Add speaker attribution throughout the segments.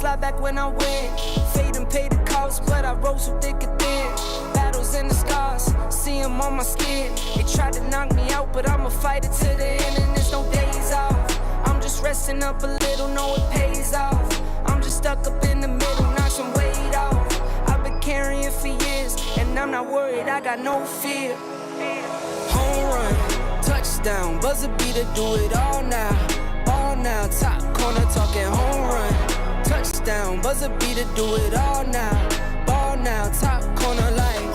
Speaker 1: slide back when I win. Fade and pay the cost, but I rose so thick and thin. Battles and the scars, see them on my skin. They tried to knock me out, but I'ma fight it to the end, and there's no days off. I'm just resting up a little, know it pays off. I'm just stuck up in the middle, knock some weight off. I've been carrying for years, and I'm not worried, I got no fear. Home run, touchdown, buzzer beater, do it all now. Ball now, top corner talking home run. Touchdown, buzzer beater, do it all now. Ball now, top corner like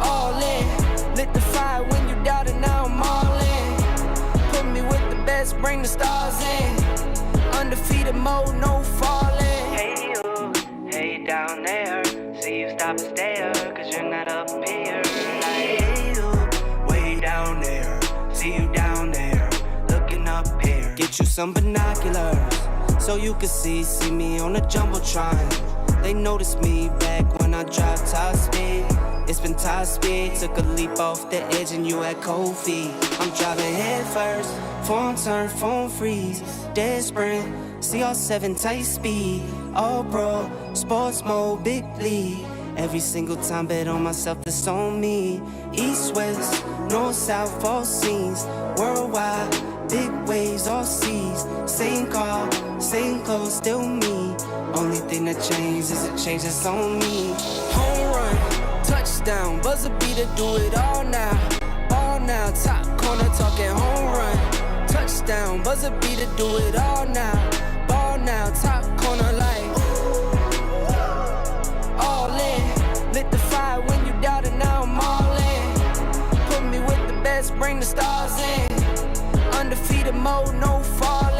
Speaker 1: all in. Lit the fire when you doubted, now I'm all in. Put me with the best, bring the stars in. Undefeated mode, no falling.
Speaker 2: Hey you, hey down there. See you stop and stare, cause you're not up here. Like, hey you, way down there. See you down there, looking up here.
Speaker 1: Get you some binoculars, so you can see me on the Jumbotron. They noticed me back when I dropped top speed. It's been top speed, took a leap off the edge and you had cold feet. I'm driving head first, phone turn, phone freeze, dead sprint, CR7 tight speed, all pro, sports mode, big lead. Every single time bet on myself, that's on me. East, west, north, south, all scenes, worldwide, big waves, all seas. Same car, same clothes, still me. Only thing that changed is a change that's on me. Home run, touchdown, buzzer beater, do it all now. Ball now, top corner talking home run. Touchdown, buzzer beater, do it all now. Ball now, top corner like all in. Lit the fire when you doubted, now I'm all in. Put me with the best, bring the stars in. Undefeated mode, no falling.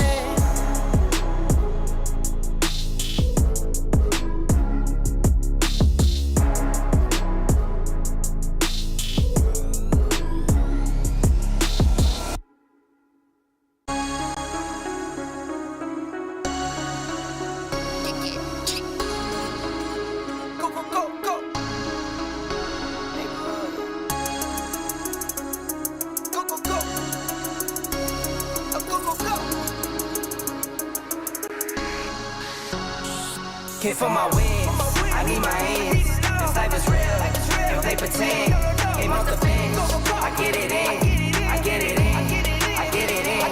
Speaker 2: Came for my wins, I need my hands. This life is real, if they pretend. Came off the bench, I get it in, I get it in, I get it in.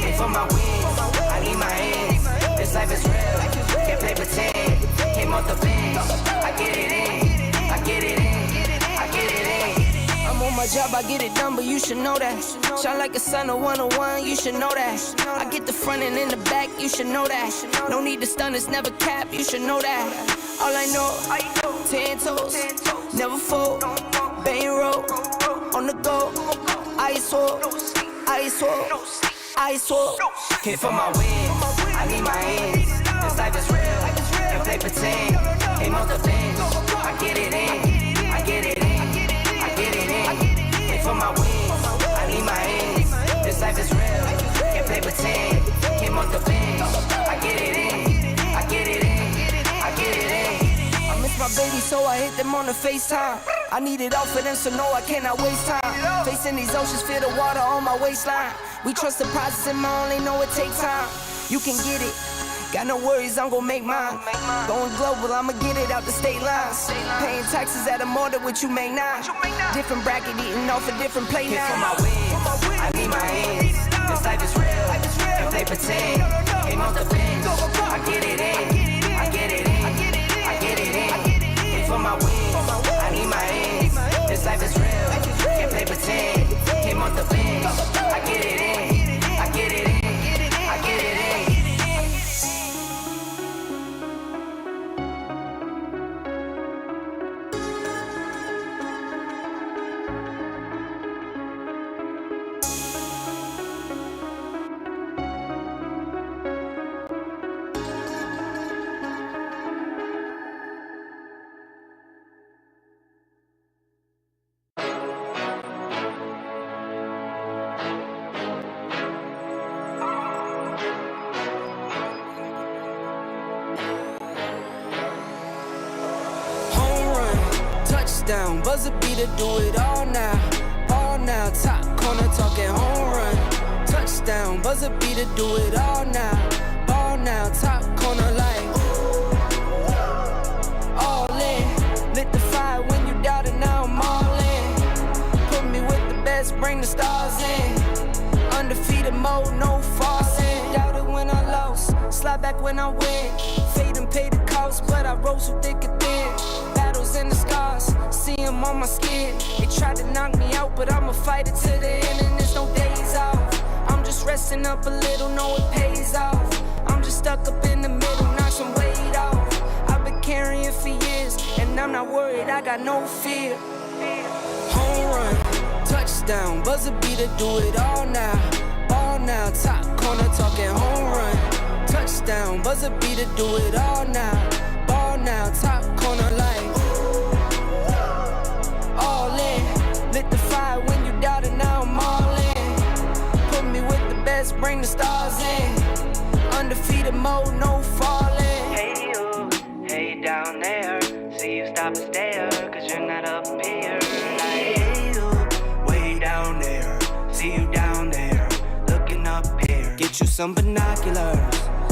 Speaker 2: Came for my wins, I need my hands. This life is real, can't play pretend. Came off the bench, I get it in, I get it in, I get it in.
Speaker 1: I'm on my job, I get it done, but you should know that. Shine like a sun of 101, you should know that. I get the front and in the back, you should know that. No need to stun, it's never cap, you should know that. All I know, 10 toes, never fold, bang roll, on the go, ice wall, ice wall, ice wall.
Speaker 2: Came for my wins, I need my hands. This life is real, if they pretend. Came off the bench, I get it in, I get it in, I get it in. Came for my wins, I need my hands. This life is real, can't play pretend. Came off the bench, I get it in, I get it in, I get it in.
Speaker 1: I miss my baby, so I hit them on the FaceTime. I need it all for them, so no, I cannot waste time. Facing these oceans, feel the water on my waistline. We trust the process and my only know it takes time. You can get it, got no worries, I'm gon' make mine. Going global, I'ma get it out the state lines. Paying taxes at a more than what you make now. Different bracket, eating off a different plate
Speaker 2: Came
Speaker 1: now.
Speaker 2: for my wins, I need my hands. This life is real, if they pretend. Came off the bench, I get it in, I get it in, I get it in. Came for my wins, I need my hands. This life is real, can't play pretend. Came off the bench, I get it in, I get it in, I get it in.
Speaker 1: Touchdown, buzzer beater, do it all now. Ball now, top corner talking home run. Touchdown, buzzer beater, do it all now. Ball now, top fly back when I win. Fade and pay the cost, but I rose so thick and thin. Battles and the scars, see them on my skin. They tried to knock me out, but I'ma fight it to the end, and there's no days off. I'm just resting up a little, know it pays off. I'm just stuck up in the middle, knock some weight off. I've been carrying for years, and I'm not worried, I got no fear. Home run, touchdown, buzzer beater, do it all now. Ball now, top corner talking home run. Touchdown, buzzer beater, do it all now. Ball now, top corner like all in. Lit the fire when you doubted, now I'm all in. Put me with the best, bring the stars in. Undefeated mode, no falling.
Speaker 2: Hey you, hey down there. See you stop and stare, cause you're not up here. Like, hey you, way down there. See you down there, looking up here.
Speaker 1: Get you some binoculars,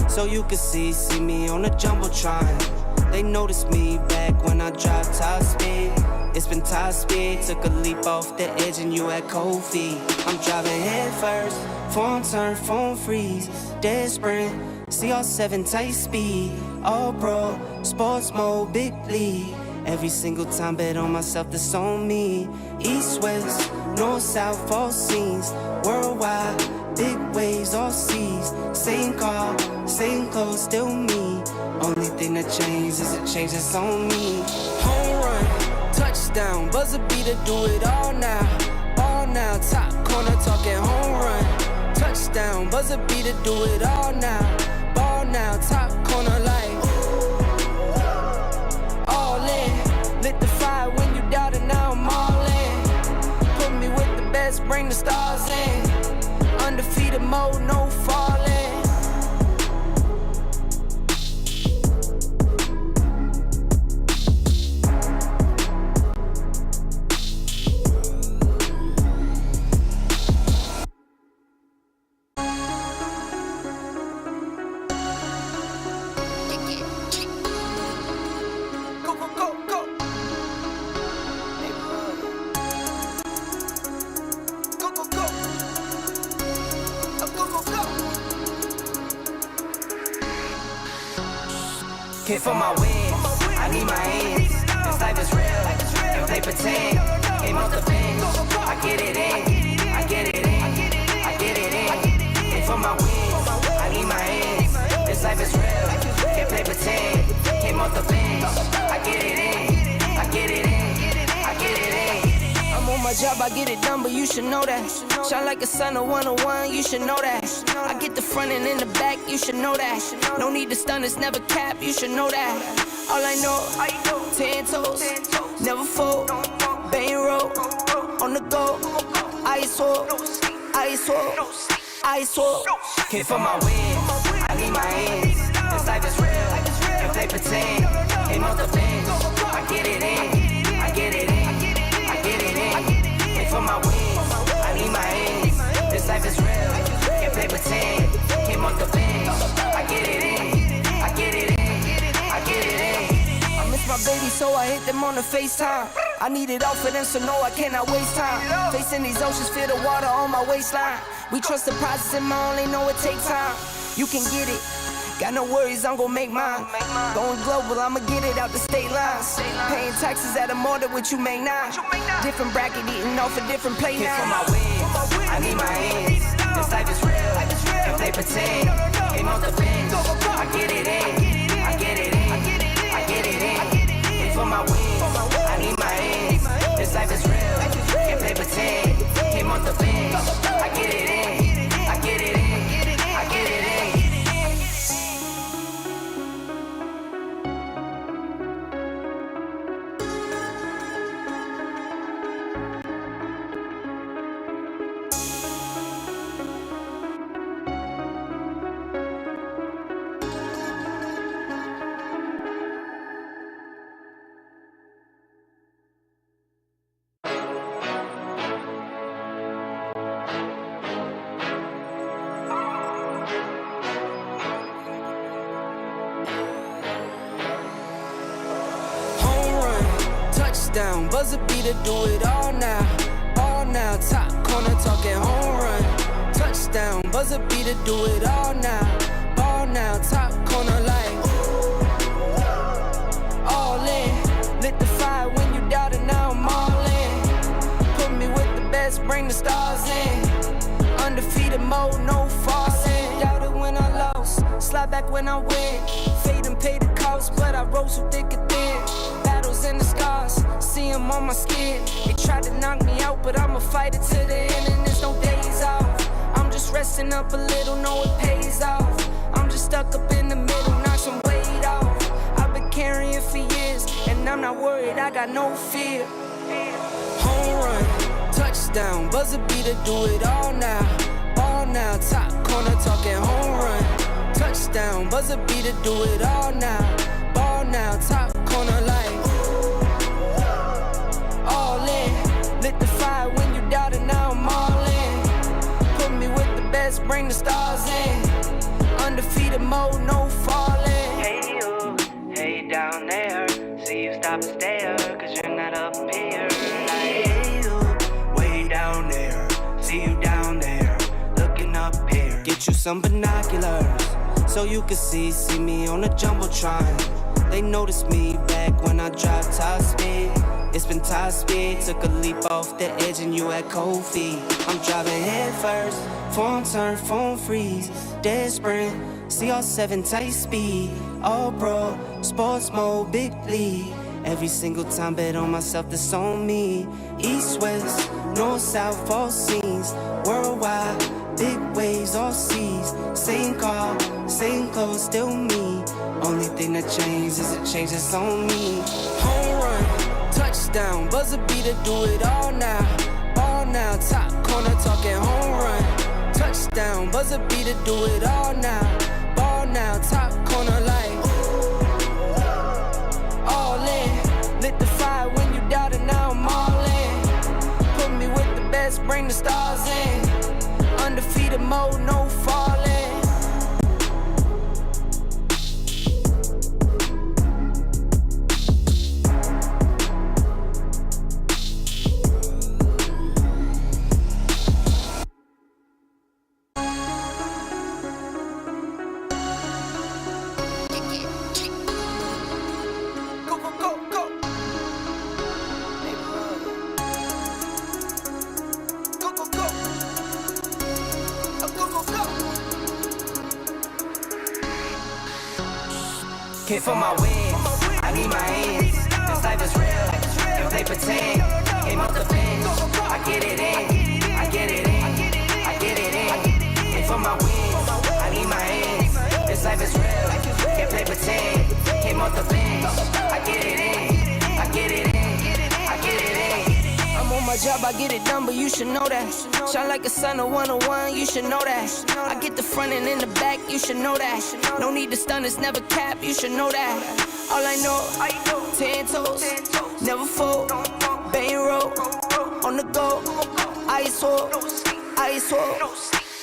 Speaker 1: so you can see me on the Jumbotron. They noticed me back when I dropped top speed. It's been top speed, took a leap off the edge and you had cold feet. I'm driving head first, phone turn, phone freeze, dead sprint, CR7 tight speed, all pro, sports mode, big league. Every single time bet on myself, that's on me. East, west, north, south, all scenes, worldwide, big waves, all seas. Same car, same clothes, still me. Only thing that changed is the change that's on me. Home run, touchdown, buzzer beater, do it all now. Ball now, top corner talking home run. Touchdown, buzzer beater, do it all now. Ball now, top corner like all in. Lit the fire when you doubted, now I'm all in. Put me with the best, bring the stars in. Undefeated mode, no falling.
Speaker 2: Hit for my wins, I need my ends. This life is real, and play pretend. Came off the bench, I get it in, I get it in, I get it in. Hit for my wins, I need my ends. This life is real, can't play pretend. Came off the bench, I get it in, I get it in, I get it in.
Speaker 1: I'm on my job, I get it done, but you should know that. Shine like a sun of 101, you should know that. I get the front and in the back, you should know that. No need to stun, it's never cap, you should know that. All I know, 10 toes, never fold, bang roll, on the go, ice wall, ice wall, ice wall.
Speaker 2: Hit for my wins, I need my ends. This life is real, and play pretend. Came off the bench, I get it in, I get it in, I get it in. Hit for my wins, I need my ends. This life is real, can't play pretend. Came off the bench, I get it in, I get it in, I get it in.
Speaker 1: I miss my baby, so I hit them on the FaceTime. I need it all for them, so no, I cannot waste time. Facing these oceans, feel the water on my waistline. We trust the process and my only know it takes time. You can get it, got no worries, I'm gon' make mine. Going global, I'ma get it out the state lines. Paying taxes at a more than what you make now. Different bracket, eating off a different plate
Speaker 2: Hit
Speaker 1: now.
Speaker 2: for my wins, I need my ends. This life is real, and play pretend. Came off the bench, I get it in, I get it in, I get it in. Hit for my wins, I need my ends. This life is real, can't play pretend. Came off the bench, I get it in, I get it in, I get it in.
Speaker 1: Touchdown, buzzer beater, do it all now. Ball now, top corner talking home run. Touchdown, buzzer beater, do it all now. Ball now, top fly back when I win. Fade and pay the cost, but I rose so thick and thin. Battles and the scars, see them on my skin. They tried to knock me out, but I'ma fight it to the end, and there's no days off. I'm just resting up a little, know it pays off. I'm just stuck up in the middle, knock some weight off. I've been carrying for years, and I'm not worried, I got no fear. Home run, touchdown, buzzer beater, do it all now. Ball now, top corner talking home run. Touchdown, buzzer beater, do it all now. Ball now, top corner like all in. Lit the fire when you doubt it, now I'm all in. Put me with the best, bring the stars in. Undefeated mode, no falling.
Speaker 2: Hey you, hey down there. See you stop and stare, cause you're not up here. Like, hey you, way down there. See you down there, looking up here.
Speaker 1: Get you some binoculars, so you can see me on the Jumbotron. They noticed me back when I drive top speed. It's been top speed, took a leap off the edge and you had cold feet. I'm driving head first, phone turn, phone freeze. Dead sprint, CR7 tight speed. All pro, sports mode, big league. Every single time bet on myself, that's on me. East, west, north, south, all scenes. Worldwide, big waves, all seas. Same car, same clothes, still me. Only thing that changes is it changes on me. Home run, touchdown, buzzer beater, do it all now. Ball now, top corner talking home run. Touchdown, buzzer beater, do it all now. Ball now, top corner like all in. Lit the fire when you doubt it, now I'm all in. Put me with the best, bring the stars in. Undefeated mode, no falling.
Speaker 2: Came for my wins, I need my ends. This life is real, and play pretend. Came off the bench, I get it in, I get it in, I get it in. Came for my wins, I need my ends. This life is real, can't play pretend. Came off the bench, I get it in, I get it in, I get it in.
Speaker 1: I'm on my job, I get it done, but you should know that. Shine like a sun of 101, you should know that. I get the front and in the back, you should know that. No need to stun, it's never cap, you should know that. All I know, 10 toes, never fold. Bang roll, on the go. Ice wall, ice wall,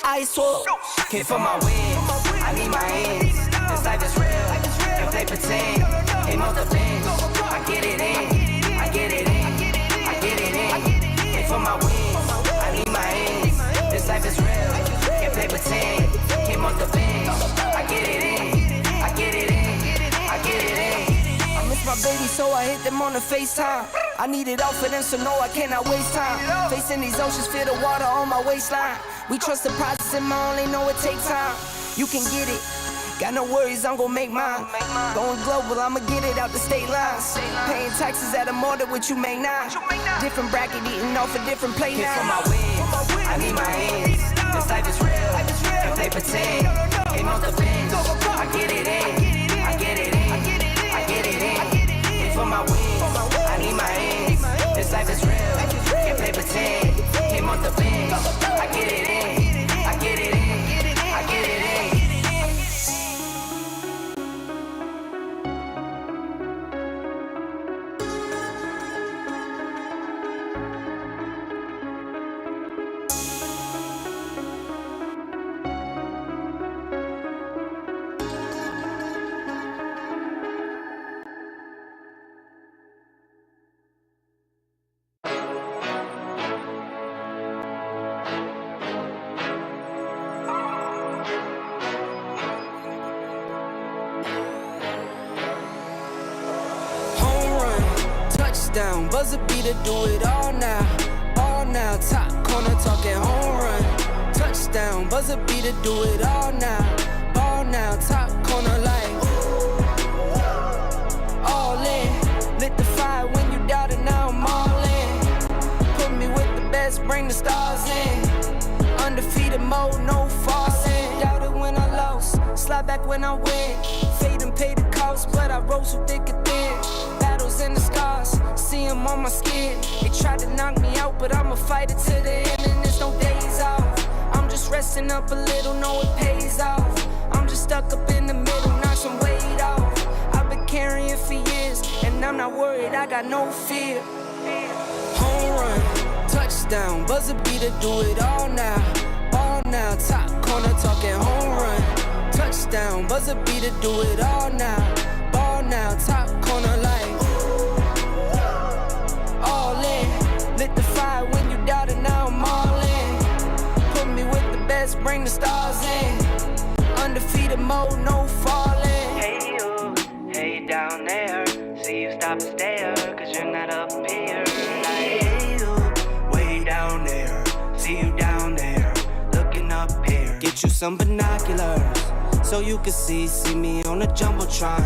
Speaker 1: ice wall.
Speaker 2: Came for my wins, I need my ends. This life is real, and play pretend. Came off the bench, I get it in, I get it in, I get it in. Came for my wins, I need my ends. This life is real, can't play pretend. Came off the bench, I get it in, I get it in, I get it in.
Speaker 1: I miss my baby, so I hit them on the FaceTime. I need it all for them, so no, I cannot waste time. Facing these oceans, feel the water on my waistline. We trust the process and my only know it takes time. You can get it, got no worries, I'm gon' make mine. Going global, I'ma get it out the state lines. Paying taxes at a more than what you make now. Different bracket, eating off a different plate
Speaker 2: Came
Speaker 1: now.
Speaker 2: for my wins, I need my ends. This life is real, and play pretend. Came off the bench, I get it in, I get it in, I get it in. Came for my wins, I need my ends. This life is real, can't play pretend. Came off the bench, I get it in, I get it in, I get it in.
Speaker 1: Touchdown, buzzer beater, do it all now. Ball now, top corner talking home run. Touchdown, buzzer beater, do it all now. Ball now, top mode, no falling. Doubted when I lost, slide back when I win. Fade and pay the cost, but I rose through thick and thin. Battles and the scars, see them on my skin. They tried to knock me out, but I'ma fight it to the end, and there's no days off. I'm just resting up a little, know it pays off. I'm just stuck up in the middle, knock some weight off. I've been carrying for years, and I'm not worried, I got no fear. Home run, touchdown, buzzer beater, do it all now. All now, top corner talking home run. Touchdown, buzzer beater, do it all now. Ball now, top corner like all in. Lit the fire when you doubted, now I'm all in. Put me with the best, bring the stars in. Undefeated mode, no falling.
Speaker 2: Hey you, hey down there. See you stop and stare, cause you're not up here. Like, hey you, way down there. See you down there, looking up here.
Speaker 1: Get you some binoculars, so you can see me on the Jumbotron.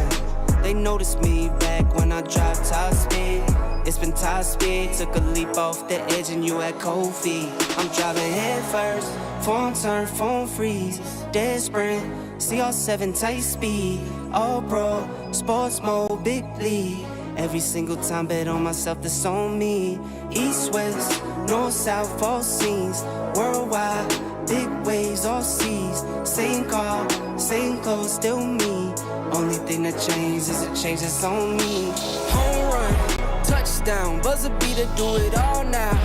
Speaker 1: They noticed me back when I dropped top speed. It's been top speed, took a leap off the edge and you had cold feet. I'm driving head first, phone turn, phone freeze. Dead sprint, CR7 tight speed. All pro, sports mode, big league. Every single time bet on myself, that's on me. East, west, north, south, all scenes. Worldwide, big waves, all seas. Same car, same clothes, still me. Only thing that changed is a change that's on me. Home run, touchdown, buzzer beater, do it all now.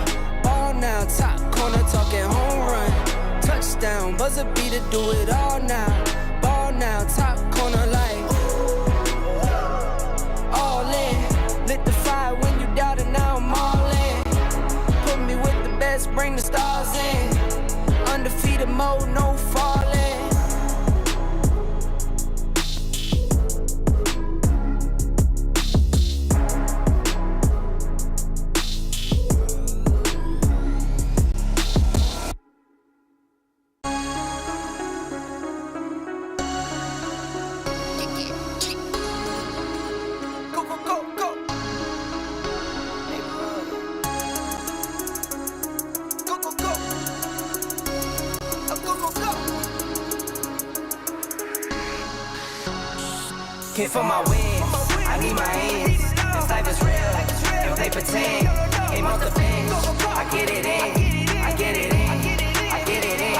Speaker 1: Ball now, top corner talking home run. Touchdown, buzzer beater, do it all now. Ball now, top corner like all in. Lit the fire when you doubted, now I'm all in. Put me with the best, bring the stars in. Undefeated mode, no falling.
Speaker 2: Came for my wins, I need my ends. This life is real, if they pretend. Came off the bench, I get it in, I get it in, I get it in.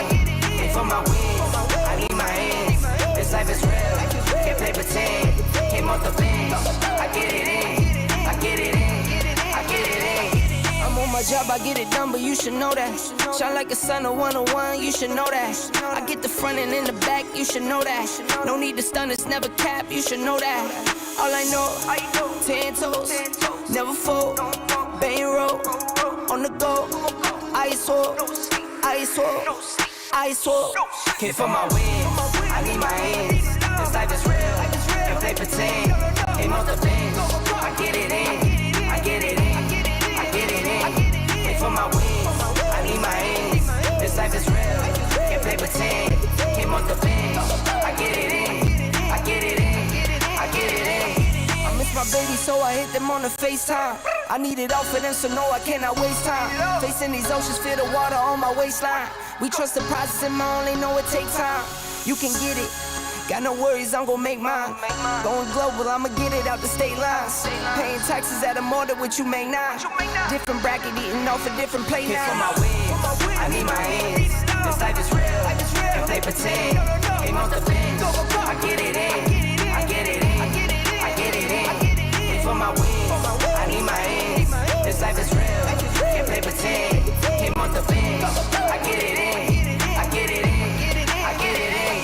Speaker 2: Came for my wins, I need my ends. This life is real, if they pretend. Came off the bench, I get it in, I get it in, I get it in.
Speaker 1: I'm on my job, I get it done, but you should know that. Shine like a sun of 101, you should know that. I get the front and in the back, you should know that. No need to stun, it's never cap, you should know that. All I know, 10 toes, never fold. Bang roll, on the go. Ice wall, ice wall, ice wall.
Speaker 2: Came for my wins, I need my ends. This life is real, if they pretend. Came off the bench, I get it in, I get it in, I get it in. Came for my wins, I need my ends. This life is real, if they pretend. Came off the bench, I get it in, I get it in, I get it in.
Speaker 1: I miss my baby, so I hit them on the FaceTime. I need it all for them, so no, I cannot waste time. Facing these oceans, feel the water on my waistline. We trust the process and I only know it takes time. You can get it, got no worries, I'm gon' make mine. Going global, I'ma get it out the state lines. Paying taxes at a more than what you make now. Different bracket, eating off a different plate
Speaker 2: Came for
Speaker 1: now.
Speaker 2: my wins, I need my ends. This life is real, if they pretend. Came off the bench, I get it in, I get it in, I get it in. Came for my wins, I need my ends. This life is real, if they pretend. Came off the bench, I get it in, I get it in, I get it in.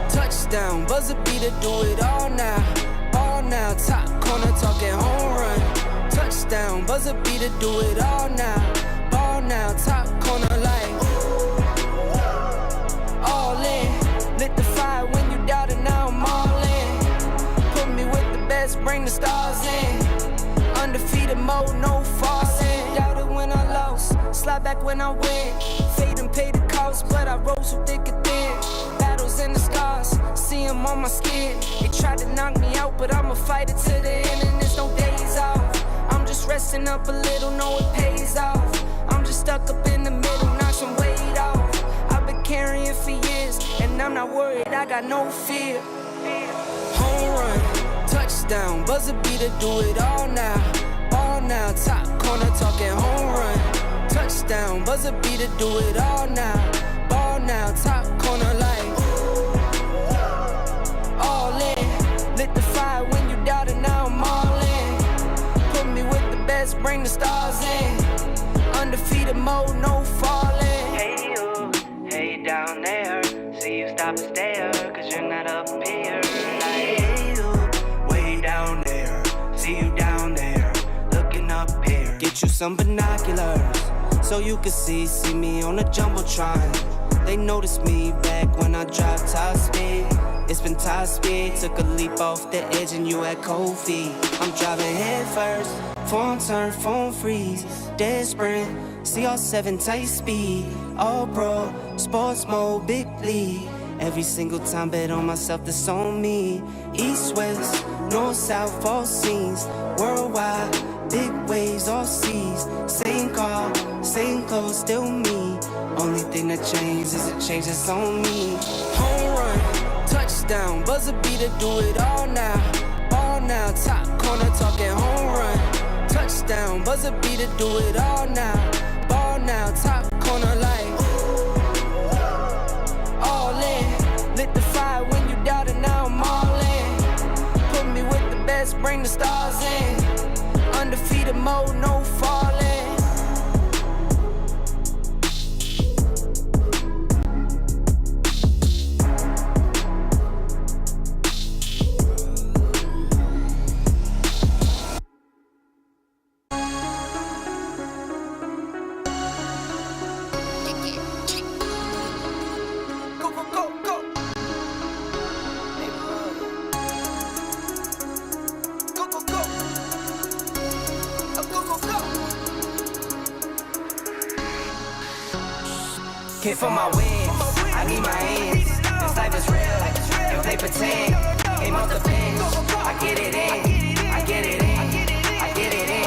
Speaker 1: Touchdown, buzzer beater, do it all now. All now, top corner talking home run. touchdown, buzzer beater, do it all now. Ball now, top corner like all in. Lit the fire when you doubted, now I'm all in. Put me with the best, bring the stars in. Undefeated mode, no falling. Doubted when I lost, slide back when I win. Fade and pay the cost, but I rose so thick and thin. Battles and the scars, see them on my skin. They tried to knock me out, but I'ma fight it to the end, and there's no days off. I'm just resting up a little, know it pays off. I'm just stuck up in the middle, knock some weight off. I've been carrying for years, and I'm not worried, I got no fear. Home run, touchdown, buzzer beater, do it all now. Ball now, top corner, talking home run. Touchdown, buzzer beater, do it all now. Ball now, top corner like all in. Lit the fire when you doubted, now I'm all in. Put me with the best, bring the stars in. Undefeated mode, no falling.
Speaker 2: Hey you, hey down there. See you stop and stare, cause you're not up here. Like, hey you, way down there. See you down there, looking up here.
Speaker 1: Get you some binoculars, so you can see me on the Jumbotron. They noticed me back when I dropped top speed. It's been top speed, took a leap off the edge and you had cold feet. I'm driving head first, phone turn, phone freeze. Dead sprint, CR7 tight speed. All pro, sports mode, big league. Every single time bet on myself, that's on me. East, west, north, south, all scenes. Worldwide, big waves, all seas. Same car, same clothes, still me. Only thing that changed is a change that's on me. Home run, touchdown, buzzer beater, do it all now. Ball now, top corner, talking home run. Touchdown, buzzer beater, do it all now. Ball now, top corner like all in. Lit the fire when you doubted, now I'm all in. Put me with the best, bring the stars in. Undefeated mode, no falling.
Speaker 2: Hit for my wins, I need my ends. This life is real, and play pretend. Aim off the bench, I get it in, I get it in, I get it in.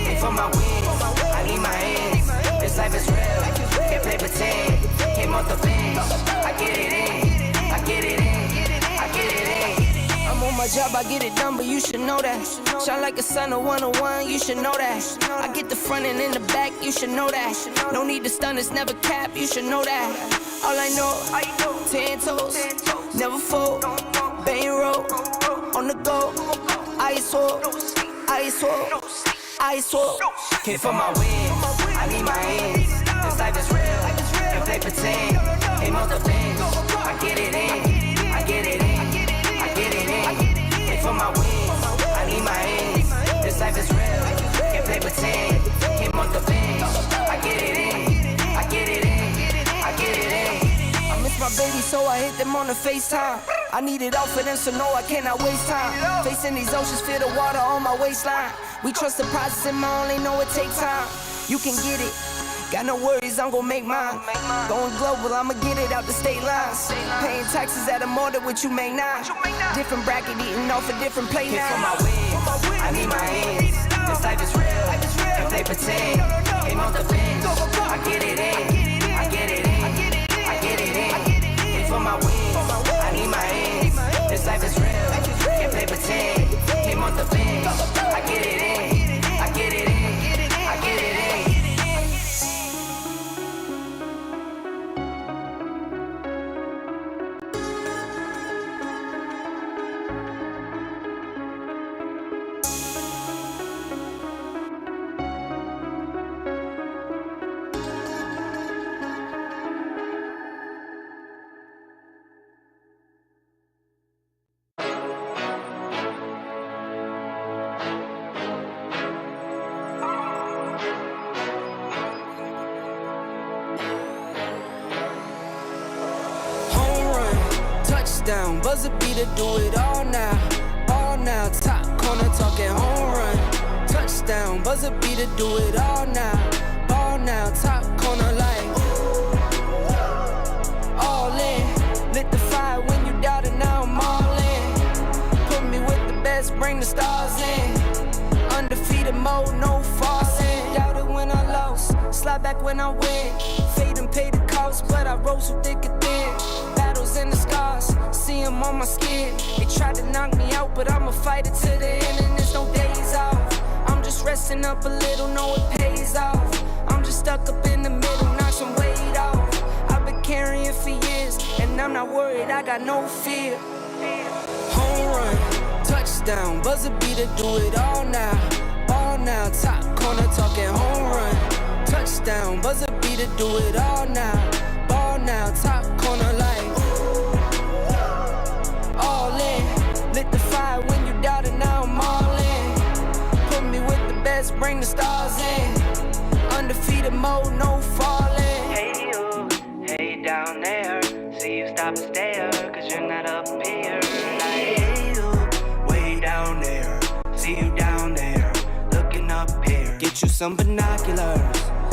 Speaker 2: Hit for my wins, I need my ends. This life is real, and play pretend. Aim off the bench, I get it in, I get it in, I get it in.
Speaker 1: I'm on my job, I get it done, but you should know that. Shine like a sun, a 101, you should know that. I get the front and in the back, you should know that. No need to stun, it's never cap, you should know that. All I know, 10 toes, never fold, bang roll, on the go, ice wall, ice wall, ice wall.
Speaker 2: Hit for my wins, I need my ends. This life is real, and play pretend. Aim off the bench, I get it in, I get it in, I get it in. Hit for my wins, I need my ends. This life is real, and play pretend. Aim off the bench, I get it in, I get it in, I get it in.
Speaker 1: I miss my baby, so I hit them on the FaceTime. I need it all for them, so no, I cannot waste time. Facing these oceans, feel the water on my waistline. We trust the process and I only know it takes time. You can get it, got no worries, I'm gon' make mine. Going global, I'ma get it out the state lines. Paying taxes at a more than what you make now. Different bracket, eating off a different plate
Speaker 2: Hit for
Speaker 1: now.
Speaker 2: my wins, I need my ends. This life is real, and play pretend. Aim off the bench, I get it in, I get it in, I get it in. Hit for my wins, I need my ends. This life is real, and play pretend. Aim off the bench, I get it in, I get it in, I get it in.
Speaker 1: Touchdown, buzzer beater, do it all now. All now, top corner talking home run. Touchdown, buzzer beater, do it all now. All now, top corner like all in. Lit the fire when you doubted, now I'm all in. Put me with the best, bring the stars in. Undefeated mode, no falling. Doubted when I lost, slide back when I win. Fade and pay the cost, but I rose so thick and thin. Battles and the scars, see them on my skin. They tried to knock me out, but I'ma fight it to the end, and there's no days off. I'm just resting up a little, know it pays off. I'm just stuck up in the middle, knock some weight off. I've been carrying for years, and I'm not worried, I got no fear. Home run, touchdown, buzzer beater, do it all now. All now, top corner talking home run. Touchdown, buzzer beater, do it all now. Ball now, top corner like all in. Lit the fire when you doubted, now I'm all in. Put me with the best, bring the stars in. Undefeated mode, no falling.
Speaker 2: Hey you, hey down there. See you stop and stare, cause you're not up here. Like, hey you, way down there. See you down there, looking up here.
Speaker 1: Get you some binoculars,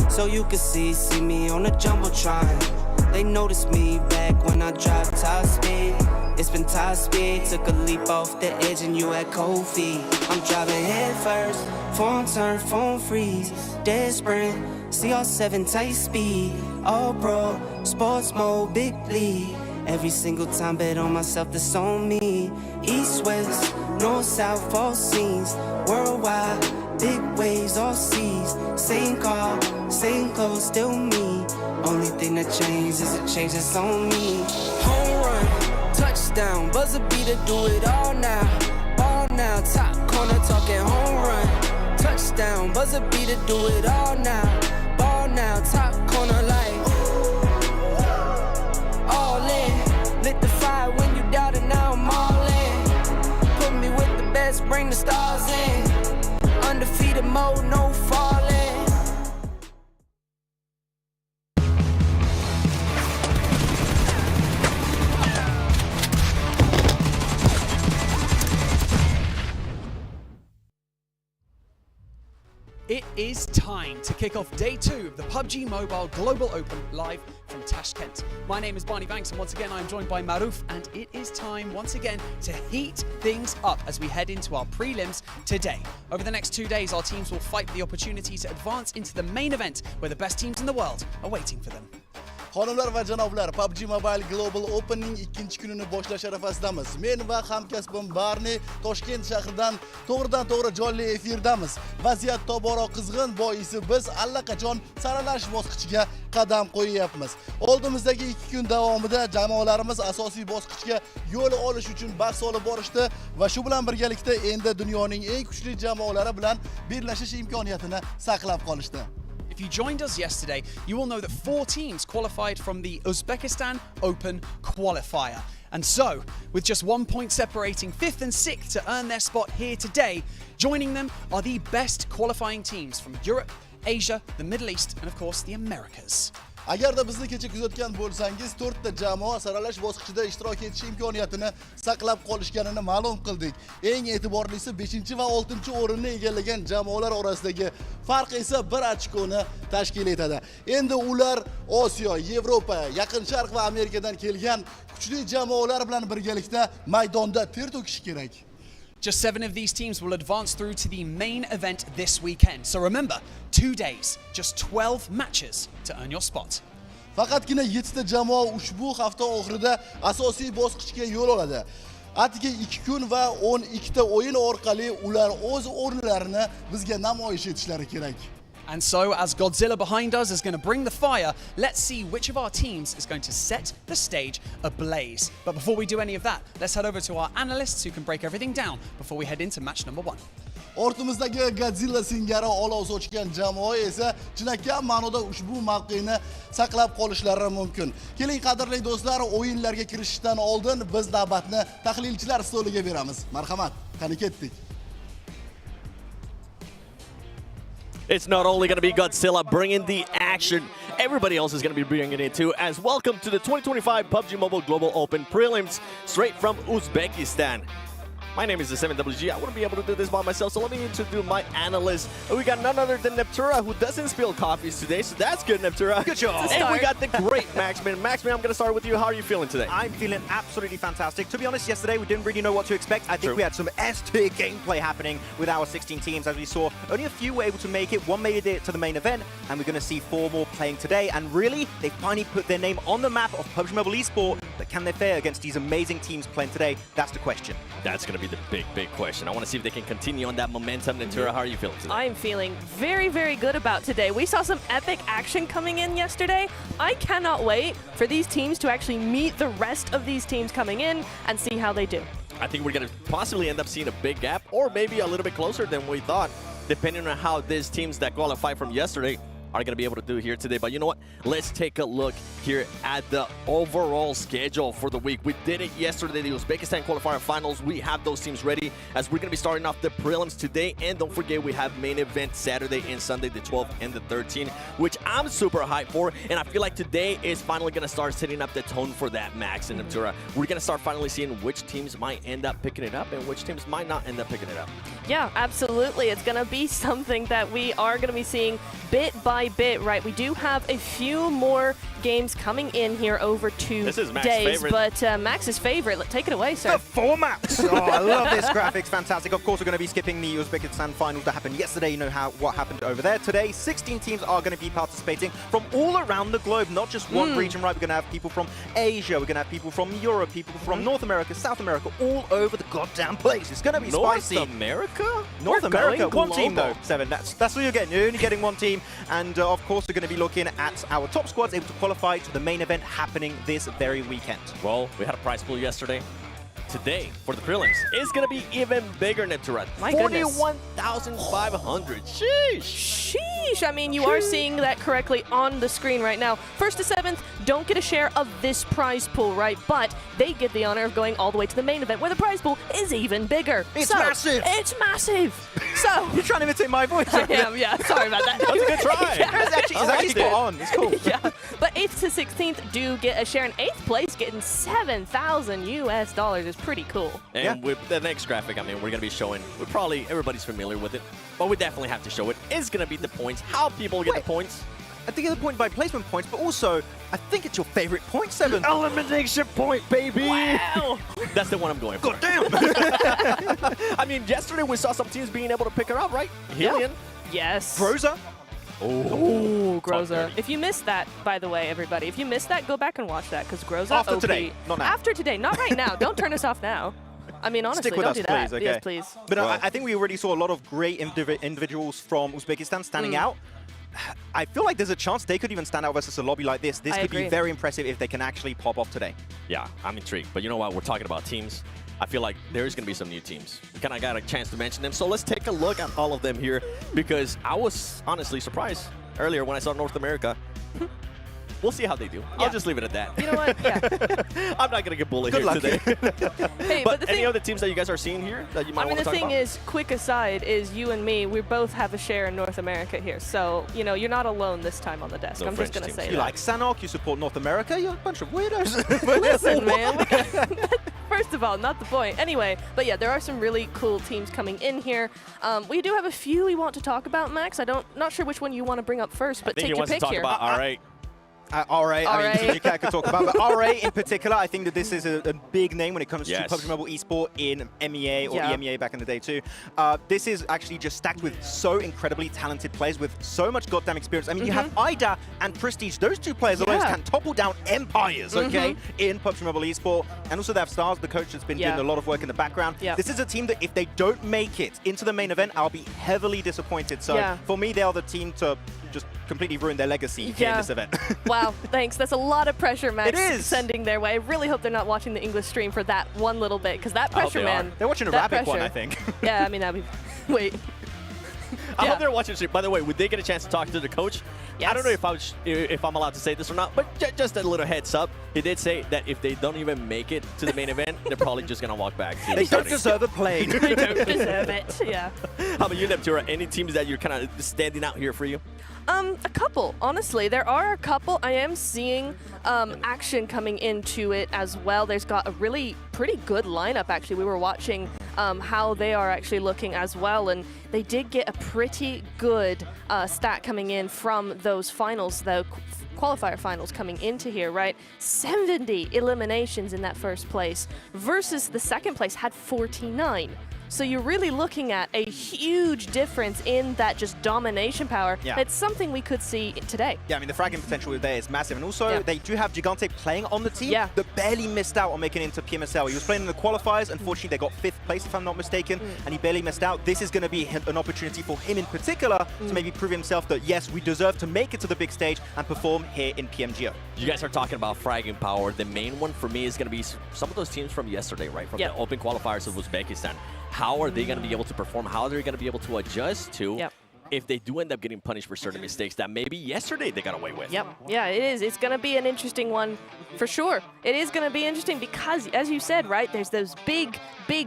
Speaker 1: so you can see me on a jumbotron. They noticed me back when I dropped top speed. It's been top speed, took a leap off the edge and you had cold feet. I'm driving head first, phone turn, phone freeze. Dead sprint, CR7 tight speed. All pro, sports mode, big bleed. Every single time bet on myself, that's on me. East, west, north, south, all scenes. Worldwide, big waves, all seas. Same car, same clothes, still me. Only thing that changed is a change that's on me. Home run, touchdown, buzzer beater, do it all now. All now, top corner talking home run. Touchdown, buzzer beater, do it all now. Ball now, top corner like all in. Lit the fire when you doubted, now I'm all in. Put me with the best, bring the stars in. Undefeated mode, no falling.
Speaker 3: It is time to kick off day 2 of the PUBG Mobile Global Open live from Tashkent. My name is Barney Banks, and once again I'm joined by Maruf, and it is time once again to heat things up as we head into our prelims today. Over the next 2 days, our teams will fight for the opportunity to advance into the main event where the best teams in the world are waiting for them.
Speaker 4: Xonimlar va janoblar, PUBG Mobile Global Open'ning 2 kunini boshlash arafasidamiz. Men va hamkasbim Barney Toshkent shahridan to'g'ridan-to'g'ri jonli efirdamiz. Vaziyat tobora qizg'in, boisi biz allaqachon saralash bosqichiga qadam qo'yyapmiz. Oldimizdagi 2 kun davomida jamoalarimiz asosiy bosqichga yo'l olish uchun bahs olib borishdi va shu bilan birgalikda endi dunyoning eng kuchli jamoalari bilan birlashish imkoniyatini saqlab qolishdi.
Speaker 3: If you joined us yesterday, you will know that 4 teams qualified from the Uzbekistan Open Qualifier. And so, with just 1 point separating 5th and 6th to earn their spot here today, joining them are the best qualifying teams from Europe, Asia, the Middle East, and of course the Americas.
Speaker 4: Agarda bizni kecha kuzatgan bo'lsangiz, 4 ta jamoa saralash bosqichida ishtirok etish imkoniyatini saqlab qolishganini ma'lum qildik. Eng e'tiborlisi 5 va 6 o'rinni egallagan jamoalar orasidagi farq esa 1 ochkoni tashkil etadi. Endi ular Osiyo, Yevropa, Yaqin Sharq va Amerikadan kelgan kuchli jamoalar bilan birgalikda maydonda ter to'kishi kerak.
Speaker 3: Just 7 of these teams will advance through to the main event this weekend. So remember, 2 days, just 12 matches to earn your spot.
Speaker 4: Faqatgina 7 ta jamoa ushbu hafta oxirida asosiy bosqichga yo'l oladi. Atigi 2 kun va 12 ta o'yin orqali ular o'z o'rinlarini bizga namoyish etishlari kerak.
Speaker 3: And so, as Godzilla behind us is going to bring the fire, let's see which of our teams is going to set the stage ablaze. But before we do any of that, let's head over to our analysts who can break everything down before we head into match number 1.
Speaker 4: Ortimizdagi Godzilla singari olov sochgan jamoa esa chinakam ma'noda ushbu mavqeni saqlab qolishlari mumkin. Keling qadrli do'stlar, o'yinlarga kirishishdan oldin biz navbatni tahlilchilar stoliga beramiz. Marhamat, qani ketdik.
Speaker 5: It's not only going to be Godzilla bringing the action everybody else is going to be bringing it too. As welcome to the 2025 PUBG Mobile Global Open Prelims, straight from Uzbekistan. My name is the 7WG. I wouldn't be able to do this by myself, so let me introduce my analyst. We got none other than Neptura, who doesn't spill coffees today, so that's good, Neptura.
Speaker 6: Good job.
Speaker 5: And we got the great Maxman. Maxman, I'm going to start with you. How are you feeling today?
Speaker 6: I'm feeling absolutely fantastic. To be honest, yesterday we didn't really know what to expect. I think we had some S-tier gameplay happening with our 16 teams, as we saw. Only a few were able to make it. One made it to the main event, and we're going to see 4 more playing today. And really, they finally put their name on the map of PUBG Mobile Esport. But can they fare against these amazing teams playing today? That's the question.
Speaker 5: That's going to be the big question. I want to see if they can continue on that momentum. Neptura, how are you feeling today?
Speaker 7: I'm feeling very, very good about today. We saw some epic action coming in yesterday. I cannot wait for these teams to actually meet the rest of these teams coming in and see how they do.
Speaker 5: I think we're going to possibly end up seeing a big gap, or maybe a little bit closer than we thought, depending on how these teams that qualified from yesterday are going to be able to do here today. But you know what? Let's take a look here at the overall schedule for the week. We did it yesterday, the Uzbekistan qualifier finals. We have those teams ready as we're going to be starting off the prelims today. And don't forget, we have main event Saturday and Sunday, the 12th and the 13th, which I'm super hyped for. And I feel like today is finally going to start setting up the tone for that, Max and Neptura. We're going to start finally seeing which teams might end up picking it up and which teams might not end up picking it up.
Speaker 7: Yeah, absolutely. It's going to be something that we are going to be seeing bit by bit, right? We do have a few more games coming in here over 2
Speaker 5: This is Max's
Speaker 7: days,
Speaker 5: favorite.
Speaker 7: but Max's favorite. Take it away, sir.
Speaker 6: The formats! Oh, I love this graphics. Fantastic. Of course, we're going to be skipping the Uzbekistan finals that happened yesterday. You know what happened over there. Today, 16 teams are going to be participating from all around the globe, not just one region, right? We're going to have people from Asia, we're going to have people from Europe, people from North America, South America, all over the goddamn place. It's going to be spicy.
Speaker 5: North America?
Speaker 6: North America,
Speaker 5: going
Speaker 6: one team though,
Speaker 5: global.
Speaker 6: 7. That's what you're getting. You're only getting one team, and of course we're going to be looking at our top squads able to qualify to the main event happening this very weekend.
Speaker 5: Well, we had a prize pool yesterday. Today, for the prelims, it's going to be even bigger, Neptura.
Speaker 7: My goodness.
Speaker 5: 41,500. Sheesh.
Speaker 7: Sheesh. I mean, you are seeing that correctly on the screen right now. 1st to 7th don't get a share of this prize pool, right? But they get the honor of going all the way to the main event, where the prize pool is even bigger.
Speaker 6: It's massive.
Speaker 7: It's massive. So
Speaker 6: You're trying to imitate my voice.
Speaker 7: I am, yeah. Sorry about that.
Speaker 5: That's a good try.
Speaker 6: It's actually spot on. It's cool.
Speaker 7: Yeah, but 8th to 16th do get a share in 8th place, getting $7,000 US. Is pretty cool.
Speaker 5: And with the next graphic, I mean, we're going to be showing, everybody's familiar with it, but we definitely have to show it. It's going to be the points, how people get the points.
Speaker 6: I think it's a point by placement points, but also I think it's your favorite point, 7.
Speaker 5: Elimination point, baby.
Speaker 7: Wow.
Speaker 5: That's the one I'm going for.
Speaker 6: God damn.
Speaker 5: I mean, yesterday we saw some teams being able to pick her up, right? Hillian.
Speaker 7: Yes.
Speaker 6: Broza.
Speaker 7: Ooh, Groza.
Speaker 5: dirty.
Speaker 7: If you missed that, by the way, everybody, if you missed that, go back and watch that, because Groza
Speaker 6: After
Speaker 7: OP.
Speaker 6: today, not now.
Speaker 7: After today, not right now. Don't turn us off now. I mean, honestly,
Speaker 6: Stick with
Speaker 7: don't
Speaker 6: us,
Speaker 7: do that.
Speaker 6: please, okay?
Speaker 7: Yes, please.
Speaker 6: But I think we already saw a lot of great individuals from Uzbekistan standing out. I feel like there's a chance they could even stand out versus a lobby like this. This
Speaker 7: I
Speaker 6: could
Speaker 7: agree.
Speaker 6: be very impressive if they can actually pop off today.
Speaker 5: Yeah, I'm intrigued. But you know what? We're talking about teams. I feel like there's going to be some new teams. We kind of got a chance to mention them. So let's take a look at all of them here, because I was honestly surprised earlier when I saw North America. We'll see how they do. I'll just leave it at that.
Speaker 7: You know what? Yeah.
Speaker 5: I'm not going to get bullied
Speaker 6: Good
Speaker 5: here
Speaker 6: luck.
Speaker 5: today.
Speaker 7: Hey,
Speaker 5: but
Speaker 7: the
Speaker 5: any
Speaker 7: thing,
Speaker 5: other teams that you guys are seeing here that you might
Speaker 7: I mean,
Speaker 5: want
Speaker 7: the
Speaker 5: to talk
Speaker 7: thing
Speaker 5: about?
Speaker 7: is, quick aside, is you and me, we both have a share in North America here. So, you know, you're not alone this time on the desk.
Speaker 5: No
Speaker 7: I'm just
Speaker 5: French
Speaker 7: going to
Speaker 5: teams.
Speaker 7: say
Speaker 6: You
Speaker 7: that.
Speaker 6: like Sanhok, you support North America, you're a bunch of weirdos.
Speaker 7: Listen, man. First of all, not the point. Anyway, but yeah, there are some really cool teams coming in here. We do have a few we want to talk about, Max. Not sure which one you want to bring up first, but
Speaker 5: I think
Speaker 7: take
Speaker 5: he
Speaker 7: your
Speaker 5: wants to
Speaker 7: pick
Speaker 5: talk
Speaker 7: here.
Speaker 5: about, all right.
Speaker 6: RA, I mean,
Speaker 7: RA.
Speaker 6: TGK I could talk about, but RA in particular, I think that this is a big name when it comes
Speaker 5: Yes.
Speaker 6: to PUBG Mobile Esport in MEA or
Speaker 7: Yeah.
Speaker 6: EMEA back in the day too. This is actually just stacked with so incredibly talented players with so much goddamn experience. I mean, you have IDA and Prestige. Those two players alone
Speaker 7: Yeah.
Speaker 6: can topple down empires, okay, in PUBG Mobile Esport. And also they have Stars, the coach that's been
Speaker 7: Yeah.
Speaker 6: doing a lot of work in the background.
Speaker 7: Yeah.
Speaker 6: This is a team that if they don't make it into the main event, I'll be heavily disappointed. So
Speaker 7: Yeah.
Speaker 6: for me, they are the team to just completely ruin their legacy here in
Speaker 7: Yeah.
Speaker 6: this event.
Speaker 7: Wow, thanks. That's a lot of pressure, Max,
Speaker 6: It is.
Speaker 7: sending their way. I really hope they're not watching the English stream for that one little bit, because that
Speaker 5: I hope
Speaker 7: pressure,
Speaker 5: they are.
Speaker 7: man.
Speaker 6: They're watching a
Speaker 7: that
Speaker 6: Rabbit one,
Speaker 7: pressure.
Speaker 6: I think.
Speaker 7: Yeah, I mean, that'd be... Wait.
Speaker 5: I
Speaker 7: Yeah.
Speaker 5: hope they're watching stream. By the way, we did get a chance to talk to the coach. I don't know if I'm allowed to say this or not, but just a little heads up. He did say that if they don't even make it to the main event, they're probably just gonna walk back.
Speaker 6: They don't deserve a plane.
Speaker 7: They don't deserve it, yeah.
Speaker 5: How about you, Neptura? Any teams that you're kind of standing out here for you?
Speaker 7: A couple, honestly. There are a couple. I am seeing action coming into it as well. There's got a really pretty good lineup, actually. We were watching how they are actually looking as well, and they did get a pretty good stat coming in from those finals, the qualifier finals coming into here, right? 70 eliminations in that first place versus the second place had 49. So you're really looking at a huge difference in that just domination power.
Speaker 6: Yeah.
Speaker 7: It's something we could see today.
Speaker 6: Yeah, I mean, the fragging potential there is massive. And also, they do have Gigante playing on the team
Speaker 7: Yeah.
Speaker 6: that barely missed out on making it into PMSL. He was playing in the qualifiers. Unfortunately, they got 5th place, if I'm not mistaken, and he barely missed out. This is going to be an opportunity for him in particular to maybe prove himself that, yes, we deserve to make it to the big stage and perform here in PMGO.
Speaker 5: You guys are talking about fragging power. The main one for me is going to be some of those teams from yesterday, right? From the Open Qualifiers of Uzbekistan. How are they going to be able to perform? How are they going to be able to adjust to if they do end up getting punished for certain mistakes that maybe yesterday they got away with?
Speaker 7: Yep. Yeah, it is. It's going to be an interesting one for sure. It is going to be interesting because, as you said, right, there's those big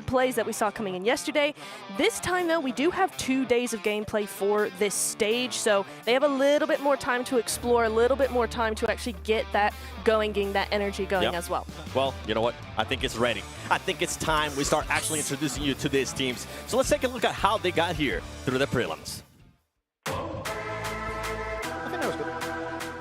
Speaker 7: plays that we saw coming in yesterday. This time, though, we do have 2 days of gameplay for this stage, so they have a little bit more time to explore, a little bit more time to actually get that going, getting that energy going as well.
Speaker 5: Well, you know what? I think it's ready. I think it's time we start actually introducing you to these teams. So let's take a look at how they got here through the prelims.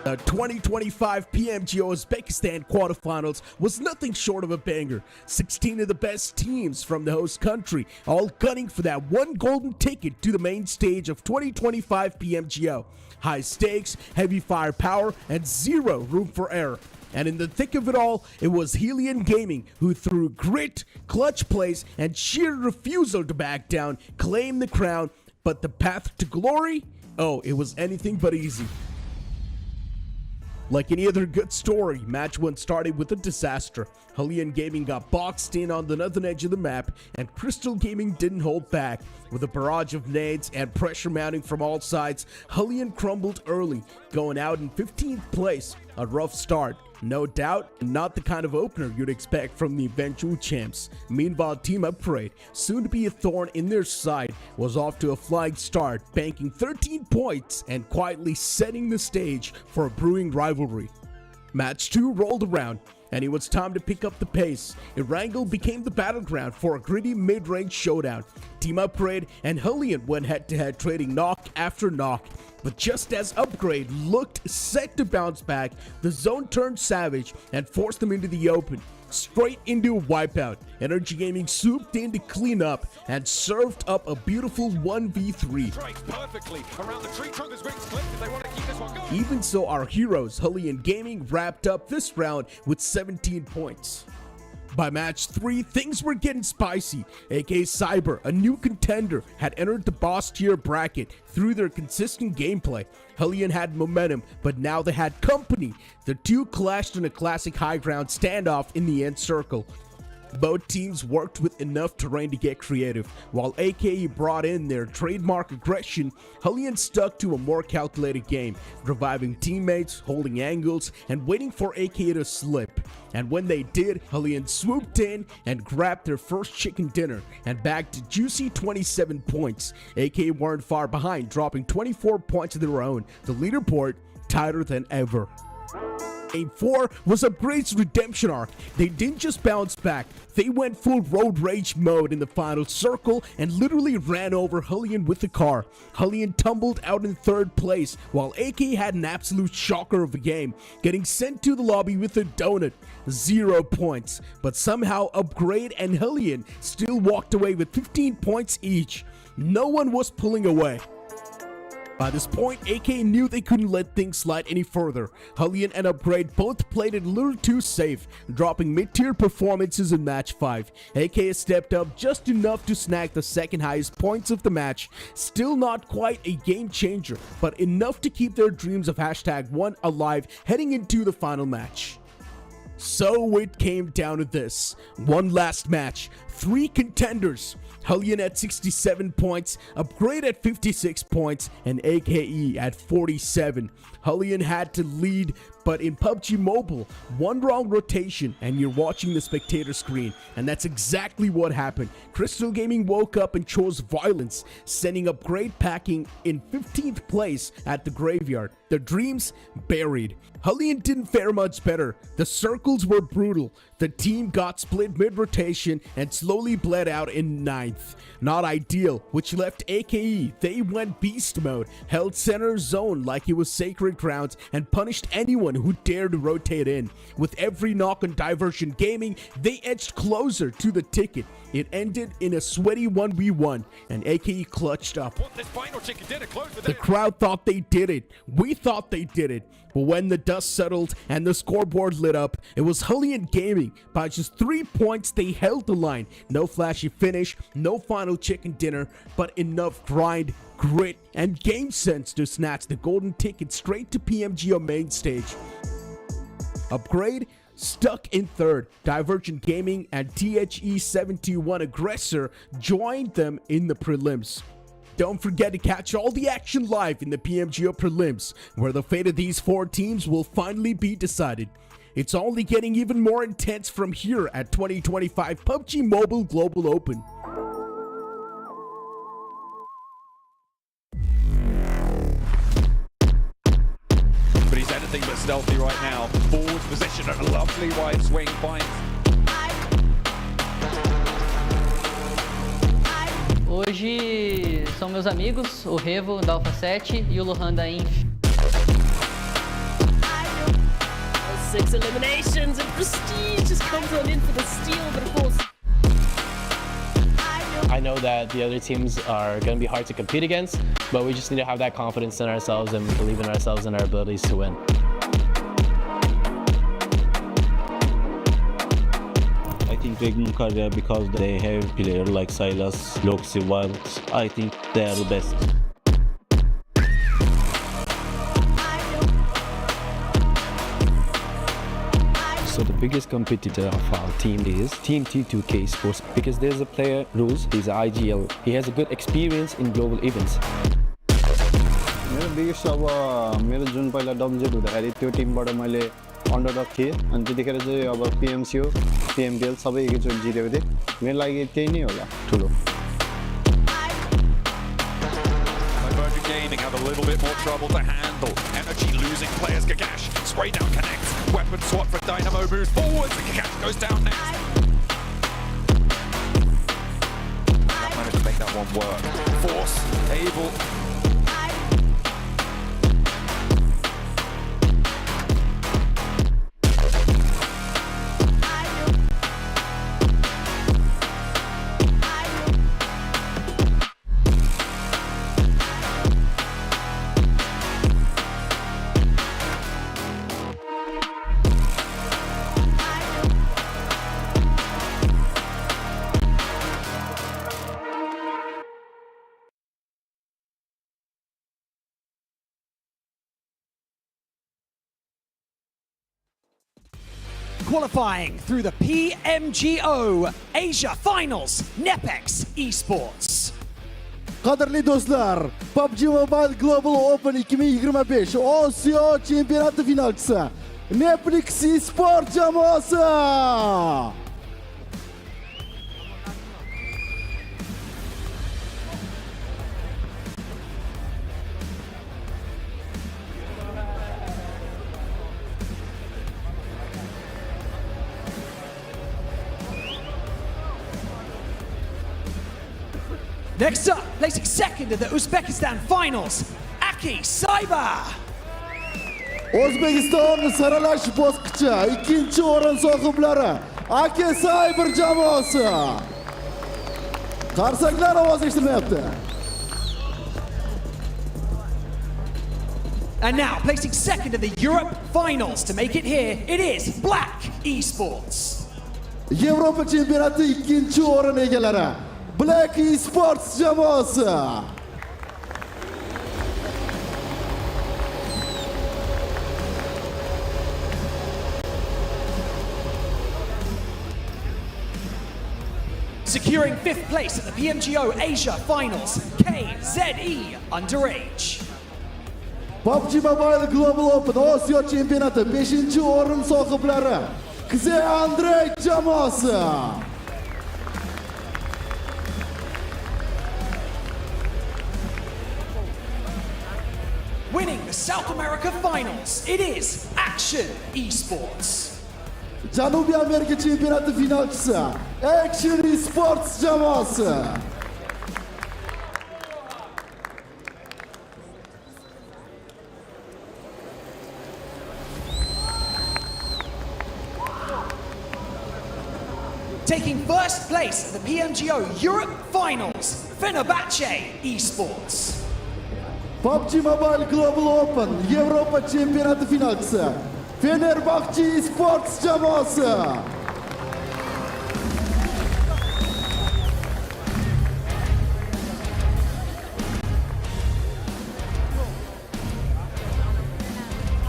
Speaker 8: The 2025 PMGO Uzbekistan quarterfinals was nothing short of a banger. 16 of the best teams from the host country, all gunning for that one golden ticket to the main stage of 2025 PMGO. High stakes, heavy firepower, and zero room for error. And in the thick of it all, it was Helion Gaming who, through grit, clutch plays, and sheer refusal to back down, claimed the crown. But the path to glory? Oh, it was anything but easy. Like any other good story, match 1 started with a disaster. Helion Gaming got boxed in on the northern edge of the map, and Crystal Gaming didn't hold back. With a barrage of nades and pressure mounting from all sides, Helion crumbled early, going out in 15th place. A rough start, no doubt, not the kind of opener you'd expect from the eventual champs. Meanwhile, Team Upgrade, soon to be a thorn in their side, was off to a flying start, banking 13 points and quietly setting the stage for a brewing rivalry. Match 2 rolled around, and it was time to pick up the pace. Erangel became the battleground for a gritty mid-range showdown. Team Upgrade and Helion went head-to-head, trading knock after knock. But just as Upgrade looked set to bounce back, the zone turned savage and forced them into the open. Straight into a wipeout. Energy Gaming swooped in to clean up and served up a beautiful 1v3. Even so, our heroes, Helion Gaming, wrapped up this round with 17 points. By match 3, things were getting spicy. AK Cyber, a new contender, had entered the boss tier bracket through their consistent gameplay. Helion had momentum, but now they had company. The two clashed in a classic high ground standoff in the end circle. Both teams worked with enough terrain to get creative. While AKE brought in their trademark aggression, Helion stuck to a more calculated game, reviving teammates, holding angles, and waiting for AKE to slip. And when they did, Helion swooped in and grabbed their first chicken dinner and bagged a juicy 27 points. AK weren't far behind, dropping 24 points of their own. The leaderboard tighter than ever. Game 4 was Upgrade's redemption arc. They didn't just bounce back, they went full road rage mode in the final circle and literally ran over Helion with the car. Helion tumbled out in 3rd place, while AK had an absolute shocker of a game, getting sent to the lobby with a donut. 0 points, but somehow Upgrade and Helion still walked away with 15 points each. No one was pulling away. By this point, AK knew they couldn't let things slide any further. Helion and Upgrade both played it a little too safe, dropping mid-tier performances in match 5. AK stepped up just enough to snag the second highest points of the match. Still not quite a game changer, but enough to keep their dreams of #1 alive heading into the final match. So it came down to this. One last match, 3 contenders. Hellion at 67 points, Upgrade at 56 points, and AKE at 47. Hellion had to lead, but in PUBG Mobile, one wrong rotation and you're watching the spectator screen, and that's exactly what happened. Crystal Gaming woke up and chose violence, sending Upgrade packing in 15th place at the graveyard. Their dreams buried. Hellion didn't fare much better. The circles were brutal. The team got split mid-rotation and slowly bled out in 9th. Not ideal, which left AKE. They went beast mode, held center zone like it was sacred ground, and punished anyone who dared to rotate in. With every knock on Diversion Gaming, they edged closer to the ticket. It ended in a sweaty 1v1, and AKE clutched up. The crowd thought they did it. We thought they did it. But when the dust settled and the scoreboard lit up, it was Hellion Gaming. By just 3 points, they held the line. No flashy finish, no final chicken dinner, but enough grind, grit, and game sense to snatch the golden ticket straight to PMGO main stage. Upgrade stuck in 3rd. Divergent Gaming and THE71 Aggressor joined them in the prelims. Don't forget to catch all the action live in the PMGO prelims, where the fate of these 4 teams will finally be decided. It's only getting even more intense from here at 2025 PUBG Mobile Global Open.
Speaker 9: But he's anything but stealthy right now. Forward position and a lovely wide swing finds.
Speaker 10: Hoje são meus amigos, o Revo da Alpha 7 e o Luhan da Inf.
Speaker 7: 6 eliminations and Prestige just comes on in for the steal, but of course...
Speaker 11: I know that the other teams are going to be hard to compete against, but we just need to have that confidence in ourselves and believe in ourselves and our abilities to win.
Speaker 12: I think they can career because they have players like Silas, Loxy, Wild. I think they are the best.
Speaker 13: So the biggest competitor of our team is Team T2K Sports, because there's a player, Rose, he's an IGL. He has a good experience in global events.
Speaker 14: मेरो biggest अब मेरो जुन पहिला डब्लुजेड हुँदाखेरि त्यो टिमबाट मैले underdog थिएँ अनि त्यतिखेर चाहिँ अब PMCO, PMDL सबै एकैचोटि जितेको थिएँ। मेरो लागि त्यही नै होला ठुलो।
Speaker 9: Divergent Gaming have a little bit more trouble to handle. Energy losing players. Gagash spray down connects. Weapon swap for Dynamo moves forwards. And Gagash goes down next. That managed to make that one work. Force able.
Speaker 3: Qualifying through the PMGO Asia Finals, Nepex Esports.
Speaker 4: Qadrli do'stlar, PUBG Mobile Global Open 2025 Osiyo chempionati finalchisi Nepex Esports jamoasi.
Speaker 3: Next up, placing second in the Uzbekistan finals, Aki Cyber.
Speaker 4: O'zbekiston saralash bosqichi ikkinchi o'rin sohiblari Aki Cyber jamoasi. Qarsaklar ovozi eshitilmayapti.
Speaker 3: And now, placing second in the Europe finals to make it here, it is Black Esports.
Speaker 4: Yevropa chempionati ikkinchi o'rin egalari Black Esports jamoasi.
Speaker 3: Securing 5th place at the PMGO Asia Finals, KZE Underage.
Speaker 4: PUBG Mobile Global Open Osiyo chempionati 5-o'rin sohiblari KZE Underage jamoasi.
Speaker 3: Winning the South America Finals, it is Action Esports.
Speaker 4: Janubiy Amerika chempionati finalchisi Action Esports jamoasi.
Speaker 3: Taking first place at the PMGO Europe Finals, Fenerbahce Esports.
Speaker 4: PUBG Mobile Global Open Yevropa chempionati finalchisi Fenerbahce Esports jamoasi.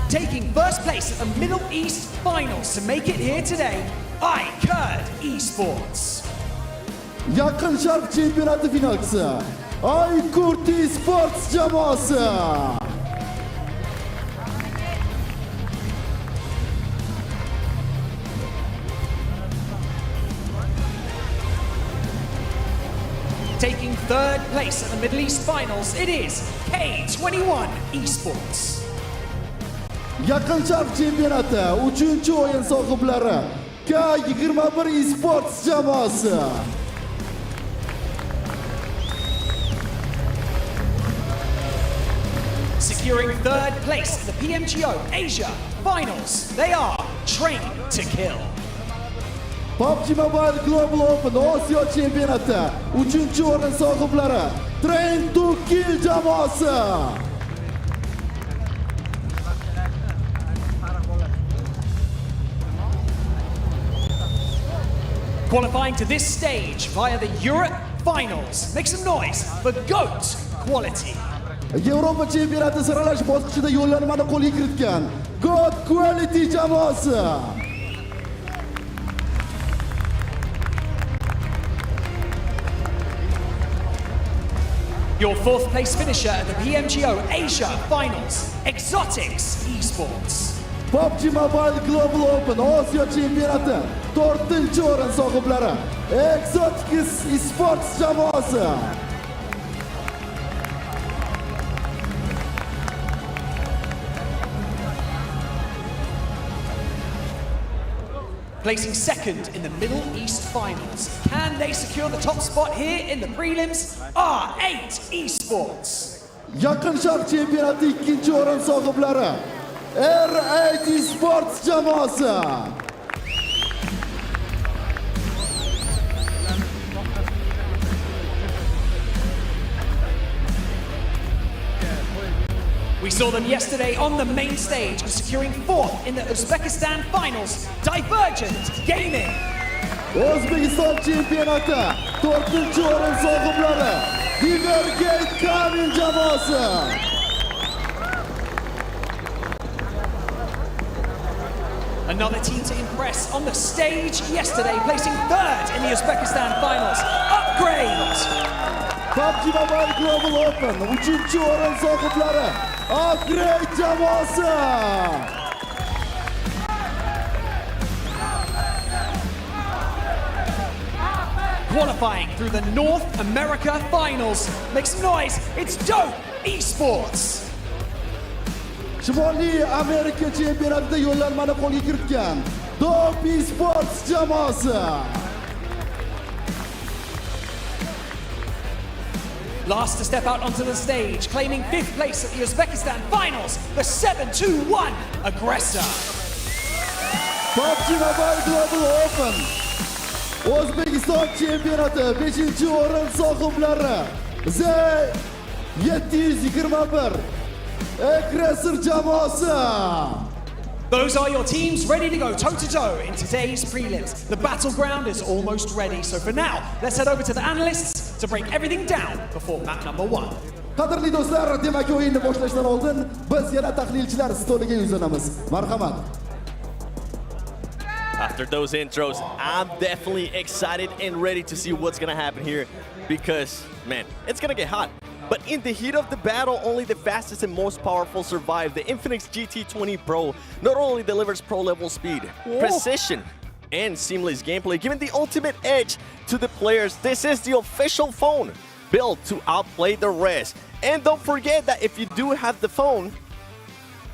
Speaker 3: Taking first place at the Middle East Finals to make it here today, iCurd Esports.
Speaker 4: Yaqin Sharq chempionati finalchisi iCurd Esports jamoasi.
Speaker 3: Taking third place at the Middle East Finals, it is K21 Esports.
Speaker 4: Yaqin Sharq chempionati 3-o'yin sohiblari K21 Esports jamoasi.
Speaker 3: Securing third place at the PMGO Asia Finals, they are Train to Kill.
Speaker 4: PUBG Mobile Global Open Osiyo chempionati 3-o'rin sohiblari Train to Kill jamoasi.
Speaker 3: Qualifying to this stage via the Europe Finals. Make some noise for GOAT Quality.
Speaker 4: Yevropa chempionati saralash bosqichida yo'llanmani qo'lga kiritgan GOAT Quality jamoasi.
Speaker 3: Your fourth place finisher at the PMGO Asia Finals, Exotics Esports.
Speaker 4: PUBG Mobile Global Open Osiyo chempionati 4-o'rin sohiblari Exotics Esports jamoasi.
Speaker 3: Placing second in the Middle East Finals. Can they secure the top spot here in the prelims? R8 Esports.
Speaker 4: Yaqin Sharq chempionati 2-o'rin sohiblari R8 Esports jamoasi.
Speaker 3: We saw them yesterday on the main stage and securing fourth in the Uzbekistan Finals, Divergent Gaming.
Speaker 4: Uzbekistan chempionati 4-o'rin sohiblari Divergent Gaming jamoasi.
Speaker 3: Another team to impress on the stage yesterday, placing third in the Uzbekistan Finals, Upgrade.
Speaker 4: PUBG Mobile Global Open 3-o'rin sohiblari Upgrade jamoasi.
Speaker 3: Qualifying through the North America Finals. Make some noise, it's Dope Esports.
Speaker 4: Shimoliy Amerika chempionatida yo'llanmani qo'lga kiritgan Dope Esports jamoasi.
Speaker 3: Last to step out onto the stage, claiming 5th place at the Uzbekistan Finals, the 7-2-1 Aggressor.
Speaker 4: PUBG Mobile Global Open O'zbekiston chempionati 5-o'rin sohiblari Z721 Aggressor jamoasi.
Speaker 3: Those are your teams ready to go toe-to-toe in today's prelims. The battleground is almost ready, so for now, let's head over to the Analysts to break everything down before map number 1.
Speaker 4: Qadrli do'stlar, demak o'yinni boshlashdan oldin biz yana tahlilchilar stoliga yuzlanamiz. Marhamat.
Speaker 5: After those intros, I'm definitely excited and ready to see what's gonna happen here because, man, it's gonna get hot. But in the heat of the battle, only the fastest and most powerful survive. The Infinix GT20 Pro not only delivers pro-level speed, precision, and seamless gameplay, giving the ultimate edge to the players. This is the official phone built to outplay the rest. And don't forget that if you do have the phone,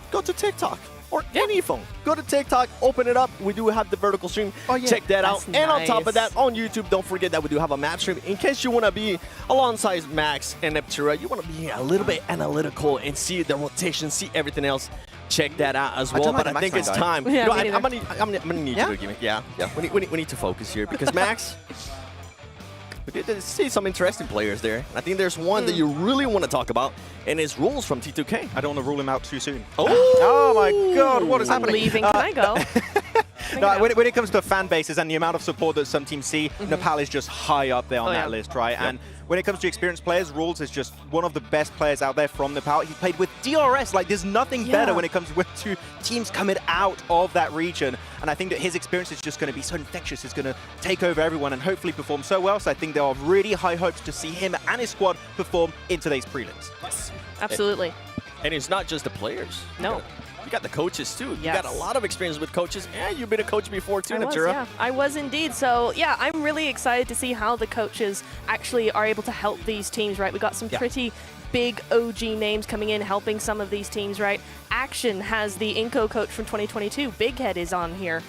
Speaker 5: go to TikTok or any phone. Go to TikTok, open it up. We do have the vertical stream. Check that out.
Speaker 7: That's
Speaker 5: And on top of
Speaker 7: nice.
Speaker 5: that, on YouTube, don't forget that we do have a map stream. In case you want to be alongside Max and Neptura, you want to be a little bit analytical and see the rotation, see everything else. Check that out as well. But I think it's time.
Speaker 7: Yeah,
Speaker 5: No,
Speaker 7: me
Speaker 5: I'm
Speaker 7: neither.
Speaker 5: gonna need you to give me. Yeah. We need to focus here because Max. We did see some interesting players there. I think there's one that you really want to talk about, and it's Rules from T2K.
Speaker 6: I don't want to rule him out too soon.
Speaker 5: Oh
Speaker 6: my God, what is
Speaker 7: I'm
Speaker 6: happening?
Speaker 7: leaving. Can I go?
Speaker 6: No, when it comes to fan bases and the amount of support that some teams see, Nepal is just high up there on that list, right? And when it comes to experienced players, Rules is just one of the best players out there from Nepal. He played with DRS. Like, there's nothing better when it comes to teams coming out of that region. And I think that his experience is just going to be so infectious. It's going to take over everyone and hopefully perform so well. So I think there are really high hopes to see him and his squad perform in today's prelims.
Speaker 7: Absolutely.
Speaker 5: And it's not just the players.
Speaker 7: No.
Speaker 5: You got the coaches too. You
Speaker 7: Yes.
Speaker 5: got a lot of experience with coaches, and you've been a coach before too,
Speaker 7: I was,
Speaker 5: Neptura.
Speaker 7: yeah. I was indeed. So, yeah, I'm really excited to see how the coaches actually are able to help these teams, right? We got some pretty big OG names coming in, helping some of these teams, right? Action has the Inco coach from 2022. Big Head is on here.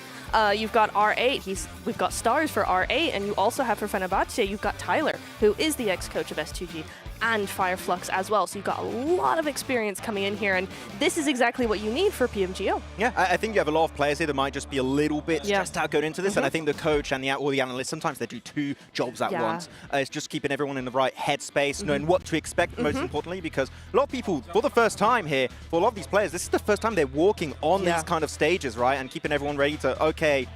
Speaker 7: You've got R8. We've got stars for R8, and you also have for Fenerbahce, you've got Tyler, who is the ex-coach of S2G, and Fireflux as well. So you've got a lot of experience coming in here, and this is exactly what you need for PMGO.
Speaker 6: Yeah, I think you have a lot of players here that might just be a little bit stressed out going into this, and I think the coach and all the analysts, sometimes they do two jobs at once. It's just keeping everyone in the right headspace, knowing what to expect, most importantly, because a lot of people, for the first time here, for a lot of these players, this is the first time they're walking on these kind of stages, right? And keeping everyone ready to, okay,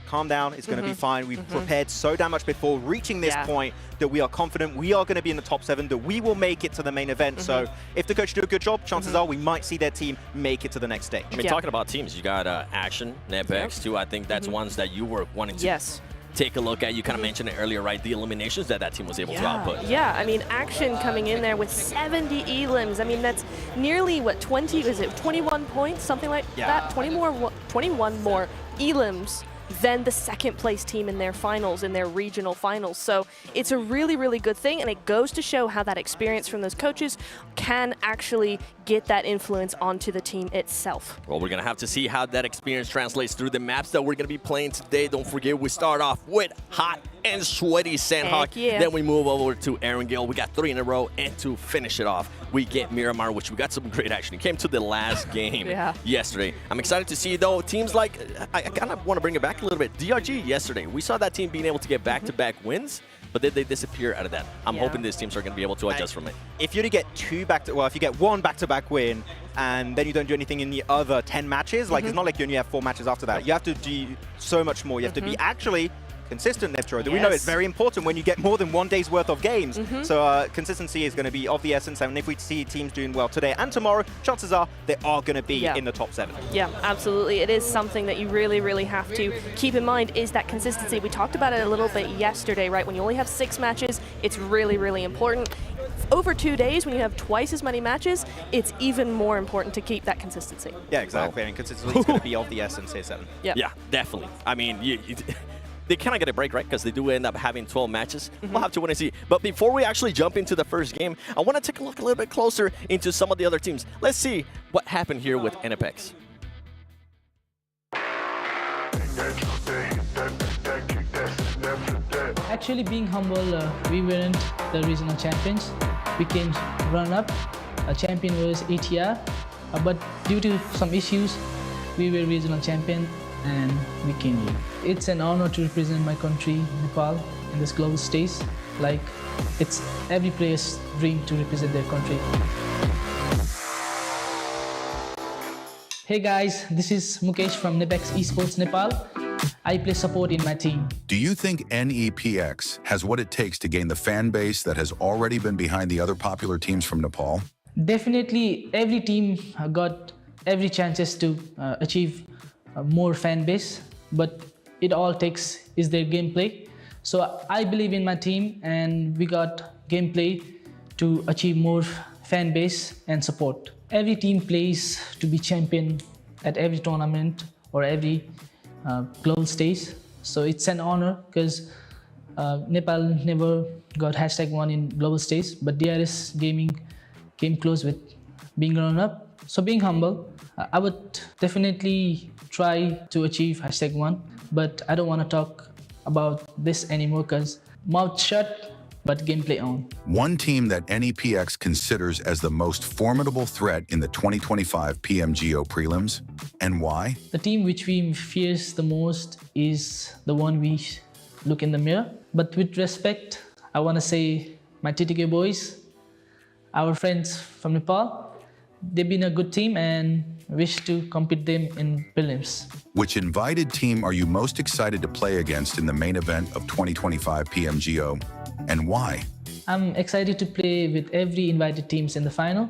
Speaker 6: calm down, it's going to be fine. We've prepared so damn much before reaching this point that we are confident we are going to be in the top 7, that we will make it to the main event. So if the coach do a good job, chances are we might see their team make it to the next stage.
Speaker 5: I mean, talking about teams, you got Action, Nepex too. I think that's ones that you were wanting to take a look at. You kind of mentioned it earlier, right? The eliminations that team was able to output.
Speaker 7: Yeah, I mean, Action coming in there with 70 elims. I mean, that's nearly, what, 21 points? Something like that? 21 more elims than the second place team in their finals, in their regional finals. So it's a really, really good thing, and it goes to show how that experience from those coaches can actually get that influence onto the team itself.
Speaker 5: Well, we're going to have to see how that experience translates through the maps that we're going to be playing today. Don't forget, we start off with hot and sweaty Sanhok. Then we move over to Erangel. We got 3 in a row, and to finish it off, we get Miramar, which we got some great action. It came to the last game yesterday. I'm excited to see, though, teams like, I kind of want to bring it back a little bit. DRG yesterday, we saw that team being able to get back-to-back wins, but then they disappear out of that. I'm hoping these teams are going to be able to adjust from it.
Speaker 6: If you to get if you get one back-to-back win, and then you don't do anything in the other 10 matches, like it's not like you only have 4 matches after that. You have to do so much more. You have to be actually consistent, Neptura. We know it's very important when you get more than 1 day's worth of games. So consistency is going to be of the essence, and if we see teams doing well today and tomorrow, chances are they are going to be in the top 7.
Speaker 7: Yeah, absolutely. It is something that you really, really have to keep in mind, is that consistency. We talked about it a little bit yesterday, right? When you only have 6 matches, it's really, really important. Over 2 days, when you have twice as many matches, it's even more important to keep that consistency.
Speaker 6: Yeah, exactly. And consistency is going to be of the essence here, 7.
Speaker 5: Yeah, definitely. I mean, they kind of get a break, right? Because they do end up having 12 matches. We'll have to wait and see. But before we actually jump into the first game, I want to take a look a little bit closer into some of the other teams. Let's see what happened here with NFX.
Speaker 15: Actually, being humble, we weren't the regional champions. We came run-up. A champion was ATR, but due to some issues, we were regional champion and we came here. It's an honor to represent my country, Nepal, in this global stage. Like, it's every player's dream to represent their country. Hey guys, this is Mukesh from Nepex Esports Nepal. I play support in my team.
Speaker 16: Do you think NEPX has what it takes to gain the fan base that has already been behind the other popular teams from Nepal?
Speaker 15: Definitely, every team got every chances to achieve more fan base, but it all takes is their gameplay. So I believe in my team, and we got gameplay to achieve more fan base and support. Every team plays to be champion at every tournament or every global stage. So it's an honor because Nepal never got #1 in global stage, but DRS Gaming came close with being runner-up. So being humble, I would definitely try to achieve #1, but I don't want to talk about this anymore because mouth shut, but gameplay on.
Speaker 16: One team that NEPX considers as the most formidable threat in the 2025 PMGO prelims, and why?
Speaker 15: The team which we fear the most is the one we look in the mirror. But with respect, I want to say my TTK boys, our friends from Nepal, they've been a good team and wish to compete them in prelims.
Speaker 16: Which invited team are you most excited to play against in the main event of 2025 PMGO, and why?
Speaker 15: I'm excited to play with every invited teams in the final,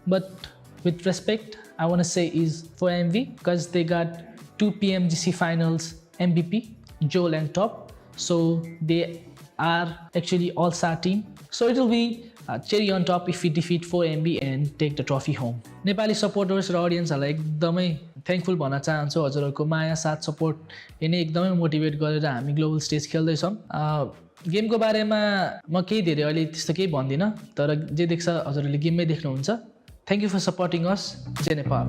Speaker 15: but with respect, I want to say is for MV because they got 2 PMGC finals MVP, Joel and Top, so they are actually all-star team. So it will be cherry on top if we defeat 4MB and take the trophy home. Nepali supporters र audienceहरुलाई एकदमै thankful भन्न चाहन्छु हजुरहरुको माया साथ support यिनै एकदमै motivate गरेर हामी global stage खेल्दै छौं। गेमको बारेमा म केही धेरै अहिले त्यस्तो केही भन्दिन, तर जे देख्छ हजुरहरुले गेममै देख्नुहुन्छ। थ्यांक यू फर सपोर्टिङ अस। जय Nepal.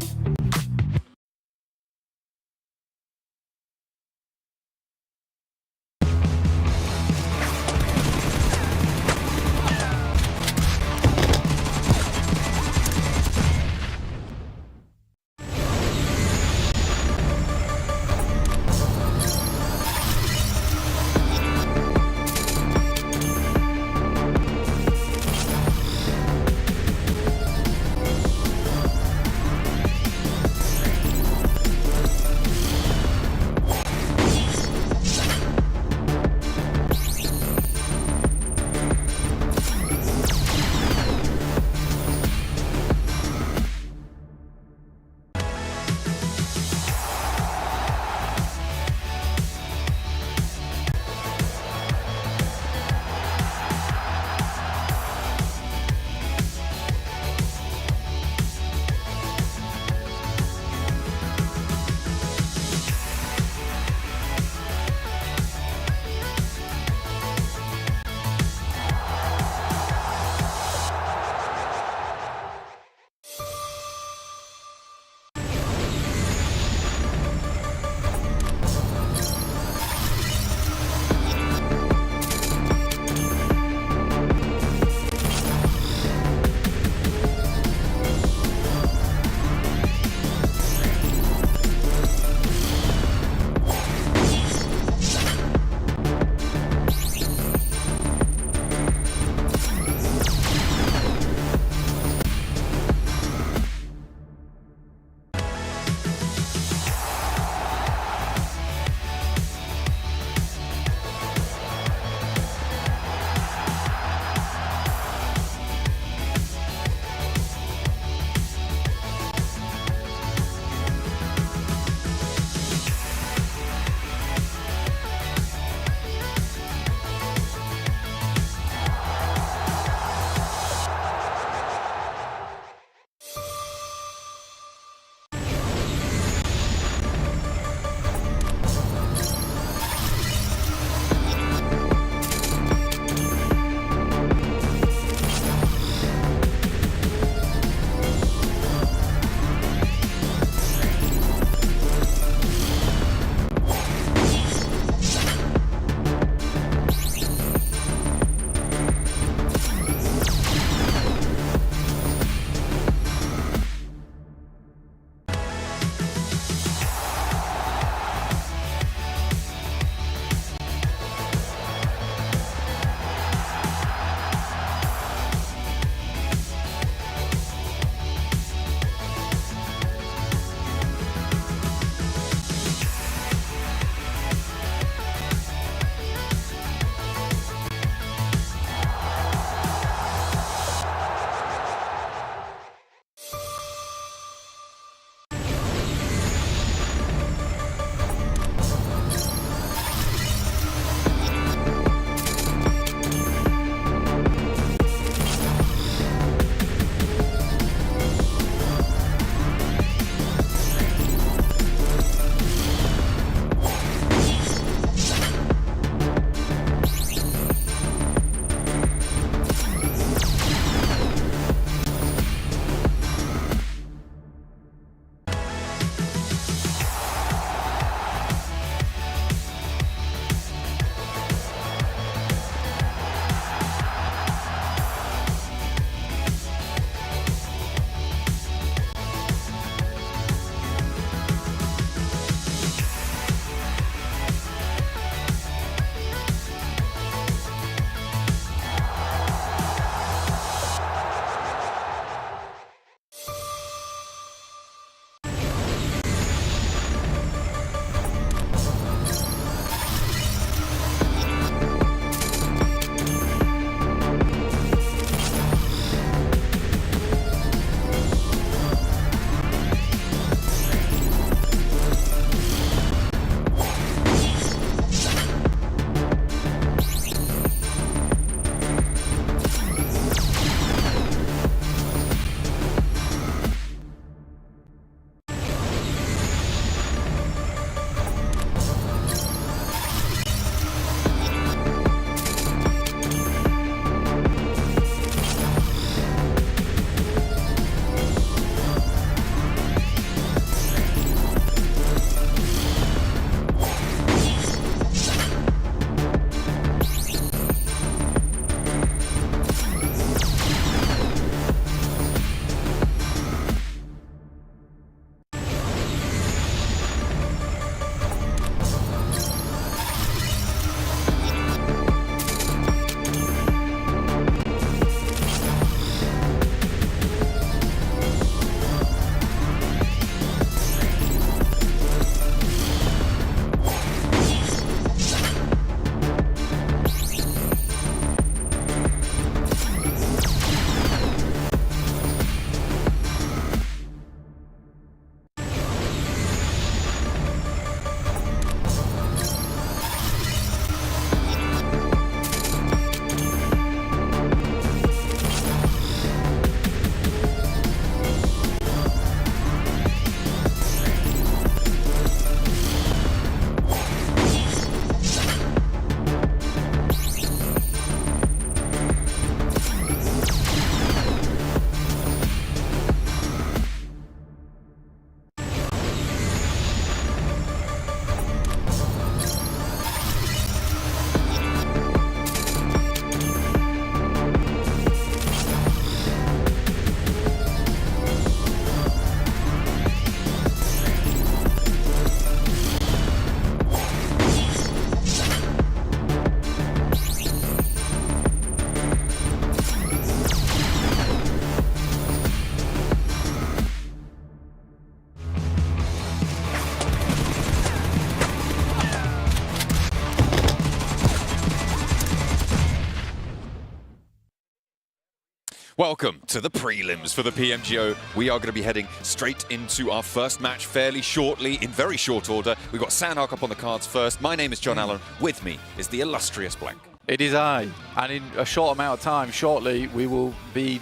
Speaker 9: Welcome to the prelims for the PMGO. We are going to be heading straight into our first match fairly shortly, in very short order. We've got Sanhok up on the cards first. My name is John Allen. With me is the illustrious Blank.
Speaker 17: It is I. And in a short amount of time, shortly, we will be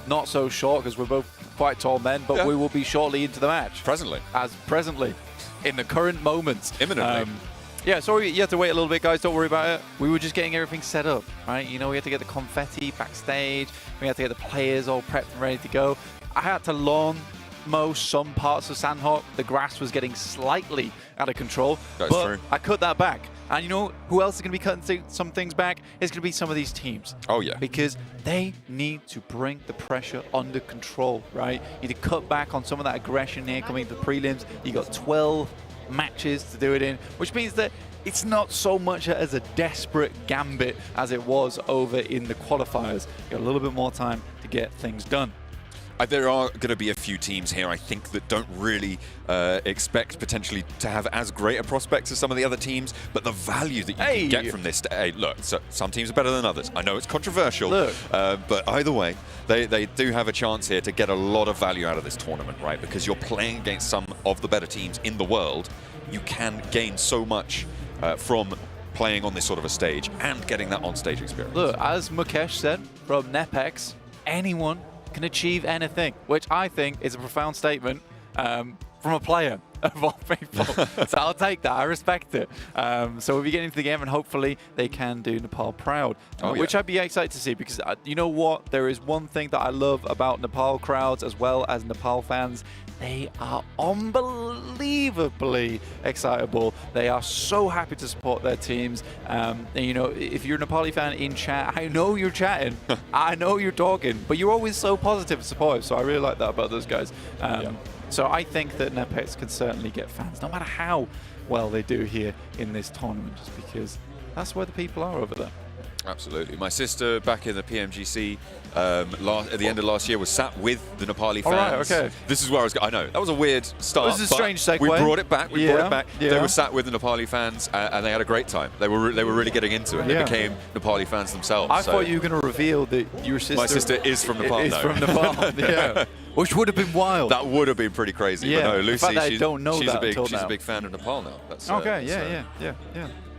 Speaker 17: not so short because we're both quite tall men, but we will be shortly into the match.
Speaker 9: Presently.
Speaker 17: As presently, in the current moment.
Speaker 9: Imminently.
Speaker 17: Yeah, sorry, you have to wait a little bit, guys. Don't worry about it. We were just getting everything set up, right? You know, we had to get the confetti backstage. We had to get the players all prepped and ready to go. I had to lawn mow some parts of Sanhok. The grass was getting slightly out of control.
Speaker 9: That's true.
Speaker 17: I cut that back. And you know who else is going to be cutting some things back? It's going to be some of these teams.
Speaker 9: Oh, yeah.
Speaker 17: Because they need to bring the pressure under control, right? You need to cut back on some of that aggression here coming to the prelims. You got 12 matches to do it in, which means that it's not so much as a desperate gambit as it was over in the qualifiers. You got a little bit more time to get things done.
Speaker 9: There are going to be a few teams here, I think, that don't really expect potentially to have as great a prospects as some of the other teams, but the value that you can get from this, look, so some teams are better than others. I know it's controversial, but either way, they do have a chance here to get a lot of value out of this tournament, right? Because you're playing against some of the better teams in the world. You can gain so much from playing on this sort of a stage and getting that on-stage experience.
Speaker 17: Look, as Mukesh said from Nepex, anyone can achieve anything, which I think is a profound statement from a player of all people. So I'll take that. I respect it. So we'll be getting into the game, and hopefully they can do Nepal proud, which I'd be excited to see, because you know what? There is one thing that I love about Nepal crowds as well as Nepal fans. They are unbelievably excitable. They are so happy to support their teams. And, you know, if you're a Nepali fan in chat, I know you're chatting, I know you're talking, but you're always so positive and supportive. So I really like that about those guys. So I think that Nepex can certainly get fans, no matter how well they do here in this tournament, just because that's where the people are over there.
Speaker 9: Absolutely. My sister, back in the PMGC at the end of last year, was sat with the Nepali fans.
Speaker 17: Right, okay.
Speaker 9: This is where I was going. I know, that was a weird start.
Speaker 17: It was a strange segue.
Speaker 9: We brought it back. We brought it back.
Speaker 17: Yeah.
Speaker 9: They were sat with the Nepali fans, and they had a great time. They were really getting into it. They became Nepali fans themselves.
Speaker 17: I thought you were going to reveal that your sister...
Speaker 9: My sister is from Nepal,
Speaker 17: Is from Nepal, yeah. Which would have been wild.
Speaker 9: That would have been pretty crazy.
Speaker 17: Yeah,
Speaker 9: But no, Lucy,
Speaker 17: the fact that I don't know
Speaker 9: she's
Speaker 17: that
Speaker 9: a big,
Speaker 17: until
Speaker 9: she's
Speaker 17: now.
Speaker 9: a big fan of Nepal now. That's,
Speaker 17: Okay, yeah.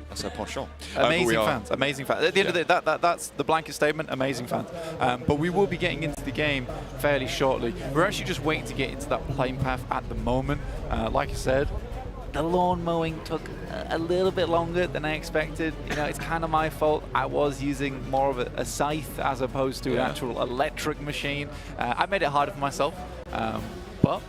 Speaker 9: That's her penchant.
Speaker 17: Amazing fans, amazing fans. At the end of the day, that's the blanket statement, amazing fans. But we will be getting into the game fairly shortly. We're actually just waiting to get into that playing path at the moment. Like I said, the lawn mowing took a little bit longer than I expected. You know, it's kind of my fault. I was using more of a scythe as opposed to an actual electric machine. I made it harder for myself, but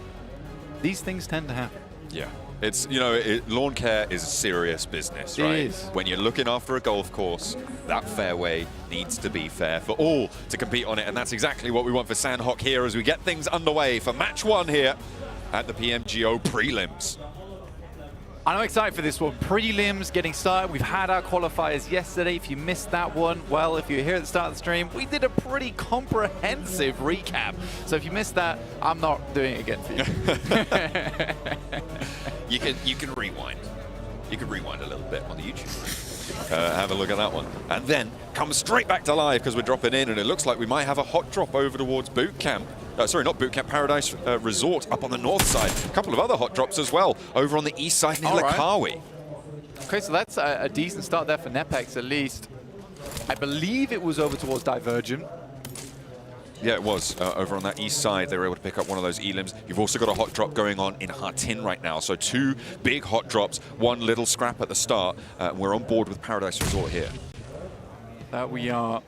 Speaker 17: these things tend to happen.
Speaker 9: Yeah. It's, you know, lawn care is a serious business, right?
Speaker 17: It is.
Speaker 9: When you're looking after a golf course, that fairway needs to be fair for all to compete on it, and that's exactly what we want for Sanhok here as we get things underway for match 1 here at the PMGO Prelims.
Speaker 17: I'm excited for this one. Prelims getting started. We've had our qualifiers yesterday. If you missed that one, well, if you were here at the start of the stream, we did a pretty comprehensive recap. So if you missed that, I'm not doing it again for you.
Speaker 9: You can rewind. You can rewind a little bit on the YouTube. Have a look at that one. And then come straight back to live because we're dropping in, and it looks like we might have a hot drop over towards Boot Camp. Sorry, not Boot Camp, Paradise Resort up on the north side. A couple of other hot drops as well over on the east side near Lakawi.
Speaker 17: Okay, so that's a decent start there for Nepex at least. I believe it was over towards Divergent.
Speaker 9: Yeah, it was. Over on that east side, they were able to pick up one of those elims. You've also got a hot drop going on in Hartin right now. So 2 big hot drops, 1 little scrap at the start. We're on board with Paradise Resort here.
Speaker 17: We are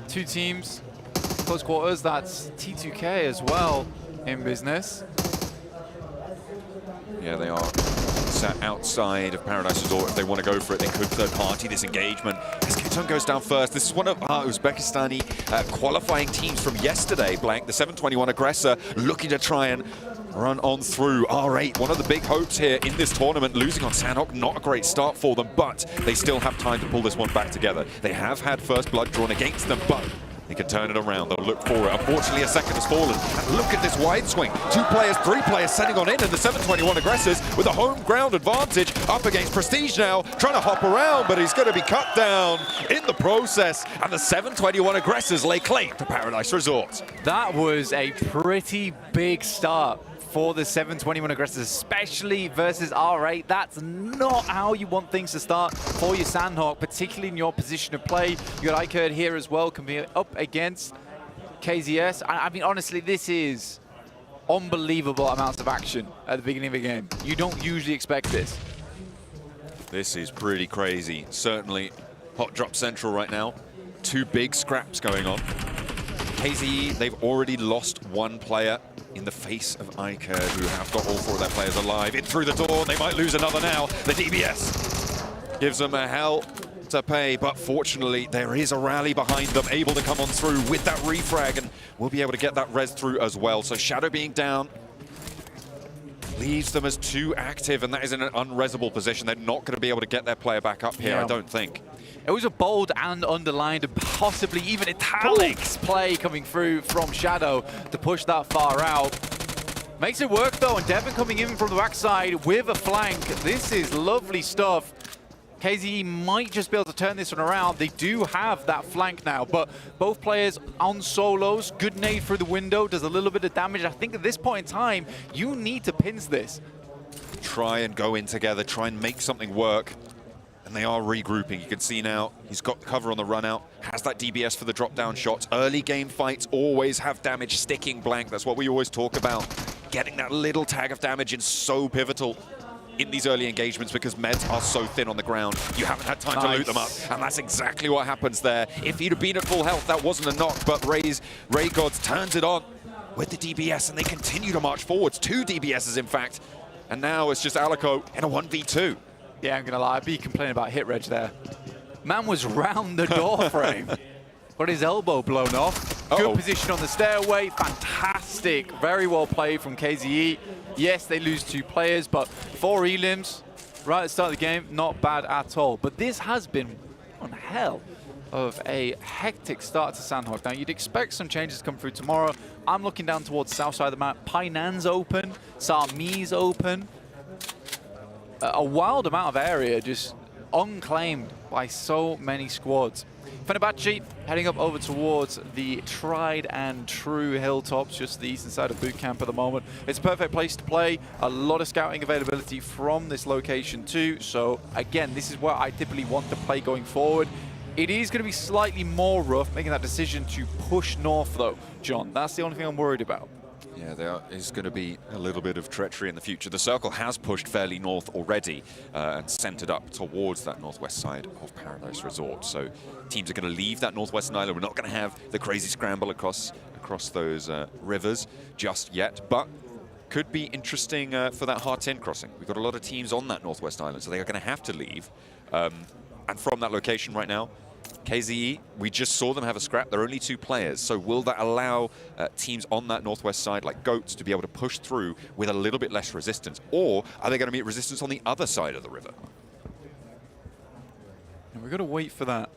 Speaker 17: 2 teams, close quarters. That's T2K as well in business.
Speaker 9: Yeah, they are sat outside of Paradise Resort. If they want to go for it, they could third party this engagement. As Keton goes down first. This is one of our Uzbekistani qualifying teams from yesterday, Blank. The 721 aggressor looking to try and run on through R8. One of the big hopes here in this tournament. Losing on Sanhok, not a great start for them, but they still have time to pull this one back together. They have had first blood drawn against them, but They can turn it around. They'll look for it. Unfortunately, a second has fallen. And look at this wide swing. 2 players, 3 players sending on in, and the 721 aggressors with a home ground advantage up against Prestige now, trying to hop around, but he's going to be cut down in the process. And the 721 aggressors lay claim to Paradise Resort.
Speaker 17: That was a pretty big start for the 721 aggressors, especially versus R8. That's not how you want things to start for your Sanhok, particularly in your position of play. You got Ikerd here as well, can be up against KZS. I mean, honestly, this is unbelievable amounts of action at the beginning of a game. You don't usually expect this.
Speaker 9: This is pretty crazy. Certainly hot drop central right now. 2 big scraps going on. KZE, they've already lost 1 player in the face of Ikerd, who have got all 4 of their players alive. In through the door, they might lose another now. The DBS gives them a hell to pay, but fortunately there is a rally behind them, able to come on through with that refrag, and we'll be able to get that res through as well. So Shadow being down leaves them as 2 active, and that is in an unresable position. They're not going to be able to get their player back up here, I don't think.
Speaker 17: It was a bold and underlined and possibly even italics play coming through from Shadow to push that far out. Makes it work though, and Devon coming in from the backside with a flank. This is lovely stuff. KZE might just be able to turn this one around. They do have that flank now, but both players on solos. Good nade through the window, does a little bit of damage. I think at this point in time, you need to pins this.
Speaker 9: Try and go in together, try and make something work. And they are regrouping. You can see now he's got cover on the run out, has that DBS for the drop down shots. Early game fights always have damage sticking blank. That's what we always talk about. Getting that little tag of damage is so pivotal in these early engagements because meds are so thin on the ground. You haven't had time to loot them up, and that's exactly what happens there. If he'd have been at full health, that wasn't a knock, but Ray Gods turns it on with the DBS, and they continue to march forwards. 2 DBSs, in fact. And now it's just Alico in a 1v2.
Speaker 17: Yeah, I'm gonna lie, I'd be complaining about hit reg there. Man was round the door frame. Got his elbow blown off. Good position on the stairway, fantastic. Very well played from KZE. Yes, they lose 2 players, but 4 elims right at the start of the game, not bad at all. But this has been one hell of a hectic start to Sanhok. Now, you'd expect some changes to come through tomorrow. I'm looking down towards the south side of the map. Painan's open, Sarmi's open. A wild amount of area just unclaimed by so many squads. Fenerbahce heading up over towards the tried and true hilltops, just the eastern side of boot camp at the moment. It's a perfect place to play. A lot of scouting availability from this location too. So again, this is where I typically want to play going forward. It is going to be slightly more rough making that decision to push north though, John. That's the only thing I'm worried about.
Speaker 9: Yeah, there is going to be a little bit of treachery in the future. The circle has pushed fairly north already and centered up towards that northwest side of Paradise Resort. So teams are going to leave that northwestern island. We're not going to have the crazy scramble across those rivers just yet, but could be interesting for that Hard-10 crossing. We've got a lot of teams on that northwest island, so they are going to have to leave. And from that location right now, KZE, we just saw them have a scrap. They're only 2 players, so will that allow teams on that northwest side, like Goats, to be able to push through with a little bit less resistance? Or are they going to meet resistance on the other side of the river?
Speaker 17: And we've got to wait for that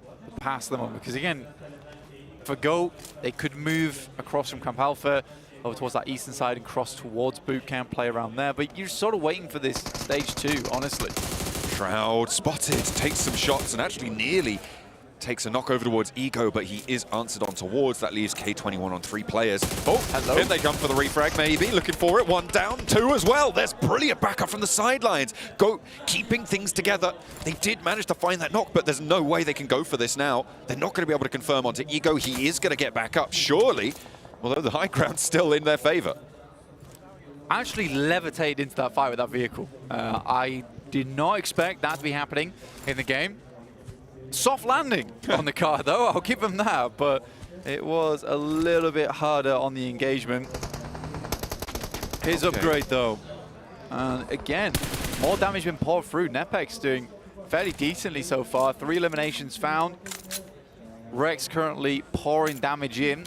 Speaker 17: to pass them on, because again, for Goat, they could move across from Camp Alpha over towards that eastern side and cross towards boot camp, play around there. But you're sort of waiting for this stage 2, honestly.
Speaker 9: Shroud spotted, takes some shots, and actually nearly takes a knock over towards Ego, but he is answered on towards. That leaves K21 on 3 players. Oh, hello. Here they come for the refrag, maybe. Looking for it. 1 down, 2 as well. There's brilliant backup from the sidelines. Go keeping things together. They did manage to find that knock, but there's no way they can go for this now. They're not going to be able to confirm onto Ego. He is going to get back up, surely, although the high ground's still in their favor.
Speaker 17: Actually levitated into that fight with that vehicle. I did not expect that to be happening in the game. Soft landing on the car, though. I'll give him that, but it was a little bit harder on the engagement. His upgrade, though. And again, more damage been poured through. Nepek's doing fairly decently so far. 3 eliminations found. Rex currently pouring damage in.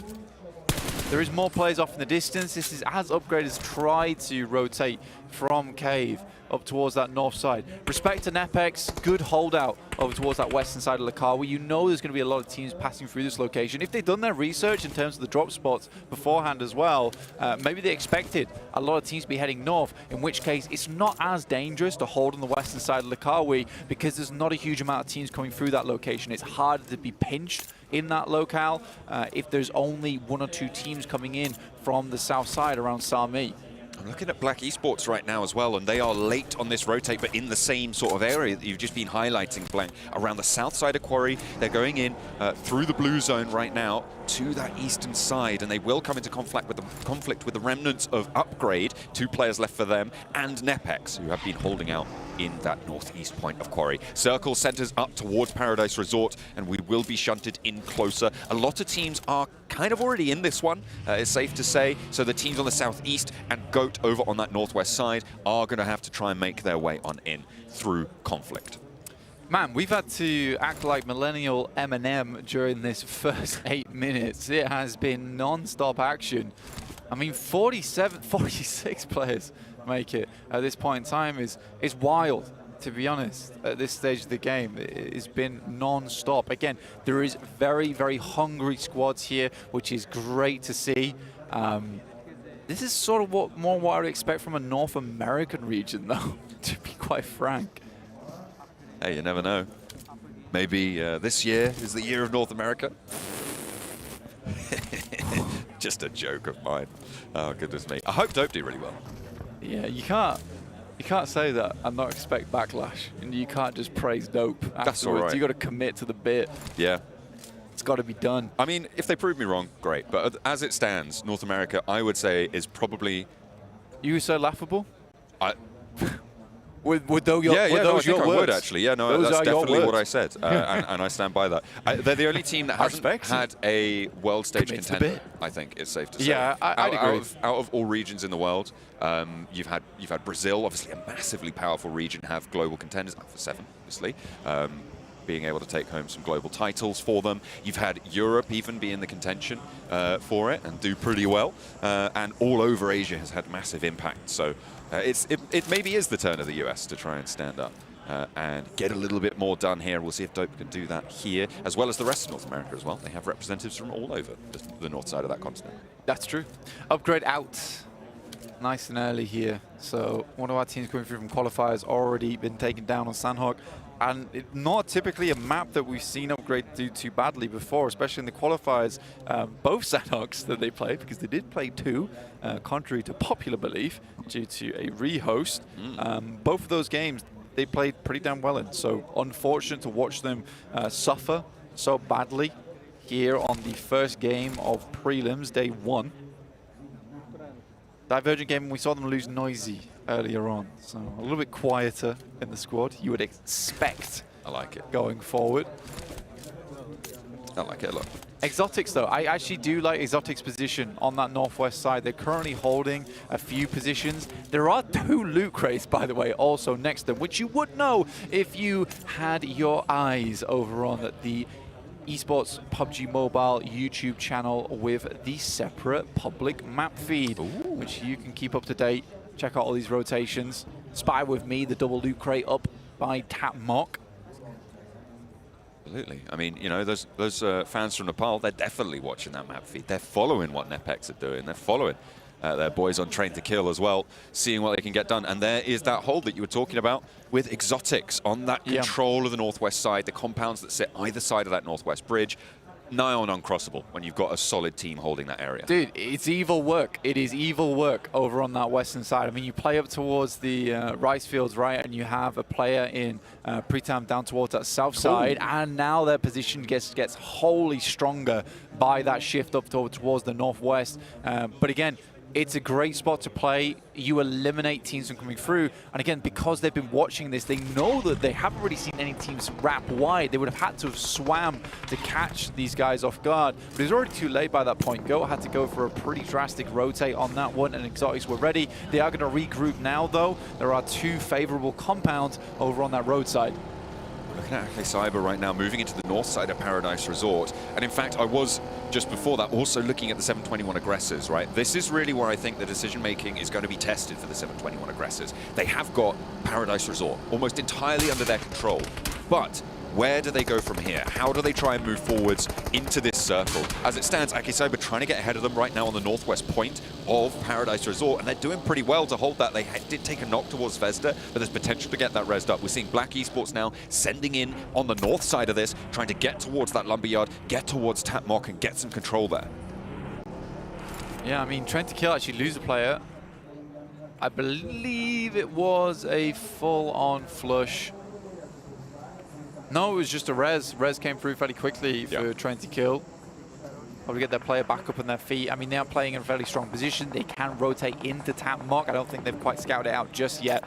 Speaker 17: There is more players off in the distance. This is as Upgrade has tried to rotate from Cave. up towards that north side. Respect to Nepex, good holdout over towards that western side of Lakawi. You know there's going to be a lot of teams passing through this location. If they've done their research in terms of the drop spots beforehand as well, maybe they expected a lot of teams to be heading north, in which case it's not as dangerous to hold on the western side of Lakawi because there's not a huge amount of teams coming through that location. It's harder to be pinched in that locale if there's only 1 or 2 teams coming in from the south side around Sami.
Speaker 9: I'm looking at Black Esports right now as well, and they are late on this rotate, but in the same sort of area that you've just been highlighting, Blank, around the south side of Quarry. They're going in through the blue zone right now to that eastern side, and they will come into conflict with the remnants of Upgrade, 2 players left for them, and Nepex, who have been holding out in that northeast point of Quarry. Circle centers up towards Paradise Resort, and we will be shunted in closer. A lot of teams are kind of already in this one, it's safe to say. So the teams on the southeast and Goat over on that northwest side are going to have to try and make their way on in through conflict.
Speaker 17: Man, we've had to act like millennial Eminem during this first 8 minutes. It has been non-stop action. I mean, 46 players make it at this point in time is wild, to be honest, at this stage of the game. It's been non-stop. Again, there is very, very hungry squads here, which is great to see. This is sort of what I would expect from a North American region, though, to be quite frank.
Speaker 9: Hey, you never know. Maybe this year is the year of North America. Just a joke of mine. Oh, goodness me. I hope Dope do really well.
Speaker 17: Yeah, you can't say that and not expect backlash, and you can't just praise Dope afterwards.
Speaker 9: That's all right.
Speaker 17: You got to commit to the bit.
Speaker 9: Yeah.
Speaker 17: It's got to be done.
Speaker 9: I mean, if they prove me wrong, great. But as it stands, North America, I would say, is probably...
Speaker 17: You were so laughable?
Speaker 9: I think I would, actually. Yeah, no, that's definitely what I said, and I stand by that. They're the only team that hasn't had a world stage contender, I think it's safe to say.
Speaker 17: Yeah, I'd agree.
Speaker 9: Out of all regions in the world, you've had Brazil, obviously a massively powerful region, have global contenders, for 7, obviously, being able to take home some global titles for them. You've had Europe even be in the contention for it and do pretty well, and all over Asia has had massive impact. So it maybe is the turn of the US to try and stand up and get a little bit more done here. We'll see if Dope can do that here, as well as the rest of North America as well. They have representatives from all over the north side of that continent.
Speaker 17: That's true. Upgrade out. Nice and early here. So one of our teams coming through from qualifiers already been taken down on Sanhok. And it's not typically a map that we've seen Upgrade do too badly before, especially in the qualifiers. Both Sanhoks that they played, because they did play 2, contrary to popular belief, due to a rehost. Both of those games, they played pretty damn well in. So unfortunate to watch them suffer so badly here on the first game of Prelims, day 1. Divergent game, we saw them lose Noisy earlier on, so a little bit quieter in the squad. You would expect.
Speaker 9: I like it.
Speaker 17: Going forward.
Speaker 9: I like it a lot.
Speaker 17: Exotics, though, I actually do like Exotics' position on that northwest side. They're currently holding a few positions. There are 2 loot crates, by the way, also next to them, which you would know if you had your eyes over on the Esports PUBG Mobile YouTube channel with the separate public map feed, which you can keep up to date. Check out all these rotations. Spy with me, the double loot crate up by Tap Mock.
Speaker 9: Absolutely. I mean, you know, those fans from Nepal, they're definitely watching that map feed. They're following what Nepex are doing. They're following their boys on Train to Kill as well, seeing what they can get done. And there is that hold that you were talking about with Exotics on that control of the northwest side, the compounds that sit either side of that northwest bridge. Nigh on uncrossable when you've got a solid team holding that area.
Speaker 17: Dude, it's evil work. It is evil work over on that western side. I mean, you play up towards the rice fields, right, and you have a player in Pritam down towards that south side, and now their position gets wholly stronger by that shift up towards the northwest. But again, it's a great spot to play. You eliminate teams from coming through. And again, because they've been watching this, they know that they haven't really seen any teams wrap wide. They would have had to have swam to catch these guys off guard. But it was already too late by that point. Go had to go for a pretty drastic rotate on that one, and Exotics were ready. They are going to regroup now, though. There are 2 favorable compounds over on that roadside.
Speaker 9: Looking at Cyber right now, moving into the north side of Paradise Resort. And in fact, I was, just before that, also looking at the 721 aggressors, right? This is really where I think the decision-making is going to be tested for the 721 aggressors. They have got Paradise Resort almost entirely under their control. But where do they go from here? How do they try and move forwards into this circle? As it stands, Akicyber trying to get ahead of them right now on the northwest point of Paradise Resort, and they're doing pretty well to hold that. They did take a knock towards Zvezda, but there's potential to get that rezzed up. We're seeing Black Esports now sending in on the north side of this, trying to get towards that lumberyard, get towards Tapmok, and get some control there.
Speaker 17: Yeah, I mean, trying to kill actually lose a player. I believe it was a full-on flush. No, it was just a res. Res came through fairly quickly for trying to kill. Probably get their player back up on their feet. I mean, they are playing in a fairly strong position. They can rotate into Tapmok. I don't think they've quite scouted it out just yet,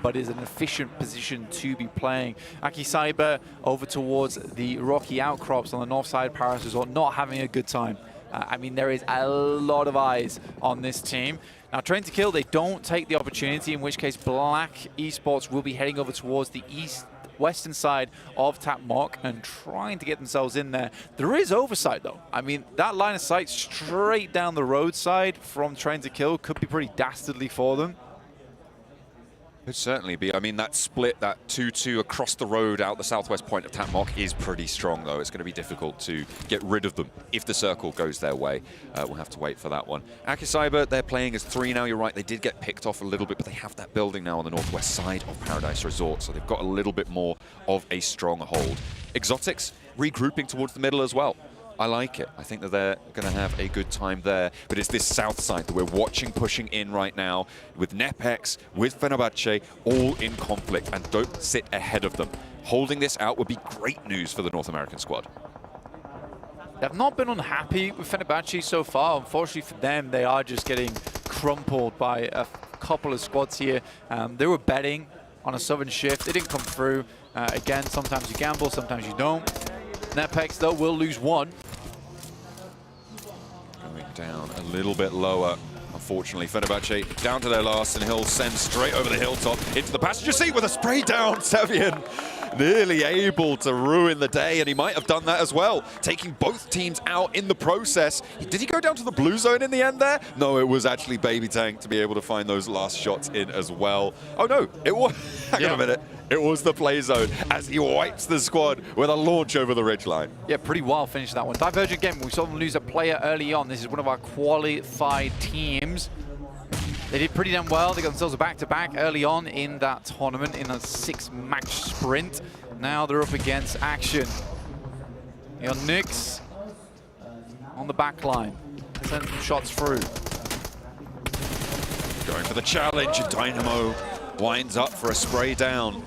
Speaker 17: but it's an efficient position to be playing. Akicyber over towards the rocky outcrops on the north side of Paradise Resort, not having a good time. I mean, there is a lot of eyes on this team. Now, trying to kill, they don't take the opportunity, in which case Black Esports will be heading over towards the western side of Tapmok and trying to get themselves in there. There is oversight, though. I mean, that line of sight straight down the roadside from trying to kill could be pretty dastardly for them.
Speaker 9: Could certainly be. I mean, that split, that 2-2 across the road out the southwest point of Tapmok is pretty strong, though. It's going to be difficult to get rid of them if the circle goes their way. We'll have to wait for that one. Akicyber, they're playing as 3 now. You're right, they did get picked off a little bit, but they have that building now on the northwest side of Paradise Resort, so they've got a little bit more of a stronghold. Exotics regrouping towards the middle as well. I like it. I think that they're going to have a good time there. But it's this south side that we're watching pushing in right now with Nepex, with Fenerbahce, all in conflict, and don't sit ahead of them. Holding this out would be great news for the North American squad.
Speaker 17: They've not been unhappy with Fenerbahce so far. Unfortunately for them, they are just getting crumpled by a couple of squads here. They were betting on a southern shift. It didn't come through. Again, sometimes you gamble, sometimes you don't. Nepex, though, will lose one.
Speaker 9: Going down a little bit lower. Unfortunately, Fenerbahce down to their last, and he'll send straight over the hilltop into the passenger seat with a spray down. Sevian nearly able to ruin the day, and he might have done that as well, taking both teams out in the process. Did he go down to the blue zone in the end there? No, it was actually Baby Tank to be able to find those last shots in as well. Oh no, it was, hang on a minute. It was the play zone as he wipes the squad with a launch over the ridgeline.
Speaker 17: Yeah, pretty wild finish that one. Divergent game, we saw them lose a player early on. This is one of our qualified teams. They did pretty damn well. They got themselves a back-to-back early on in that tournament in a 6-match sprint. Now they're up against Action. You got Nyx on the back line. Send some shots through.
Speaker 9: Going for the challenge, and Dynamo winds up for a spray down.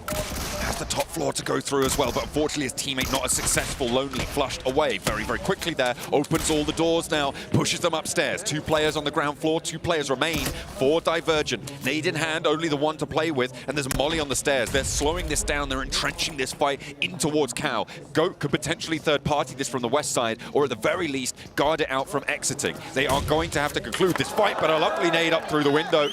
Speaker 9: Has the top floor to go through as well, but unfortunately his teammate not as successful. Lonely flushed away very, very quickly there. Opens all the doors now, pushes them upstairs. 2 players on the ground floor, 2 players remain for Divergent. Nade in hand, only the one to play with, and there's Molly on the stairs. They're slowing this down, they're entrenching this fight in towards Cow. Goat could potentially third party this from the west side, or at the very least, guard it out from exiting. They are going to have to conclude this fight, but a lovely nade up through the window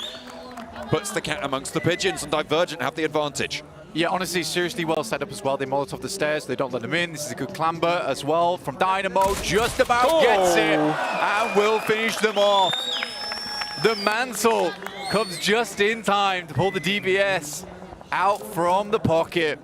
Speaker 9: puts the cat amongst the pigeons, and Divergent have the advantage.
Speaker 17: Yeah, honestly, seriously well set up as well. They Molotov the stairs, they don't let them in. This is a good clamber as well from Dynamo. Just about gets it and will finish them off. The mantle comes just in time to pull the DBS out from the pocket.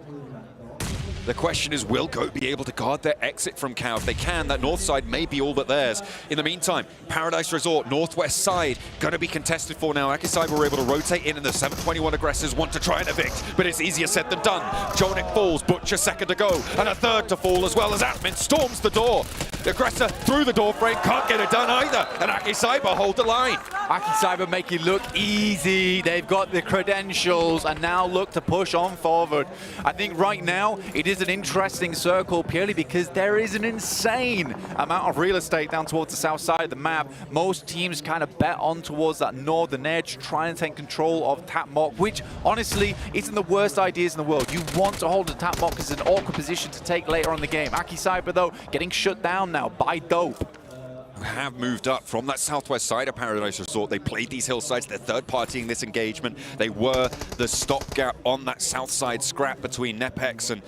Speaker 9: The question is, will Goat be able to guard their exit from Cow? If they can, that north side may be all but theirs. In the meantime, Paradise Resort, northwest side, going to be contested for now. Akicyber were able to rotate in, and the 721 aggressors want to try and evict, but it's easier said than done. Jonik falls, Butcher second to go, and a third to fall as well as Admin storms the door. The aggressor through the door frame, can't get it done either, and Akicyber hold the line.
Speaker 17: Akicyber make it look easy. They've got the credentials and now look to push on forward. I think right now it is an interesting circle purely because there is an insane amount of real estate down towards the south side of the map. Most teams kind of bet on towards that northern edge, try and take control of Tapmok, which honestly isn't the worst ideas in the world. You want to hold the Tapmok as an awkward position to take later on in the game. Akicyber though getting shut down now by Dope.
Speaker 9: have moved up from that southwest side of Paradise Resort. They played these hillsides. They're third-partying this engagement. They were the stopgap on that south side scrap between Nepex and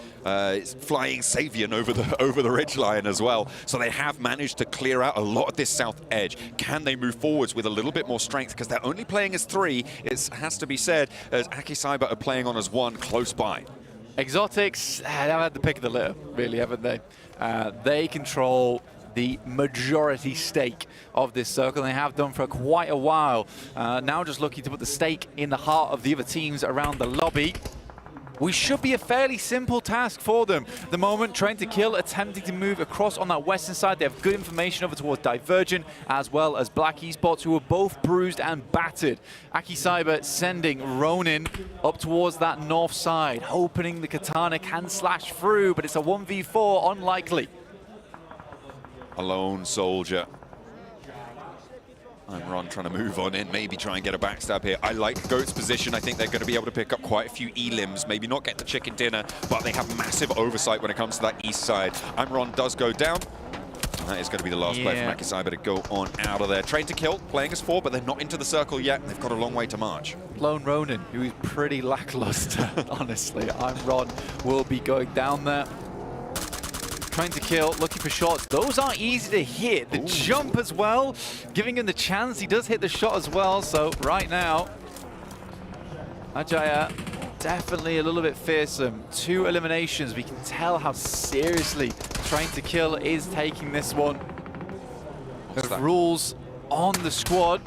Speaker 9: flying Savian over the ridgeline as well. So they have managed to clear out a lot of this south edge. Can they move forwards with a little bit more strength? Because they're only playing as 3, it has to be said, as Aki Cyber are playing on as 1 close by.
Speaker 17: Exotics have had the pick of the litter, really, haven't they? They control the majority stake of this circle, and they have done for quite a while. Now just looking to put the stake in the heart of the other teams around the lobby. We should be a fairly simple task for them. At the moment, trying to kill, attempting to move across on that western side. They have good information over towards Divergent, as well as Black Esports, who are both bruised and battered. Aki Cyber sending Ronin up towards that north side, hoping the Katana can slash through, but it's a 1v4, unlikely.
Speaker 9: A lone soldier. I'm Ron trying to move on in, maybe try and get a backstab here. I like Goat's position. I think they're going to be able to pick up quite a few elims, maybe not get the chicken dinner, but they have massive oversight when it comes to that east side. I'm Ron does go down. And that is going to be the last player from Aki Cyber to go on out of there. Train to kill, playing as 4, but they're not into the circle yet. They've got a long way to march.
Speaker 17: Lone Ronin, who is pretty lackluster, honestly. I'm Ron will be going down there. Trying to kill, looking for shots. Those aren't easy to hit. The jump as well, giving him the chance. He does hit the shot as well. So right now, Ajaya definitely a little bit fearsome. 2 eliminations. We can tell how seriously Trying to kill is taking this one. The rules on the squad.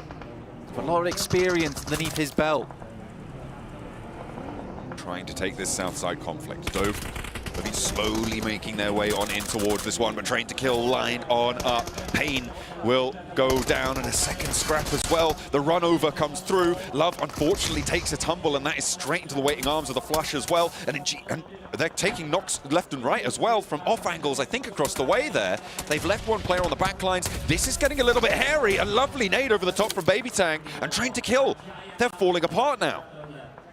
Speaker 17: A lot of experience underneath his belt.
Speaker 9: Trying to take this south side conflict. Dope. They'll be slowly making their way on in towards this one, but Train to Kill line on up. Pain will go down, and a second scrap as well. The run over comes through. Love unfortunately takes a tumble, and that is straight into the waiting arms of the Flush as well. And they're taking knocks left and right as well from off angles, I think, across the way there. They've left one player on the back lines. This is getting a little bit hairy. A lovely nade over the top from Baby Tang, and Train to Kill. They're falling apart now.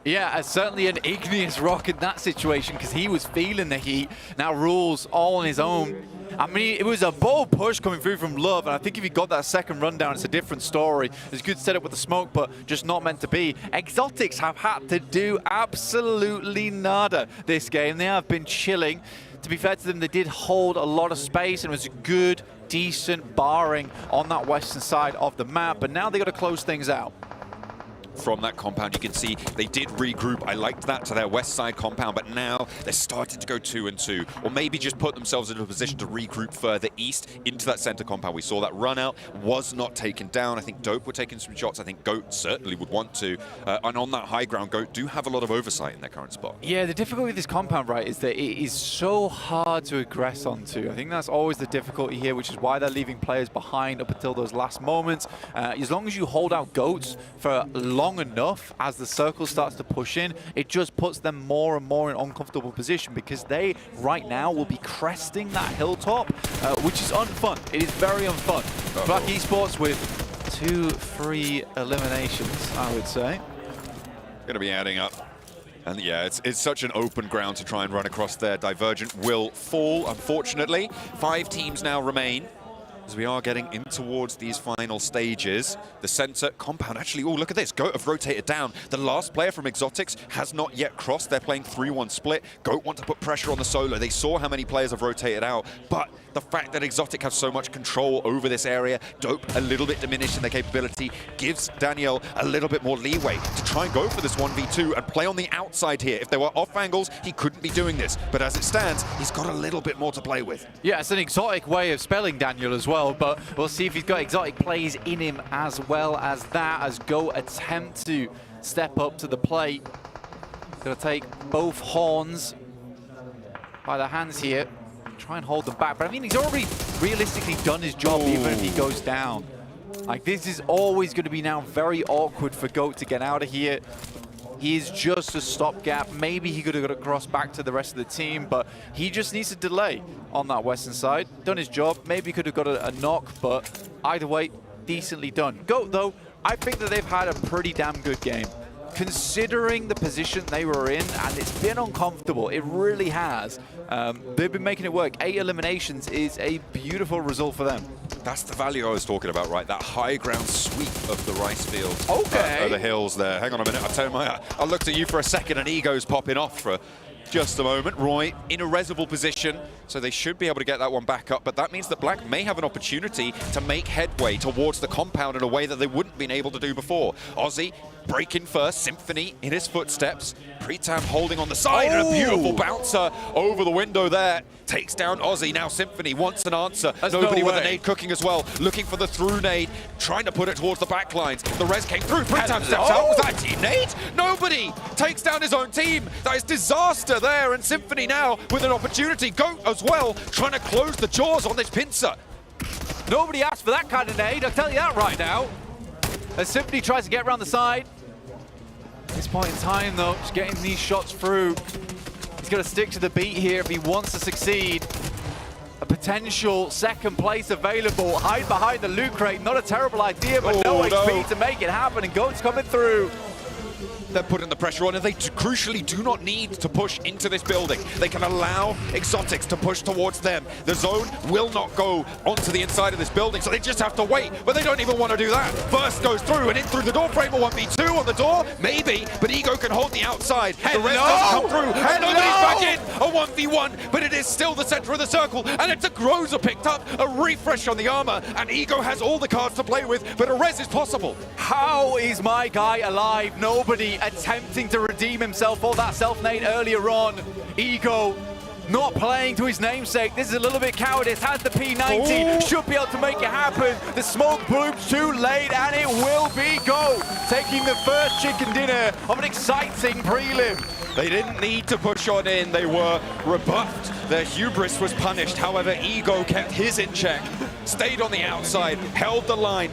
Speaker 17: Yeah, certainly an igneous rock in that situation because he was feeling the heat. Now Rules all on his own. I mean, it was a bold push coming through from Love, and I think if he got that second rundown, it's a different story. It's a good setup with the smoke, but just not meant to be. Exotics have had to do absolutely nada this game. They have been chilling. To be fair to them, they did hold a lot of space, and it was a good, decent barring on that western side of the map, but now they got to close things out.
Speaker 9: From that compound, you can see they did regroup. I liked that to their west side compound, but now they're starting to go 2 and 2, or maybe just put themselves into a position to regroup further east into that center compound. We saw that run out was not taken down. I think Dope were taking some shots. I think Goat certainly would want to. And on that high ground, Goat do have a lot of oversight in their current spot.
Speaker 17: Yeah, the difficulty with this compound, right, is that it is so hard to aggress onto. I think that's always the difficulty here, which is why they're leaving players behind up until those last moments. As long as you hold out Goats for long enough as the circle starts to push in, it just puts them more and more in uncomfortable position because they right now will be cresting that hilltop, which is unfun. It is very unfun. Black Esports with 2 free eliminations, I would say.
Speaker 9: Going to be adding up. And yeah, it's such an open ground to try and run across there. Divergent will fall, unfortunately. 5 teams now remain, as we are getting in towards these final stages. The center compound, actually, oh, look at this. Goat have rotated down. The last player from Exotics has not yet crossed. They're playing 3-1 split. Goat want to put pressure on the solo. They saw how many players have rotated out, but the fact that Exotic have so much control over this area, Dope a little bit diminished in their capability, gives Daniel a little bit more leeway to try and go for this 1v2 and play on the outside here. If there were off angles, he couldn't be doing this, but as it stands, he's got a little bit more to play with.
Speaker 17: Yeah, it's an exotic way of spelling Daniel as well, but we'll see if he's got exotic plays in him as well as that, as Go attempt to step up to the plate. Gonna take both horns by the hands here, try and hold them back, but I mean, he's already realistically done his job. Even if he goes down. Like, this is always going to be now very awkward for Goat to get out of here. He is just a stopgap. Maybe he could have got across back to the rest of the team, but he just needs to delay on that western side. Done his job. Maybe he could have got a knock, but either way, decently done. Goat, though, I think that they've had a pretty damn good game, considering the position they were in, and it's been uncomfortable. It really has. They've been making it work. 8 eliminations is a beautiful result for them.
Speaker 9: That's the value I was talking about, right? That high ground sweep of the rice fields.
Speaker 17: Okay.
Speaker 9: The hills there. Hang on a minute. I'll tell you, I looked at you for a second and Ego's popping off for just a moment. Roy in a resible position, so they should be able to get that one back up, but that means that Black may have an opportunity to make headway towards the compound in a way that they wouldn't have been able to do before. Ozzy breaking first, Symphony in his footsteps, Pretam holding on the side, and a beautiful bouncer over the window there. Takes down Ozzy. Now Symphony wants an answer. Nobody with a nade cooking as well. Looking for the through nade, trying to put it towards the back lines. The res came through. Pretam steps out. Was that a team nade? Nobody takes down his own team. That is disaster there. And Symphony now with an opportunity. Goat as well, trying to close the jaws on this pincer.
Speaker 17: Nobody asked for that kind of nade, I'll tell you that right now. As Symphony tries to get around the side. At this point in time, though, just getting these shots through. He's got to stick to the beat here if he wants to succeed. A potential second place available. Hide behind the loot crate. Not a terrible idea, but no HP to make it happen, and Goat's coming through.
Speaker 9: They're putting the pressure on, and they crucially do not need to push into this building. They can allow Exotics to push towards them. The zone will not go onto the inside of this building, so they just have to wait, but they don't even want to do that. First goes through, and in through the door frame, a 1v2 on the door, maybe, but Ego can hold the outside. The rest doesn't come through, and nobody's back in. A 1v1, but it is still the center of the circle, and it's a Groza picked up, a refresh on the armor, and Ego has all the cards to play with, but a res is possible.
Speaker 17: How is my guy alive? Nobody attempting to redeem himself for that self-nade earlier on. Ego not playing to his namesake. This is a little bit cowardice. Has the P90, should be able to make it happen. The smoke blooms too late, and it will be Go taking the first chicken dinner of an exciting prelim.
Speaker 9: They didn't need to push on in. They were rebuffed. Their hubris was punished. However, Ego kept his in check, stayed on the outside, held the line,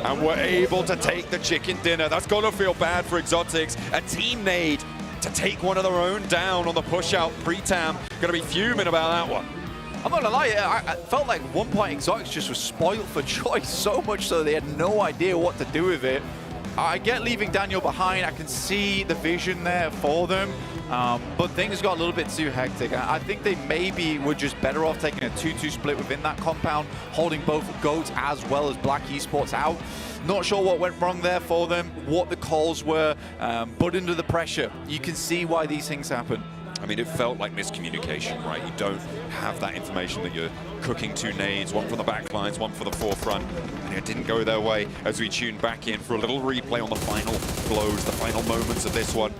Speaker 9: and were able to take the chicken dinner. That's gonna feel bad for Exotics. A team nade to take one of their own down on the push out. Pretam gonna be fuming about that one.
Speaker 17: I'm not gonna lie, I felt like at one point Exotics just was spoiled for choice, so much so they had no idea what to do with it. I get leaving Daniel behind. I can see the vision there for them. But things got a little bit too hectic. I think they maybe were just better off taking a 2-2 split within that compound, holding both Goats as well as Black Esports out. Not sure what went wrong there for them, what the calls were, but under the pressure, you can see why these things happen.
Speaker 9: I mean, it felt like miscommunication, right? You don't have that information that you're cooking two nades, one for the back lines, one for the forefront, and it didn't go their way as we tuned back in for a little replay on the final blows, the final moments of this one.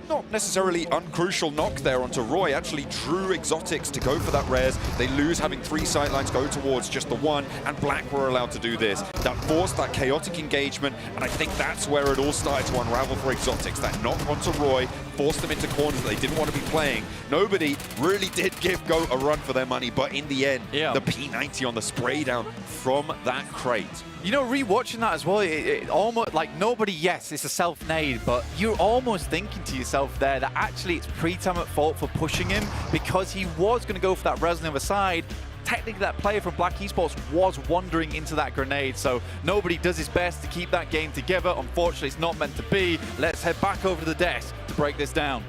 Speaker 9: Not necessarily uncrucial knock there onto Roy, actually drew Exotics to go for that res. They lose having 3 sidelines go towards just the one, and Black were allowed to do this. That forced that chaotic engagement, and I think that's where it all started to unravel for Exotics. That knock onto Roy forced them into corners that they didn't want to be playing. Nobody really did give Go a run for their money, but in the end, the P90 on the spray down from that crate.
Speaker 17: You know, rewatching that as well, it almost like nobody, yes, it's a self-nade, but you're almost thinking to yourself there that actually it's Pretam at fault for pushing him because he was going to go for that res on the other side. Technically, that player from Black Esports was wandering into that grenade, so nobody does his best to keep that game together. Unfortunately, it's not meant to be. Let's head back over to the desk to break this down.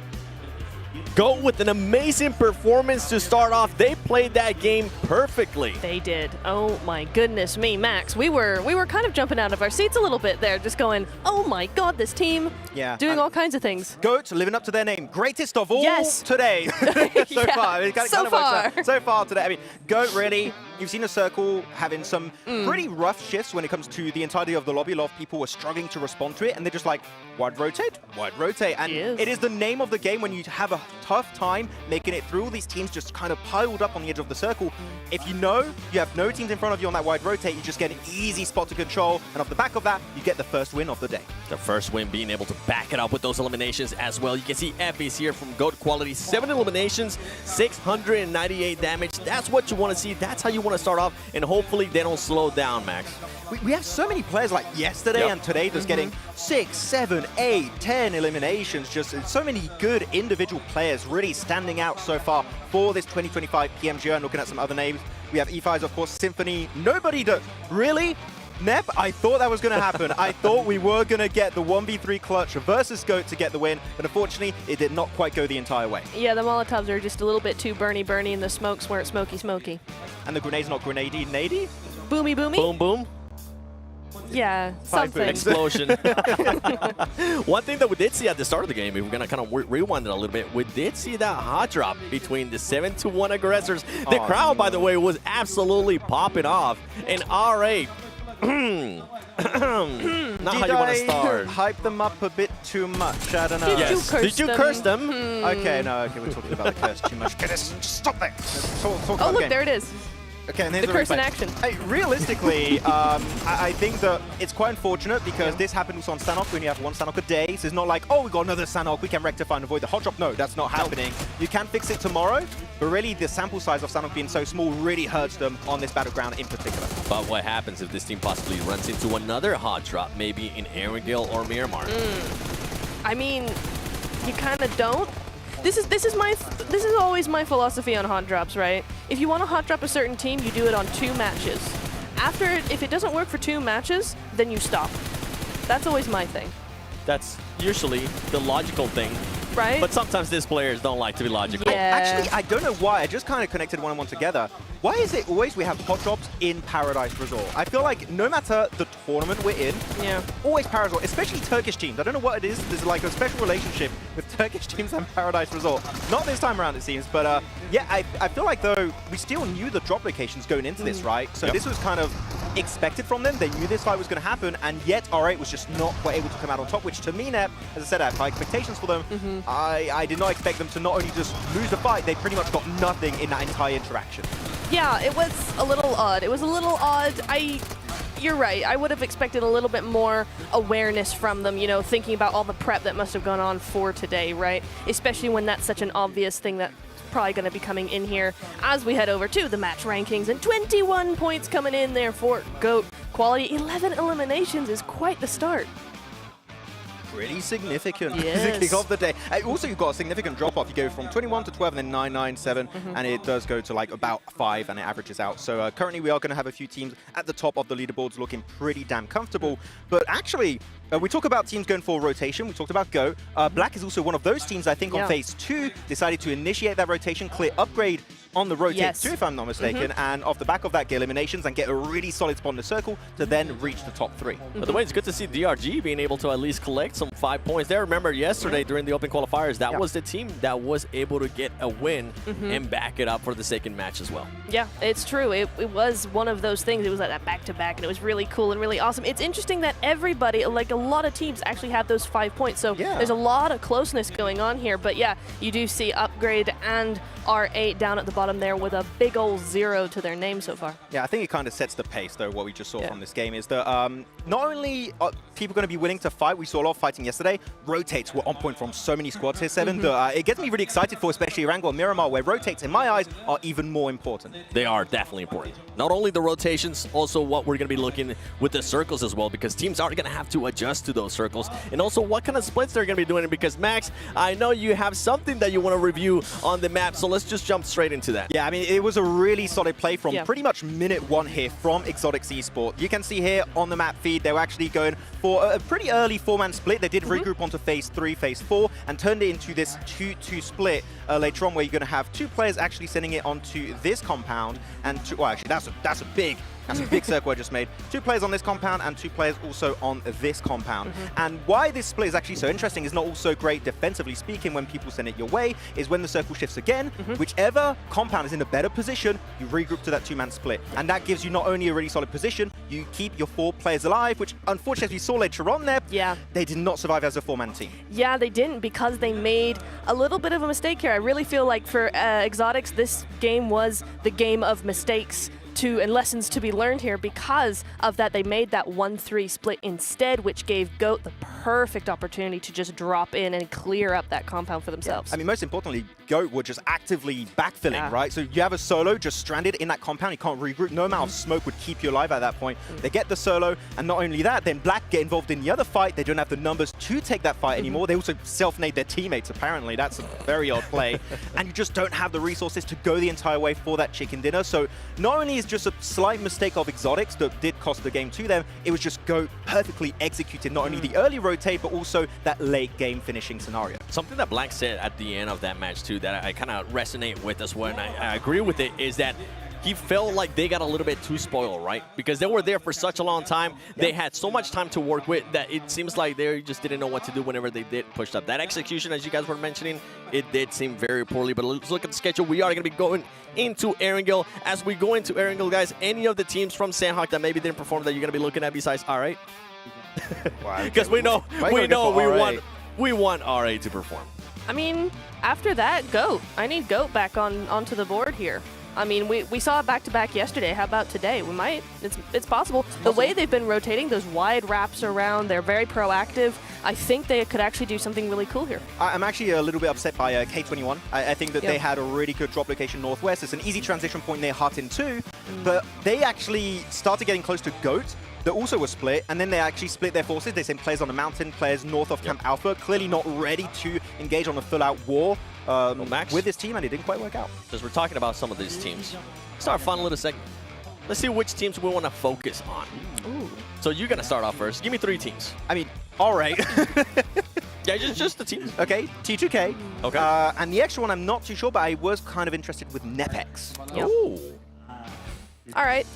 Speaker 5: Go with an amazing performance to start off. They played that game perfectly.
Speaker 7: They did. Oh my goodness me, Max. We were kind of jumping out of our seats a little bit there, just going, oh my god, this team doing all kinds of things.
Speaker 6: Goats living up to their name. Greatest of all today. So far today. I mean, Goat really, you've seen a circle having some pretty rough shifts when it comes to the entirety of the lobby. A lot of people were struggling to respond to it, and they're just like, wide rotate. And it is the name of the game when you have a tough time making it through. All these teams just kind of piled up on the edge of the circle. If you know you have no teams in front of you on that wide rotate, you just get an easy spot to control, and off the back of that, you get the first win of the day.
Speaker 5: The first win being able to back it up with those eliminations as well. You can see Effie's here from GOAT Quality. 7 eliminations, 698 damage. That's what you want to see. That's how you want to start off, and hopefully they don't slow down, Max.
Speaker 6: We have so many players like yesterday and today just getting 6, 7, 8, 10 eliminations. Just so many good individual players really standing out so far for this 2025 PMGO. And looking at some other names, we have E5's, of course, Symphony. Nobody does. Really? Nep, I thought that was going to happen. I thought we were going to get the 1v3 clutch versus Goat to get the win, but unfortunately, it did not quite go the entire way.
Speaker 7: Yeah, the Molotovs are just a little bit too burny and the smokes weren't smoky.
Speaker 6: and the grenade's not grenade-nady?
Speaker 7: Boomy boomy?
Speaker 5: Boom, boom.
Speaker 7: Yeah, something.
Speaker 5: Explosion. One thing that we did see at the start of the game, if we're going to kind of rewind it a little bit, we did see that hot drop between the 7-1 aggressors. The crowd, by the way, was absolutely popping off. And RA, not how you want to start.
Speaker 6: Hype them up a bit too much? I don't know.
Speaker 5: Did you curse them?
Speaker 6: Okay, no, okay, we're talking about the curse too much. Okay, just stop there. Talk
Speaker 7: Oh, look, there it is.
Speaker 6: Okay, and
Speaker 7: the curse in action.
Speaker 6: Hey, realistically, I think that it's quite unfortunate because this happened also on Sanhok when you have one Sanhok a day. So it's not like, oh, we got another Sanhok, we can rectify and avoid the hot drop. No, that's not happening. You can fix it tomorrow, but really the sample size of Sanhok being so small really hurts them on this battleground in particular.
Speaker 5: But what happens if this team possibly runs into another hot drop, maybe in Erangel or Miramar?
Speaker 7: I mean, you kind of don't. This is always my philosophy on hot drops, right? If you want to hot drop a certain team, you do it on 2 matches. If it doesn't work for 2 matches, then you stop. That's always my thing.
Speaker 5: That's usually the logical thing.
Speaker 7: Right?
Speaker 5: But sometimes these players don't like to be logical.
Speaker 7: Yeah.
Speaker 6: Actually, I don't know why. I just kind of connected one and one together. Why is it always we have hot drops in Paradise Resort? I feel like no matter the tournament we're in, always Paradise Resort, especially Turkish teams. I don't know what it is. There's like a special relationship with Turkish teams and Paradise Resort. Not this time around, it seems. But yeah, I feel like, though, we still knew the drop locations going into this, right? So this was kind of expected from them. They knew this fight was going to happen, and yet R8 was just not quite able to come out on top, which to me, Nep, as I said, I have high expectations for them. I did not expect them to not only just lose the fight, they pretty much got nothing in that entire interaction.
Speaker 7: Yeah, it was a little odd. You're right. I would have expected a little bit more awareness from them, you know, thinking about all the prep that must have gone on for today, right? Especially when that's such an obvious thing that's probably going to be coming in here as we head over to the match rankings. And 21 points coming in there for GOAT Quality. 11 eliminations is quite the start.
Speaker 6: Pretty significant.
Speaker 7: Yes.
Speaker 6: To kick off the day. Also, you've got a significant drop-off. You go from 21 to 12 and then 9, 9, 7, and it does go to like about 5, and it averages out. So currently, we are going to have a few teams at the top of the leaderboards looking pretty damn comfortable. But actually, we talk about teams going for rotation. We talked about GOAT. Black is also one of those teams, I think, on phase 2, decided to initiate that rotation, clear upgrade on the rotate 2, if I'm not mistaken, and off the back of that, get eliminations and get a really solid spot in the circle to then reach the top 3.
Speaker 5: By the way, it's good to see DRG being able to at least collect some 5 points there. Remember, yesterday during the Open Qualifiers, that was the team that was able to get a win and back it up for the second match as well.
Speaker 7: Yeah, it's true. It was one of those things. It was like that back-to-back, and it was really cool and really awesome. It's interesting that everybody, like a lot of teams, actually have those 5 points. So there's a lot of closeness going on here. But yeah, you do see Upgrade and R8 down at the bottom there with a big old 0 to their name so far.
Speaker 6: Yeah, I think it kind of sets the pace, though, what we just saw from this game is that not only are people going to be willing to fight, we saw a lot of fighting yesterday, rotates were on point from so many squads here, Seven. It gets me really excited for especially Erangel and Miramar, where rotates, in my eyes, are even more important.
Speaker 5: They are definitely important. Not only the rotations, also what we're going to be looking with the circles as well, because teams are going to have to adjust to those circles, and also what kind of splits they're going to be doing, because Max, I know you have something that you want to review on the map, so let's just jump straight into that.
Speaker 6: Yeah, I mean, it was a really solid play from pretty much minute 1 here from Exotics Esports. You can see here on the map feed, they were actually going for a pretty early 4-man split. They did regroup onto phase 3, phase 4, and turned it into this 2-2 split later on, where you're going to have 2 players actually sending it onto this compound, and well, actually, that's a big circle I just made. 2 players on this compound and 2 players also on this compound. And why this split is actually so interesting is not also great defensively speaking when people send it your way, is when the circle shifts again, whichever compound is in a better position, you regroup to that 2-man split. And that gives you not only a really solid position, you keep your 4 players alive, which unfortunately we saw later on there, they did not survive as a 4-man team.
Speaker 7: Yeah, they didn't, because they made a little bit of a mistake here. I really feel like for Exotics, this game was the game of mistakes and lessons to be learned here. Because of that, they made that 1-3 split instead, which gave GOAT the perfect opportunity to just drop in and clear up that compound for themselves.
Speaker 6: I mean, most importantly, GOAT were just actively backfilling, right? So you have a solo just stranded in that compound, you can't regroup, no amount of smoke would keep you alive at that point. They get the solo, and not only that, then Black get involved in the other fight, they don't have the numbers to take that fight anymore. They also self-nade their teammates, apparently. That's a very odd play. And you just don't have the resources to go the entire way for that chicken dinner. So not only is just a slight mistake of Exotics that did cost the game to them, it was just GOAT perfectly executed, not only the early rotate, but also that late game finishing scenario.
Speaker 5: Something that Black said at the end of that match too that I kind of resonate with as well, and I agree with it, is that he felt like they got a little bit too spoiled, right? Because they were there for such a long time. They had so much time to work with that it seems like they just didn't know what to do whenever they did push up. That execution, as you guys were mentioning, it did seem very poorly. But let's look at the schedule. We are going to be going into Erangel. As we go into Erangel, guys, any of the teams from Sanhok that maybe didn't perform that you're going to be looking at besides RA? Because we want RA to perform.
Speaker 7: I mean, after that, GOAT. I need GOAT back onto the board here. I mean, we saw it back-to-back yesterday. How about today? We might. It's possible. The way they've been rotating, those wide wraps around, they're very proactive. I think they could actually do something really cool here.
Speaker 6: I'm actually a little bit upset by K21. I think that they had a really good drop location northwest. It's an easy transition point near Hut in 2, but they actually started getting close to GOAT. That also was split, and then they actually split their forces. They sent players on the mountain, players north of Camp Alpha, clearly not ready to engage on a full-out war with this team, and it didn't quite work out.
Speaker 5: Because we're talking about some of these teams. Let's start a fun little segment. Let's see which teams we want to focus on.
Speaker 7: Ooh.
Speaker 5: So you're going to start off first. Give me 3 teams.
Speaker 6: I mean, all right.
Speaker 5: Yeah, just the teams.
Speaker 6: Okay, T2K.
Speaker 5: Okay.
Speaker 6: And the extra one, I'm not too sure, but I was kind of interested with Nepex.
Speaker 7: Yep.
Speaker 5: Ooh.
Speaker 7: All right,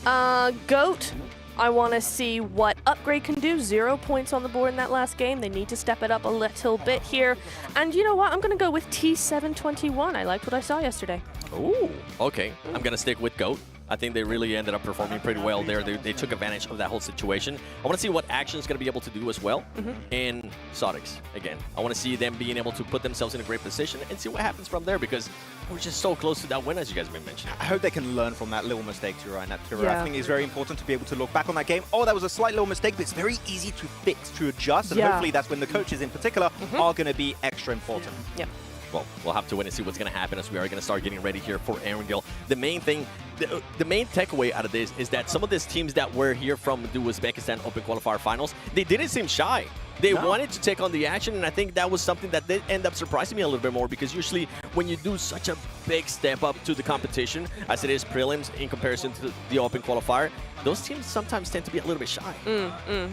Speaker 7: GOAT. I want to see what Upgrade can do. 0 points on the board in that last game. They need to step it up a little bit here. And you know what? I'm going to go with T721. I liked what I saw yesterday.
Speaker 5: Ooh, okay. I'm going to stick with GOAT. I think they really ended up performing pretty well there. They took advantage of that whole situation. I want to see what Action's going to be able to do as well. And Sodix, again. I want to see them being able to put themselves in a great position and see what happens from there, because we're just so close to that win, as you guys have been mentioning.
Speaker 6: I hope they can learn from that little mistake too, right? I think it's very important to be able to look back on that game. Oh, that was a slight little mistake, but it's very easy to fix, to adjust, and hopefully that's when the coaches in particular are going to be extra important.
Speaker 7: Yep.
Speaker 5: Well, we'll have to wait and see what's going to happen as we are going to start getting ready here for Erangel. The main thing, the main takeaway out of this is that some of these teams that were here from the Uzbekistan Open Qualifier Finals, they didn't seem shy. They wanted to take on the action, and I think that was something that did end up surprising me a little bit more, because usually when you do such a big step up to the competition, as it is prelims in comparison to the Open Qualifier, those teams sometimes tend to be a little bit shy.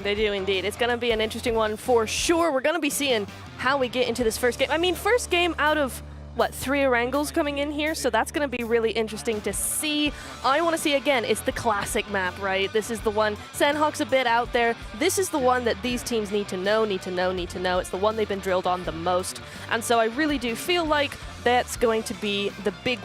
Speaker 7: They do indeed. It's going to be an interesting one for sure. We're going to be seeing how we get into this first game. I mean, first game out of, what, 3 Erangels coming in here, so that's going to be really interesting to see. I want to see, again, it's the classic map, right? This is the one, Sanhok's a bit out there. This is the one that these teams need to know. It's the one they've been drilled on the most. And so I really do feel like that's going to be the big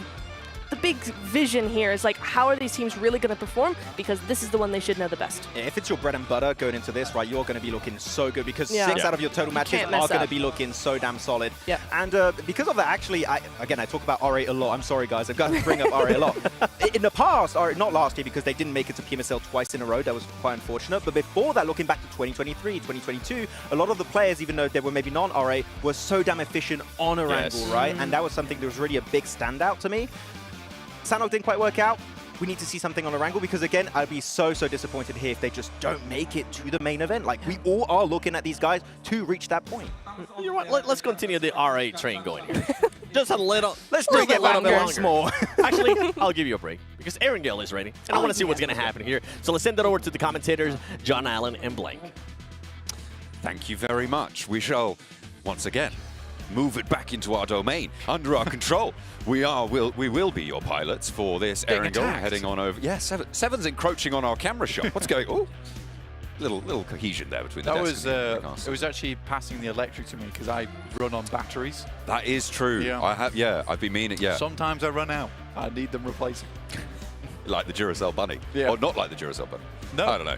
Speaker 7: vision here is, like, how are these teams really going to perform? Because this is the one they should know the best.
Speaker 6: If it's your bread and butter going into this, right, you're going to be looking so good, because 6 out of your total matches are going to be looking so damn solid.
Speaker 7: Yeah.
Speaker 6: And because of that, actually, I talk about RA a lot. I'm sorry, guys. I've got to bring up RA a lot. In the past, or not last year, because they didn't make it to PMSL twice in a row. That was quite unfortunate. But before that, looking back to 2023, 2022, a lot of the players, even though they were maybe non-RA, were so damn efficient on Erangel, right? And that was something that was really a big standout to me. Sanhok didn't quite work out. We need to see something on Erangel, because again, I'd be so disappointed here if they just don't make it to the main event. Like, we all are looking at these guys to reach that point.
Speaker 5: You know what? Let's continue the RA train going here. Just a little.
Speaker 6: Let's bring it longer and small.
Speaker 5: Actually, I'll give you a break, because Erangel is ready, and I want to see what's going to happen here. So let's send it over to the commentators, John Allen and Blank.
Speaker 9: Thank you very much. We shall, once again, move it back into our domain, under our control. We will be your pilots for this Erangel, heading on over. Yeah, Seven's encroaching on our camera shot. What's going? Oh, little cohesion there between the desks.
Speaker 17: It was actually passing the electric to me, because I run on batteries.
Speaker 9: That is true.
Speaker 17: Yeah.
Speaker 9: I've been meaning. Yeah.
Speaker 17: Sometimes I run out. I need them replacing.
Speaker 9: Like the Duracell bunny.
Speaker 17: Yeah.
Speaker 9: Or not like the Duracell bunny.
Speaker 17: No.
Speaker 9: I don't know.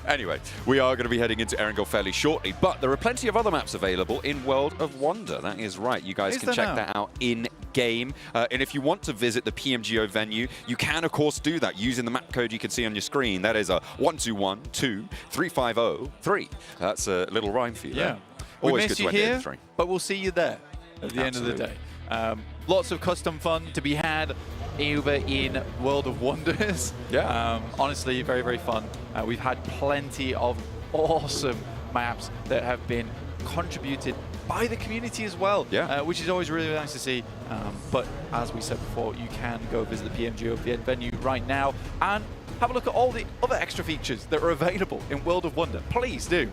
Speaker 9: Anyway, we are going to be heading into Erangel fairly shortly, but there are plenty of other maps available in World of Wonder. That is right. You guys can check that out in-game. And if you want to visit the PMGO venue, you can, of course, do that using the map code you can see on your screen. That is a 1212350-3. That's a little rhyme for you.
Speaker 17: Yeah.
Speaker 9: Always
Speaker 17: we
Speaker 9: good
Speaker 17: miss
Speaker 9: to
Speaker 17: you
Speaker 9: end the
Speaker 17: here,
Speaker 9: string.
Speaker 17: but we'll see you there at the end of the day. Lots of custom fun to be had over in World of Wonders.
Speaker 9: Yeah.
Speaker 17: Honestly, very, very fun. We've had plenty of awesome maps that have been contributed by the community as well, which is always really nice to see. But as we said before, you can go visit the PMGO venue right now and have a look at all the other extra features that are available in World of Wonder. Please do.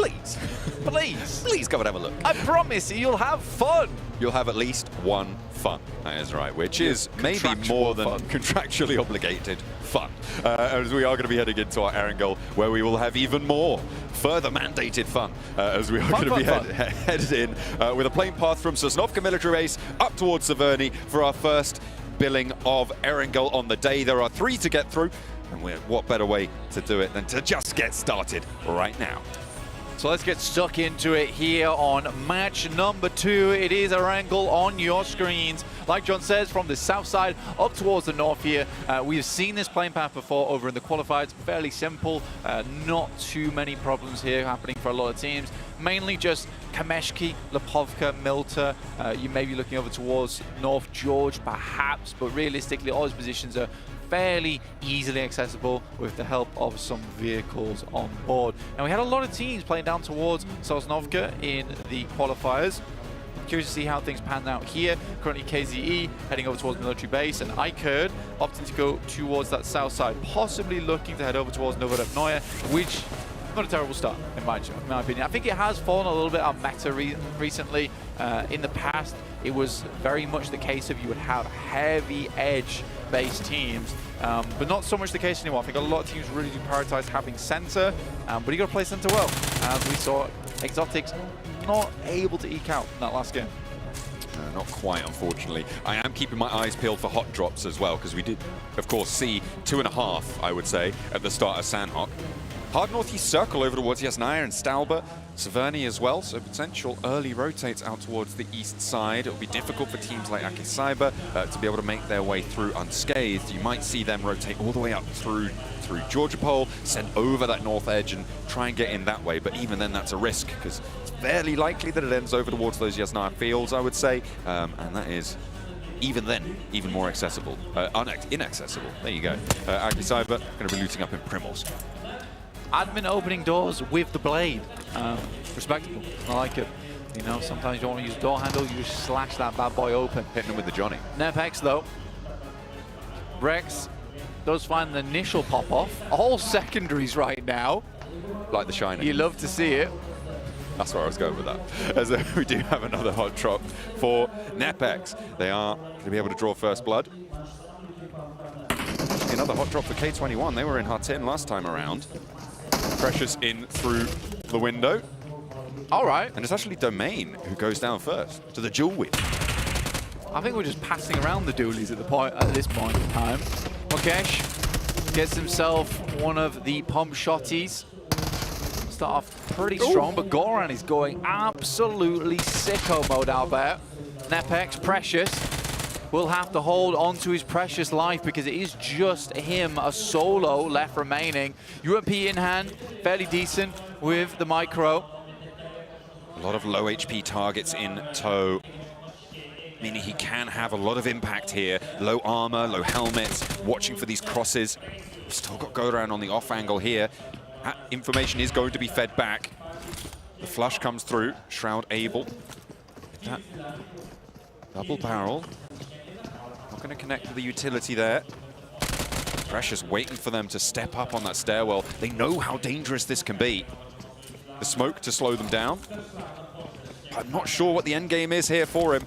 Speaker 17: Please. Please.
Speaker 9: Please come and have a look.
Speaker 17: I promise you'll have fun.
Speaker 9: You'll have at least one fun. That is right, which is maybe more than contractually obligated fun. As we are going to be heading into our Erangel, where we will have even more further mandated fun, as we are going to be headed in with a plane path from Sanhok military base up towards Severny for our first billing of Erangel on the day. There are 3 to get through, and what better way to do it than to just get started right now.
Speaker 17: So let's get stuck into it here on match number 2. It is Erangel on your screens. Like John says, from the south side up towards the north here. We've seen this playing path before over in the qualifiers. Fairly simple. Not too many problems here happening for a lot of teams. Mainly just Kameshki, Lipovka, Milta. You may be looking over towards North George, perhaps. But realistically, all those positions are fairly easily accessible with the help of some vehicles on board. Now, we had a lot of teams playing down towards Sosnovka in the qualifiers. Curious to see how things pan out here. Currently KZE heading over towards military base, and Ikerd opting to go towards that south side, possibly looking to head over towards Novorevnoye, which not a terrible start in my opinion. I think it has fallen a little bit on meta recently. In the past, it was very much the case of you would have heavy edge-based teams, but not so much the case anymore. I think a lot of teams really do prioritize having center, but you got to play center well. As we saw, Exotics not able to eke out in that last game.
Speaker 9: Not quite, unfortunately. I am keeping my eyes peeled for hot drops as well, because we did, of course, see 2.5, I would say, at the start of Sanhok. Hard northeast circle over towards Yasnaya and Stalber, Severny as well, so potential early rotates out towards the east side. It'll be difficult for teams like Aki Cyber to be able to make their way through unscathed. You might see them rotate all the way up through Georgia Pole, send over that north edge and try and get in that way, but even then that's a risk, because it's fairly likely that it ends over towards those Yasnaya fields, I would say, and that is even then, even more accessible, inaccessible. There you go. Aki Cyber going to be looting up in Primals.
Speaker 17: Admin opening doors with the blade. Respectable. I like it. You know, sometimes you don't want to use door handle, you just slash that bad boy open.
Speaker 9: Hitting him with the Johnny.
Speaker 17: Nepex though. Rex does find the initial pop off. All secondaries right now.
Speaker 9: Like the Shining.
Speaker 17: You love to see it.
Speaker 9: That's where I was going with that. As we do have another hot drop for Nepex. They are going to be able to draw first blood. Another hot drop for K21. They were in Hatin last time around. Precious in through the window.
Speaker 17: All right.
Speaker 9: And it's actually Domain who goes down first to the dual wheel.
Speaker 17: I think we're just passing around the dualies at this point in time. Mokesh gets himself one of the pump shotties. Start off pretty strong, but Goran is going absolutely sicko mode out there. Nepex, Precious, will have to hold on to his precious life because it is just him, a solo left remaining. UMP in hand, fairly decent with the micro.
Speaker 9: A lot of low HP targets in tow, meaning he can have a lot of impact here. Low armor, low helmets, watching for these crosses. Still got Goran on the off angle here. That information is going to be fed back. The flush comes through, Shroud able. That double barrel. Not going to connect to the utility there. Precious waiting for them to step up on that stairwell. They know how dangerous this can be. The smoke to slow them down. I'm not sure what the end game is here for him.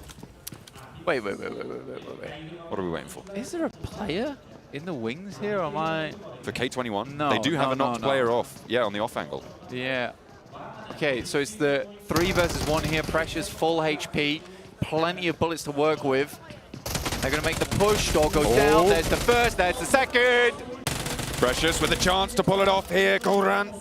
Speaker 17: Wait.
Speaker 9: What are we waiting for?
Speaker 17: Is there a player in the wings here, or am I?
Speaker 9: For K21?
Speaker 17: No.
Speaker 9: They do have a knocked player off. Yeah, on the off angle.
Speaker 17: Yeah. Okay, so it's the 3 versus 1 here. Precious, full HP. Plenty of bullets to work with. They're going to make the push. Door goes down. There's the first. There's the second.
Speaker 9: Precious with a chance to pull it off here. Goran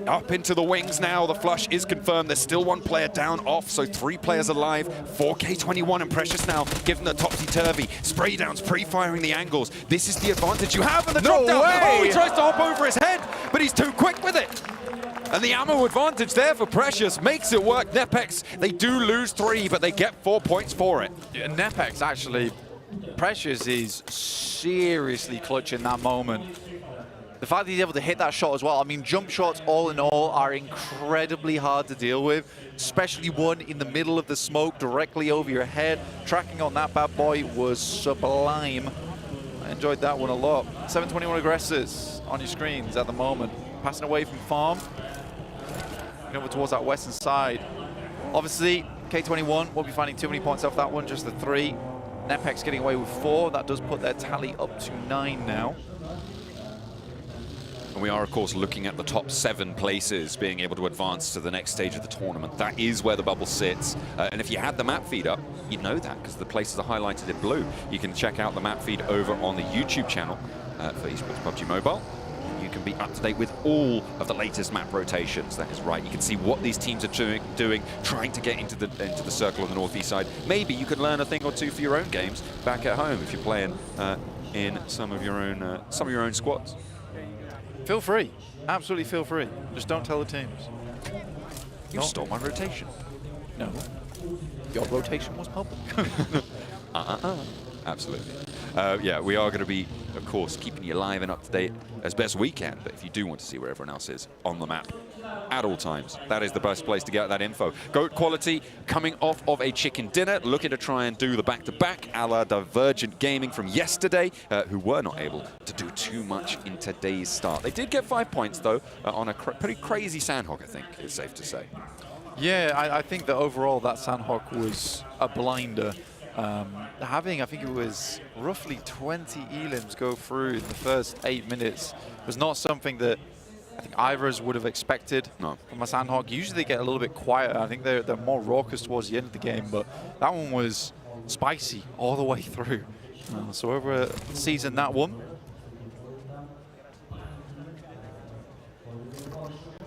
Speaker 9: up into the wings now. The flush is confirmed. There's still 1 player down off, so 3 players alive. 4K21 and Precious now given the topsy-turvy. Spray downs pre-firing the angles. This is the advantage you have, and the drop down. Oh, he tries to hop over his head, but he's too quick with it. And the ammo advantage there for Precious makes it work. Nepex, they do lose 3, but they get 4 points for it.
Speaker 17: Yeah, Nepex actually, Precious is seriously clutch in that moment. The fact that he's able to hit that shot as well, I mean, jump shots all in all are incredibly hard to deal with, especially one in the middle of the smoke directly over your head. Tracking on that bad boy was sublime. I enjoyed that one a lot. 721 aggressors on your screens at the moment. Passing away from farm. over towards that western side. Obviously, K21 won't be finding too many points off that one, just the 3. Nepex getting away with 4. That does put their tally up to 9 now.
Speaker 9: And we are, of course, looking at the top 7 places being able to advance to the next stage of the tournament. That is where the bubble sits. And if you had the map feed up, you'd know that because the places are highlighted in blue. You can check out the map feed over on the YouTube channel for esports PUBG Mobile. You can be up to date with all of the latest map rotations. That is right. You can see what these teams are doing, trying to get into the circle on the northeast side. Maybe you could learn a thing or two for your own games back at home if you're playing in some of your own squads.
Speaker 17: Feel free. Absolutely feel free. Just don't tell the teams.
Speaker 9: You stole my rotation.
Speaker 17: No. Your rotation was public.
Speaker 9: Absolutely. Yeah, we are going to be, of course, keeping you live and up to date as best we can. But if you do want to see where everyone else is on the map at all times, that is the best place to get that info. Goat Quality coming off of a chicken dinner, looking to try and do the back-to-back a la Divergent Gaming from yesterday, who were not able to do too much in today's start. They did get 5 points, though, on a pretty crazy Sanhok, I think it's safe to say.
Speaker 17: Yeah, I think that overall that Sanhok was a blinder. Having, I think it was roughly 20 elims go through in the first 8 minutes was not something that I think either of us would have expected from a Sanhok. Usually they get a little bit quieter. I think they're more raucous towards the end of the game, but that one was spicy all the way through. So whoever seasoned that one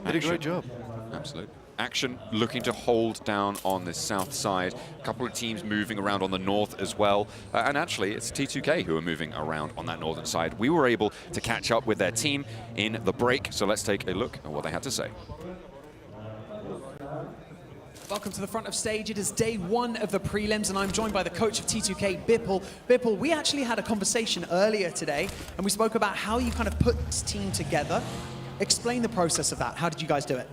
Speaker 17: did a great job.
Speaker 9: Absolutely. Action looking to hold down on the south side. A couple of teams moving around on the north as well. And actually, it's T2K who are moving around on that northern side. We were able to catch up with their team in the break. So let's take a look at what they had to say.
Speaker 3: Welcome to the front of stage. It is day 1 of the prelims, and I'm joined by the coach of T2K, Bipul. Bipul, we actually had a conversation earlier today, and we spoke about how you kind of put this team together. Explain the process of that. How did you guys do it?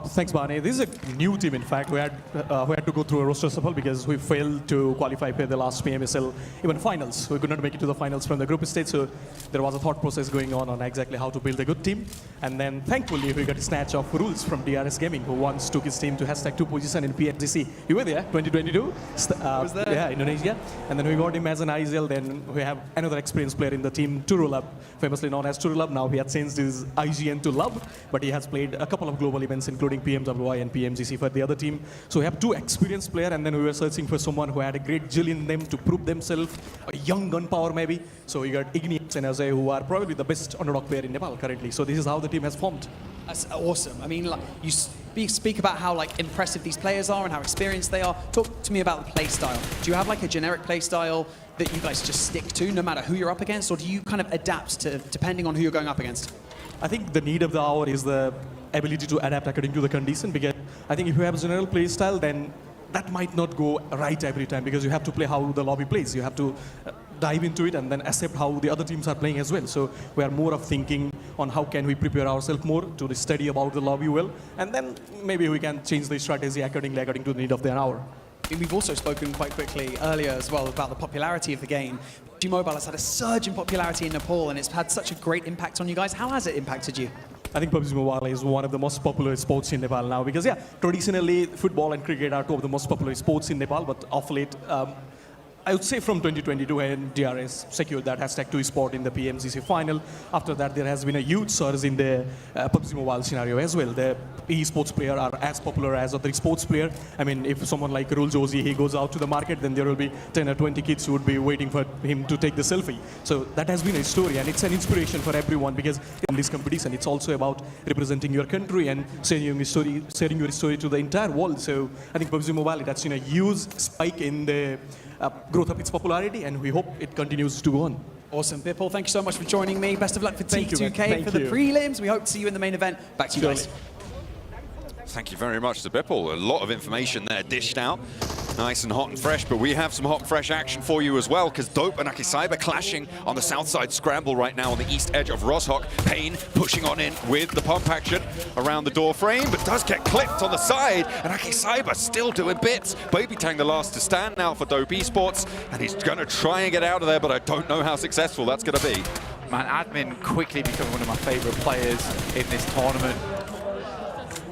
Speaker 18: Thanks, Barney. This is a new team, in fact. We had to go through a roster shuffle because we failed to qualify for the last PMSL even finals. We could not make it to the finals from the group stage, so there was a thought process going on exactly how to build a good team. And then, thankfully, we got a snatch of rules from DRS Gaming, who once took his team to #2 position in PMGC. You were there, 2022?
Speaker 3: Was there?
Speaker 18: Yeah, Indonesia. And then we got him as an IGL. Then we have another experienced player in the team, Turulab, famously known as Turulab. Now he has changed his IGN to Love, but he has played a couple of global events, including PMWI and PMGC for the other team. So we have 2 experienced players, and then we were searching for someone who had a great jill in them to prove themselves, a young gunpowder maybe. So we got Igneous and Azay, who are probably the best underdog player in Nepal currently. So this is how the team has formed.
Speaker 3: That's awesome. I mean, like, you speak about how impressive these players are and how experienced they are. Talk to me about the play style. Do you have like a generic play style that you guys just stick to no matter who you're up against, or do you kind of adapt to depending on who you're going up against?
Speaker 18: I think the need of the hour is the ability to adapt according to the condition, because I think if you have a general play style, then that might not go right every time, because you have to play how the lobby plays. You have to dive into it and then accept how the other teams are playing as well. So we are more of thinking on how can we prepare ourselves more to study about the lobby well, and then maybe we can change the strategy accordingly according to the need of the hour.
Speaker 3: We've also spoken quite quickly earlier as well about the popularity of the game. PUBG Mobile has had a surge in popularity in Nepal, and it's had such a great impact on you guys. How has it impacted you?
Speaker 18: I think PUBG Mobile is one of the most popular sports in Nepal now, because traditionally football and cricket are 2 of the most popular sports in Nepal, but of late, I would say from 2022 when DRS secured that #2 spot in the PMGC final. After that, there has been a huge surge in the PUBG Mobile scenario as well. The esports players are as popular as other sports player. I mean, if someone like Rule Josie, he goes out to the market, then there will be 10 or 20 kids who would be waiting for him to take the selfie. So that has been a story, and it's an inspiration for everyone, because in this competition, it's also about representing your country and sharing your story to the entire world. So I think PUBG Mobile, it has seen a huge spike in the growth of its popularity, and we hope it continues to go on.
Speaker 3: Awesome. Bipul, thank you so much for joining me. Best of luck for T2K for the prelims. We hope to see you in the main event. Back to you guys.
Speaker 9: Thank you very much to Bipul. A lot of information there dished out. Nice and hot and fresh, but we have some hot and fresh action for you as well, because Dope and Akicyber clashing on the south side scramble right now on the east edge of Roshok. Payne pushing on in with the pump action around the door frame, but does get clipped on the side, and Akicyber still doing bits. Baby Tang the last to stand now for Dope Esports, and he's going to try and get out of there, but I don't know how successful that's going to be.
Speaker 17: Man, Admin quickly becoming one of my favorite players in this tournament.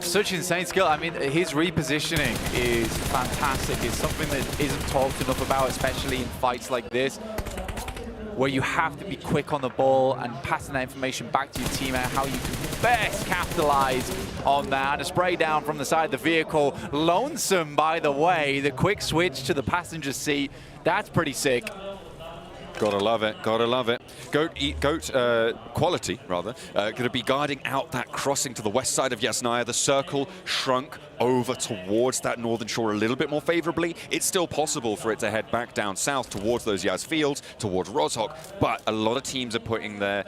Speaker 17: Such insane skill. I mean, his repositioning is fantastic. It's something that isn't talked enough about, especially in fights like this, where you have to be quick on the ball and passing that information back to your teammate, how you can best capitalize on that. And a spray down from the side of the vehicle. Lonesome, by the way, the quick switch to the passenger seat. That's pretty sick.
Speaker 9: Gotta love it, gotta love it. Goat Quality, rather, gonna be guarding out that crossing to the west side of Yasnaya. The circle shrunk over towards that northern shore a little bit more favorably. It's still possible for it to head back down south towards those Yaz fields, towards Rozhok, but a lot of teams are putting their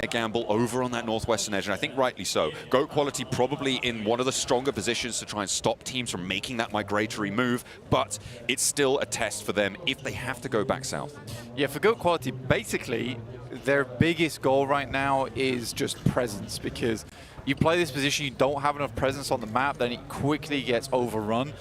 Speaker 9: gamble over on that northwestern edge, and I think rightly so. Goat Quality probably in one of the stronger positions to try and stop teams from making that migratory move, but it's still a test for them if they have to go back south.
Speaker 17: Yeah, for Goat Quality, basically, their biggest goal right now is just presence, because you play this position, you don't have enough presence on the map, then it quickly gets overrun.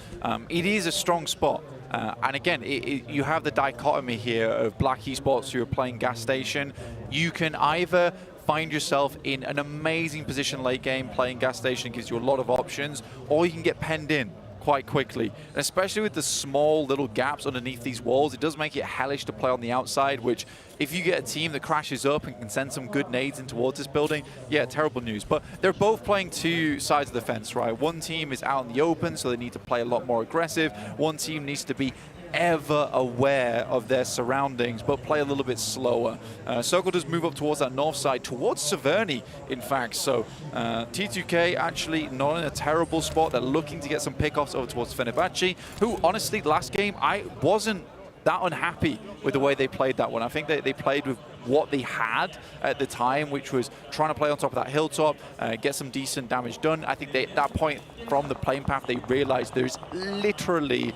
Speaker 17: It is a strong spot. And again, you have the dichotomy here of Black Esports who are playing gas station. You can either find yourself in an amazing position late game, playing gas station gives you a lot of options, or you can get penned in quite quickly. And especially with the small little gaps underneath these walls, it does make it hellish to play on the outside, which if you get a team that crashes up and can send some good nades in towards this building, yeah, terrible news. But they're both playing two sides of the fence, right? One team is out in the open, so they need to play a lot more aggressive. One team needs to be ever aware of their surroundings, but play a little bit slower. Circle does move up towards that north side, towards Severny, in fact. So T2K actually not in a terrible spot. They're looking to get some pickoffs over towards Fenerbahce, who honestly, last game, I wasn't that unhappy with the way they played that one. I think they played with what they had at the time, which was trying to play on top of that hilltop, get some decent damage done. I think at that point from the playing path, they realized there's literally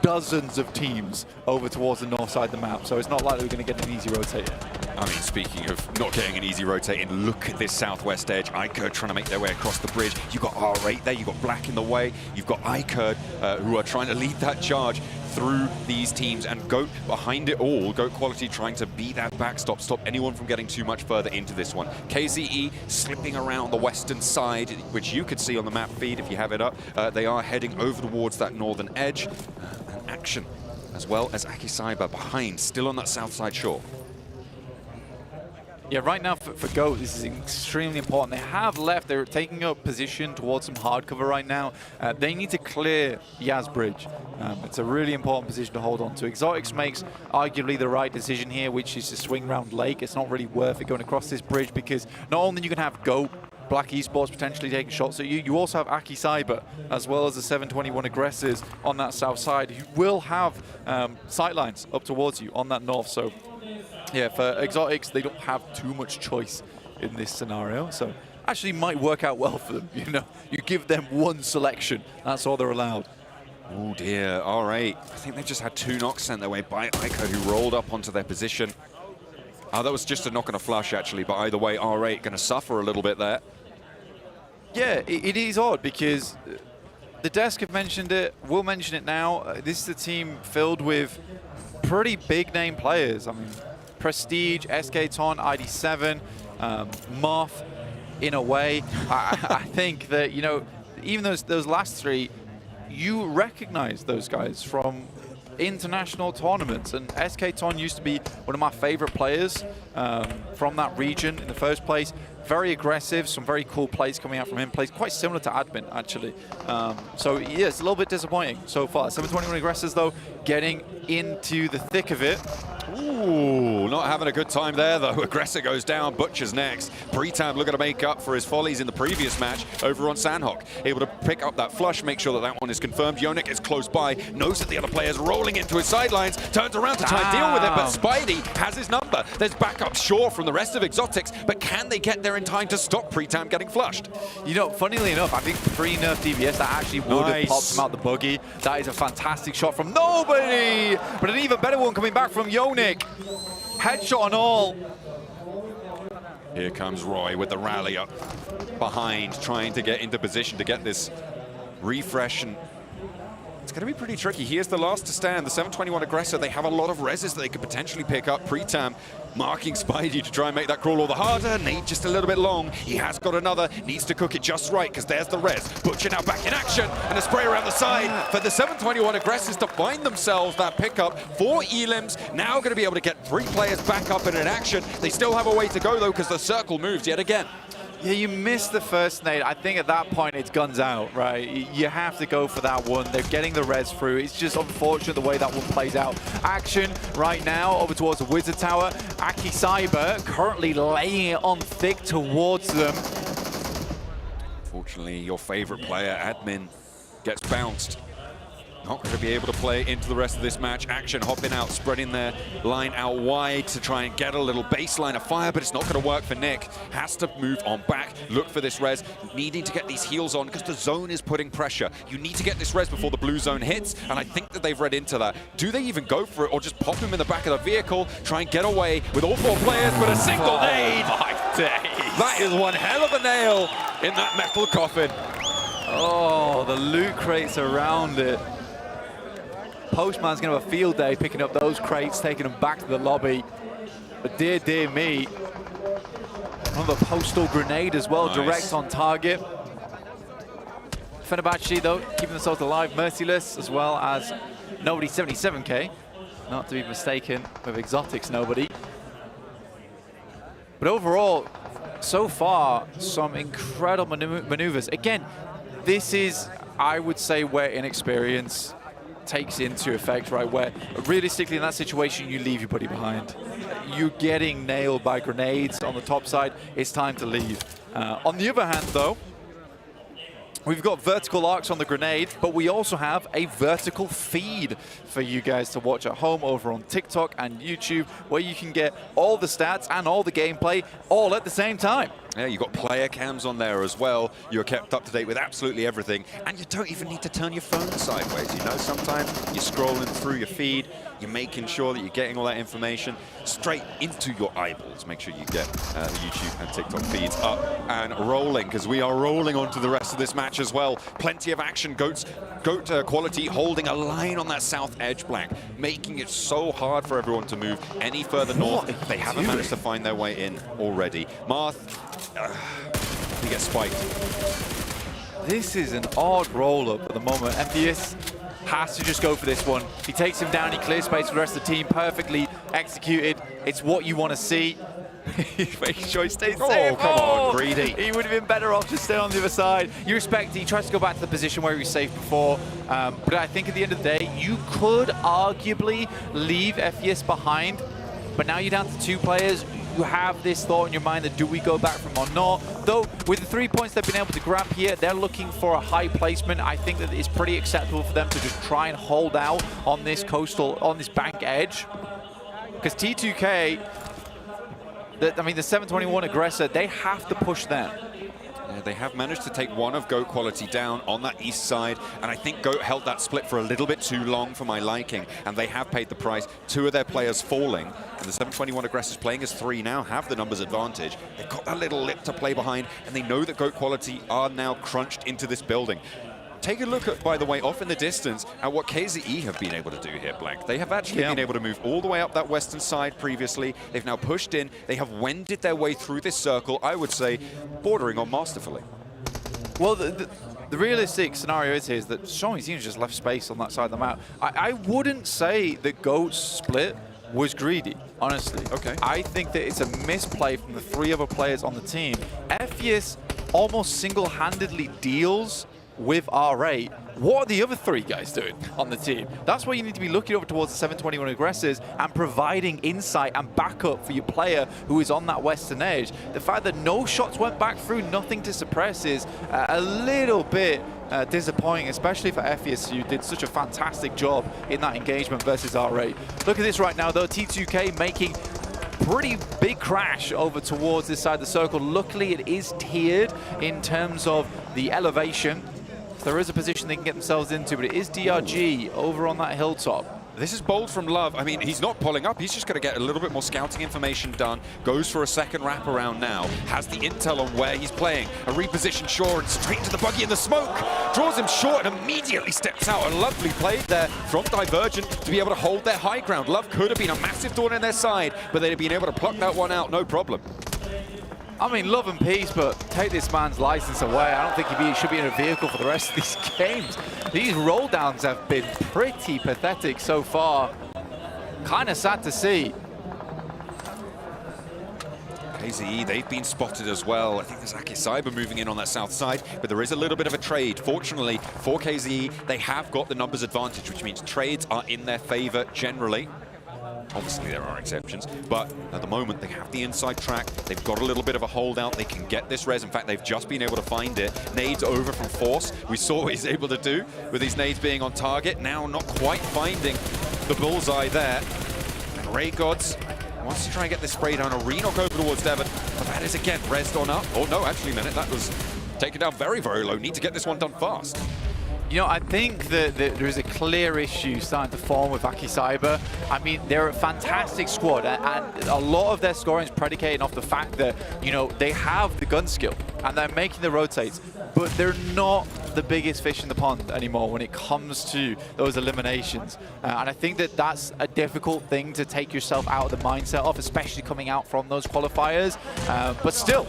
Speaker 17: dozens of teams over towards the north side of the map, so it's not like they're going to get an easy rotate.
Speaker 9: I mean, speaking of not getting an easy rotating, look at this southwest edge. iCurd trying to make their way across the bridge. You've got R8 there, you've got Black in the way, you've got iCurd who are trying to lead that charge through these teams, and Goat behind it all. Goat Quality trying to be that backstop, stop anyone from getting too much further into this one. KZE slipping around the western side, which you could see on the map feed if you have it up. They are heading over towards that northern edge. And Action, as well as Akisaiba behind, still on that south side shore.
Speaker 17: Yeah, right now for Goat, this is extremely important. They have left, they're taking up position towards some hard cover right now. They need to clear Yaz Bridge. It's a really important position to hold on to. Exotics makes arguably the right decision here, which is to swing round Lake. It's not really worth it going across this bridge, because not only you can have Goat, Black Esports potentially taking shots at you, you also have Aki Cyber, as well as the 721 aggressors on that south side, who will have sightlines up towards you on that north. So yeah, for Exotics, they don't have too much choice in this scenario. So actually might work out well for them. You know, you give them one selection, that's all they're allowed.
Speaker 9: Oh dear, all right. I think they just had two knocks sent their way by iCurd, who rolled up onto their position. Oh, that was just a knock and a flush, actually, but either way, R8 going to suffer a little bit there.
Speaker 17: Yeah, it is odd, because the desk have mentioned it, we'll mention it now. This is a team filled with pretty big name players. I mean, Prestige, SK Ton, ID7, Moth, in a way. I think that, you know, even those last three, you recognize those guys from international tournaments, and SK Ton used to be one of my favorite players from that region in the first place. Very aggressive, some very cool plays coming out from him. Plays quite similar to Admin, actually. So yeah, it's a little bit disappointing so far. 721 aggressors, though, getting into the thick of it.
Speaker 9: Ooh, not having a good time there, though. Aggressor goes down, Butcher's next. Pretab looking to make up for his follies in the previous match over on Sanhok. Able to pick up that flush, make sure that that one is confirmed. Yonik is close by, knows that the other player's rolling into his sidelines, turns around to try and deal with it, but Spidey has his number. There's backup, sure, from the rest of Exotics, but can they get there in time to stop Pretam getting flushed?
Speaker 17: You know, funnily enough, I think pre-nerf DBS, that actually would have popped him out the buggy. That is a fantastic shot from nobody, but an even better one coming back from Yonik. Headshot and all.
Speaker 9: Here comes Roy with the rally up behind, trying to get into position to get this refresh and It's going to be pretty tricky. He is the last to stand. The 721 aggressor, they have a lot of reses that they could potentially pick up. Pre-tam marking Spidey to try and make that crawl all the harder. Nate just a little bit long. He has got another. Needs to cook it just right because there's the res. Butcher now back in action and a spray around the side for the 721 aggressors to find themselves that pickup. 4 elims now going to be able to get 3 players back up and in action. They still have a way to go though because the circle moves yet again.
Speaker 17: Yeah, you missed the first nade. I think at that point it's guns out, right? You have to go for that one. They're getting the res through. It's just unfortunate the way that one plays out. Action right now over towards the Wizard Tower. Aki Cyber currently laying it on thick towards them.
Speaker 9: Fortunately, your favorite player, Admin, gets bounced. Not going to be able to play into the rest of this match. Action hopping out, spreading their line out wide to try and get a little baseline of fire, but it's not going to work for Nick. Has to move on back, look for this res, needing to get these heals on because the zone is putting pressure. You need to get this res before the blue zone hits, and I think that they've read into that. Do they even go for it or just pop him in the back of the vehicle, try and get away with all 4 players with a single nade?
Speaker 17: My days.
Speaker 9: That is one hell of a nail in that metal coffin.
Speaker 17: Oh, the loot crates around it. Postman's going to have a field day picking up those crates, taking them back to the lobby. But dear, dear me, another postal grenade as well,
Speaker 9: nice.
Speaker 17: Direct on target. Fenerbahce, though, keeping themselves alive, Merciless, as well as Nobody 77k. Not to be mistaken with Exotics Nobody. But overall, so far, some incredible maneuvers. Again, this is, I would say, where inexperience takes into effect, right? Where realistically in that situation, you leave your buddy behind. You're getting nailed by grenades on the top side. It's time to leave. On the other hand, though, we've got vertical arcs on the grenade, but we also have a vertical feed for you guys to watch at home over on TikTok and YouTube, where you can get all the stats and all the gameplay all at the same time.
Speaker 9: Yeah, you've got player cams on there as well. You're kept up to date with absolutely everything. And you don't even need to turn your phone sideways, you know? Sometimes you're scrolling through your feed, you're making sure that you're getting all that information straight into your eyeballs. Make sure you get the YouTube and TikTok feeds up and rolling, because we are rolling on to the rest of this match as well. Plenty of action. Goat Quality holding a line on that south edge blank, making it so hard for everyone to move any further north. They haven't managed to find their way in already. Marth, he gets spiked.
Speaker 17: This is an odd roll-up at the moment. Envious has to just go for this one. He takes him down, he clears space for the rest of the team, perfectly executed. It's what you want to see. He's making sure he stays safe.
Speaker 9: Oh, come on, greedy.
Speaker 17: He would have been better off just staying on the other side. You respect, he tries to go back to the position where he was safe before. But I think at the end of the day, you could arguably leave FES behind. But now you're down to 2 players. You have this thought in your mind that do we go back from or not? Though, with the 3 points they've been able to grab here, they're looking for a high placement. I think that it's pretty acceptable for them to just try and hold out on this coastal, on this bank edge. Because T2K, I mean, the 721 aggressor, they have to push them.
Speaker 9: Yeah, they have managed to take one of Goat Quality down on that east side, and I think Goat held that split for a little bit too long for my liking, and they have paid the price. 2 of their players falling, and the 721 aggressors playing as 3 now have the numbers advantage. They've got that little lip to play behind, and they know that Goat Quality are now crunched into this building. Take a look at, by the way, off in the distance at what KZE have been able to do here, Blank. They have actually been able to move all the way up that western side previously. They've now pushed in. They have wended their way through this circle, I would say, bordering on masterfully.
Speaker 17: Well, the realistic scenario is that Xiaomi's team just left space on that side of the map. I wouldn't say that Goat's split was greedy, honestly.
Speaker 9: Okay.
Speaker 17: I think that it's a misplay from the 3 other players on the team. FES almost single-handedly deals with R8. What are the other 3 guys doing on the team? That's why you need to be looking over towards the 721 aggressors and providing insight and backup for your player who is on that western edge. The fact that no shots went back through, nothing to suppress, is a little bit disappointing, especially for FES, who did such a fantastic job in that engagement versus R8. Look at this right now, though. T2K making pretty big crash over towards this side of the circle. Luckily, it is tiered in terms of the elevation. There is a position they can get themselves into, but it is DRG over on that hilltop.
Speaker 9: This is bold from Love. I mean, he's not pulling up. He's just going to get a little bit more scouting information done. Goes for a second wrap around now. Has the intel on where he's playing. A repositioned Shaw and straight into the buggy in the smoke. Draws him short and immediately steps out. A lovely play there from Divergent to be able to hold their high ground. Love could have been a massive thorn in their side, but they'd have been able to pluck that one out, no problem.
Speaker 17: I mean, love and peace, but take this man's license away. I don't think he should be in a vehicle for the rest of these games. These roll downs have been pretty pathetic so far. Kind of sad to see.
Speaker 9: KZE, they've been spotted as well. I think there's Aki Cyber moving in on that south side, but there is a little bit of a trade. Fortunately, for KZE, they have got the numbers advantage, which means trades are in their favor generally. Obviously, there are exceptions, but at the moment, they have the inside track. They've got a little bit of a holdout. They can get this res. In fact, they've just been able to find it. Nades over from Force. We saw what he's able to do with these nades being on target. Now not quite finding the bullseye there. And Ray Gods wants to try and get this spray down. A re-knock over towards Devon, but that is again rezzed on up. Oh no, actually, minute, that was taken down very, very low. Need to get this one done fast.
Speaker 17: You know, I think that there is a clear issue starting to form with Aki Cyber. I mean, they're a fantastic squad, and a lot of their scoring is predicated off the fact that, you know, they have the gun skill, and they're making the rotates, but they're not the biggest fish in the pond anymore when it comes to those eliminations. And I think that that's a difficult thing to take yourself out of the mindset of, especially coming out from those qualifiers. But still,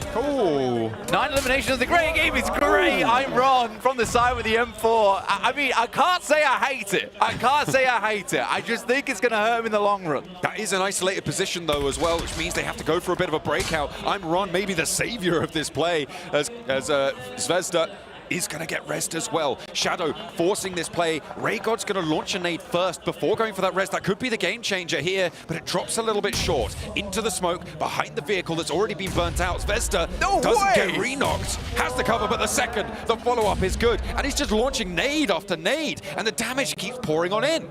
Speaker 17: 9 eliminations, the great game is great. I'm Ron from the side with the M4. I mean, I can't say I hate it. I can't say I hate it. I just think it's going to hurt him in the long run.
Speaker 9: That is an isolated position, though, as well, which means they have to go for a bit of a breakout. I'm Ron, maybe the savior of this play, as Zvezda is going to get rest as well. Shadow forcing this play. Ray God's going to launch a nade first before going for that rest. That could be the game changer here, but it drops a little bit short. Into the smoke, behind the vehicle that's already been burnt out. Zvezda doesn't get re-knocked. Has the cover, but the follow-up is good. And he's just launching nade after nade, and the damage keeps pouring on in.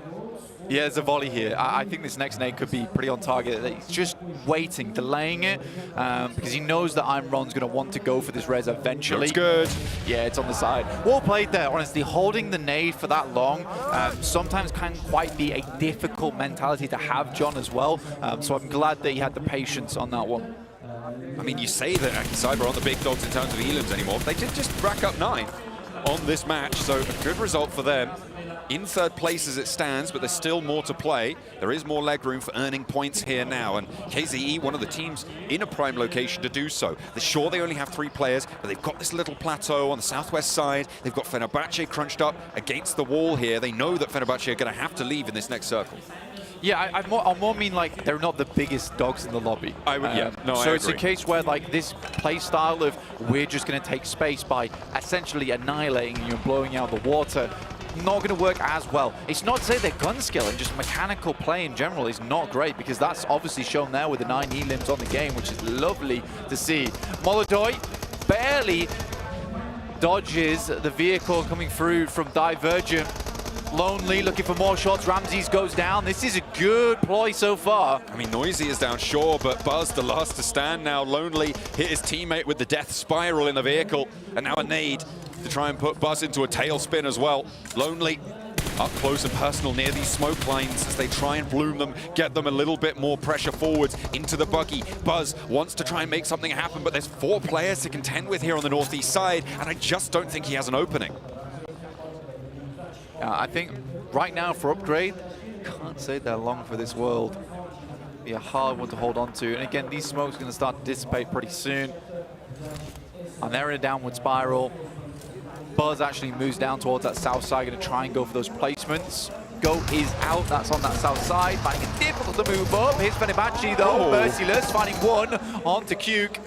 Speaker 17: Yeah, there's a volley here. I think this next nade could be pretty on target. He's just waiting, delaying it, because he knows that I'm Ron's going to want to go for this res eventually.
Speaker 9: Looks good.
Speaker 17: Yeah, it's on the side. Well played there, honestly. Holding the nade for that long sometimes can quite be a difficult mentality to have, John, as well. So I'm glad that he had the patience on that one.
Speaker 9: I mean, you say that Aki Cyber aren't the big dogs in terms of elims anymore. They did just rack up 9 on this match, so a good result for them. In third place as it stands, but there's still more to play. There is more leg room for earning points here now, and KZE, one of the teams in a prime location to do so. Sure, they only have 3 players, but they've got this little plateau on the southwest side. They've got Fenerbahce crunched up against the wall here. They know that Fenerbahce are going to have to leave in this next circle.
Speaker 17: Yeah, I more mean like they're not the biggest dogs in the lobby.
Speaker 9: I
Speaker 17: So it's a case where like this play style of we're just going to take space by essentially annihilating you and blowing out the water, not going to work as well. It's not to say their gun skill and just mechanical play in general is not great, because that's obviously shown there with the 9 elims on the game, which is lovely to see. Molodoy barely dodges the vehicle coming through from Divergent. Lonely, looking for more shots. Ramses goes down. This is a good ploy so far.
Speaker 9: I mean, Noisy is down, sure, but Buzz, the last to stand now. Lonely hit his teammate with the death spiral in the vehicle, and now a nade to try and put Buzz into a tailspin as well. Lonely up close and personal near these smoke lines as they try and bloom them, get them a little bit more pressure forwards into the buggy. Buzz wants to try and make something happen, but there's 4 players to contend with here on the northeast side, and I just don't think he has an opening.
Speaker 17: I think right now for upgrade, can't say they're long for this world. Be a hard one to hold on to. And again, these smokes are going to start to dissipate pretty soon. And they're in a downward spiral. Buzz actually moves down towards that south side, going to try and go for those placements. Go is out, that's on that south side. Finding it difficult to move up. Here's Fenerbahce though, merciless, finding one onto Cuke.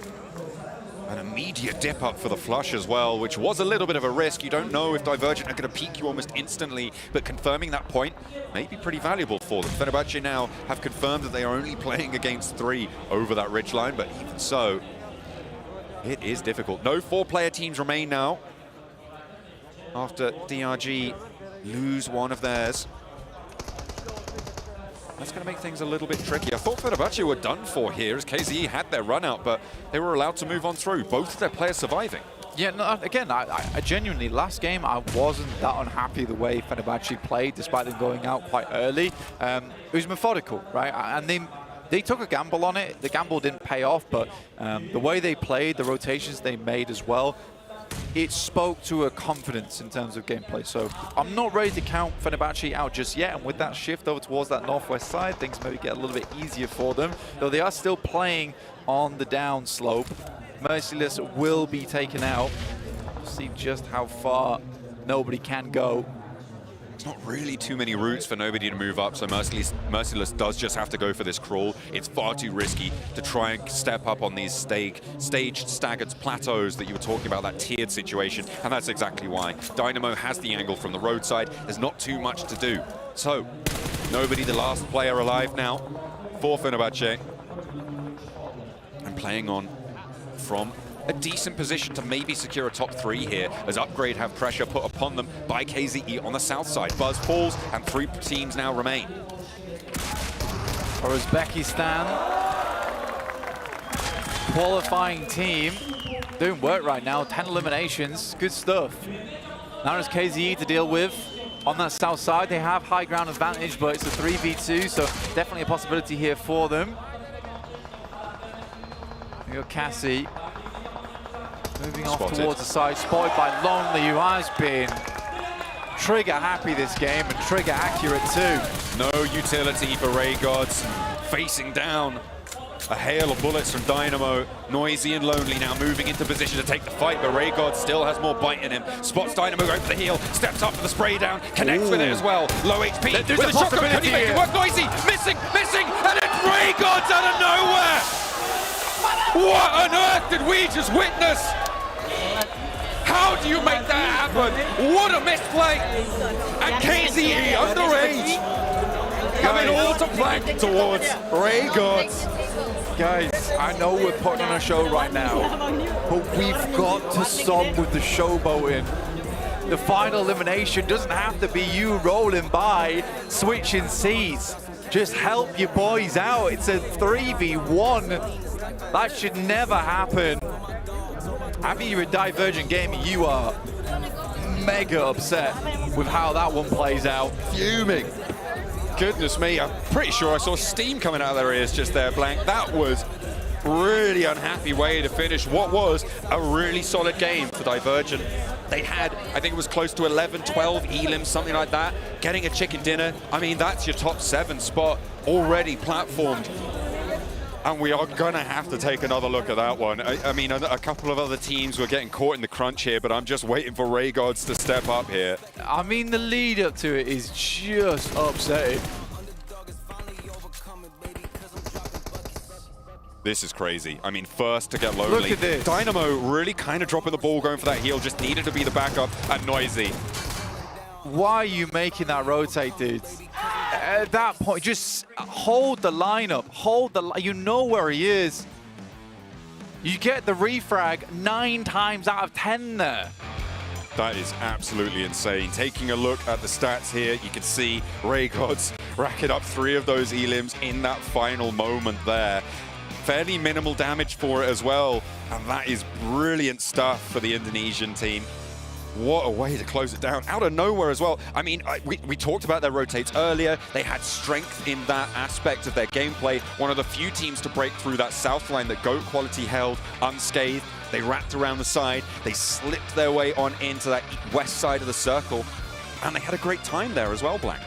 Speaker 9: An immediate dip up for the flush as well, which was a little bit of a risk. You don't know if Divergent are going to peek you almost instantly, but confirming that point may be pretty valuable for them. Fenerbahce now have confirmed that they are only playing against 3 over that ridgeline, but even so, it is difficult. No 4-player teams remain now after DRG lose one of theirs. That's going to make things a little bit tricky. I thought Fenerbahce were done for here as KZE had their run out, but they were allowed to move on through. Both of their players surviving.
Speaker 17: Yeah, no, again, I genuinely, last game, I wasn't that unhappy the way Fenerbahce played, despite them going out quite early. It was methodical, right? And they took a gamble on it. The gamble didn't pay off, but the way they played, the rotations they made as well, it spoke to a confidence in terms of gameplay. So I'm not ready to count Fenerbahce out just yet. And with that shift over towards that northwest side, things maybe get a little bit easier for them, though they are still playing on the down slope. Merciless will be taken out. See just how far nobody can go.
Speaker 9: It's not really too many routes for nobody to move up, so Merciless does just have to go for this crawl. It's far too risky to try and step up on these staged staggered plateaus that you were talking about, that tiered situation, and that's exactly why. Dynamo has the angle from the roadside. There's not too much to do. So, nobody, the last player alive now for Fenerbahce. And playing on from a decent position to maybe secure a top 3 here, as Upgrade have pressure put upon them by KZE on the south side. Buzz falls, and 3 teams now remain.
Speaker 17: For Uzbekistan, qualifying team, doing work right now, 10 eliminations, good stuff. Now there's KZE to deal with. On that south side, they have high ground advantage, but it's a 3v2, so definitely a possibility here for them. We got Cassie. Moving off towards the side, spotted by Lonely, who has been trigger happy this game and trigger accurate too.
Speaker 9: No utility for Ray Gods, facing down a hail of bullets from Dynamo. Noisy and Lonely now moving into position to take the fight, but Ray God still has more bite in him. Spots Dynamo going for the heel, steps up for the spray down, connects with it as well. Low HP,
Speaker 17: There's
Speaker 9: with
Speaker 17: a
Speaker 9: a shotgun, can he make it work? Noisy, missing, and it's Ray Gods out of nowhere! What on earth did we just witness? How do you make that happen? What a misplay! And KZE underage coming all to flank towards Ray Gods.
Speaker 17: Guys, I know we're putting on a show right now, but we've got to stop with the showboating. The final elimination doesn't have to be you rolling by, switching seats. Just help your boys out. It's a 3v1. That should never happen. I think you're a Divergent Gaming. You are mega upset with how that one plays out.
Speaker 9: Fuming. Goodness me, I'm pretty sure I saw steam coming out of their ears just there, Blank. That was really unhappy way to finish what was a really solid game for Divergent. They had, I think it was close to 11, 12 elims, something like that. Getting a chicken dinner, I mean, that's your top 7 spot already platformed. And we are gonna have to take another look at that one. I mean, a couple of other teams were getting caught in the crunch here, but I'm just waiting for Ray Gods to step up here.
Speaker 17: I mean, the lead up to it is just upsetting.
Speaker 9: This is crazy. I mean, first to get Lonely.
Speaker 17: Look at this.
Speaker 9: Dynamo really kind of dropping the ball, going for that heel, just needed to be the backup, and Noisy.
Speaker 17: Why are you making that rotate, dudes? At that point, just hold the lineup. You know where he is. You get the refrag 9 times out of 10 there.
Speaker 9: That is absolutely insane. Taking a look at the stats here, you can see Ray Gods racking up 3 of those elims in that final moment there. Fairly minimal damage for it as well, and that is brilliant stuff for the Indonesian team. What a way to close it down. Out of nowhere as well. I mean, we talked about their rotates earlier. They had strength in that aspect of their gameplay. One of the few teams to break through that south line that GOAT Quality held unscathed. They wrapped around the side. They slipped their way on into that west side of the circle. And they had a great time there as well, Blank.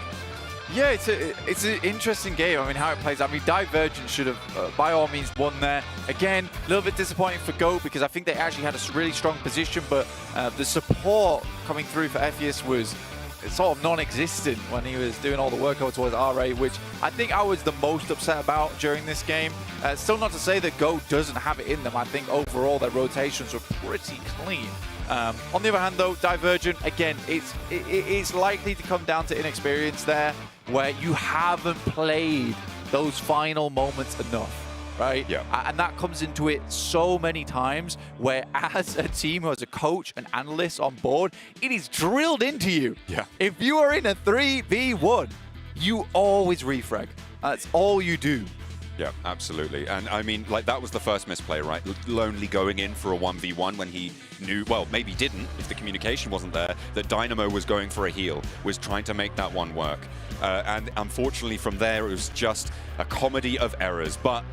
Speaker 17: Yeah, it's an interesting game. I mean, how it plays. I mean, Divergent should have, by all means, won there. Again, a little bit disappointing for GOAT because I think they actually had a really strong position, but the support coming through for Ephius was sort of non-existent when he was doing all the work over towards RA, which I think I was the most upset about during this game. Still not to say that GOAT doesn't have it in them. I think overall their rotations were pretty clean. On the other hand, though, Divergent, again, it's likely to come down to inexperience there, where you haven't played those final moments enough, right?
Speaker 9: Yeah.
Speaker 17: And that comes into it so many times, where as a team who has a coach and analyst on board, it is drilled into you.
Speaker 9: Yeah.
Speaker 17: If you are in a 3v1, you always refrag. That's all you do.
Speaker 9: Yeah, absolutely. And I mean, like, that was the first misplay, right? Lonely going in for a 1v1 when he knew, well, maybe didn't, if the communication wasn't there, that Dynamo was going for a heal, was trying to make that one work. And unfortunately from there, it was just a comedy of errors. But,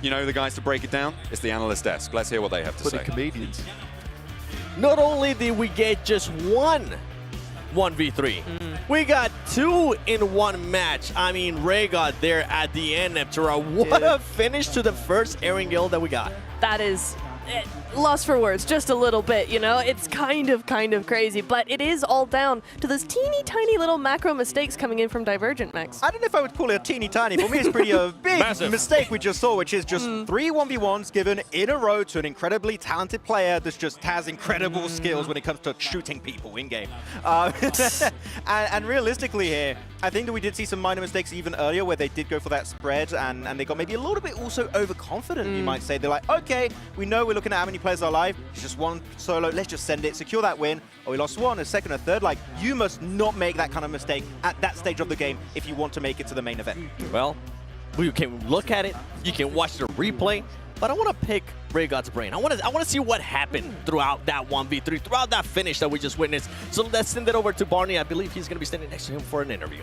Speaker 9: you know, the guys to break it down, it's the Analyst desk. Let's hear what they have to say.
Speaker 17: The comedians.
Speaker 5: Not only did we get just one 1v3, we got 2 in one match. I mean, Ray got there at the end, Neptura. What a finish to the first Erangel that we got.
Speaker 7: That is lost for words, just a little bit, you know? It's kind of crazy, but it is all down to those teeny tiny little macro mistakes coming in from Divergent, Max.
Speaker 6: I don't know if I would call it a teeny tiny. For me, it's pretty a big mistake we just saw, which is just 3 1v1s given in a row to an incredibly talented player that just has incredible skills when it comes to shooting people in-game. And realistically here, I think that we did see some minor mistakes even earlier where they did go for that spread and they got maybe a little bit also overconfident, you might say. They're like, okay, we know we're looking at how many players are alive. It's just one solo. Let's just send it, secure that win. Oh, we lost one, a second, a third. Like, you must not make that kind of mistake at that stage of the game if you want to make it to the main event.
Speaker 5: Well, you can look at it, you can watch the replay, but I want to pick Ray God's brain. I want to see what happened throughout that 1v3, throughout that finish that we just witnessed. So let's send it over to Barney. I believe he's going to be standing next to him for an interview.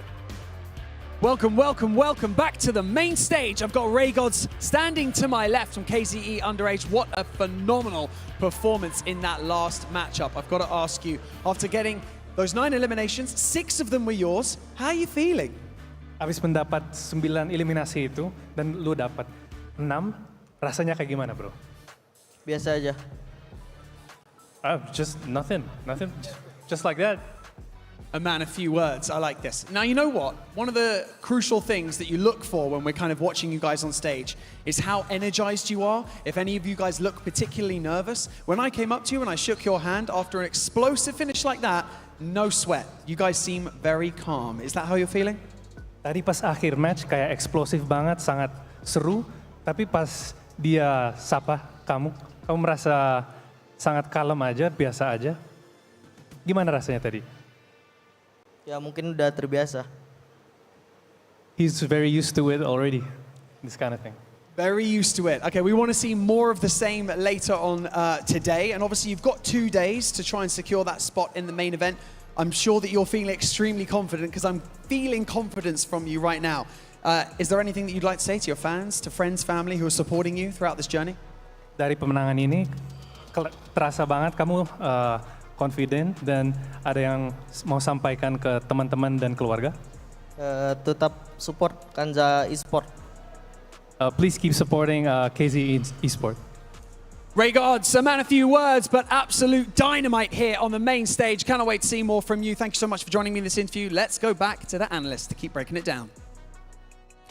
Speaker 3: Welcome, welcome, welcome back to the main stage. I've got Ray Gods standing to my left from KZE Underage. What a phenomenal performance in that last matchup. I've got to ask you, after getting those 9 eliminations, 6 of them were yours, how are you feeling?
Speaker 18: Habis mendapat 9 eliminasi itu dan lu dapat 6, rasanya kayak gimana, bro?
Speaker 19: Biasa aja.
Speaker 18: Just nothing, just like that.
Speaker 3: A man, a few words. I like this. Now, you know what? One of the crucial things that you look for when we're kind of watching you guys on stage is how energized you are. If any of you guys look particularly nervous, when I came up to you and I shook your hand after an explosive finish like that, no sweat. You guys seem very calm. Is that how you're feeling?
Speaker 18: Tadi pas akhir match kayak eksplosif banget, sangat seru. Tapi pas dia sapa kamu merasa sangat kalem aja, biasa aja. Gimana rasanya tadi?
Speaker 19: Ya mungkin udah terbiasa.
Speaker 18: He's very used to it already, this kind of thing.
Speaker 3: Very used to it. Okay, we want to see more of the same later on today. And obviously you've got 2 days to try and secure that spot in the main event. I'm sure that you're feeling extremely confident because I'm feeling confidence from you right now. Is there anything that you'd like to say to your fans, to friends, family who are supporting you throughout this journey?
Speaker 18: Dari pemenangan ini, terasa banget kamu confident dan ada yang mau sampaikan ke teman-teman dan keluarga?
Speaker 19: Tetap support Kanza Esport.
Speaker 18: Please keep supporting KZ Esport.
Speaker 3: Ray Gods, a man a few words, but absolute dynamite here on the main stage. Cannot wait to see more from you. Thank you so much for joining me in this interview. Let's go back to the Analyst to keep breaking it down.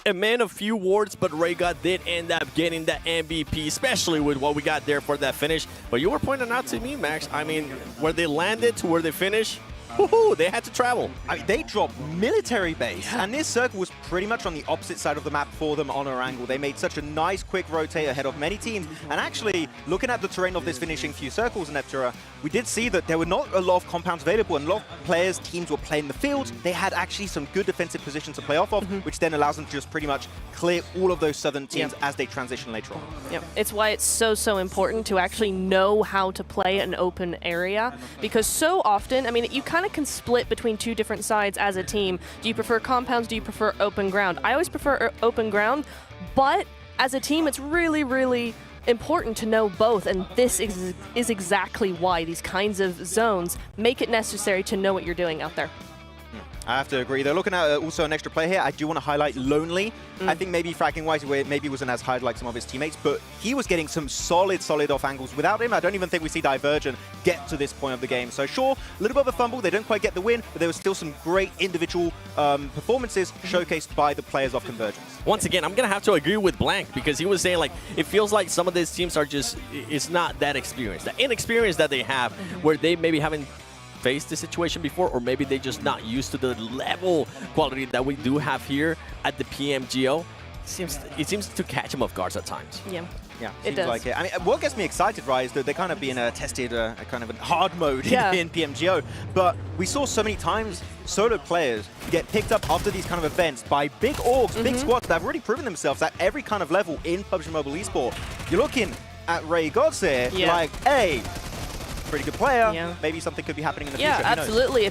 Speaker 5: A man of few words, but Ray God did end up getting the MVP, especially with what we got there for that finish. But you were pointing out to me, Max, I mean, where they landed to where they finished, woohoo, they had to travel.
Speaker 6: I mean, they dropped military base, and this circle was pretty much on the opposite side of the map for them on Erangel. They made such a nice quick rotate ahead of many teams, and actually, looking at the terrain of this finishing few circles in Neptura, we did see that there were not a lot of compounds available, and a lot of players, teams were playing the field. They had actually some good defensive positions to play off of, which then allows them to just pretty much clear all of those southern teams as they transition later on.
Speaker 7: Yeah, it's why it's so important to actually know how to play an open area, because so often, I mean, you kind of can split between 2 different sides as a team. Do you prefer compounds? Do you prefer open ground? I always prefer open ground, but as a team, it's really important to know both, and this is exactly why these kinds of zones make it necessary to know what you're doing out there.
Speaker 6: I have to agree. They're looking at also an extra player here. I do want to highlight Lonely. I think maybe fragging-wise, maybe wasn't as high like some of his teammates, but he was getting some solid off angles. Without him, I don't even think we see Divergent get to this point of the game. So sure, a little bit of a fumble. They didn't quite get the win, but there was still some great individual performances showcased by the players of Convergence.
Speaker 5: Once again, I'm going to have to agree with Blank because he was saying, like, it feels like some of these teams are just, it's not that experienced. The inexperience that they have, where they maybe haven't faced the situation before, or maybe they're just not used to the level quality that we do have here at the PMGO. It seems to catch them off guard at times.
Speaker 7: Yeah.
Speaker 6: Yeah,
Speaker 7: It
Speaker 6: seems
Speaker 7: does.
Speaker 6: like it. I mean, what gets me excited, right, is that they're kind of being tested a kind of a hard mode in PMGO. But we saw so many times solo players get picked up after these kind of events by big orgs, big squads that have already proven themselves at every kind of level in PUBG Mobile Esport. You're looking at Ray Gods here, you're like, hey, pretty good player. Maybe something could be happening in the future.
Speaker 7: Yeah, absolutely.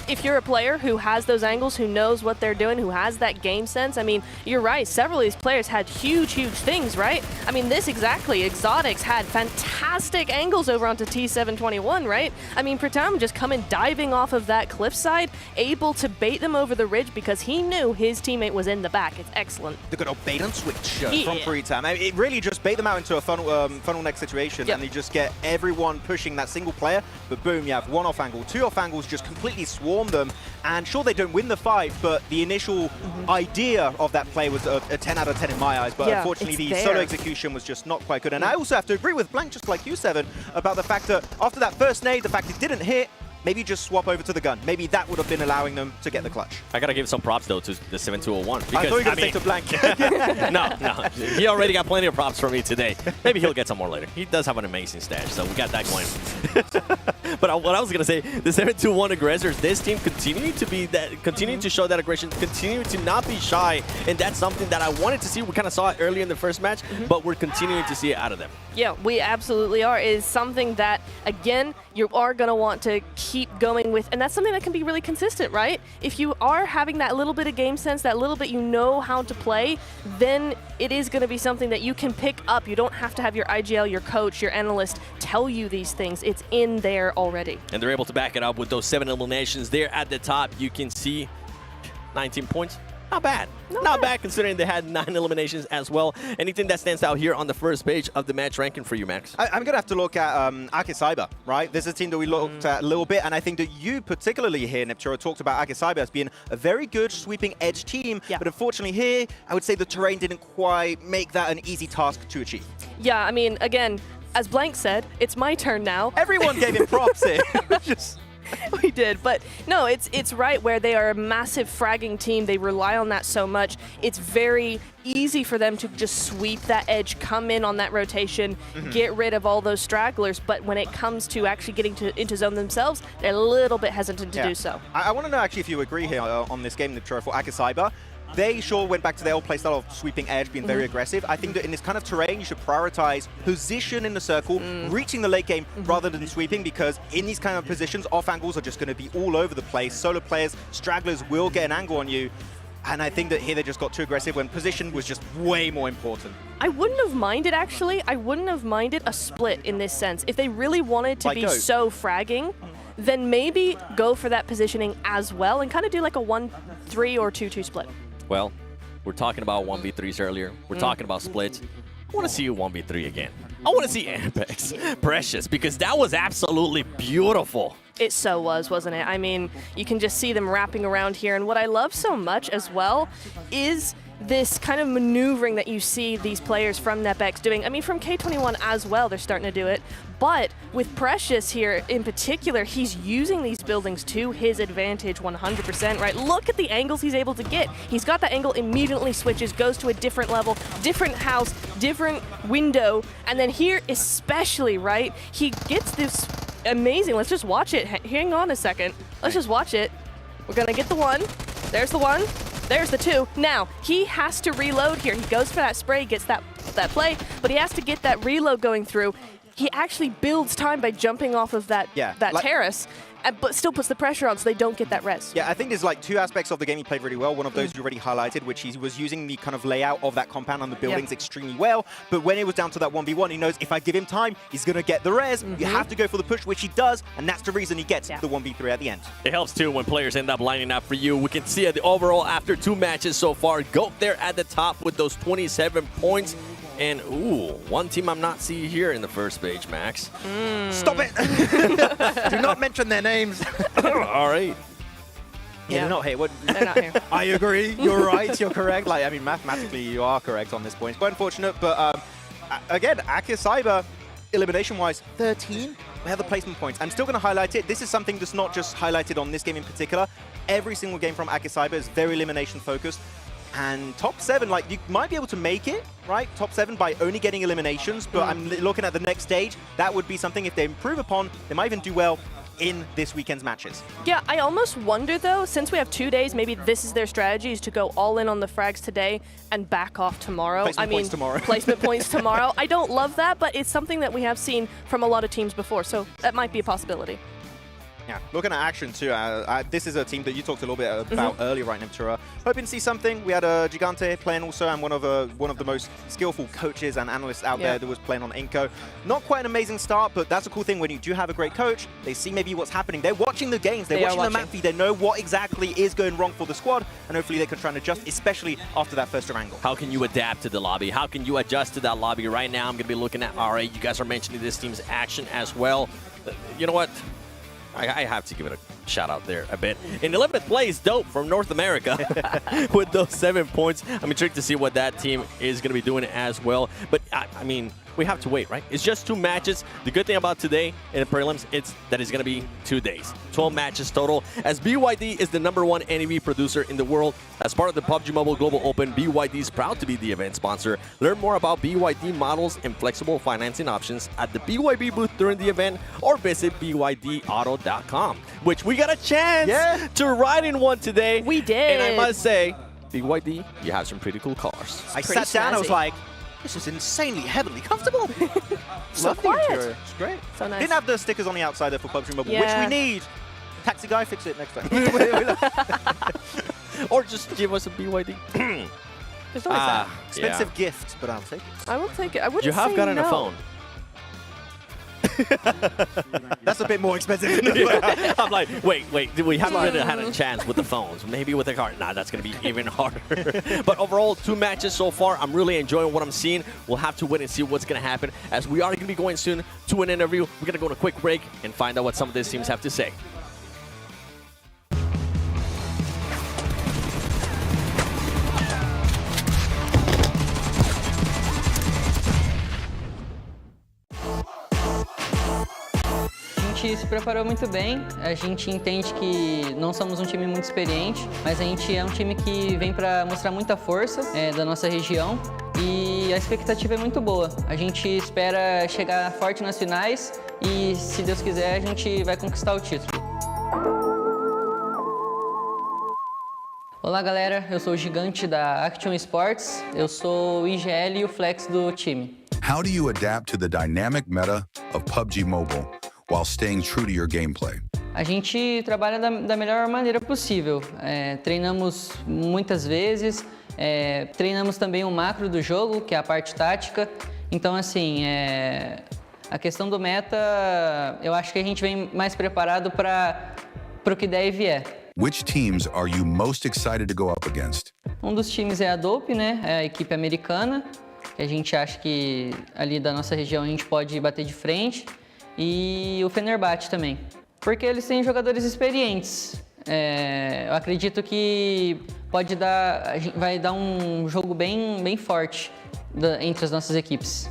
Speaker 7: If you're a player who has those angles, who knows what they're doing, who has that game sense, I mean, you're right. Several of these players had huge, huge things, right? I mean, this exactly. Exotics had fantastic angles over onto T721, right? I mean, Pratam just coming diving off of that cliffside, able to bait them over the ridge because he knew his teammate was in the back. It's excellent.
Speaker 6: The good old bait and switch from Pratam. I mean, it really just bait them out into a funnel neck situation, and you just get everyone pushing that single player. But boom, you have one off angle, two off angles, just completely swarm them. And sure, they don't win the fight, but the initial idea of that play was a 10 out of 10 in my eyes. But unfortunately, the solo execution was just not quite good. And I also have to agree with Blank, just like you, Seven, about the fact that after that first nade, the fact it didn't hit, maybe just swap over to the gun. Maybe that would have been allowing them to get the clutch.
Speaker 5: I gotta give some props though to the 7201. Because,
Speaker 6: I thought you were gonna say to Blank.
Speaker 5: No, he already got plenty of props from me today. Maybe he'll get some more later. He does have an amazing stash, so we got that going. But what I was gonna say, the 721 aggressors, this team continue to show that aggression, continue to not be shy, and that's something that I wanted to see. We kind of saw it earlier in the first match, but we're continuing to see it out of them.
Speaker 7: Yeah, we absolutely are. It is something that, again, you are going to want to keep going with, and that's something that can be really consistent, right? If you are having that little bit of game sense, that little bit you know how to play, then it is going to be something that you can pick up. You don't have to have your IGL, your coach, your analyst tell you these things. It's in there already.
Speaker 5: And they're able to back it up with those 7 eliminations there at the top. You can see 19 points. Not bad. Not bad considering they had 9 eliminations as well. Anything that stands out here on the first page of the match ranking for you, Max?
Speaker 6: I'm going to have to look at Akicyber, right? This is a team that we looked at a little bit, and I think that you particularly here, Nepturo, talked about Akicyber as being a very good sweeping edge team, but unfortunately here, I would say the terrain didn't quite make that an easy task to achieve.
Speaker 7: Yeah, I mean, again, as Blank said, it's my turn now.
Speaker 6: Everyone gave him props here.
Speaker 7: We did, but no, it's right where they are a massive fragging team. They rely on that so much. It's very easy for them to just sweep that edge, come in on that rotation, get rid of all those stragglers. But when it comes to actually getting into zone themselves, they're a little bit hesitant to do so.
Speaker 6: I want to know actually if you agree here on this game, Nepturo, for Akicyber. They sure went back to their old playstyle of sweeping edge, being very aggressive. I think that in this kind of terrain, you should prioritize position in the circle, reaching the late game rather than sweeping, because in these kind of positions, off angles are just going to be all over the place. Solo players, stragglers will get an angle on you. And I think that here they just got too aggressive when position was just way more important.
Speaker 7: I wouldn't have minded, actually. I wouldn't have minded a split in this sense. If they really wanted to be so fragging, then maybe go for that positioning as well and kind of do like a 1-3 or 2-2 split.
Speaker 5: Well, we're talking about 1v3s earlier. We're talking about splits. I want to see you 1v3 again. I want to see Apex Precious, because that was absolutely beautiful.
Speaker 7: It so was, wasn't it? I mean, you can just see them wrapping around here. And what I love so much as well is this kind of maneuvering that you see these players from NepX doing. I mean, from K21 as well, they're starting to do it. But with Precious here in particular, he's using these buildings to his advantage 100%, right? Look at the angles he's able to get. He's got that angle, immediately switches, goes to a different level, different house, different window. And then here especially, right, he gets this amazing, let's just watch it. Hang on a second. Let's just watch it. We're gonna get the 1. There's the 1. There's the 2. Now, he has to reload here. He goes for that spray, gets that play, but he has to get that reload going through. He actually builds time by jumping off of that terrace, but still puts the pressure on so they don't get that res.
Speaker 6: Yeah, I think there's like 2 aspects of the game he played really well. One of those you already highlighted, which he was using the kind of layout of that compound and the buildings extremely well. But when it was down to that 1v1, he knows if I give him time, he's going to get the res. You have to go for the push, which he does, and that's the reason he gets the 1v3 at the end.
Speaker 5: It helps too when players end up lining up for you. We can see the overall after 2 matches so far, GOAT there at the top with those 27 points. And, ooh, one team I'm not seeing here in the first page, Max.
Speaker 6: Stop it! Do not mention their names.
Speaker 5: All right.
Speaker 6: Yeah, they're not here.
Speaker 7: They're not here.
Speaker 6: I agree. You're right. You're correct. Like, I mean, mathematically, you are correct on this point. It's quite unfortunate, but again, Akicyber, elimination-wise, 13. We have the placement points. I'm still going to highlight it. This is something that's not just highlighted on this game in particular. Every single game from Akicyber is very elimination-focused. And top 7, like, you might be able to make it, right? Top 7 by only getting eliminations, but I'm looking at the next stage. That would be something if they improve upon, they might even do well in this weekend's matches.
Speaker 7: Yeah, I almost wonder though, since we have 2 days, maybe this is their strategy, is to go all in on the frags today and back off tomorrow.
Speaker 6: Points tomorrow.
Speaker 7: Placement points tomorrow. I don't love that, but it's something that we have seen from a lot of teams before, so that might be a possibility.
Speaker 6: Yeah, looking at action too, this is a team that you talked a little bit about earlier, right, Neptura. Hoping to see something. We had a Gigante playing also, and one of the most skillful coaches and analysts out there that was playing on Inco. Not quite an amazing start, but that's a cool thing when you do have a great coach. They see maybe what's happening. They're watching the games. They're watching the map feed. They know what exactly is going wrong for the squad, and hopefully they can try and adjust, especially after that first Erangel.
Speaker 5: How can you adapt to the lobby? How can you adjust to that lobby? Right now, I'm going to be looking at RA. You guys are mentioning this team's action as well. You know what? I have to give it a shout out there a bit. In 11th place, Dope from North America with those 7 points. I'm intrigued to see what that team is going to be doing as well. But, I mean, we have to wait, right? It's just 2 matches. The good thing about today in the prelims, it's that it's going to be 2 days. 12 matches total. As BYD is the #1 NEV producer in the world, as part of the PUBG Mobile Global Open, BYD is proud to be the event sponsor. Learn more about BYD models and flexible financing options at the BYD booth during the event, or visit bydauto.com, which we got a chance to ride in one today.
Speaker 7: We did.
Speaker 5: And I must say, BYD, you have some pretty cool cars.
Speaker 6: I sat down, I was like, this is insanely heavily comfortable.
Speaker 7: So quiet.
Speaker 6: It's great.
Speaker 7: So nice.
Speaker 6: Didn't have the stickers on the outside there for PUBG Mobile, which we need. Taxi guy, fix it next time.
Speaker 5: Or just give us a BYD.
Speaker 7: There's always that.
Speaker 6: Expensive gift, but I'll take it.
Speaker 7: I will take it. I wouldn't
Speaker 5: You have
Speaker 7: say
Speaker 5: gotten
Speaker 7: no.
Speaker 5: a phone.
Speaker 6: That's a bit more expensive.
Speaker 5: I'm like, wait, we haven't really had a chance with the phones. Maybe with the car. Nah, that's going to be even harder. But overall, 2 matches so far. I'm really enjoying what I'm seeing. We'll have to wait and see what's going to happen, as we are going to be going soon to an interview. We're going to go on a quick break and find out what some of these teams have to say.
Speaker 10: A gente se preparou muito bem, a gente entende que não somos um time muito experiente, mas a gente é um time que vem para mostrar muita força da nossa região e a expectativa é muito boa. A gente espera chegar forte nas finais e, se Deus quiser, a gente vai conquistar o título. Olá galera, eu sou o Gigante da Action Sports, eu sou o IGL e o Flex do time.
Speaker 16: How do you adapt to the dynamic meta of PUBG Mobile while staying true to your gameplay?
Speaker 10: A gente trabalha da melhor maneira possível. Treinamos muitas vezes, treinamos também o macro do jogo, que é a parte tática. Então, assim, a questão do meta, eu acho que a gente vem mais preparado para o que der e vier.
Speaker 16: Which teams are you most excited to go up against?
Speaker 10: Um dos times é a Dope, né? É a equipe americana, que a gente acha que ali da nossa região a gente pode bater de frente. E o Fenerbahçe também, porque eles têm jogadores experientes. Eu acredito que vai dar um jogo bem forte entre as nossas equipes.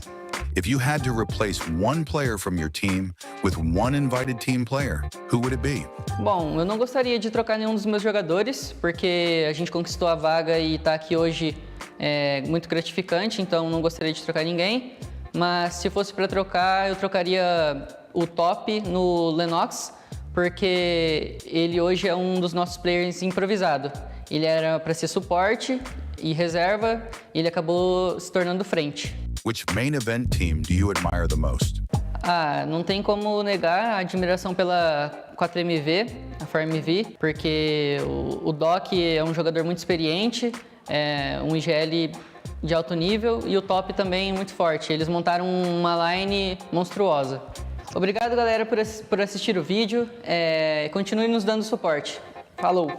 Speaker 16: If you had to replace one player from your team with one invited team player, who would it be?
Speaker 10: Bom, eu não gostaria de trocar nenhum dos meus jogadores, porque a gente conquistou a vaga e tá aqui hoje é muito gratificante, então não gostaria de trocar ninguém. Mas se fosse para trocar, eu trocaria o Top no Lennox, porque ele hoje é um dos nossos players improvisado. Ele era para ser suporte e reserva, e ele acabou se tornando frente.
Speaker 16: Which main event team do you admire the most?
Speaker 10: Não tem como negar a admiração pela 4MV, a 4MV, porque o Doc é um jogador muito experiente, um IGL de alto nível, e o Top também muito forte. Eles montaram uma line monstruosa. Obrigado, galera, por assistir o vídeo. Continue nos dando suporte. Falou!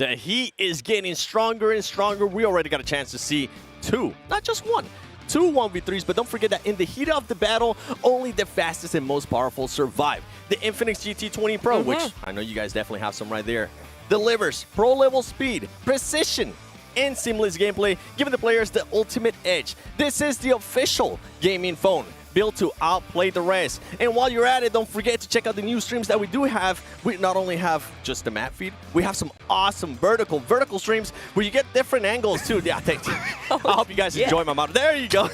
Speaker 5: The heat is getting stronger and stronger. We already got a chance to see two, not just one. Two 1v3s, but don't forget that in the heat of the battle, only the fastest and most powerful survive. The Infinix GT20 Pro, which I know you guys definitely have some right there, delivers pro-level speed, precision, and seamless gameplay, giving the players the ultimate edge. This is the official gaming phone, built to outplay the rest. And while you're at it, don't forget to check out the new streams that we do have. We not only have just the map feed, we have some awesome vertical streams where you get different angles too. Yeah, thank you. I hope you guys enjoy my model. There you go.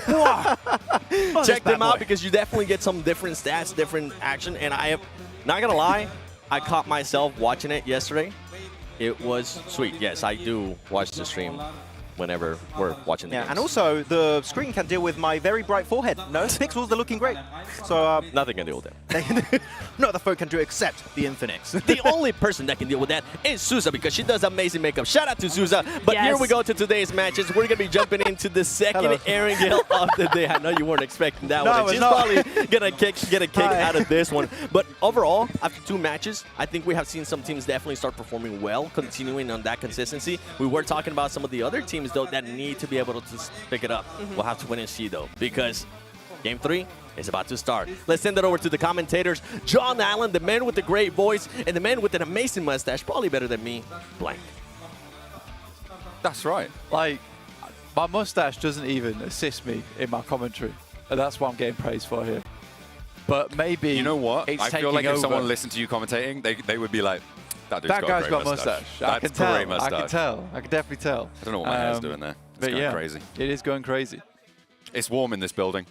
Speaker 5: Check them out because you definitely get some different stats, different action. And I am not gonna lie, I caught myself watching it yesterday. It was sweet. Yes, I do watch the stream whenever we're watching the games.
Speaker 6: And also the screen can deal with my very bright forehead. No, pixels are looking great. So
Speaker 5: nothing can deal with it.
Speaker 6: No other phone can do except the Infinix.
Speaker 5: The only person that can deal with that is Souza because she does amazing makeup. Shout out to Souza. But here we go to today's matches. We're going to be jumping into the second Erangel of the day. I know you weren't expecting that one. And she's probably going to get a kick out of this one. But overall, after two matches, I think we have seen some teams definitely start performing well, continuing on that consistency. We were talking about some of the other teams, though, that need to be able to pick it up. We'll have to wait and see, though, because Game 3 is about to start. Let's send it over to the commentators. John Allen, the man with the great voice, and the man with an amazing mustache, probably better than me, Blank.
Speaker 17: That's right. Like, my mustache doesn't even assist me in my commentary. And that's what I'm getting praise for here. But maybe
Speaker 9: you know what?
Speaker 17: It's
Speaker 9: I feel like if someone listened to you commentating, they would be like, that
Speaker 17: guy's got a mustache.
Speaker 9: That's
Speaker 17: I can tell.
Speaker 9: great mustache.
Speaker 17: I can tell. I can definitely tell.
Speaker 9: I don't know what my hair's doing there. It's going crazy.
Speaker 17: It is going crazy.
Speaker 9: It's warm in this building.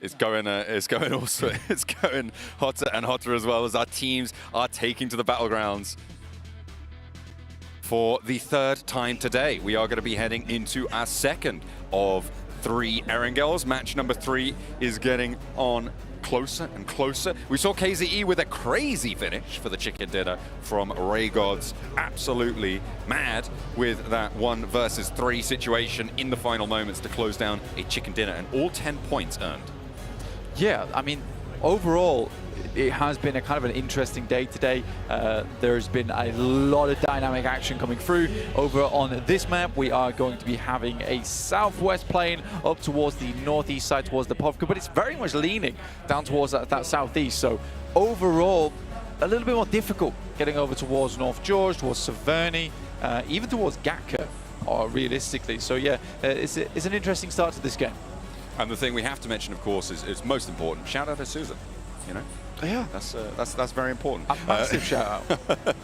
Speaker 9: It's going also. It's going hotter and hotter as well as our teams are taking to the battlegrounds. For the third time today, we are going to be heading into our second of 3 Erangels. Match number 3 is getting on closer and closer. We saw KZE with a crazy finish for the chicken dinner from Ray Gods. Absolutely mad with that 1 versus 3 situation in the final moments to close down a chicken dinner and all 10 points earned.
Speaker 17: Yeah, I mean, overall, it has been a kind of an interesting day today. There's been a lot of dynamic action coming through. Over on this map, we are going to be having a southwest plane up towards the northeast side, towards the Povka, but it's very much leaning down towards that southeast. So overall, a little bit more difficult getting over towards North George, towards Severny, even towards Gatka, realistically. So yeah, it's an interesting start to this game.
Speaker 9: And the thing we have to mention, of course, is most important. Shout out to Susan. You know,
Speaker 17: yeah,
Speaker 9: that's very important.
Speaker 17: A massive shout out,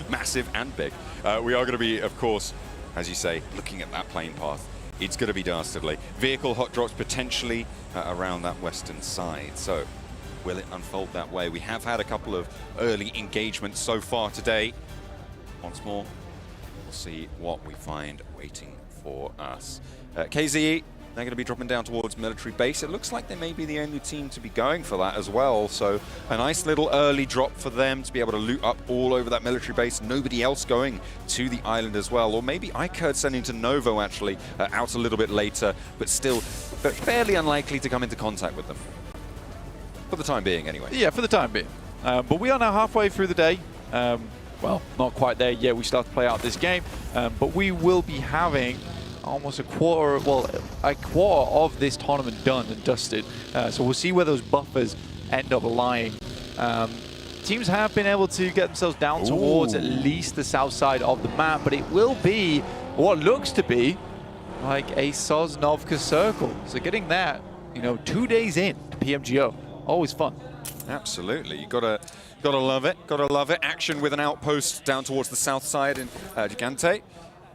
Speaker 9: massive and big. We are going to be, of course, as you say, looking at that plane path. It's going to be dastardly. Vehicle hot drops potentially around that western side. So, will it unfold that way? We have had a couple of early engagements so far today. Once more, we'll see what we find waiting for us. KZE. They're going to be dropping down towards military base. It looks like they may be the only team to be going for that as well. So a nice little early drop for them to be able to loot up all over that military base. Nobody else going to the island as well. Or maybe Ikerd sending to Novo actually out a little bit later, but still fairly unlikely to come into contact with them. For the time being, anyway.
Speaker 17: Yeah, for the time being. But we are now halfway through the day. Well, not quite there yet. We start to play out this game. But we will be having almost a quarter of this tournament done and dusted. So we'll see where those buffers end up lying. Teams have been able to get themselves down towards at least the south side of the map, but it will be what looks to be like a Sosnovka circle. So getting that, 2 days in to PMGO, always fun.
Speaker 9: Absolutely, you gotta love it. Gotta love it. Action with an outpost down towards the south side in Gigante.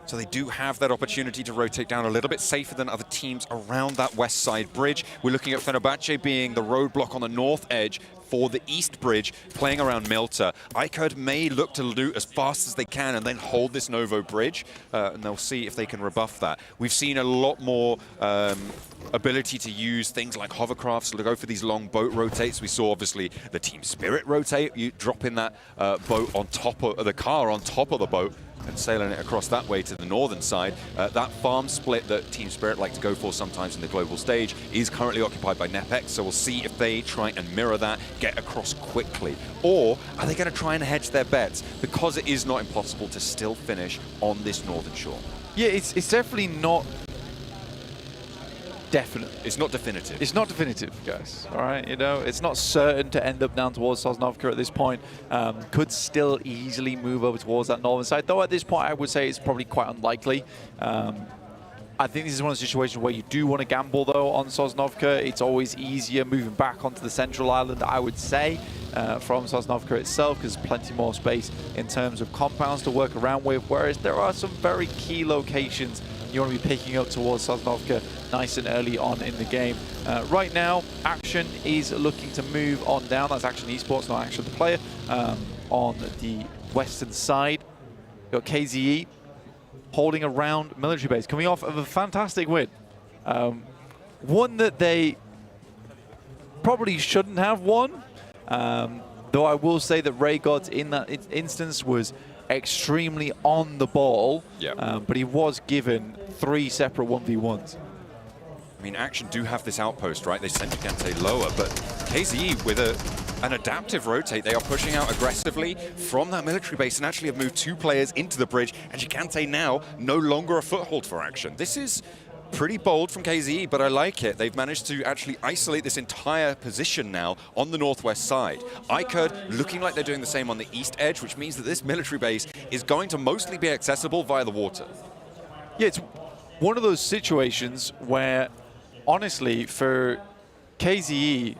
Speaker 9: So they do have that opportunity to rotate down a little bit safer than other teams around that west side bridge. We're looking at Fenerbahce being the roadblock on the north edge for the east bridge, playing around Milta. Ikerd may look to loot as fast as they can and then hold this Novo bridge, and they'll see if they can rebuff that. We've seen a lot more ability to use things like hovercrafts to go for these long boat rotates. We saw obviously the Team Spirit rotate. You drop in that boat on top of the car on top of the boat. and sailing it across that way to the northern side. That farm split that Team Spirit like to go for sometimes in the global stage is currently occupied by NepX, so we'll see if they try and mirror that, get across quickly. Or are they going to try and hedge their bets? Because it is not impossible to still finish on this northern shore.
Speaker 17: Yeah, it's definitely not definite.
Speaker 9: It's not definitive.
Speaker 17: It's not definitive, guys. All right, you know, it's not certain to end up down towards Sosnovka at this point. Could still easily move over towards that northern side, though at this point I would say it's probably quite unlikely. I think this is one of the situations where you do want to gamble, though, on Sosnovka. It's always easier moving back onto the central island, I would say, from Sosnovka itself, because plenty more space in terms of compounds to work around with, whereas there are some very key locations you want to be picking up towards Sosnovka nice and early on in the game. Right now, Action is looking to move on down. That's Action Esports, not Action the player. On the western side, got KZE holding around military base, coming off of a fantastic win. One that they probably shouldn't have won, though I will say that Ray Gods in that instance was extremely on the ball, but he was given 3 separate 1v1s.
Speaker 9: I mean, Action do have this outpost, right? They sent Gigante lower, but KZE with an adaptive rotate, they are pushing out aggressively from that military base and actually have moved 2 players into the bridge, and Gigante now no longer a foothold for Action. This is pretty bold from KZE, but I like it. They've managed to actually isolate this entire position now on the northwest side. ICURD looking like they're doing the same on the east edge, which means that this military base is going to mostly be accessible via the water.
Speaker 17: Yeah, it's one of those situations where, honestly, for KZE,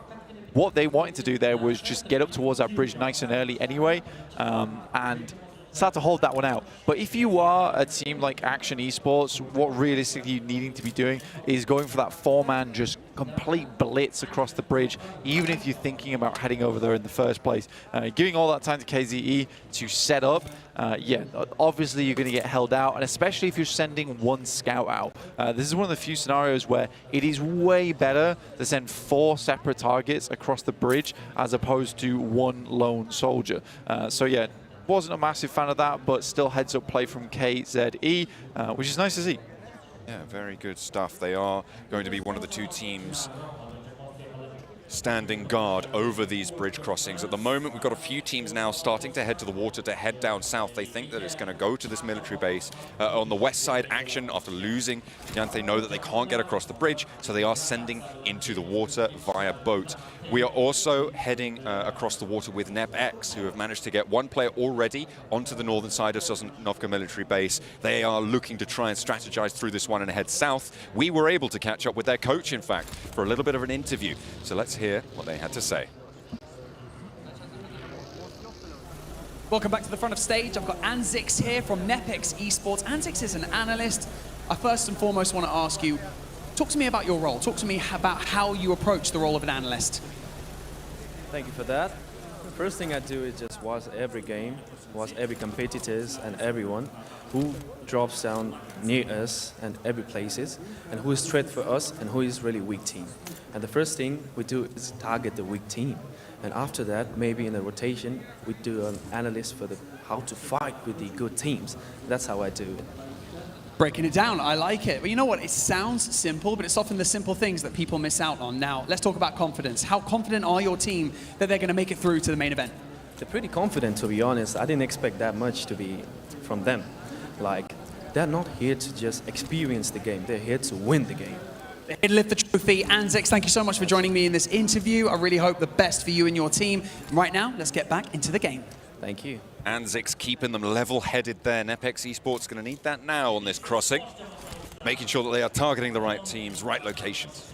Speaker 17: what they wanted to do there was just get up towards that bridge nice and early anyway, and start to hold that one out. But if you are a team like Action Esports, what realistically you're needing to be doing is going for that 4-man just complete blitz across the bridge, even if you're thinking about heading over there in the first place. Giving all that time to KZE to set up, yeah, obviously you're going to get held out, and especially if you're sending 1 scout out. This is one of the few scenarios where it is way better to send 4 separate targets across the bridge as opposed to 1 lone soldier. So yeah, wasn't a massive fan of that, but still heads up play from KZE, which is nice to see.
Speaker 9: Yeah, very good stuff. They are going to be one of the 2 teams standing guard over these bridge crossings. At the moment, we've got a few teams now starting to head to the water, to head down south. They think that it's going to go to this military base. On the west side, Action, after losing, they know that they can't get across the bridge, so they are sending into the water via boat. We are also heading across the water with NepX, who have managed to get 1 player already onto the northern side of Sosnovka military base. They are looking to try and strategize through this one and head south. We were able to catch up with their coach, in fact, for a little bit of an interview. So let's hear what they had to say.
Speaker 3: Welcome back to the front of stage. I've got Anzix here from NepX Esports. Anzix is an analyst. I first and foremost want to ask you, talk to me about your role. Talk to me about how you approach the role of an analyst.
Speaker 20: Thank you for that. The first thing I do is just watch every game, watch every competitors and everyone who drops down near us and every places, and who is threat for us and who is really weak team. And the first thing we do is target the weak team. And after that, maybe in the rotation, we do an analyst for how to fight with the good teams. That's how I do it.
Speaker 3: Breaking it down, I like it. But you know what, it sounds simple, but it's often the simple things that people miss out on. Now, let's talk about confidence. How confident are your team that they're going to make it through to the main event?
Speaker 20: They're pretty confident, to be honest. I didn't expect that much to be from them. Like, they're not here to just experience the game. They're here to win the game.
Speaker 3: Here to lift the trophy. Anzix, thank you so much for joining me in this interview. I really hope the best for you and your team. Right now, let's get back into the game.
Speaker 20: Thank you.
Speaker 9: Anzix keeping them level-headed there. NepX Esports going to need that now on this crossing, making sure that they are targeting the right teams, right locations.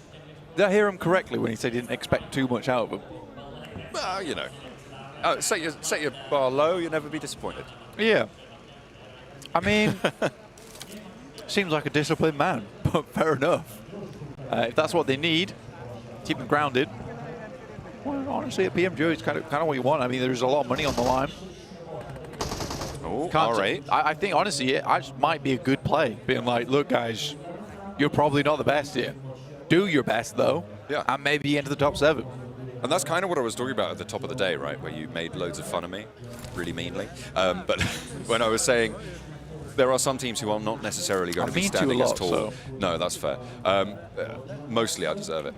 Speaker 17: Did I hear him correctly when he said he didn't expect too much out of them?
Speaker 9: Well, you know, set your bar low, you'll never be disappointed.
Speaker 17: Yeah. I mean, seems like a disciplined man, but fair enough. If that's what they need, keep them grounded. Well, honestly, at PMGO, it's kind of what you want. I mean, there's a lot of money on the line.
Speaker 9: Oh, all right.
Speaker 17: I think, honestly, I just might be a good play. Being like, look, guys, you're probably not the best here. Do your best, though, and maybe into the top 7.
Speaker 9: And that's kind of what I was talking about at the top of the day, right, where you made loads of fun of me, really meanly. But when I was saying, there are some teams who are not necessarily going to be standing as tall. No, that's fair. Mostly I deserve it.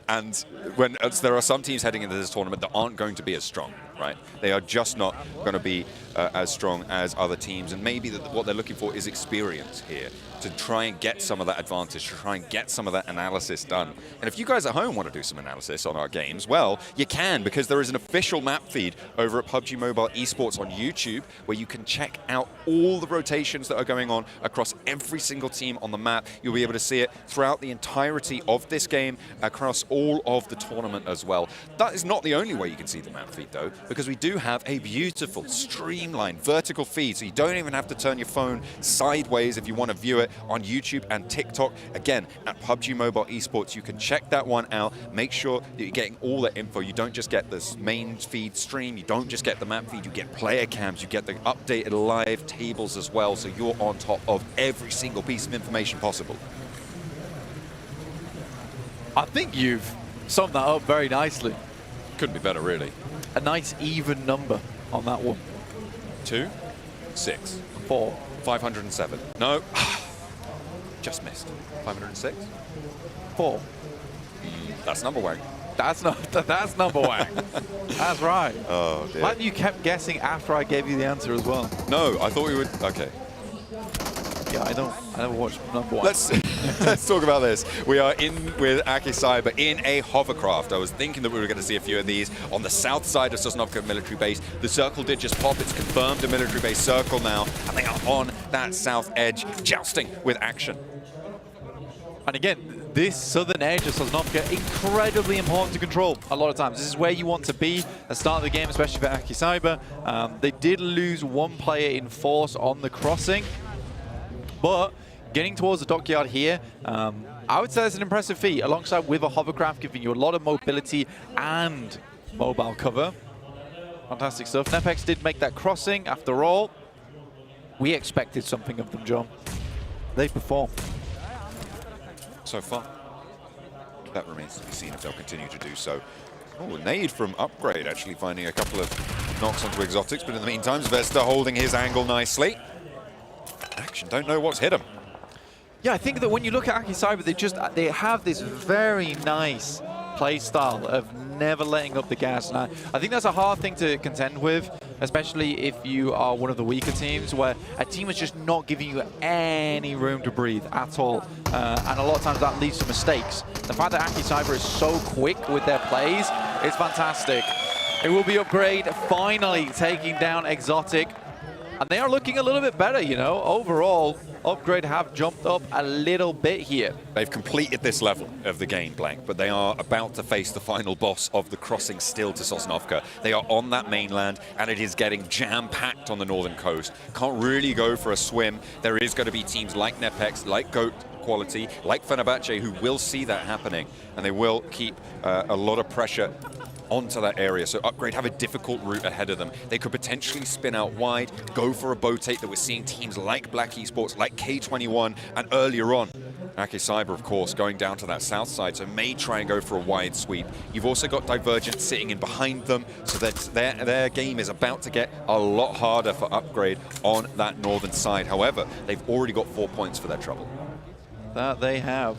Speaker 9: And when there are some teams heading into this tournament that aren't going to be as strong, right? They are just not going to be as strong as other teams, and maybe what they're looking for is experience here to try and get some of that advantage, to try and get some of that analysis done. And if you guys at home want to do some analysis on our games, well, you can, because there is an official map feed over at PUBG Mobile Esports on YouTube where you can check out all the rotations that are going on across every single team on the map. You'll be able to see it throughout the entirety of this game, across all of the tournament as well. That is not the only way you can see the map feed though, because we do have a beautiful, streamlined, vertical feed, so you don't even have to turn your phone sideways if you want to view it on YouTube and TikTok. Again, at PUBG Mobile Esports, you can check that one out. Make sure that you're getting all the info. You don't just get this main feed stream, you don't just get the map feed, you get player cams, you get the updated live tables as well, so you're on top of every single piece of information possible.
Speaker 17: I think you've summed that up very nicely.
Speaker 9: Couldn't be better, really.
Speaker 17: A nice even number on that one.
Speaker 9: 2, 6,
Speaker 17: 4,
Speaker 9: 507. No. Just missed. 506?
Speaker 17: 4.
Speaker 9: That's number one.
Speaker 17: That's number one. That's right.
Speaker 9: Oh dear.
Speaker 17: Like you kept guessing after I gave you the answer as well.
Speaker 9: No, I thought we would. Okay.
Speaker 17: Yeah, I never watched number one.
Speaker 9: Let's talk about this. We are in with Akicyber in a hovercraft. I was thinking that we were going to see a few of these on the south side of Sosnovka military base. The circle did just pop. It's confirmed a military base circle now, and they are on that south edge, jousting with action.
Speaker 17: And again, this southern edge of Sosnovka, incredibly important to control a lot of times. This is where you want to be at the start of the game, especially for Akicyber. They did lose one player in force on the crossing, but getting towards the dockyard here, I would say it's an impressive feat, alongside with a hovercraft, giving you a lot of mobility and mobile cover. Fantastic stuff. Nepex did make that crossing. After all, we expected something of them, John. They performed.
Speaker 9: So far. That remains to be seen if they'll continue to do so. Oh, nade from Upgrade, actually finding a couple of knocks onto Exotics, but in the meantime, Zvesta holding his angle nicely. Action, don't know what's hit him.
Speaker 17: Yeah, I think that when you look at Akicyber, they have this very nice play style of never letting up the gas. And I think that's a hard thing to contend with, especially if you are one of the weaker teams, where a team is just not giving you any room to breathe at all. And a lot of times that leads to mistakes. The fact that Akicyber is so quick with their plays is fantastic. It will be Upgrade finally taking down Exotic. And they are looking a little bit better, you know. Overall, Upgrade have jumped up a little bit here.
Speaker 9: They've completed this level of the game, Blank, but they are about to face the final boss of the crossing still to Sosnovka. They are on that mainland, and it is getting jam-packed on the northern coast. Can't really go for a swim. There is going to be teams like Nepex, like Goat Quality, like Fenerbahce, who will see that happening, and they will keep a lot of pressure onto that area. So Upgrade have a difficult route ahead of them. They could potentially spin out wide, go for a boatate that we're seeing teams like Black Esports, like K21, and earlier on, Akicyber, of course, going down to that south side, so may try and go for a wide sweep. You've also got Divergent sitting in behind them, so that their game is about to get a lot harder for Upgrade on that northern side. However, they've already got 4 points for their trouble.
Speaker 17: That they have.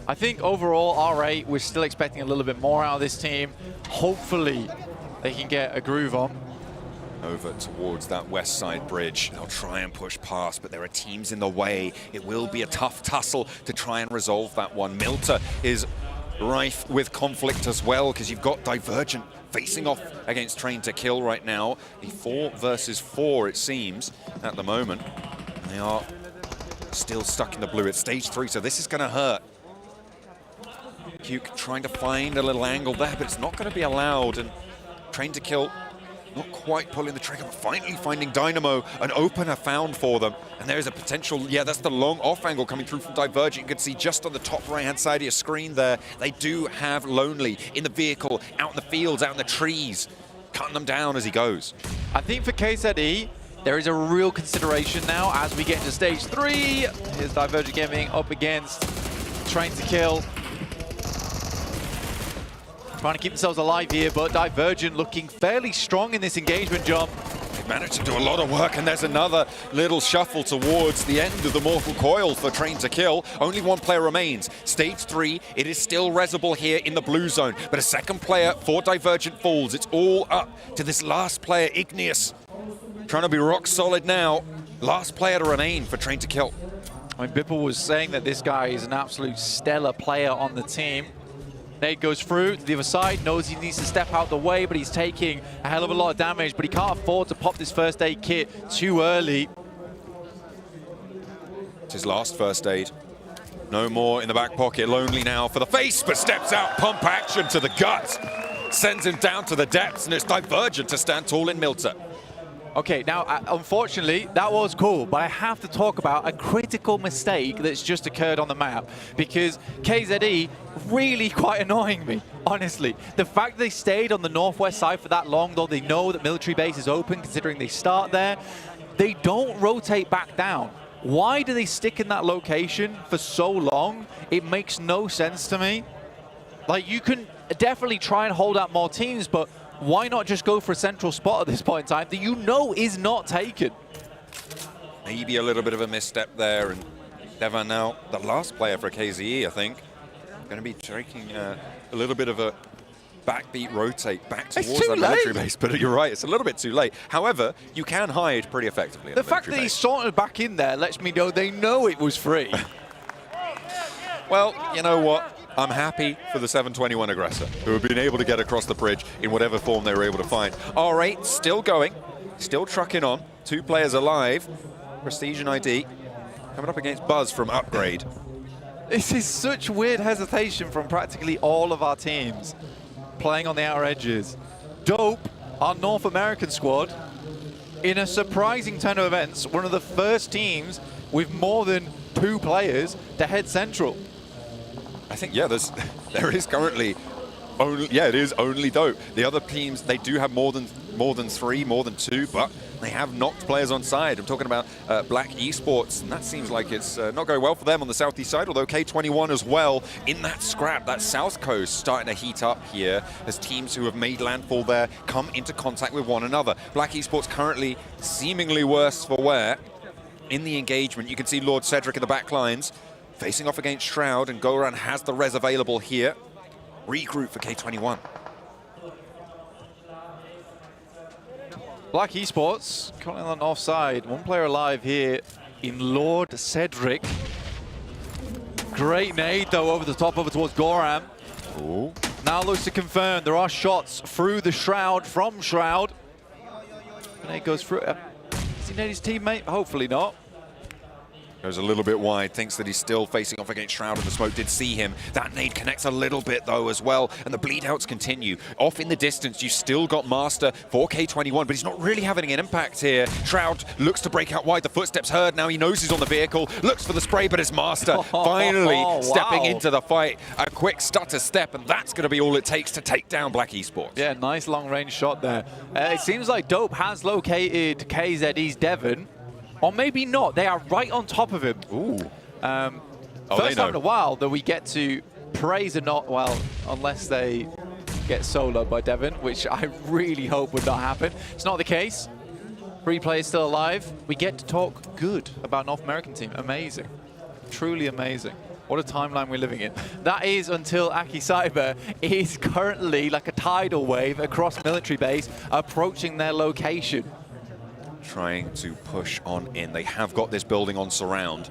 Speaker 17: I think overall, R8, we're still expecting a little bit more out of this team. Hopefully, they can get a groove on.
Speaker 9: Over towards that west side bridge. They'll try and push past, but there are teams in the way. It will be a tough tussle to try and resolve that one. Milta is rife with conflict as well, because you've got Divergent facing off against Train to Kill right now. The 4 versus 4, it seems, at the moment. They are still stuck in the blue. It's stage 3, so this is going to hurt. Puke trying to find a little angle there, but it's not going to be allowed. And Train to Kill not quite pulling the trigger, but finally finding Dynamo, an opener found for them. And there is a potential, yeah, that's the long off angle coming through from Divergent. You can see just on the top right-hand side of your screen there, they do have Lonely in the vehicle, out in the fields, out in the trees, cutting them down as he goes.
Speaker 17: I think for KZE, there is a real consideration now as we get into stage 3. Here's Divergent Gaming up against Train to Kill. Trying to keep themselves alive here, but Divergent looking fairly strong in this engagement, John.
Speaker 9: They managed to do a lot of work, and there's another little shuffle towards the end of the Mortal Coil for Train to Kill. Only one player remains. Stage 3, it is still Reservoir here in the blue zone, but a second player for Divergent falls. It's all up to this last player, Igneous. Trying to be rock solid now. Last player to remain for Train to Kill.
Speaker 17: I mean, Bipple was saying that this guy is an absolute stellar player on the team. Nate goes through to the other side, knows he needs to step out the way, but he's taking a hell of a lot of damage, but he can't afford to pop this first aid kit too early.
Speaker 9: It's his last first aid. No more in the back pocket. Lonely now for the face, but steps out. Pump action to the gut. Sends him down to the depths, and it's Divergent to stand tall in Milter.
Speaker 17: Okay, now, unfortunately, that was cool, but I have to talk about a critical mistake that's just occurred on the map, because KZE really quite annoying me, honestly. The fact they stayed on the northwest side for that long, though they know that military base is open, considering they start there, they don't rotate back down. Why do they stick in that location for so long? It makes no sense to me. Like, you can definitely try and hold out more teams, but why not just go for a central spot at this point in time that you know is not taken?
Speaker 9: Maybe a little bit of a misstep there, and Devan now, the last player for KZE, I think, going to be taking a little bit of a backbeat rotate back towards the military base. But you're right, it's a little bit too late. However, you can hide pretty effectively.
Speaker 17: The fact that he sauntered back in there lets me know they know it was free.
Speaker 9: Well, you know what? I'm happy for the 721 aggressor, who have been able to get across the bridge in whatever form they were able to find. R8 still going, still trucking on. 2 players alive. Prestige and ID coming up against Buzz from Upgrade.
Speaker 17: This is such weird hesitation from practically all of our teams playing on the outer edges. Dope, our North American squad, in a surprising turn of events, one of the first teams with more than 2 players to head central.
Speaker 9: I think, yeah, there is currently only, yeah, it is only Dope. The other teams, they do have more than 3, more than 2, but they have knocked players on side. I'm talking about Black Esports, and that seems like it's not going well for them on the southeast side, although K21 as well in that scrap. That south coast starting to heat up here as teams who have made landfall there come into contact with one another. Black Esports currently seemingly worse for wear in the engagement. You can see Lord Cedric in the back lines facing off against Shroud, and Goran has the res available here. Regroup for K21.
Speaker 17: Black Esports currently on the north side. 1 player alive here in Lord Cedric. Great nade though over the top over towards Goran.
Speaker 9: Ooh.
Speaker 17: Now looks to confirm there are shots through the Shroud from Shroud. Nade goes through. Is he nade his teammate? Hopefully not.
Speaker 9: Goes a little bit wide, thinks that he's still facing off against Shroud, and the smoke did see him. That nade connects a little bit though as well, and the bleed outs continue. Off in the distance, you still got Master for K21, but he's not really having an impact here. Shroud looks to break out wide, the footsteps heard, now he knows he's on the vehicle, looks for the spray, but it's Master finally stepping into the fight. A quick stutter step, and that's going to be all it takes to take down Black Esports.
Speaker 17: Yeah, nice long range shot there. It seems like Dope has located KZE's Devon. Or maybe not. They are right on top of him.
Speaker 9: Ooh.
Speaker 17: First time in a while that we get to praise and not, well, unless they get soloed by Devon, which I really hope would not happen. It's not the case. 3 players still alive. We get to talk good about North American team. Amazing. Truly amazing. What a timeline we're living in. That is until Aki Cyber is currently like a tidal wave across military base approaching their location.
Speaker 9: Trying to push on in. They have got this building on surround.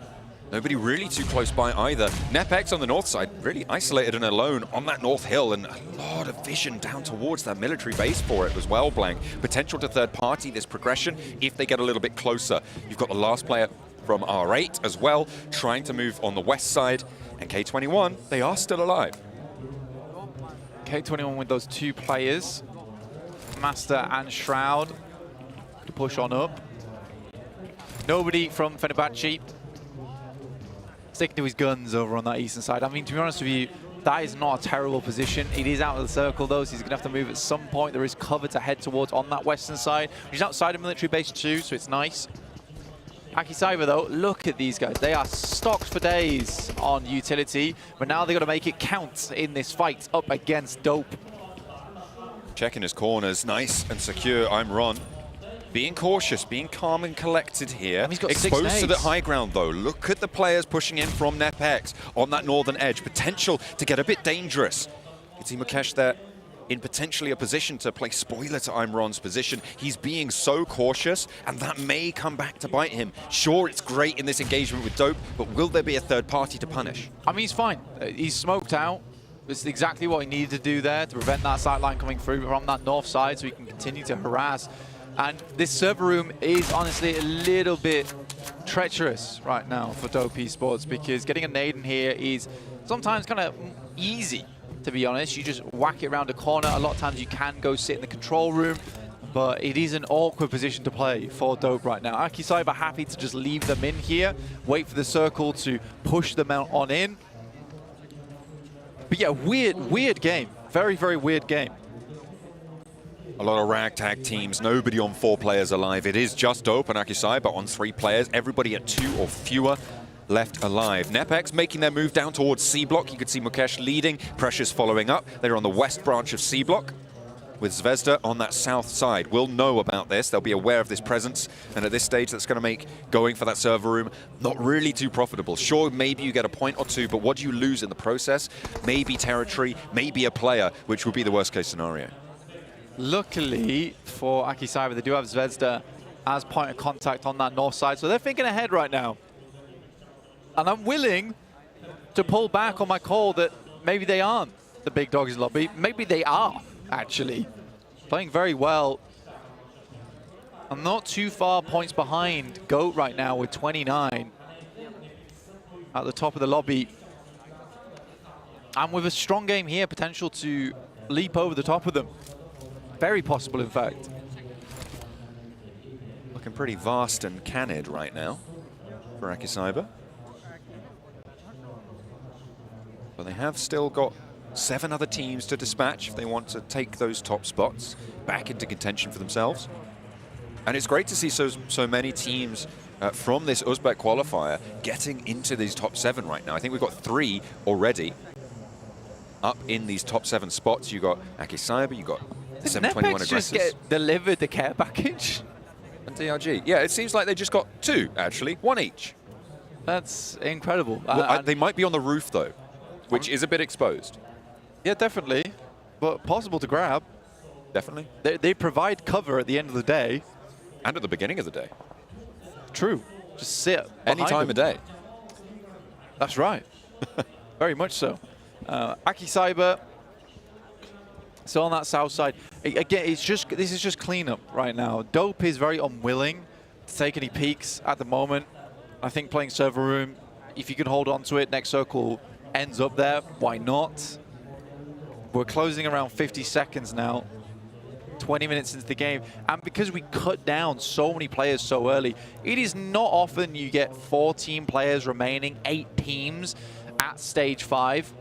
Speaker 9: Nobody really too close by either. NepX on the north side, really isolated and alone on that north hill, and a lot of vision down towards that military base for it as well, Blank. Potential to third party this progression if they get a little bit closer. You've got the last player from R8 as well, trying to move on the west side, and K21, they are still alive.
Speaker 17: K21 with those 2 players, Master and Shroud, to push on up. Nobody from Fenerbahce sticking to his guns over on that eastern side. I mean, to be honest with you, that is not a terrible position. It is out of the circle, though, so he's going to have to move at some point. There is cover to head towards on that western side. He's outside of military base too, so it's nice. Aki Cyber, though, look at these guys. They are stocked for days on utility, but now they've got to make it count in this fight up against Dope.
Speaker 9: Checking his corners, nice and secure. I'm Ron. Being cautious, being calm and collected here.
Speaker 17: He's got
Speaker 9: Exposed to the
Speaker 17: 6
Speaker 9: high ground though. Look at the players pushing in from NepX on that northern edge. Potential to get a bit dangerous. You can see Mukesh there in potentially a position to play spoiler to Imran's position. He's being so cautious, and that may come back to bite him. Sure, it's great in this engagement with Dope, but will there be a third party to punish?
Speaker 17: I mean, he's fine. He's smoked out. It's exactly what he needed to do there to prevent that sideline coming through from that north side so he can continue to harass. And this server room is honestly a little bit treacherous right now for Dope Esports, because getting a nade in here is sometimes kind of easy, to be honest. You just whack it around a corner. A lot of times you can go sit in the control room, but it is an awkward position to play for Dope right now. Akicyber happy to just leave them in here, wait for the circle to push them out on in. But yeah, weird game. Very, very weird game.
Speaker 9: A lot of ragtag teams, nobody on 4 players alive. It is just Dope and Akicyber on 3 players, everybody at 2 or fewer left alive. NepX making their move down towards C block. You could see Mukesh leading, Precious following up. They're on the west branch of C block, with Zvezda on that south side. We'll know about this. They'll be aware of this presence. And at this stage, that's going to make going for that server room not really too profitable. Sure, maybe you get a point or 2, but what do you lose in the process? Maybe territory, maybe a player, which would be the worst case scenario.
Speaker 17: Luckily for Akicyber, they do have Zvezda as point of contact on that north side, so they're thinking ahead right now. And I'm willing to pull back on my call that maybe they aren't the big dogs in the lobby. Maybe they are, actually. Playing very well. I'm not too far points behind GOAT right now with 29 at the top of the lobby. And with a strong game here, potential to leap over the top of them. Very possible, in fact.
Speaker 9: Looking pretty vast and cannid right now for Akicyber. But they have still got 7 other teams to dispatch if they want to take those top spots back into contention for themselves. And it's great to see so many teams from this Uzbek qualifier getting into these top 7 right now. I think we've got 3 already up in these top 7 spots. You got Akicyber, you got 721
Speaker 17: NepX just
Speaker 9: aggressors.
Speaker 17: get delivered the care package?
Speaker 9: And DRG. Yeah, it seems like they just got 2, actually. 1 each.
Speaker 17: That's incredible.
Speaker 9: Well, they might be on the roof, though, which is a bit exposed.
Speaker 17: Yeah, definitely. But possible to grab.
Speaker 9: Definitely.
Speaker 17: They provide cover at the end of the day.
Speaker 9: And at the beginning of the day.
Speaker 17: True. Just sit
Speaker 9: Any time of day.
Speaker 17: That's right. Very much so. Akicyber. So on that south side, again, this is just cleanup right now. Dope is very unwilling to take any peeks at the moment. I think playing server room, if you can hold on to it, next circle ends up there. Why not? We're closing around 50 seconds now. 20 minutes into the game, and because we cut down so many players so early, it is not often you get 14 players remaining, 8 teams at stage 5.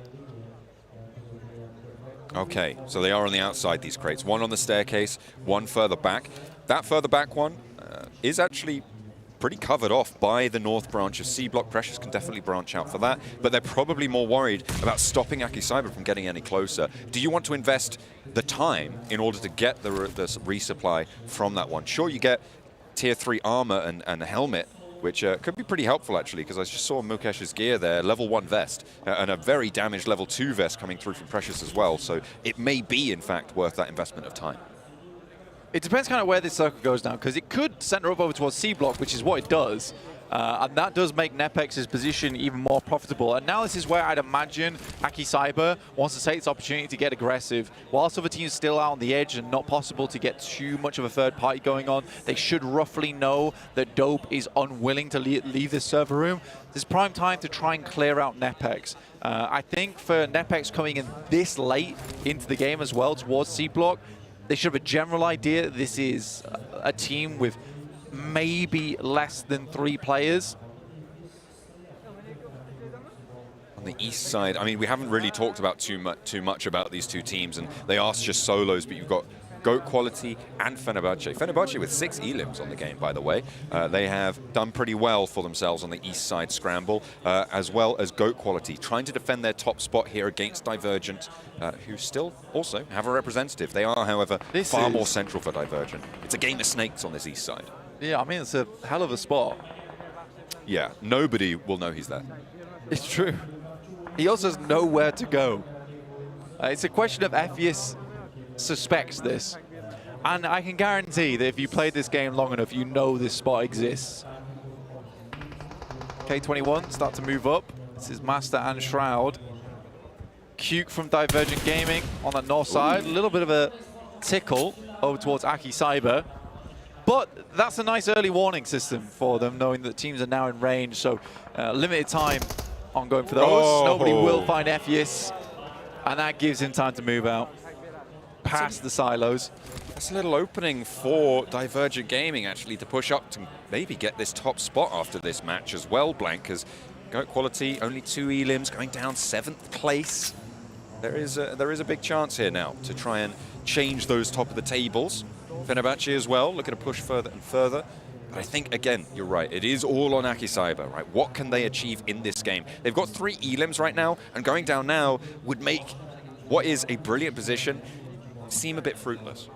Speaker 9: Okay, so they are on the outside, these crates. 1 on the staircase, 1 further back. That further back one is actually pretty covered off by the north branch of C block. Precious can definitely branch out for that, but they're probably more worried about stopping Akicyber from getting any closer. Do you want to invest the time in order to get the resupply from that one? Sure, you get tier 3 armor and helmet, which could be pretty helpful, actually, because I just saw Mukesh's gear there, level 1 vest, and a very damaged level 2 vest coming through from Precious as well. So it may be, in fact, worth that investment of time.
Speaker 17: It depends kind of where this circle goes now, because it could center up over towards C block, which is what it does. And that does make NepX's position even more profitable. And now this is where I'd imagine Akicyber wants to take this opportunity to get aggressive. Whilst other teams still out on the edge and not possible to get too much of a third party going on, they should roughly know that Dope is unwilling to leave this server room. This is prime time to try and clear out NepX. I think for NepX coming in this late into the game as well towards C block, they should have a general idea that this is a team with maybe less than 3 players.
Speaker 9: On the east side, I mean, we haven't really talked about too much about these 2 teams, and they are just solos, but you've got Goat Quality, and Fenerbahce. Fenerbahce with 6 elims on the game, by the way. They have done pretty well for themselves on the east side scramble, as well as Goat Quality, trying to defend their top spot here against Divergent, who still also have a representative. They are, however, far more central for Divergent. It's a game of snakes on this east side.
Speaker 17: Yeah, I mean, it's a hell of a spot.
Speaker 9: Yeah, nobody will know he's there.
Speaker 17: It's true. He also has nowhere to go. It's a question of FES suspects this. And I can guarantee that if you played this game long enough, you know this spot exists. K21 start to move up. This is Master and Shroud. Cuke from Divergent Gaming on the north side. A little bit of a tickle over towards Aki Cyber. But that's a nice early warning system for them, knowing that teams are now in range. So limited time on going for those.
Speaker 9: Oh.
Speaker 17: Nobody will find FES. And that gives him time to move out past the silos.
Speaker 9: That's a little opening for Divergent Gaming, actually, to push up to maybe get this top spot after this match as well, Blank, because Goat Quality, only 2 elims, going down 7th place. There is a big chance here now to try and change those top of the tables. Fenerbahce as well, looking to push further and further. But I think, again, you're right, it is all on Aki Cyber, right? What can they achieve in this game? They've got 3 elims right now, and going down now would make what is a brilliant position seem a bit fruitless.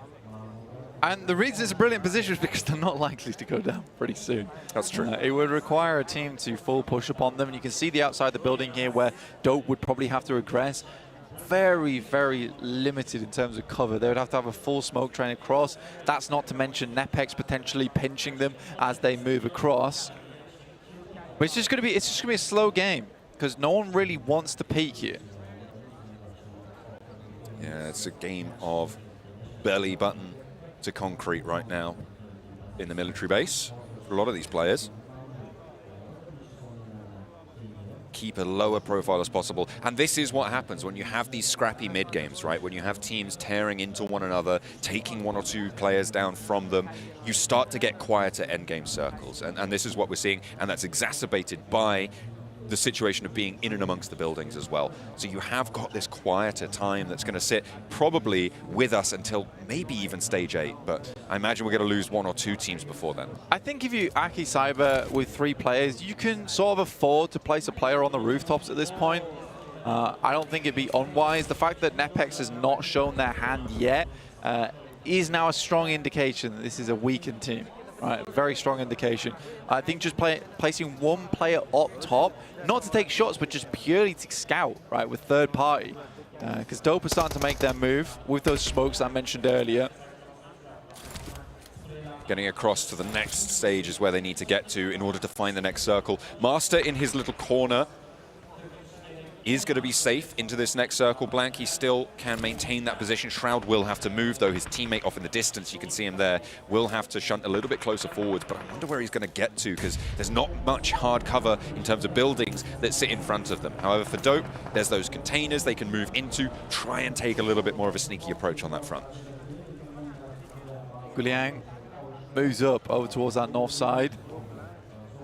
Speaker 17: And the reason it's a brilliant position is because they're not likely to go down pretty soon.
Speaker 9: That's true.
Speaker 17: It would require a team to full push upon them, and you can see the outside the building here where Dope would probably have to regress. Very, very limited in terms of cover. They would have to have a full smoke train across. That's not to mention Nepex potentially pinching them as they move across. But it's just going to be a slow game because no one really wants to peek here.
Speaker 9: Yeah, it's a game of belly button to concrete right now in the military base for a lot of these players. Keep a lower profile as possible. And this is what happens when you have these scrappy mid games, right? When you have teams tearing into one another, taking 1 or 2 players down from them, you start to get quieter end game circles. And this is what we're seeing. And that's exacerbated by the situation of being in and amongst the buildings as well. So you have got this quieter time that's going to sit probably with us until maybe even stage 8, but I imagine we're going to lose 1 or 2 teams before then.
Speaker 17: I think if you Aki Cyber with 3 players, you can sort of afford to place a player on the rooftops at this point. I don't think it'd be unwise. The fact that Nepex has not shown their hand yet is now a strong indication that this is a weakened team. Right, very strong indication. I think just placing 1 player up top, not to take shots, but just purely to scout, right, with third party. Because Dope are starting to make their move with those smokes I mentioned earlier.
Speaker 9: Getting across to the next stage is where they need to get to in order to find the next circle. Master in his little corner is going to be safe into this next circle. Blank, he still can maintain that position. Shroud will have to move, though. His teammate off in the distance, you can see him there, will have to shunt a little bit closer forwards, but I wonder where he's going to get to, because there's not much hard cover in terms of buildings that sit in front of them. However, for Dope, there's those containers they can move into, try and take a little bit more of a sneaky approach on that front.
Speaker 17: Guliang moves up over towards that north side.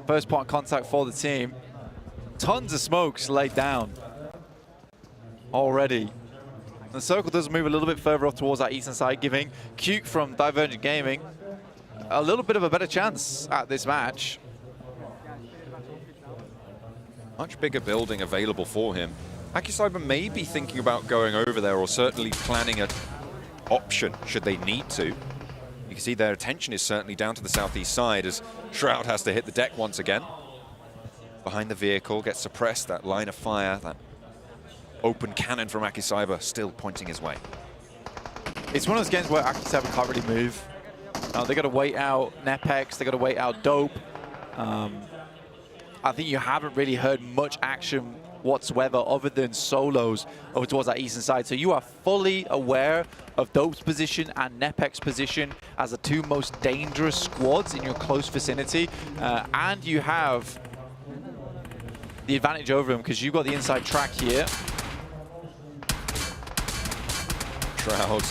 Speaker 17: First point of contact for the team. Tons of smokes laid down already. The circle does move a little bit further off towards that eastern side, giving Cuke from Divergent Gaming a little bit of a better chance at this match.
Speaker 9: Much bigger building available for him. Aki Cyber may be thinking about going over there, or certainly planning an option should they need to. You can see their attention is certainly down to the southeast side as Shroud has to hit the deck once again. Behind the vehicle, gets suppressed, that line of fire, that open cannon from Aki Cyber still pointing his way.
Speaker 17: It's one of those games where Aki Cyber can't really move. They got to wait out Nepex, they got to wait out Dope. I think you haven't really heard much action whatsoever other than solos over towards that eastern side. So you are fully aware of Dope's position and Nepex's position as the 2 most dangerous squads in your close vicinity. And you have the advantage over them because you've got the inside track here.
Speaker 9: Shroud,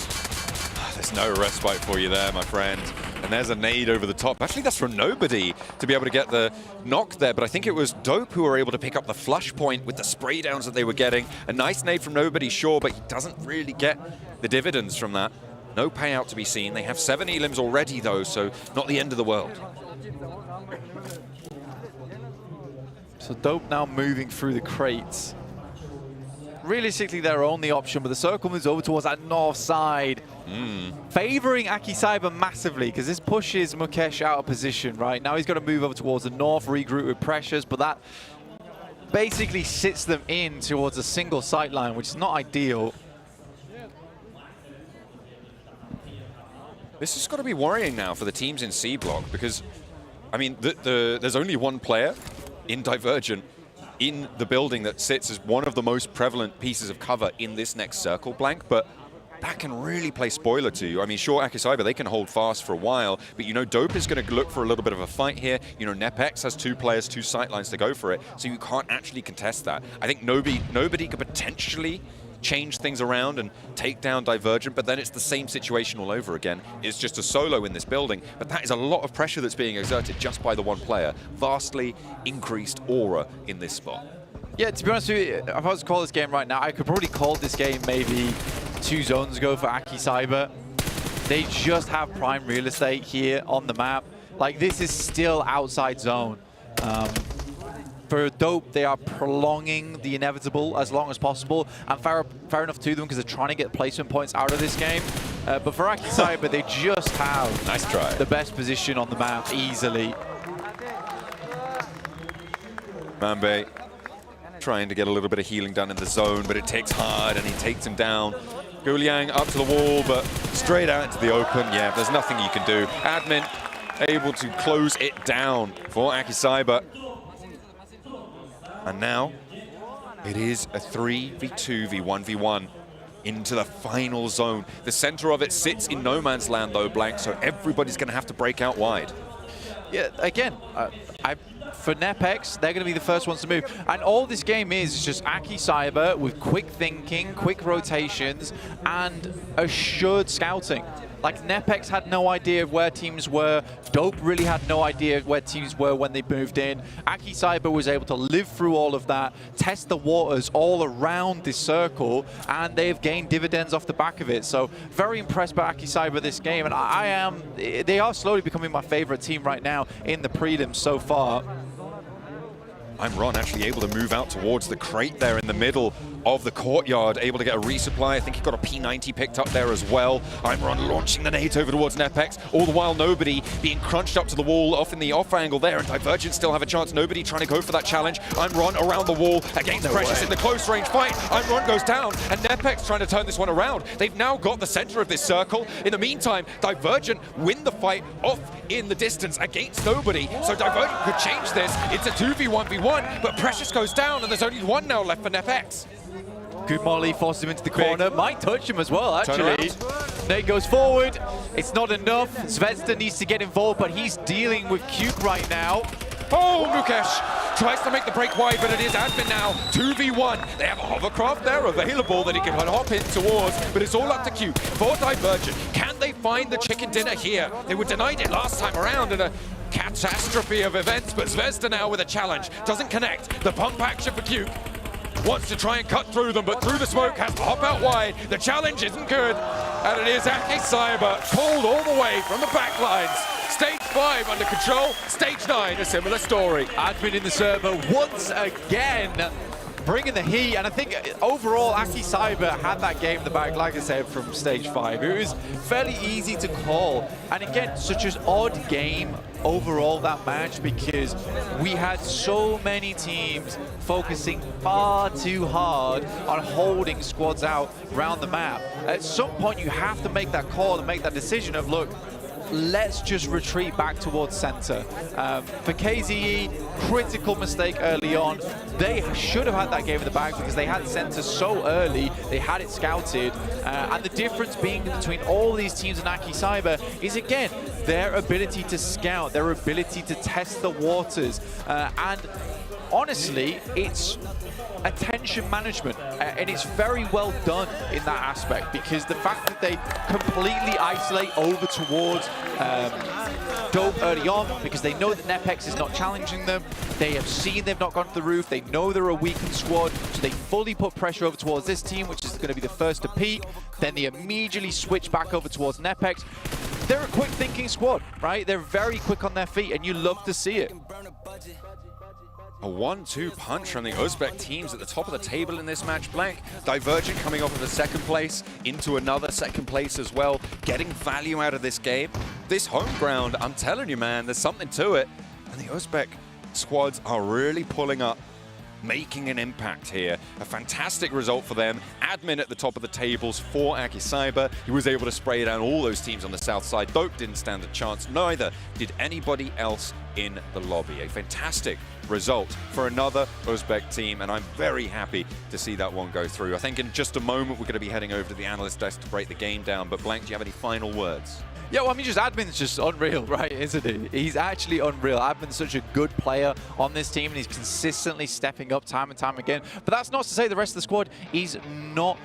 Speaker 9: there's no respite for you there, my friend. And there's a nade over the top. Actually, that's from nobody to be able to get the knock there, but I think it was Dope who were able to pick up the flush point with the spray downs that they were getting. A nice nade from nobody, sure, but he doesn't really get the dividends from that. No payout to be seen. They have 7 elims already, though, so not the end of the world.
Speaker 17: So Dope now moving through the crates. Realistically, their only option, but the circle moves over towards that north side. Favoring Aki Cyber massively, because this pushes Mukesh out of position, right? Now he's got to move over towards the north, regroup with pressures, but that basically sits them in towards a single sight line, which is not ideal.
Speaker 9: This has got to be worrying now for the teams in C block, because, I mean, there's only one player in Divergent in the building that sits as one of the most prevalent pieces of cover in this next circle blank, but that can really play spoiler to you. I mean, sure, Aki Cyber, they can hold fast for a while, but you know, Dope is going to look for a little bit of a fight here. You know, Nepex has 2 players, 2 sightlines to go for it, so you can't actually contest that. I think nobody could potentially change things around and take down Divergent, but then it's the same situation all over again. It's just a solo in this building, but that is a lot of pressure that's being exerted just by the one player. Vastly increased aura in this spot.
Speaker 17: Yeah, to be honest with you, if I was to call this game right now, I could probably call this game maybe 2 zones ago for Aki Cyber. They just have prime real estate here on the map. Like, this is still outside zone. For Dope, they are prolonging the inevitable as long as possible, and fair enough to them because they're trying to get placement points out of this game. But for Aki Cyber, they just have
Speaker 9: nice try.
Speaker 17: The best position on the map easily.
Speaker 9: Mambe trying to get a little bit of healing done in the zone, but it takes hard and he takes him down. Guliang up to the wall, but straight out into the open. Yeah, there's nothing you can do. Admin able to close it down for Aki Cyber. And now it is a 3v2v1v1 into the final zone. The center of it sits in no man's land though, Blank, so everybody's going to have to break out wide.
Speaker 17: Yeah, again, for Nepex, they're going to be the first ones to move. And all this game is just Aki Cyber with quick thinking, quick rotations, and assured scouting. Like, Nepex had no idea of where teams were. Dope really had no idea where teams were when they moved in. Aki Cyber was able to live through all of that, test the waters all around this circle, and they've gained dividends off the back of it. So very impressed by Aki Cyber this game, and they are slowly becoming my favorite team right now in the prelims so far.
Speaker 9: I'm Ron actually able to move out towards the crate there in the middle of the courtyard, able to get a resupply. I think he got a P90 picked up there as well. I'm Ron launching the nade over towards Nepex, all the while Nobody being crunched up to the wall off in the off angle there, and Divergent still have a chance. Nobody trying to go for that challenge. I'm Ron around the wall against Precious in the close range fight. I'm Ron goes down, and Nepex trying to turn this one around. They've now got the center of this circle. In the meantime, Divergent win the fight off in the distance against Nobody, so Divergent could change this. It's a 2v1v1, but Precious goes down, and there's only one now left for Nepex.
Speaker 17: Good molly, forces him into the corner. Might touch him as well, actually. Nate goes forward. It's not enough. Zvezda needs to get involved, but he's dealing with Cuke right now.
Speaker 9: Oh, Mukesh tries to make the break wide, but it is Admin now. 2v1. They have a hovercraft there available that he can hop in towards, but it's all up to Cuke for Divergent. Can they find the chicken dinner here? They were denied it last time around in a catastrophe of events, but Zvezda now with a challenge. Doesn't connect. The pump action for Cuke. Wants to try and cut through them, but through the smoke has to hop out wide. The challenge isn't good, and it is Aki Cyber pulled all the way from the back lines. Stage 5 under control, Stage 9 a similar story.
Speaker 17: Admin in the server once again, bringing the heat, and I think overall Aki Cyber had that game in the bag, like I said, from Stage 5. It was fairly easy to call, and again, such an odd game overall that match, because we had so many teams focusing far too hard on holding squads out around the map. At some point you have to make that call and make that decision of, look, let's just retreat back towards center. For KZE, critical mistake early on. They should have had that game in the bag because they had center so early, they had it scouted. And the difference being between all these teams and Aki Cyber is, again, their ability to scout, their ability to test the waters, and honestly, it's attention management, and it's very well done in that aspect, because the fact that they completely isolate over towards Dope early on, because they know that Nepex is not challenging them, they have seen they've not gone to the roof, they know they're a weakened squad, so they fully put pressure over towards this team, which is going to be the first to peak. Then they immediately switch back over towards Nepex. They're a quick thinking squad, right? They're very quick on their feet, and you love to see it.
Speaker 9: A 1-2 punch from the Uzbek teams at the top of the table in this match. Blank, Divergent coming off of a second place into another second place as well, getting value out of this game. This home ground, I'm telling you, man, there's something to it. And the Uzbek squads are really pulling up, making an impact here. A fantastic result for them. Admin at the top of the tables for Akicyber. He was able to spray down all those teams on the south side. Dope didn't stand a chance. Neither did anybody else in the lobby. A fantastic result for another Uzbek team, and I'm very happy to see that one go through. I think in just a moment we're going to be heading over to the analyst desk to break the game down, but Blank, do you have any final words?
Speaker 17: Yeah, well, I mean, just Admin's just unreal, right, isn't he? He's actually unreal. Admin's such a good player on this team, and he's consistently stepping up time and time again. But that's not to say the rest of the squad is not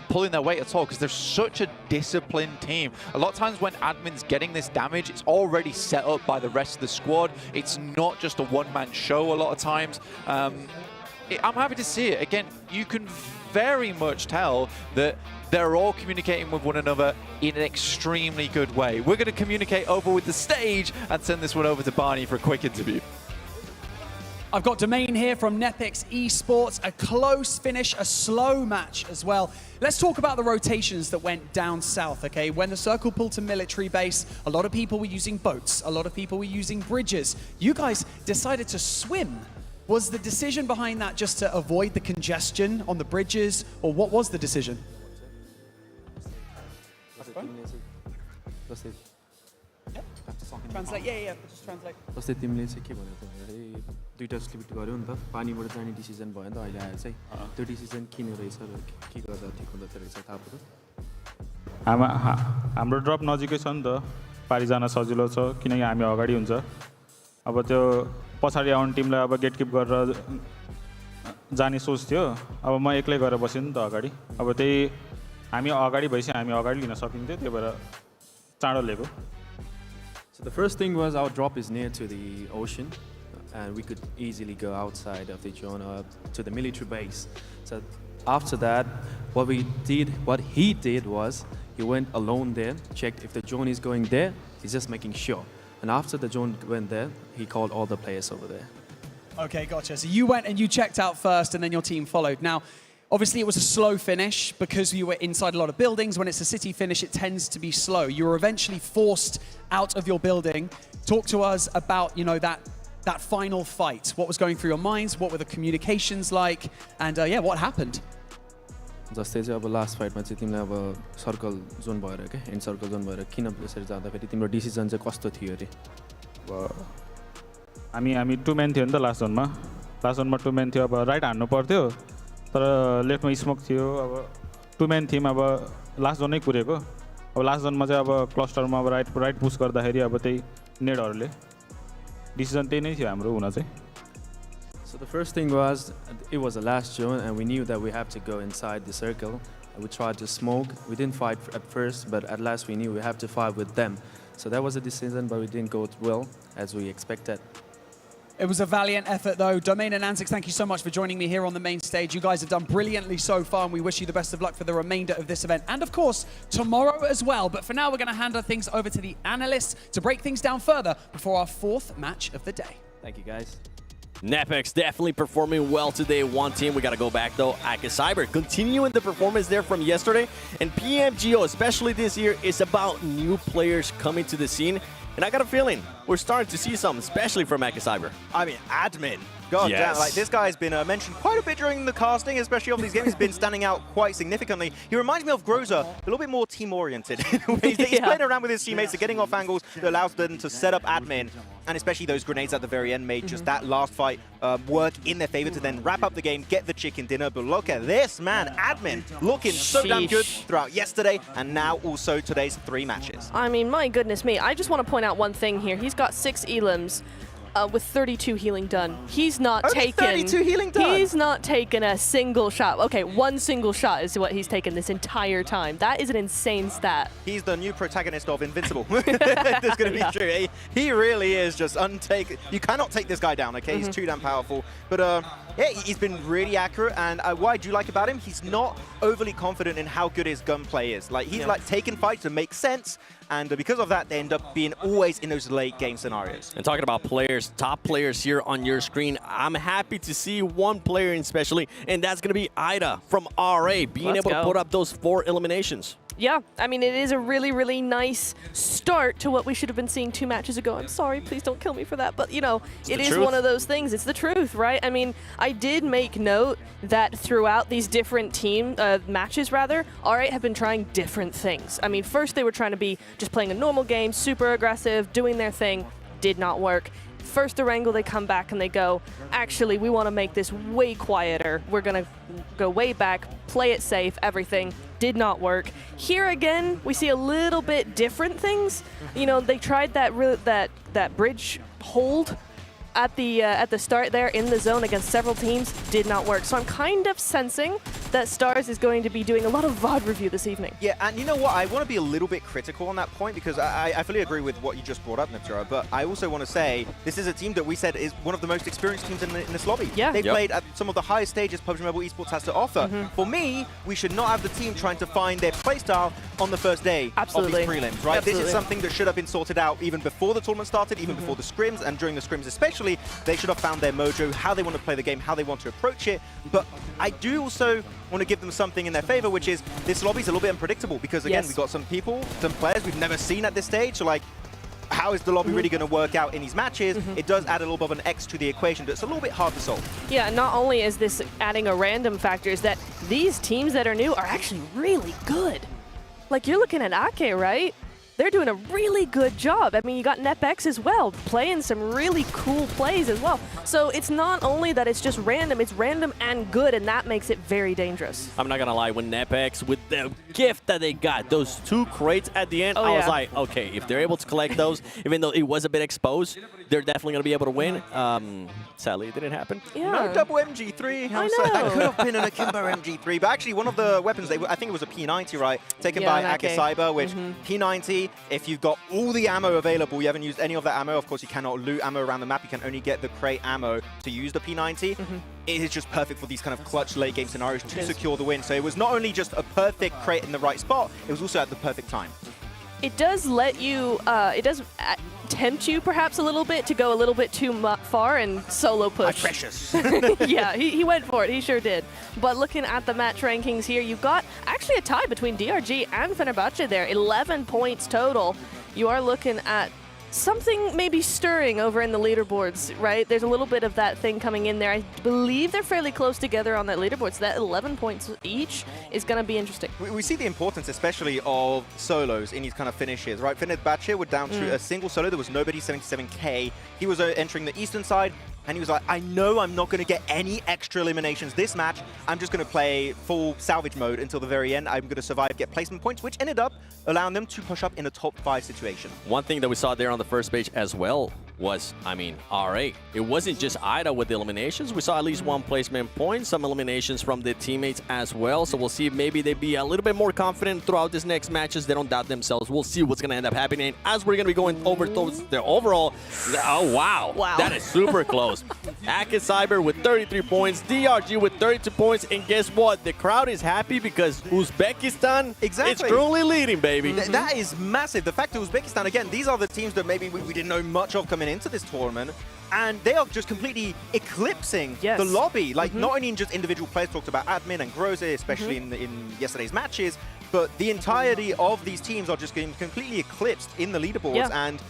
Speaker 17: pulling their weight at all, because they're such a disciplined team. A lot of times when Admin's getting this damage, it's already set up by the rest of the squad. It's not just a one-man show a lot of times. I'm happy to see it. Again, you can very much tell that they're all communicating with one another in an extremely good way. We're going to communicate over with the stage and send this one over to Barney for a quick interview.
Speaker 3: I've got Domain here from Nepex Esports, a close finish, a slow match as well. Let's talk about the rotations that went down south, okay? When the circle pulled to military base, a lot of people were using boats, a lot of people were using bridges. You guys decided to swim. Was the decision behind that just to avoid the congestion on the bridges, or what was the decision? Translate, yeah, just translate.
Speaker 20: जस्तै तिमीले चाहिँ के भन्यौ भन्दाखेरि दुईटा slip गर्यो नि त पानीबाट जाने डिसिजन भयो नि त अहिले आएर चाहिँ त्यो डिसिजन किन रहेछ र के गर्दा ठिक हुँदो रहेछ थाहा भयो
Speaker 21: हाम्रो ड्रप नजिकै छ नि त पारी जान सजिलो छ किनकि हामी अगाडि हुन्छ अब त्यो पछाडि आउने टिमलाई अब गेट किप गरेर जाने सोच थियो अब म एक्लै गएर बसेँ नि त अगाडि अब त्यही हामी अगाडि भएपछि हामी अगाडि लिन सकिन्थ्यो त्यही भएर चाँडो लिएको.
Speaker 20: So the first thing was our drop is near to the ocean, and we could easily go outside of the zone to the military base. So after that, what he did was he went alone there, checked if the drone is going there, he's just making sure. And after the drone went there, he called all the players over there.
Speaker 3: Okay, gotcha. So you went and you checked out first, and then your team followed. Now, obviously, it was a slow finish because you were inside a lot of buildings. When it's a city finish, it tends to be slow. You were eventually forced out of your building. Talk to us about, that final fight. What was going through your minds? What were the communications like? And yeah, what happened?
Speaker 20: जस्तै चाहिँ अब last फाइटमा चाहिँ तिमीलाई अब circle zone भएर के end circle zone भएर किन यसरी जाँदाखेरि तिम्रो डिसिजन चाहिँ कस्तो थियो अरे
Speaker 21: हामी 2 म्यान थियो नि त लास्ट जोनमा 2 म्यान थियो अब राइट हान्नु पर्थ्यो तर लेफ्टमा स्मोक थियो अब 2 म्यान थियौँ अब लास्ट जोनै कुरेको अब लास्ट जोनमा चाहिँ अब क्लस्टरमा अब राइट पुश गर्दाखेरि अब त्यही नेडहरूले डिसिजन त्यही नै थियो हाम्रो हुन चाहिँ.
Speaker 20: So the first thing was, it was the last zone, and we knew that we have to go inside the circle. We tried to smoke. We didn't fight at first, but at last we knew we have to fight with them. So that was a decision, but we didn't go well as we expected.
Speaker 3: It was a valiant effort, though. Domain and Antics, thank you so much for joining me here on the main stage. You guys have done brilliantly so far, and we wish you the best of luck for the remainder of this event. And, of course, tomorrow as well. But for now, we're going to hand things over to the Analyst to break things down further before our 4th match of the day.
Speaker 20: Thank you, guys.
Speaker 5: Nepex definitely performing well today. One team, we got to go back though. Akicyber continuing the performance there from yesterday. And PMGO, especially this year, is about new players coming to the scene. And I got a feeling we're starting to see some, especially from Akicyber.
Speaker 6: I mean, admin. God damn, like this guy's been mentioned quite a bit during the casting, especially of these games. He's been standing out quite significantly. He reminds me of Groza, a little bit more team-oriented. He's playing around with his teammates, getting off angles that allows them to set up admin and especially those grenades at the very end made just that last fight work in their favor to then wrap up the game, get the chicken dinner. But look at this, man. Admin looking so damn good throughout yesterday and now also today's 3 matches.
Speaker 7: I mean, my goodness me. I just want to point out one thing here. He's got 6 elims. With 32 healing done. He's not
Speaker 6: Only
Speaker 7: taken
Speaker 6: 32 healing done.
Speaker 7: He's not taken a single shot. Okay, 1 single shot is what he's taken this entire time. That is an insane stat.
Speaker 6: He's the new protagonist of Invincible. That's going to be true. He really is just you cannot take this guy down, okay? He's too damn powerful. But yeah, he's been really accurate, and what I do like about him, he's not overly confident in how good his gunplay is. Like, he's like taking fights that make sense, and because of that, they end up being always in those late game scenarios.
Speaker 5: And talking about players, top players here on your screen, I'm happy to see one player especially, and that's going to be Ida from RA, being able to put up those 4 eliminations.
Speaker 7: Yeah, I mean, it is a really, really nice start to what we should have been seeing 2 matches ago. I'm sorry, please don't kill me for that. But, you know, it is one of those things. It's the truth, right? I mean, I did make note that throughout these different matches, RA have been trying different things. I mean, first they were trying to be just playing a normal game, super aggressive, doing their thing. Did not work. First Erangel, they come back and they go, actually, we want to make this way quieter. We're going to go way back, play it safe, everything. Did not work. Here again, we see a little bit different things. You know, they tried that bridge hold at the start there in the zone against several teams. Did not work. So I'm kind of sensing that Stars is going to be doing a lot of VOD review this evening.
Speaker 6: Yeah, and you know what? I want to be a little bit critical on that point because I fully agree with what you just brought up, Natura, but I also want to say this is a team that we said is one of the most experienced teams in this lobby.
Speaker 7: Yeah.
Speaker 6: They've played at some of the highest stages PUBG Mobile Esports has to offer. For me, we should not have the team trying to find their playstyle on the first day of these prelims, right? This is something that should have been sorted out even before the tournament started, even before the scrims, and during the scrims especially. They should have found their mojo, how they want to play the game, how they want to approach it. But I do also want to give them something in their favor, which is this lobby's a little bit unpredictable because, again, we've got some people, some players we've never seen at this stage. So, like, how is the lobby really going to work out in these matches? It does add a little bit of an X to the equation, but it's a little bit hard to solve.
Speaker 7: Yeah, not only is this adding a random factor, is that these teams that are new are actually really good. Like, you're looking at Ake, right? They're doing a really good job. I mean, you got NepX as well, playing some really cool plays as well. So it's not only that it's just random, it's random and good, and that makes it very dangerous.
Speaker 5: I'm not gonna lie, when NepX, with the gift that they got, those 2 crates at the end, I was like, okay, if they're able to collect those, even though it was a bit exposed, they're definitely gonna be able to win. Sadly, it didn't happen.
Speaker 7: Yeah.
Speaker 6: No double MG3.
Speaker 7: I know.
Speaker 6: That could have been an Akimbo MG3, but actually one of the weapons, I think it was a P90, right? Taken by Akacyber, which P90, if you've got all the ammo available, you haven't used any of that ammo, of course you cannot loot ammo around the map, you can only get the crate ammo to use the P90. It is just perfect for these kind of clutch late game scenarios to secure the win. So it was not only just a perfect crate in the right spot, it was also at the perfect time.
Speaker 7: It does let you, it does tempt you perhaps a little bit to go a little bit too far and solo push.
Speaker 6: My precious.
Speaker 7: Yeah, he went for it, he sure did. But looking at the match rankings here, you've got actually a tie between DRG and Fenerbahce there, 11 points total. You are looking at something maybe stirring over in the leaderboards, right? There's a little bit of that thing coming in there. I believe they're fairly close together on that leaderboard, so that 11 points each is going to be interesting.
Speaker 6: We see the importance, especially of solos in these kind of finishes, right? Fenerbahce were down to a single solo. There was nobody, 77k. He was entering the eastern side, and he was like, I know I'm not going to get any extra eliminations this match. I'm just going to play full salvage mode until the very end. I'm going to survive, get placement points, which ended up allowing them to push up in a top 5 situation.
Speaker 5: One thing that we saw there on the first page as well was, I mean, RA. It wasn't just Ida with the eliminations. We saw at least 1 placement point, some eliminations from the teammates as well. So we'll see if maybe they be a little bit more confident throughout these next matches. They don't doubt themselves. We'll see what's going to end up happening as we're going to be going over towards their overall. Oh, wow. That is super close. Akacyber with 33 points, DRG with 32 points, and guess what? The crowd is happy because Uzbekistan is currently leading, baby.
Speaker 6: That is massive. The fact that Uzbekistan, again, these are the teams that maybe we didn't know much of coming into this tournament, and they are just completely eclipsing the lobby. Like, not only in just individual players, talked about Admin and Groze, especially in yesterday's matches, but the entirety of these teams are just getting completely eclipsed in the leaderboards. And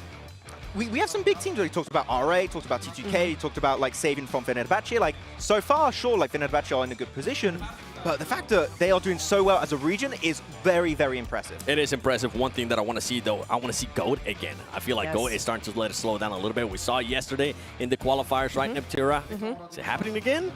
Speaker 6: we have some big teams. We talked about RA, talked about T2K, talked about like saving from Fenerbahce. Like, so far, sure, like Fenerbahce are in a good position, But the fact that they are doing so well as a region is very, very impressive.
Speaker 5: It is impressive. One thing that I want to see, though, I want to see GOAT again. I feel like GOAT is starting to let it slow down a little bit. We saw it yesterday in the qualifiers, right, Neptira? Is it happening again?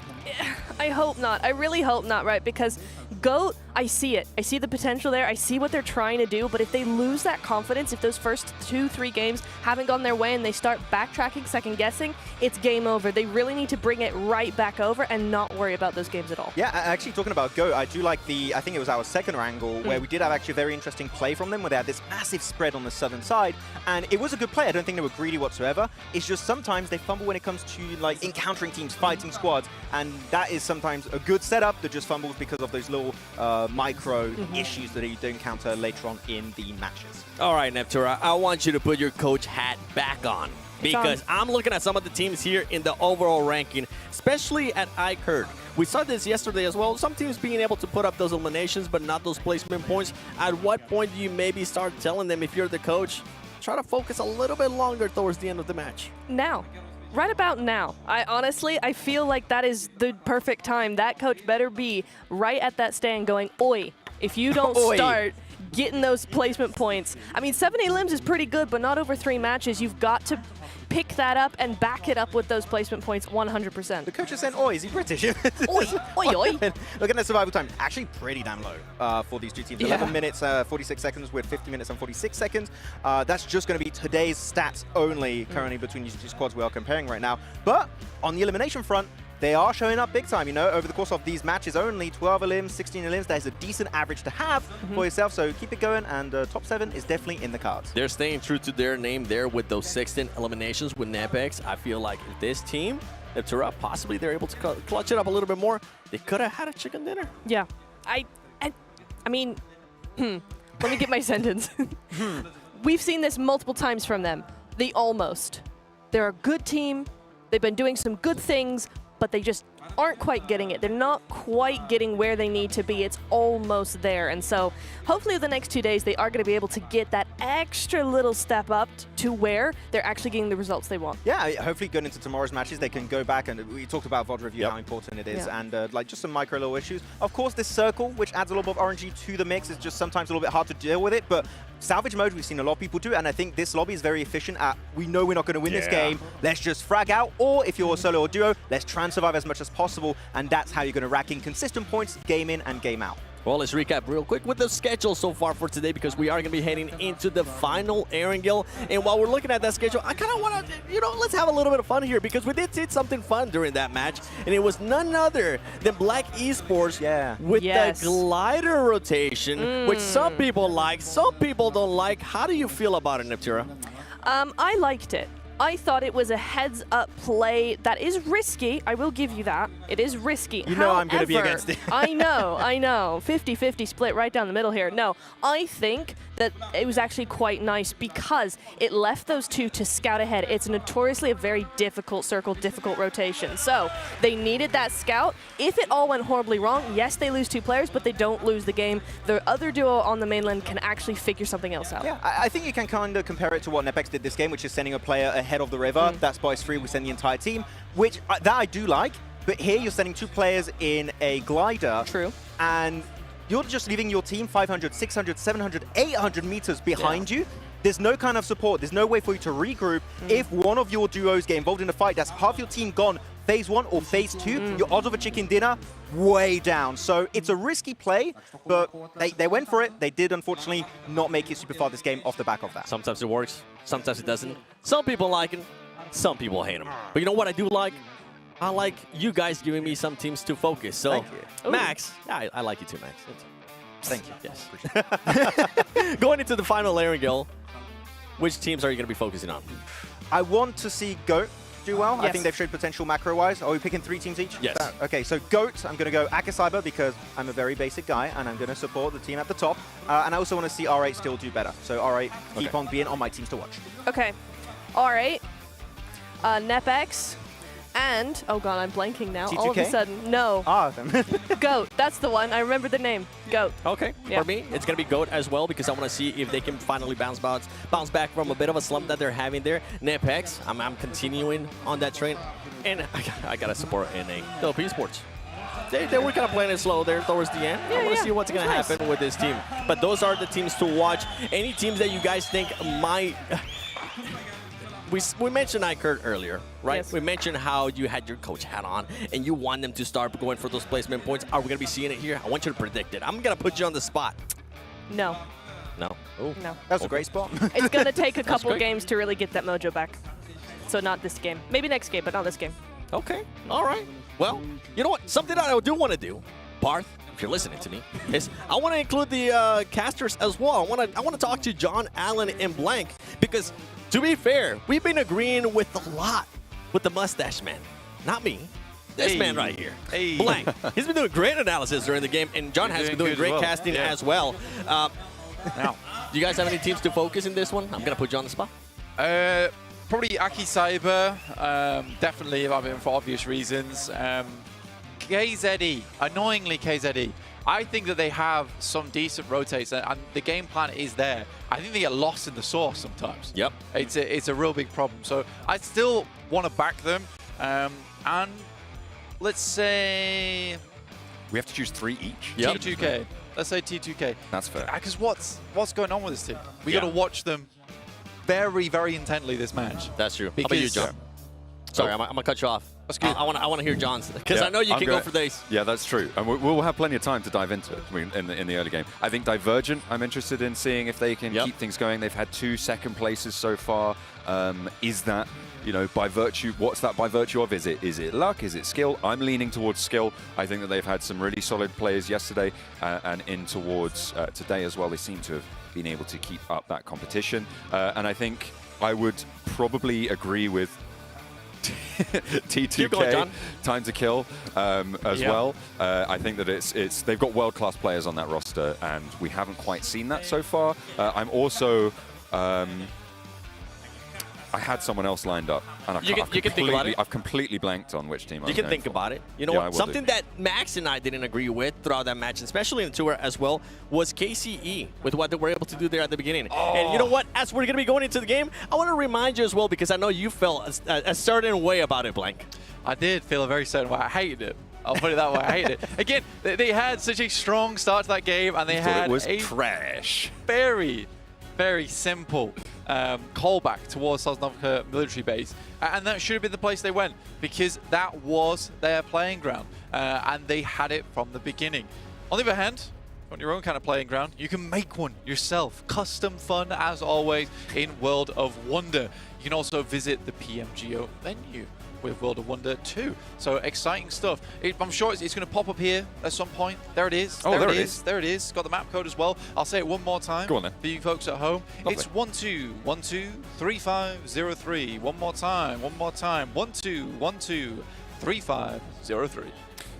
Speaker 7: I hope not. I really hope not, right? Because GOAT, I see it. I see the potential there. I see what they're trying to do. But if they lose that confidence, if those first 2-3 games haven't gone their way and they start backtracking, second-guessing, it's game over. They really need to bring it right back over and not worry about those games at all.
Speaker 6: Yeah, actually talking about GOAT, I do like I think it was our second Erangel, where we did have actually a very interesting play from them, where they had this massive spread on the southern side. And it was a good play. I don't think they were greedy whatsoever. It's just sometimes they fumble when it comes to like encountering teams, fighting squads. And that is sometimes a good setup that just fumbles because of those little micro issues that you do encounter later on in the matches.
Speaker 5: All right, Neptura, I want you to put your coach hat back on. Because I'm looking at some of the teams here in the overall ranking, especially at ICURD. We saw this yesterday as well. Some teams being able to put up those eliminations, but not those placement points. At what point do you maybe start telling them, if you're the coach, try to focus a little bit longer towards the end of the match?
Speaker 7: Now. Right about now. I feel like that is the perfect time. That coach better be right at that stand going, oi, if you don't start getting those placement points. I mean, 7 limbs is pretty good, but not over 3 matches. You've got to pick that up and back it up with those placement points 100%.
Speaker 6: The coach is saying, oi, is he British?
Speaker 7: Oi, oi, oi.
Speaker 6: Look at the survival time. Actually pretty damn low for these two teams. 11 minutes, 46 seconds with 50 minutes and 46 seconds. That's just going to be today's stats only currently between these two squads we are comparing right now. But on the elimination front, they are showing up big time, you know, over the course of these matches only. 12 limbs, 16 limbs, that is a decent average to have for yourself, so keep it going, and top 7 is definitely in the cards.
Speaker 5: They're staying true to their name there with those 16 eliminations with Nepex. I feel like if this team, Neptura, possibly they're able to clutch it up a little bit more, they could have had a chicken dinner.
Speaker 7: Yeah. I mean, let me get my sentence. We've seen this multiple times from them. The almost. They're a good team. They've been doing some good things, but they just aren't quite getting it. They're not quite getting where they need to be. It's almost there. And so hopefully the next 2 days, they are going to be able to get that extra little step up to where they're actually getting the results they want.
Speaker 6: Yeah, hopefully going into tomorrow's matches, they can go back, and we talked about VOD review, how important it is, and like just some micro little issues. Of course, this circle, which adds a little bit of RNG to the mix, is just sometimes a little bit hard to deal with it, but salvage mode, we've seen a lot of people do, and I think this lobby is very efficient at, we know we're not going to win this game, let's just frag out, or if you're a solo or duo, let's try and survive as much as possible, and that's how you're going to rack in consistent points, game in and game out.
Speaker 5: Well, let's recap real quick with the schedule so far for today, because we are going to be heading into the final Erangel. And while we're looking at that schedule, I kind of want to, you know, let's have a little bit of fun here, because we did see something fun during that match, and it was none other than Black Esports with the glider rotation, which some people like, some people don't like. How do you feel about it, Neptura?
Speaker 7: I liked it. I thought it was a heads-up play that is risky. I will give you that. It is risky.
Speaker 6: You know I'm going to be against it.
Speaker 7: I know. 50-50 split right down the middle here. No, I think that it was actually quite nice because it left those two to scout ahead. It's notoriously a very difficult circle, difficult rotation. So they needed that scout. If it all went horribly wrong, yes, they lose 2 players, but they don't lose the game. The other duo on the mainland can actually figure something else out.
Speaker 6: Yeah, I think you can kind of compare it to what Nepex did this game, which is sending a player ahead of the river. That's Spice Free. We send the entire team, which that I do like. But here you're sending 2 players in a glider.
Speaker 7: True.
Speaker 6: And you're just leaving your team 500, 600, 700, 800 meters behind you. There's no kind of support. There's no way for you to regroup. If one of your duos get involved in a fight, that's half your team gone. Phase 1 or Phase 2, your odds of a chicken dinner way down. So it's a risky play, but they went for it. They did, unfortunately, not make it super far this game off the back of that.
Speaker 5: Sometimes it works. Sometimes it doesn't. Some people like it. Some people hate them. But you know what I do like? I like you guys giving me some teams to focus. So,
Speaker 6: Thank you.
Speaker 5: Max, I like you too, Max.
Speaker 6: Thank you.
Speaker 5: Yes. Going into the final Erangel, which teams are you going to be focusing on?
Speaker 6: I want to see GOAT do well.
Speaker 7: Yes.
Speaker 6: I think they've showed potential macro-wise. Are we picking 3 teams each?
Speaker 5: Yes.
Speaker 6: Okay, so GOAT, I'm going to go Akacyber because I'm a very basic guy and I'm going to support the team at the top. And I also want to see R8 still do better. So R8, keep on being on my teams to watch.
Speaker 7: Okay. R8, Nepex, and, oh god, I'm blanking now.
Speaker 6: T2K?
Speaker 7: All of a sudden, no. GOAT, that's the one. I remember the name. GOAT.
Speaker 5: Okay, for me, it's going to be GOAT as well, because I want to see if they can finally bounce back from a bit of a slump that they're having there. Nepex, I'm continuing on that train, and I got to support NA, Philippine Sports. they were kind of playing it slow there towards the end. I want to see what's going to happen with this team. But those are the teams to watch. Any teams that you guys think might... We mentioned Kurt earlier, right?
Speaker 7: Yes.
Speaker 5: We mentioned how you had your coach hat on and you want them to start going for those placement points. Are we going to be seeing it here? I want you to predict it. I'm going to put you on the spot.
Speaker 7: No.
Speaker 5: No. Ooh.
Speaker 7: No.
Speaker 6: That's a great spot.
Speaker 7: It's going to take a couple
Speaker 5: great.
Speaker 7: games to really get that mojo back. So not this game. Maybe next game, but not this game.
Speaker 5: Okay. All right. Well, you know what? Something that I do want to do, Barth, if you're listening to me, is I want to include the casters as well. I want to talk to John, Allen, and Blank because, to be fair, we've been agreeing with a lot with the mustache man. Not me. This man right here.
Speaker 17: Hey.
Speaker 5: Blank. He's been doing great analysis during the game, and John has been doing great casting as well. Now, do you guys have any teams to focus in this one? I'm going to put you on the spot.
Speaker 17: Probably Aki Cyber, definitely, I mean, for obvious reasons. KZE, annoyingly KZE. I think that they have some decent rotates, and the game plan is there. I think they get lost in the sauce sometimes.
Speaker 5: Yep.
Speaker 17: It's a real big problem. So I still want to back them. And let's say...
Speaker 9: We have to choose 3 each?
Speaker 17: Yep. T2K. Let's say T2K.
Speaker 9: That's fair.
Speaker 17: Because what's going on with this team? We
Speaker 5: Yeah.
Speaker 17: got to watch them very, very intently this match.
Speaker 5: That's true. How about you, John? Sorry, I'm going to cut you off. I want to hear John's, because I know you can go for days.
Speaker 9: Yeah, that's true. And we'll have plenty of time to dive into it in the early game. I think Divergent, I'm interested in seeing if they can keep things going. They've had 2 second places so far. Is that, you know, by virtue, what's that by virtue of? Is it luck? Is it skill? I'm leaning towards skill. I think that they've had some really solid players yesterday and in towards today as well. They seem to have been able to keep up that competition. And I think I would probably agree with T2K,
Speaker 5: going,
Speaker 9: time to kill as well. I think that it's they've got world-class players on that roster, and we haven't quite seen that so far. I'm also I had someone else lined up, and
Speaker 5: You can think about it.
Speaker 9: I've completely blanked on which team.
Speaker 5: You can think about it. You know what? Something that Max and I didn't agree with throughout that match, especially in the tour as well, was KCE with what they were able to do there at the beginning. And you know what? As we're going to be going into the game, I want to remind you as well, because I know you felt a certain way about it, Blank.
Speaker 17: I did feel a very certain way. I hated it. I'll put it that way. I hated it. Again, they had such a strong start to that game, and they had
Speaker 9: it was
Speaker 17: a
Speaker 9: trash.
Speaker 17: very, very simple callback towards Sanhok military base. And that should have been the place they went, because that was their playing ground. And they had it from the beginning. On the other hand, on your own kind of playing ground, you can make one yourself. Custom fun, as always, in World of Wonder. You can also visit the PMGO venue with World of Wonder 2. So exciting stuff. I'm sure it's going to pop up here at some point. There it is.
Speaker 9: Oh, there it is.
Speaker 17: There it is. Got the map code as well. I'll say it one more time.
Speaker 9: Go on then.
Speaker 17: For you folks at home.
Speaker 9: Lovely.
Speaker 17: It's 12123503. One more time. 12123503.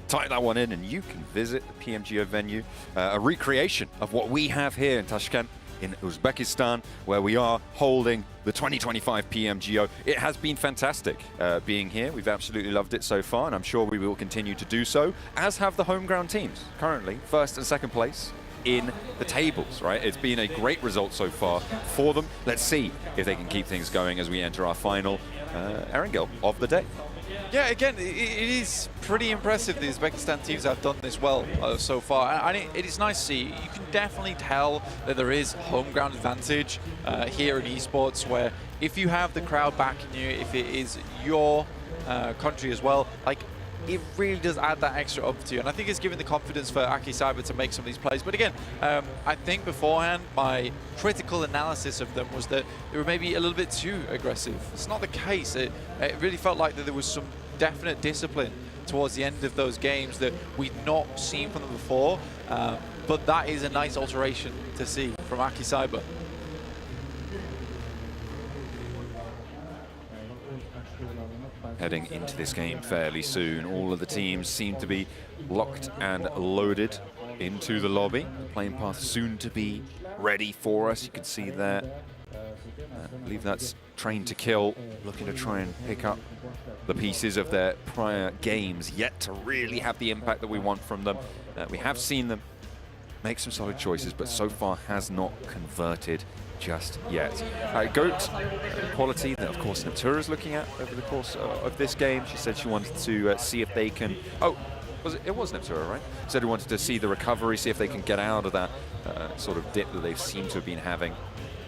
Speaker 9: Type that one in and you can visit the PMGO venue, a recreation of what we have here in Tashkent in Uzbekistan, where we are holding the 2025 PMGO. It has been fantastic being here. We've absolutely loved it so far, and I'm sure we will continue to do so, as have the home ground teams, currently first and second place in the tables, right? It's been a great result so far for them. Let's see if they can keep things going as we enter our final Erangel of the day.
Speaker 17: Yeah, again, it is pretty impressive the Uzbekistan teams have done this well so far. And it is nice to see. You can definitely tell that there is home ground advantage here in esports, where if you have the crowd backing you, if it is your country as well, like, it really does add that extra up to you. And I think it's given the confidence for Aki Cyber to make some of these plays. But again, I think beforehand, my critical analysis of them was that they were maybe a little bit too aggressive. It's not the case. It really felt like that there was some definite discipline towards the end of those games that we'd not seen from them before. But that is a nice alteration to see from Aki Cyber.
Speaker 9: Heading into this game fairly soon. All of the teams seem to be locked and loaded into the lobby. Playing path soon to be ready for us. You can see there. I believe that's Train to Kill, looking to try and pick up the pieces of their prior games, yet to really have the impact that we want from them. We have seen them make some solid choices, but so far has not converted just yet. GOAT quality that, of course, Natura's looking at over the course of this game. She said she wanted to see if they can... Oh, it was Neptune, right? Said he wanted to see the recovery, see if they can get out of that sort of dip that they seem to have been having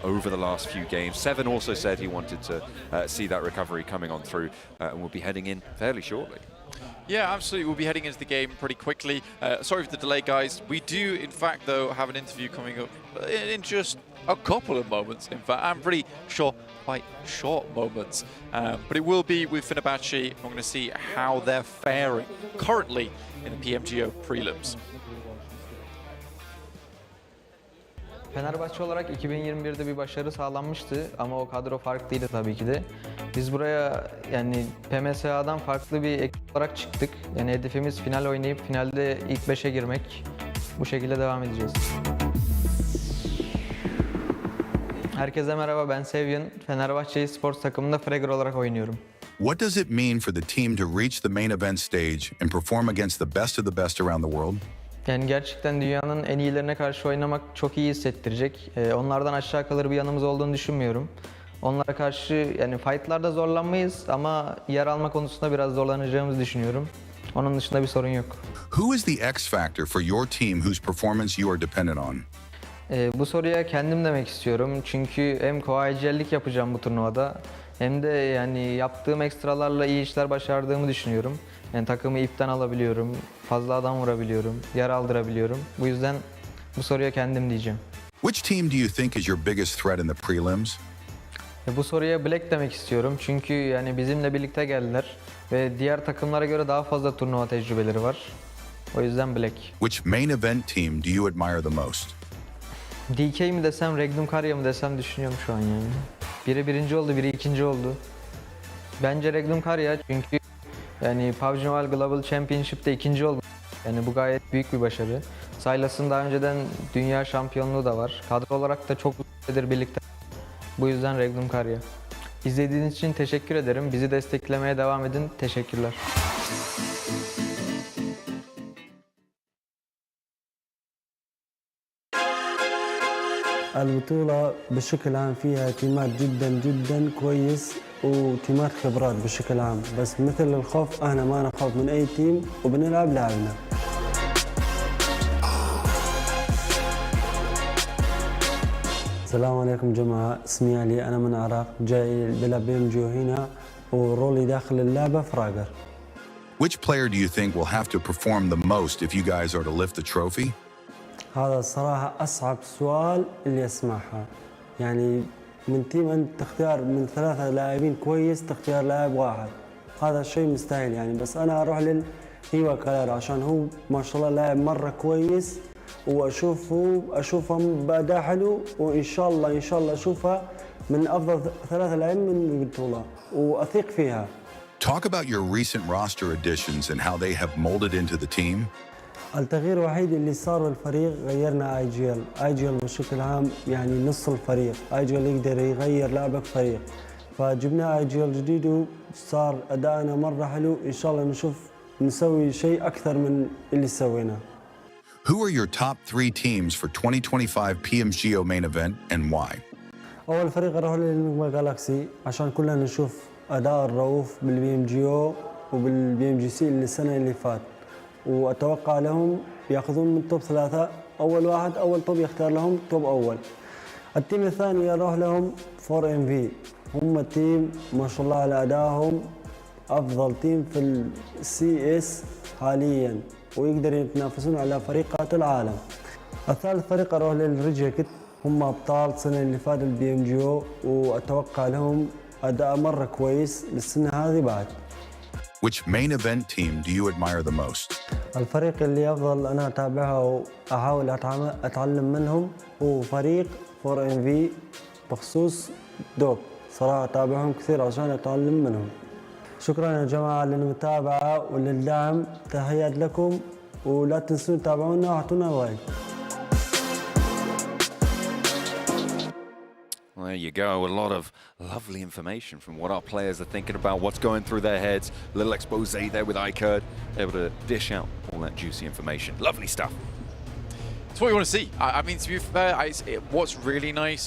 Speaker 9: over the last few games. Seven also said he wanted to see that recovery coming on through, and we'll be heading in fairly shortly.
Speaker 17: Yeah, absolutely. We'll be heading into the game pretty quickly. Sorry for the delay, guys. We do, in fact, though, have an interview coming up in just a couple of moments. In fact, I'm pretty sure quite short moments. But it will be with Fenerbahce. I'm going to see how they're faring currently in the PMGO prelims.
Speaker 2: Fenerbahçe olarak 2021'de bir başarı sağlanmıştı ama o kadro farklıydı tabii ki de. Biz buraya yani PMSA'dan farklı bir ekip olarak çıktık. Yani hedefimiz final oynayıp finalde ilk 5'e girmek. Bu şekilde devam edeceğiz. Herkese merhaba, ben Sevyen. Fenerbahçe Sports takımında Fragger olarak oynuyorum.
Speaker 16: What does it mean for the team to reach the main event stage and perform against the best of the best around the world?
Speaker 2: Yani gerçekten dünyanın en iyilerine karşı oynamak çok iyi hissettirecek. Onlardan aşağı kalır bir yanımız olduğunu düşünmüyorum. Onlara karşı yani fightlarda zorlanmayız ama yer alma konusunda biraz zorlanacağımızı düşünüyorum. Onun dışında bir sorun yok.
Speaker 16: Who is the X factor for your team whose performance you are dependent on?
Speaker 2: Bu soruya kendim demek istiyorum. Çünkü hem co-IGL'lik yapacağım bu turnuvada hem de yani yaptığım ekstralarla iyi işler başardığımı düşünüyorum. Yani takımı ipten alabiliyorum, fazla adam vurabiliyorum, yer aldırabiliyorum. Bu yüzden bu soruya kendim diyeceğim.
Speaker 16: Which team do you think is your biggest threat in the prelims?
Speaker 2: Bu soruya Black demek istiyorum çünkü yani bizimle birlikte geldiler ve diğer takımlara göre daha fazla turnuva tecrübeleri var. O yüzden Black.
Speaker 16: Which main event team do you admire the most?
Speaker 2: DK mi desem, Regnum Karya mı desem düşünüyorum şu an yani. Biri birinci oldu, biri ikinci oldu. Bence Regnum Karya çünkü yani PUBG Mobile Global Championship'te ikinci oldu. Yani bu gayet büyük bir başarı. Silas'ın daha önceden dünya şampiyonluğu da var. Kadro olarak da çok uzun birlikte. Bu yüzden Regnum Karya. İzlediğiniz için teşekkür ederim. Bizi desteklemeye devam edin. Teşekkürler.
Speaker 22: البطولة بشكل عام فيها تيمات جدا جدا كويس وتيمات خبرات بشكل عام، بس مثل الخوف احنا ما نخاف من اي تيم وبنلعب لعبنا. السلام عليكم جماعة، اسمي علي، أنا من العراق، جاي بلعب PMGO هنا ورولي داخل اللعبة فراجر.
Speaker 16: Which player do you think will have to perform the most if you guys are to lift the trophy?
Speaker 22: هذا الصراحة أصعب سؤال اللي أسمعها. يعني من تيم أنت تختار من 3 لاعبين كويس تختار لاعب واحد، هذا شيء مستحيل يعني. بس أنا أروح للهيوا كلار عشان هو ما شاء الله لاعب مرة كويس وأشوفه بأداء حلو، وإن شاء الله أشوفها من أفضل 3 لاعبين من البطولة وأثق فيها.
Speaker 16: Talk about your recent roster additions and how they have molded into the team.
Speaker 22: التغيير الوحيد اللي صار بالفريق غيرنا IGL بشكل عام يعني نص الفريق. IGL يقدر يغير لعبك فريق، فجبنا IGL جديد وصار أداءنا مرة حلو. إن شاء الله نسوي شيء أكثر من اللي سويناه.
Speaker 16: Who are your top 3 teams for 2025 PMGO main event and why?
Speaker 22: أول فريق أروح للميرامار جالاكسي عشان كلنا نشوف أداء الرؤوف بالPMGO وبالPMGC السنة اللي فات، وأتوقع لهم يأخذون من توب 3. أول توب يختار لهم توب أول. التيم الثاني أروح لهم 4MV، هم تيم ما شاء الله على أدائهم أفضل تيم في CS حالياً ويقدروا يتنافسون على فريقات العالم. الثالث فريق أروح للريجيكت، هم أبطال السنة اللي فاتت PMGO وأتوقع لهم أداء مرة كويس للسنة هذه بعد.
Speaker 16: Which main event team do you admire the most?
Speaker 22: الفريق اللي أفضل أنا أتابعه وأحاول أتعلم منهم هو فريق 4MV بخصوص دوب. صراحة أتابعهم كثير عشان أتعلم منهم. شكرا يا جماعة للمتابعة وللدعم، تحيات لكم ولا تنسوا تتابعونا وأعطونا لايك.
Speaker 9: Well, there you go. A lot of lovely information from what our players are thinking about, what's going through their heads. A little expose there with iCurd, able to dish out all that juicy information. Lovely stuff.
Speaker 17: It's what you want to see. I mean, to be fair, what's really nice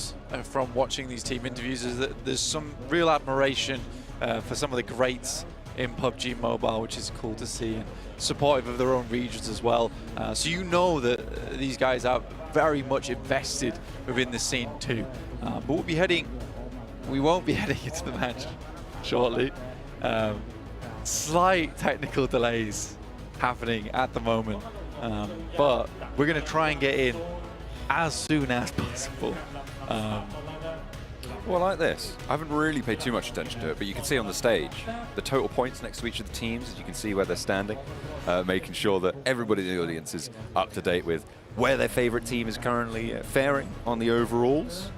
Speaker 17: from watching these team interviews is that there's some real admiration for some of the greats in PUBG Mobile, which is cool to see, and supportive of their own regions as well. So you know that these guys are very much invested within the scene too. But we won't be heading into the match shortly. Slight technical delays happening at the moment, but we're going to try and get in as soon as possible.
Speaker 9: Well, like this. I haven't really paid too much attention to it, but you can see on the stage the total points next to each of the teams. You can see where they're standing, making sure that everybody in the audience is up to date with where their favorite team is currently faring on the overalls.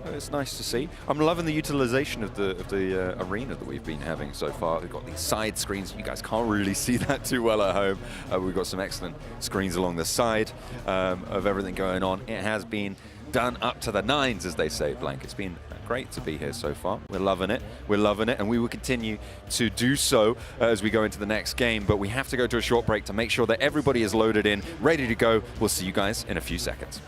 Speaker 9: It's nice to see. I'm loving the utilization of the arena that we've been having so far. We've got these side screens. You guys can't really see that too well at home. We've got some excellent screens along the side of everything going on. It has been done up to the nines, as they say, Blank. It's been great to be here so far. We're loving it. We're loving it, and we will continue to do so as we go into the next game. But we have to go to a short break to make sure that everybody is loaded in, ready to go. We'll see you guys in a few seconds.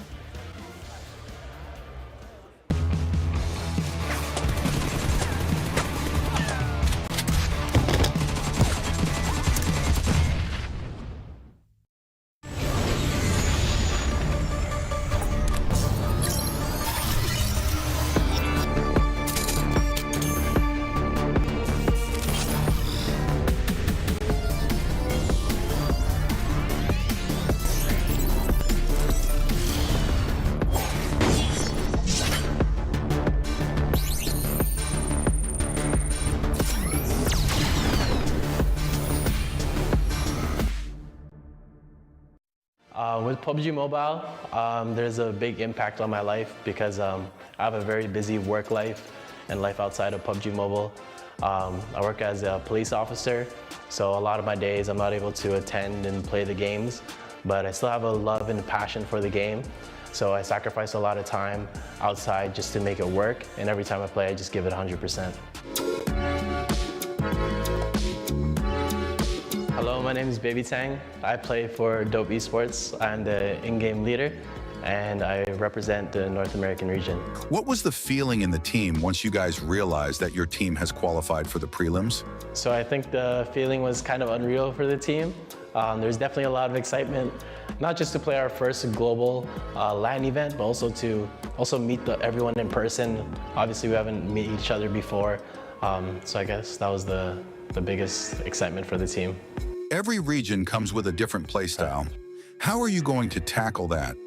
Speaker 11: With PUBG Mobile, there's a big impact on my life because I have a very busy work life and life outside of PUBG Mobile. I work as a police officer, so a lot of my days I'm not able to attend and play the games, but I still have a love and passion for the game. So I sacrifice a lot of time outside just to make it work, and every time I play, I just give it 100%. Hello, my name is Baby Tang. I play for Dope Esports. I'm the in-game leader, and I represent the North American region.
Speaker 16: What was the feeling in the team once you guys realized that your team has qualified for the prelims?
Speaker 11: So I think the feeling was kind of unreal for the team. There's definitely a lot of excitement, not just to play our first global LAN event, but also to meet everyone in person. Obviously, we haven't met each other before, so I guess that was the biggest excitement for the team.
Speaker 16: Every region comes with a different playstyle. How are you going to tackle that?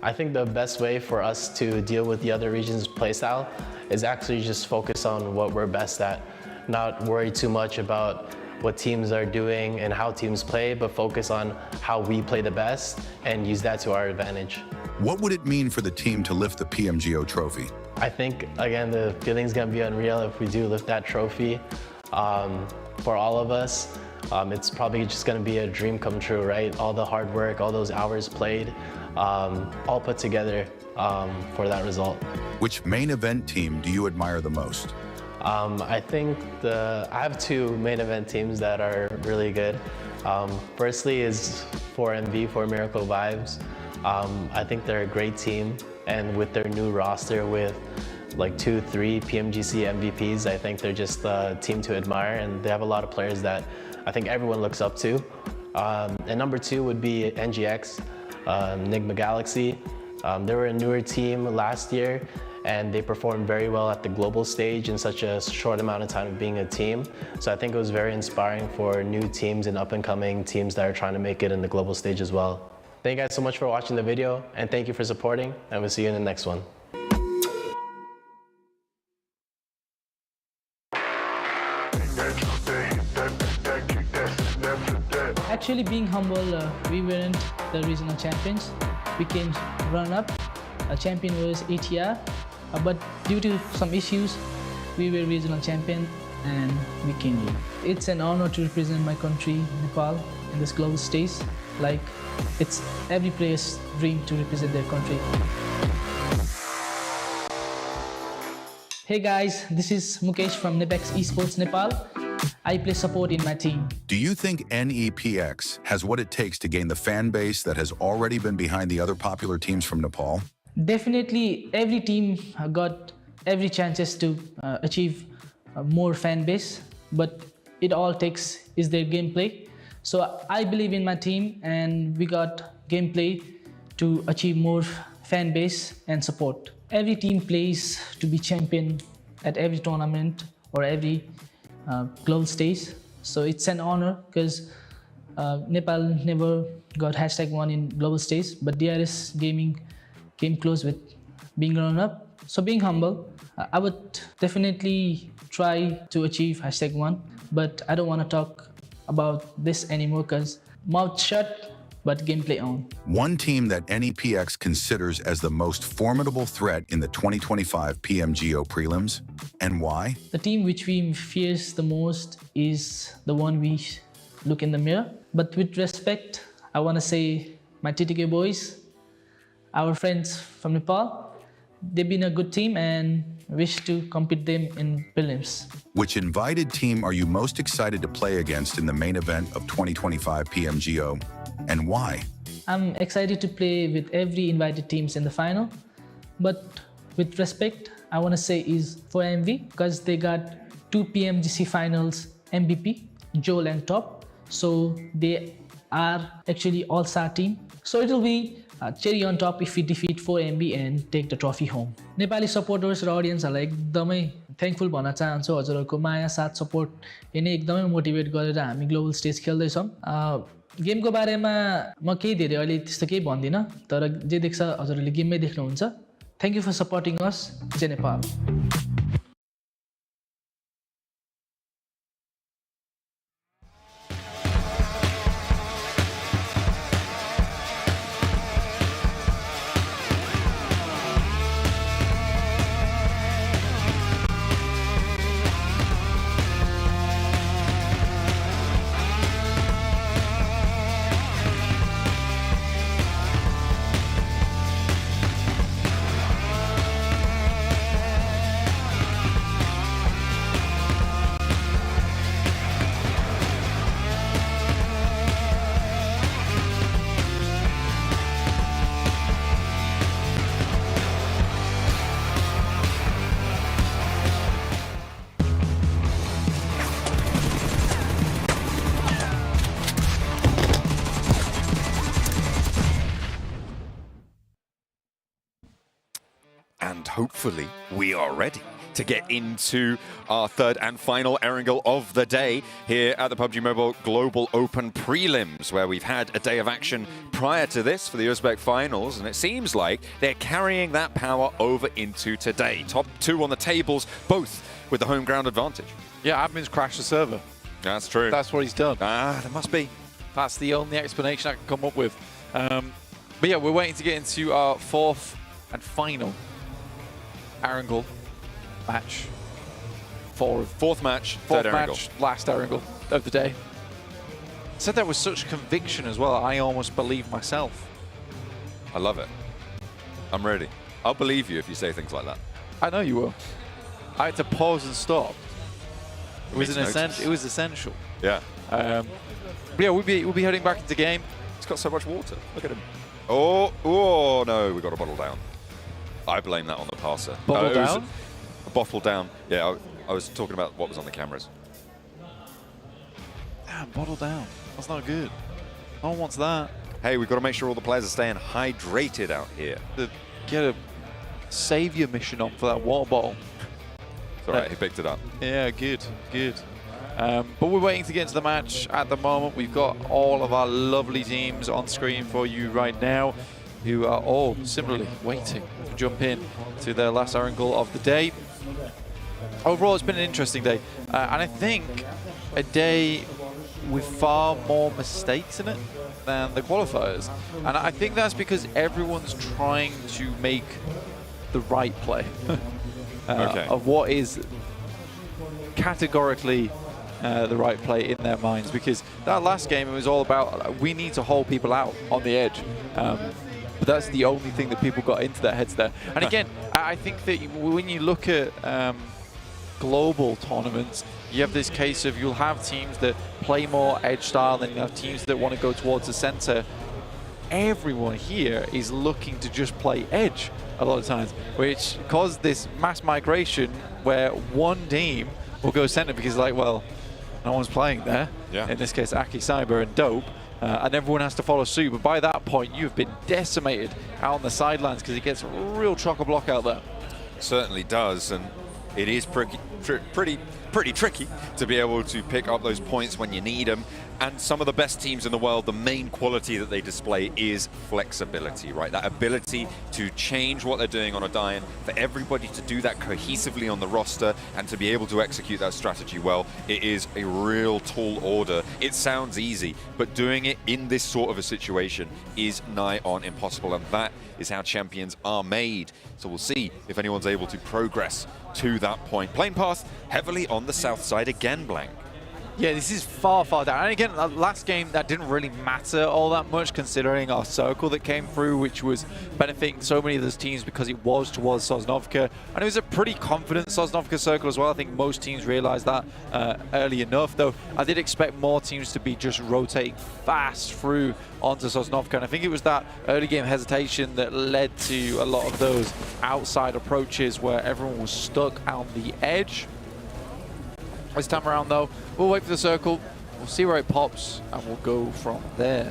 Speaker 11: I think the best way for us to deal with the other region's playstyle is actually just focus on what we're best at. Not worry too much about what teams are doing and how teams play, but focus on how we play the best and use that to our advantage.
Speaker 16: What would it mean for the team to lift the PMGO trophy?
Speaker 11: I think, again, the feeling's gonna be unreal if we do lift that trophy. For all of us, it's probably just gonna be a dream come true, right? All the hard work, all those hours played, all put together for that result.
Speaker 16: Which main event team do you admire the most?
Speaker 11: I think I have two main event teams that are really good. Firstly is 4MV, 4 Miracle Vibes. I think they're a great team, and with their new roster with like 2-3 PMGC MVPs, I think they're just a team to admire, and they have a lot of players that I think everyone looks up to. And number two would be NGX, Enigma Galaxy. They were a newer team last year, and they performed very well at the global stage in such a short amount of time of being a team. So I think it was very inspiring for new teams and up-and-coming teams that are trying to make it in the global stage as well. Thank you guys so much for watching the video, and thank you for supporting, and we'll see you in the next one.
Speaker 15: Actually, being humble, we weren't the regional champions. We came run-up. Champion was ATR, but due to some issues, we were regional champion and we came here. It's an honor to represent my country, Nepal, in this global stage. Like, it's every player's dream to represent their country. Hey guys, this is Mukesh from Nepex Esports Nepal. I play support in my team.
Speaker 16: Do you think NEPX has what it takes to gain the fan base that has already been behind the other popular teams from Nepal?
Speaker 15: Definitely, every team got every chances to achieve more fan base, but it all takes is their gameplay. So I believe in my team, and we got gameplay to achieve more fan base and support. Every team plays to be champion at every tournament or every global stage. So it's an honor because Nepal never got #1 in global stage, but DRS Gaming came close with being runner-up. So being humble, I would definitely try to achieve #1, but I don't want to talk about this anymore because mouth shut, but gameplay on.
Speaker 16: One team that NEPX considers as the most formidable threat in the 2025 PMGO prelims, and why?
Speaker 15: The team which we fear the most is the one we look in the mirror. But with respect, I want to say my TTK boys, our friends from Nepal, they've been a good team and wish to compete them in prelims.
Speaker 16: Which invited team are you most excited to play against in the main event of 2025 PMGO, and why?
Speaker 15: I'm excited to play with every invited teams in the final, but with respect, I want to say is for MV because they got 2 PMGC finals MVP, Joel and Top, so they are actually all-star team. So it will be cherry on top if we defeat 4MB and take the trophy home. Nepali supporters र audienceहरुलाई एकदमै thankful भन्न चाहन्छु हजुरहरुको माया साथ support यिनै एकदमै motivate गरेर हामी global stage खेल्दै छौं। गेमको बारेमा म केही धेरै अहिले त्यस्तो केही भन्दिन, तर जे देख्छ हजुरहरुले गेममै देख्नुहुन्छ। थ्याङ्क यू फर सपोर्टिङ अस, जय Nepal.
Speaker 9: And hopefully we are ready to get into our third and final Erangel of the day here at the PUBG Mobile Global Open Prelims, where we've had a day of action prior to this for the Uzbek finals, and it seems like they're carrying that power over into today. Top two on the tables, both with the home ground advantage.
Speaker 17: Yeah, admin's crashed the server.
Speaker 9: That's true.
Speaker 17: That's what he's done.
Speaker 9: Ah, there must be.
Speaker 17: That's the only explanation I can come up with. But yeah, we're waiting to get into our fourth and final Erangel match.
Speaker 9: Fourth match,
Speaker 17: fourth
Speaker 9: third
Speaker 17: match,
Speaker 9: Erangel.
Speaker 17: last Erangel of the day. Said that with such conviction as well, I almost believe myself.
Speaker 9: I love it. I'm ready. I'll believe you if you say things like that.
Speaker 17: I know you will. I had to pause and stop. It was
Speaker 9: It
Speaker 17: was essential.
Speaker 9: Yeah.
Speaker 17: But yeah, we'll be heading back into game.
Speaker 9: He's got so much water. Look at him. Oh no, we got a bottle down. I blame that on the passer.
Speaker 17: Bottle down?
Speaker 9: A bottle down. Yeah, I was talking about what was on the cameras.
Speaker 17: Damn, bottle down. That's not good. No one wants that.
Speaker 9: Hey, we've got to make sure all the players are staying hydrated out here.
Speaker 17: Get a savior mission on for that water bottle.
Speaker 9: It's all right, he picked it up.
Speaker 17: Yeah, good, good. But we're waiting to get into the match at the moment. We've got all of our lovely teams on screen for you right now, who are all similarly waiting to jump in to their last Erangel of the day. Overall, it's been an interesting day, and I think a day with far more mistakes in it than the qualifiers. And I think that's because everyone's trying to make the right play of what is categorically the right play in their minds. Because that last game, it was all about we need to hold people out on the edge. But that's the only thing that people got into their heads there. And again, I think that when you look at global tournaments, you have this case of you'll have teams that play more edge style, and you have teams that want to go towards the center. Everyone here is looking to just play edge a lot of times, which caused this mass migration where one team will go center because like, well, no one's playing there.
Speaker 9: Yeah.
Speaker 17: In this case, Aki Cyber and Dope. And everyone has to follow suit. But by that point, you've been decimated out on the sidelines because it gets a real chock-a-block out there.
Speaker 9: Certainly does, and it is pretty tricky to be able to pick up those points when you need them. And some of the best teams in the world, the main quality that they display is flexibility, right? That ability to change what they're doing on a die-in, for everybody to do that cohesively on the roster and to be able to execute that strategy well. It is a real tall order. It sounds easy, but doing it in this sort of a situation is nigh on impossible, and that is how champions are made. So we'll see if anyone's able to progress to that point. Playing path heavily on the south side again, Blank.
Speaker 17: Yeah, this is far, far down. And again, last game, that didn't really matter all that much considering our circle that came through, which was benefiting so many of those teams because it was towards Sosnovka. And it was a pretty confident Sosnovka circle as well. I think most teams realized that early enough, though I did expect more teams to be just rotating fast through onto Sosnovka. And I think it was that early game hesitation that led to a lot of those outside approaches where everyone was stuck on the edge. This time around, though, we'll wait for the circle, we'll see where it pops, and we'll go from there.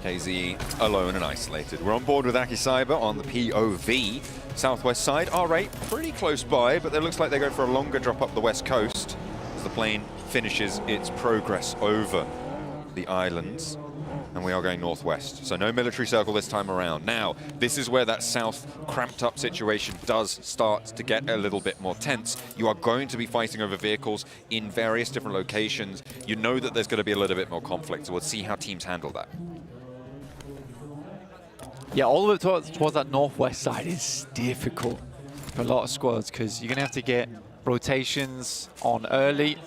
Speaker 9: KZ alone and isolated. We're on board with Aki Cyber on the POV. Southwest side, R8 pretty close by, but it looks like they go for a longer drop up the west coast as the plane finishes its progress over the islands. And we are going northwest, so no military circle this time around. Now, this is where that south cramped up situation does start to get a little bit more tense. You are going to be fighting over vehicles in various different locations. You know that there's going to be a little bit more conflict, so we'll see how teams handle that.
Speaker 17: Yeah, all the way towards that northwest side is difficult for a lot of squads because you're going to have to get rotations on early.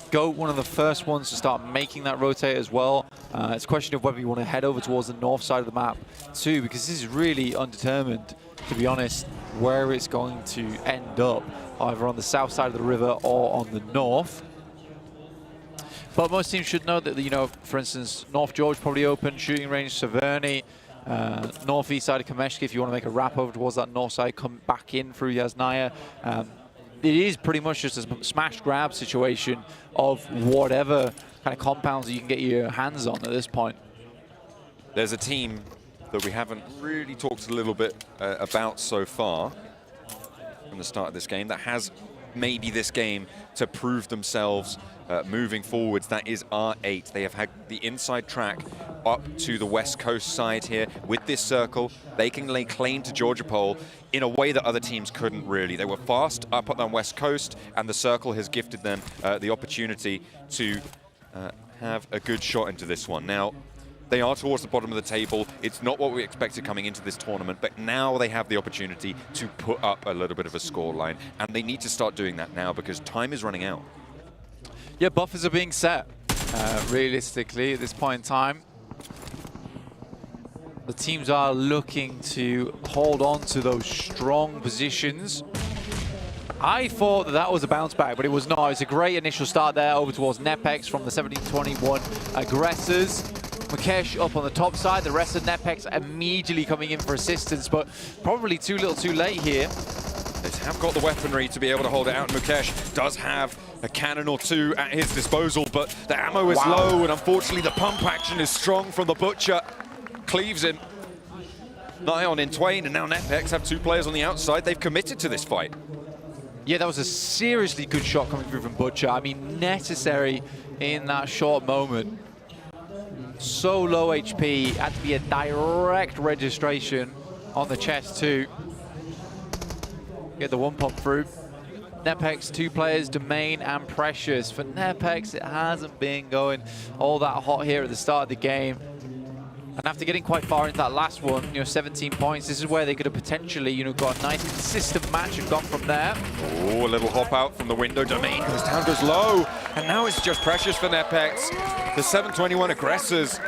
Speaker 17: Goat, one of the first ones to start making that rotate as well. It's a question of whether you want to head over towards the north side of the map too, because this is really undetermined, to be honest, where it's going to end up, either on the south side of the river or on the north. But most teams should know that, you know, for instance, North George probably open, shooting range, Severny, northeast side of Kameshki, if you want to make a wrap over towards that north side, come back in through Yasnaya. It is pretty much just a smash grab situation of whatever kind of compounds that you can get your hands on at this point.
Speaker 9: There's a team that we haven't really talked a little bit about so far from the start of this game that has maybe this game to prove themselves moving forwards. That is R8. They have had the inside track up to the west coast side here with this circle. They can lay claim to Georgia Pole in a way that other teams couldn't really. They were fast up on the west coast, and the circle has gifted them the opportunity to have a good shot into this one. Now, they are towards the bottom of the table. It's not what we expected coming into this tournament, but now they have the opportunity to put up a little bit of a scoreline, and they need to start doing that now because time is running out.
Speaker 17: Yeah, buffers are being set, realistically, at this point in time. The teams are looking to hold on to those strong positions. I thought that was a bounce back, but it was not. It's a great initial start there over towards Nepex from the 1721 aggressors. Mukesh up on the top side, the rest of Nepex immediately coming in for assistance, but probably too little too late here.
Speaker 9: They have got the weaponry to be able to hold it out. Mukesh does have a cannon or two at his disposal, but the ammo is low, and unfortunately the pump action is strong from the Butcher. Cleaves him. Nigh on in twain, and now Nepex have two players on the outside. They've committed to this fight.
Speaker 17: Yeah, that was a seriously good shot coming through from Butcher. I mean, necessary in that short moment. So low HP, had to be a direct registration on the chest too. Get the one pump through. Nepex, two players, Domain and Precious. For Nepex, it hasn't been going all that hot here at the start of the game. And after getting quite far into that last one, 17 points, this is where they could have potentially, got a nice consistent match and gone from there.
Speaker 9: Oh, a little hop out from the window. Domain goes down, goes low. And now it's just Precious for Nepex. The 721 aggressors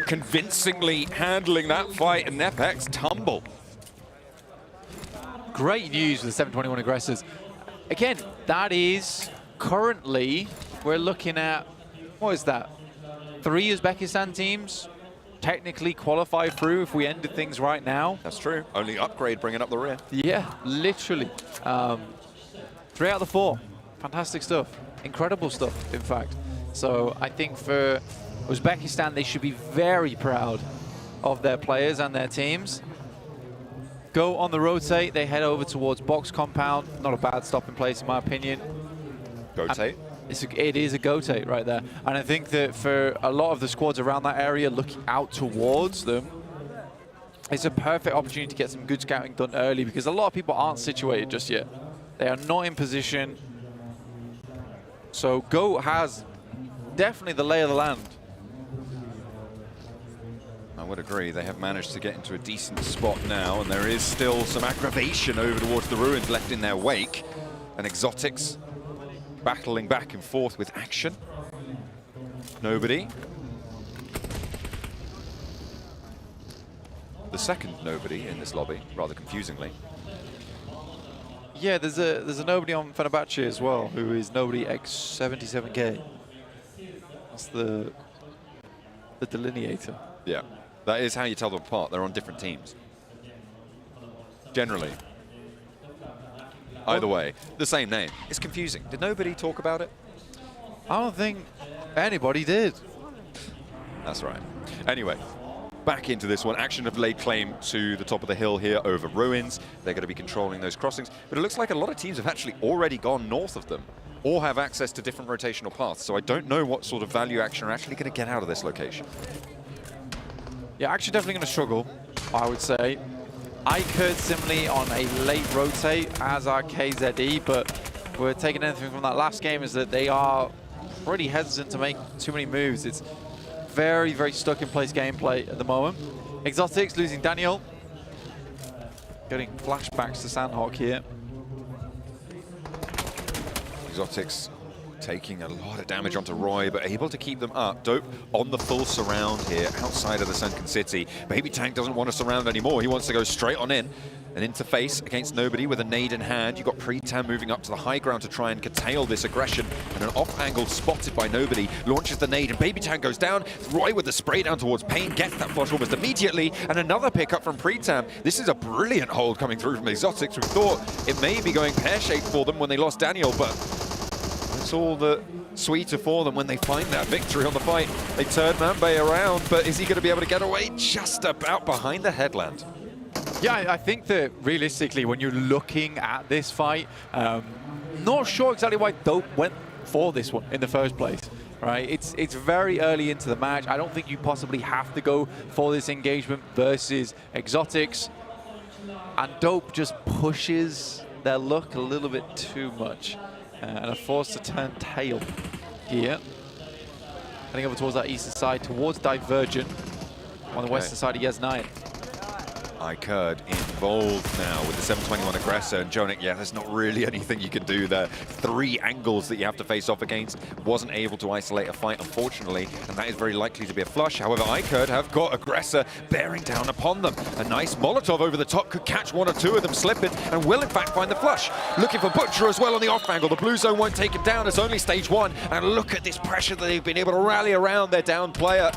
Speaker 9: convincingly handling that fight, and Nepex tumble.
Speaker 17: Great news for the 721 aggressors. Again, that is currently, we're looking at, what is that? 3 Uzbekistan teams technically qualify through if we ended things right now.
Speaker 9: That's true. Only Upgrade bringing up the rear.
Speaker 17: Yeah, literally. 3 out of the 4 Fantastic stuff. Incredible stuff, in fact. So I think for Uzbekistan, they should be very proud of their players and their teams. Go on the rotate, they head over towards box compound. Not a bad stopping place in my opinion.
Speaker 9: Rotate?
Speaker 17: It is a go-tate right there. And I think that for a lot of the squads around that area looking out towards them, it's a perfect opportunity to get some good scouting done early because a lot of people aren't situated just yet. They are not in position. So Go has definitely the lay of the land.
Speaker 9: I would agree. They have managed to get into a decent spot now, and there is still some aggravation over towards the ruins left in their wake. And Exotics battling back and forth with action. Nobody. The second nobody in this lobby, rather confusingly.
Speaker 17: Yeah, there's a nobody on Fenerbahce as well, who is nobody X77K. That's the delineator.
Speaker 9: Yeah, that is how you tell them apart. They're on different teams. Generally. Either way, the same name. It's confusing. Did nobody talk about it?
Speaker 17: I don't think anybody did.
Speaker 9: That's right. Anyway, back into this one. Action have laid claim to the top of the hill here over ruins. They're going to be controlling those crossings. But it looks like a lot of teams have actually already gone north of them or have access to different rotational paths. So I don't know what sort of value Action are actually going to get out of this location.
Speaker 17: Yeah, Action definitely going to struggle, I would say. I could similarly on a late rotate as our KZE, but we're taking anything from that last game is that they are pretty hesitant to make too many moves. It's very, very stuck in place gameplay at the moment. Exotics losing Daniel. Getting flashbacks to Sanhok here.
Speaker 9: Exotics taking a lot of damage onto Roy, but able to keep them up. Dope on the full surround here, outside of the sunken city. Baby Tank doesn't want to surround anymore. He wants to go straight on in. An interface against nobody with a nade in hand. You've got Pretam moving up to the high ground to try and curtail this aggression. And an off angle spotted by nobody. Launches the nade and Baby Tank goes down. Roy with the spray down towards Pain gets that flush almost immediately. And another pickup from Pretam. This is a brilliant hold coming through from Exotics. We thought it may be going pear-shaped for them when they lost Daniel, but it's all the sweeter for them when they find that victory on the fight. They turn Manbay around, but is he going to be able to get away just about behind the headland?
Speaker 17: Yeah, I think that realistically, when you're looking at this fight, not sure exactly why Dope went for this one in the first place. Right? It's very early into the match. I don't think you possibly have to go for this engagement versus Exotics. And Dope just pushes their luck a little bit too much. And are forced to turn tail here. Heading over towards that eastern side, towards Divergent. On the western side of Yes9.
Speaker 9: iCurd involved now with the 721 aggressor, and Jonik, yeah, there's not really anything you can do there. 3 angles that you have to face off against. Wasn't able to isolate a fight, unfortunately, and that is very likely to be a flush. However, iCurd have got aggressor bearing down upon them. A nice Molotov over the top could catch 1 or 2 of them slipping, and will in fact find the flush. Looking for Butcher as well on the off angle. The blue zone won't take him down. It's only stage 1, and look at this pressure that they've been able to rally around their down player.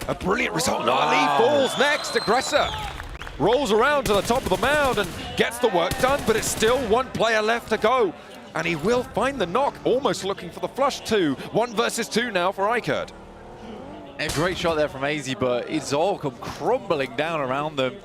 Speaker 9: A brilliant result. Ali falls next. Aggressor rolls around to the top of the mound and gets the work done, but it's still 1 player left to go. And he will find the knock, almost looking for the flush too. 1 versus 2 now for iCurd.
Speaker 17: A great shot there from AZ, but it's all come crumbling down around them.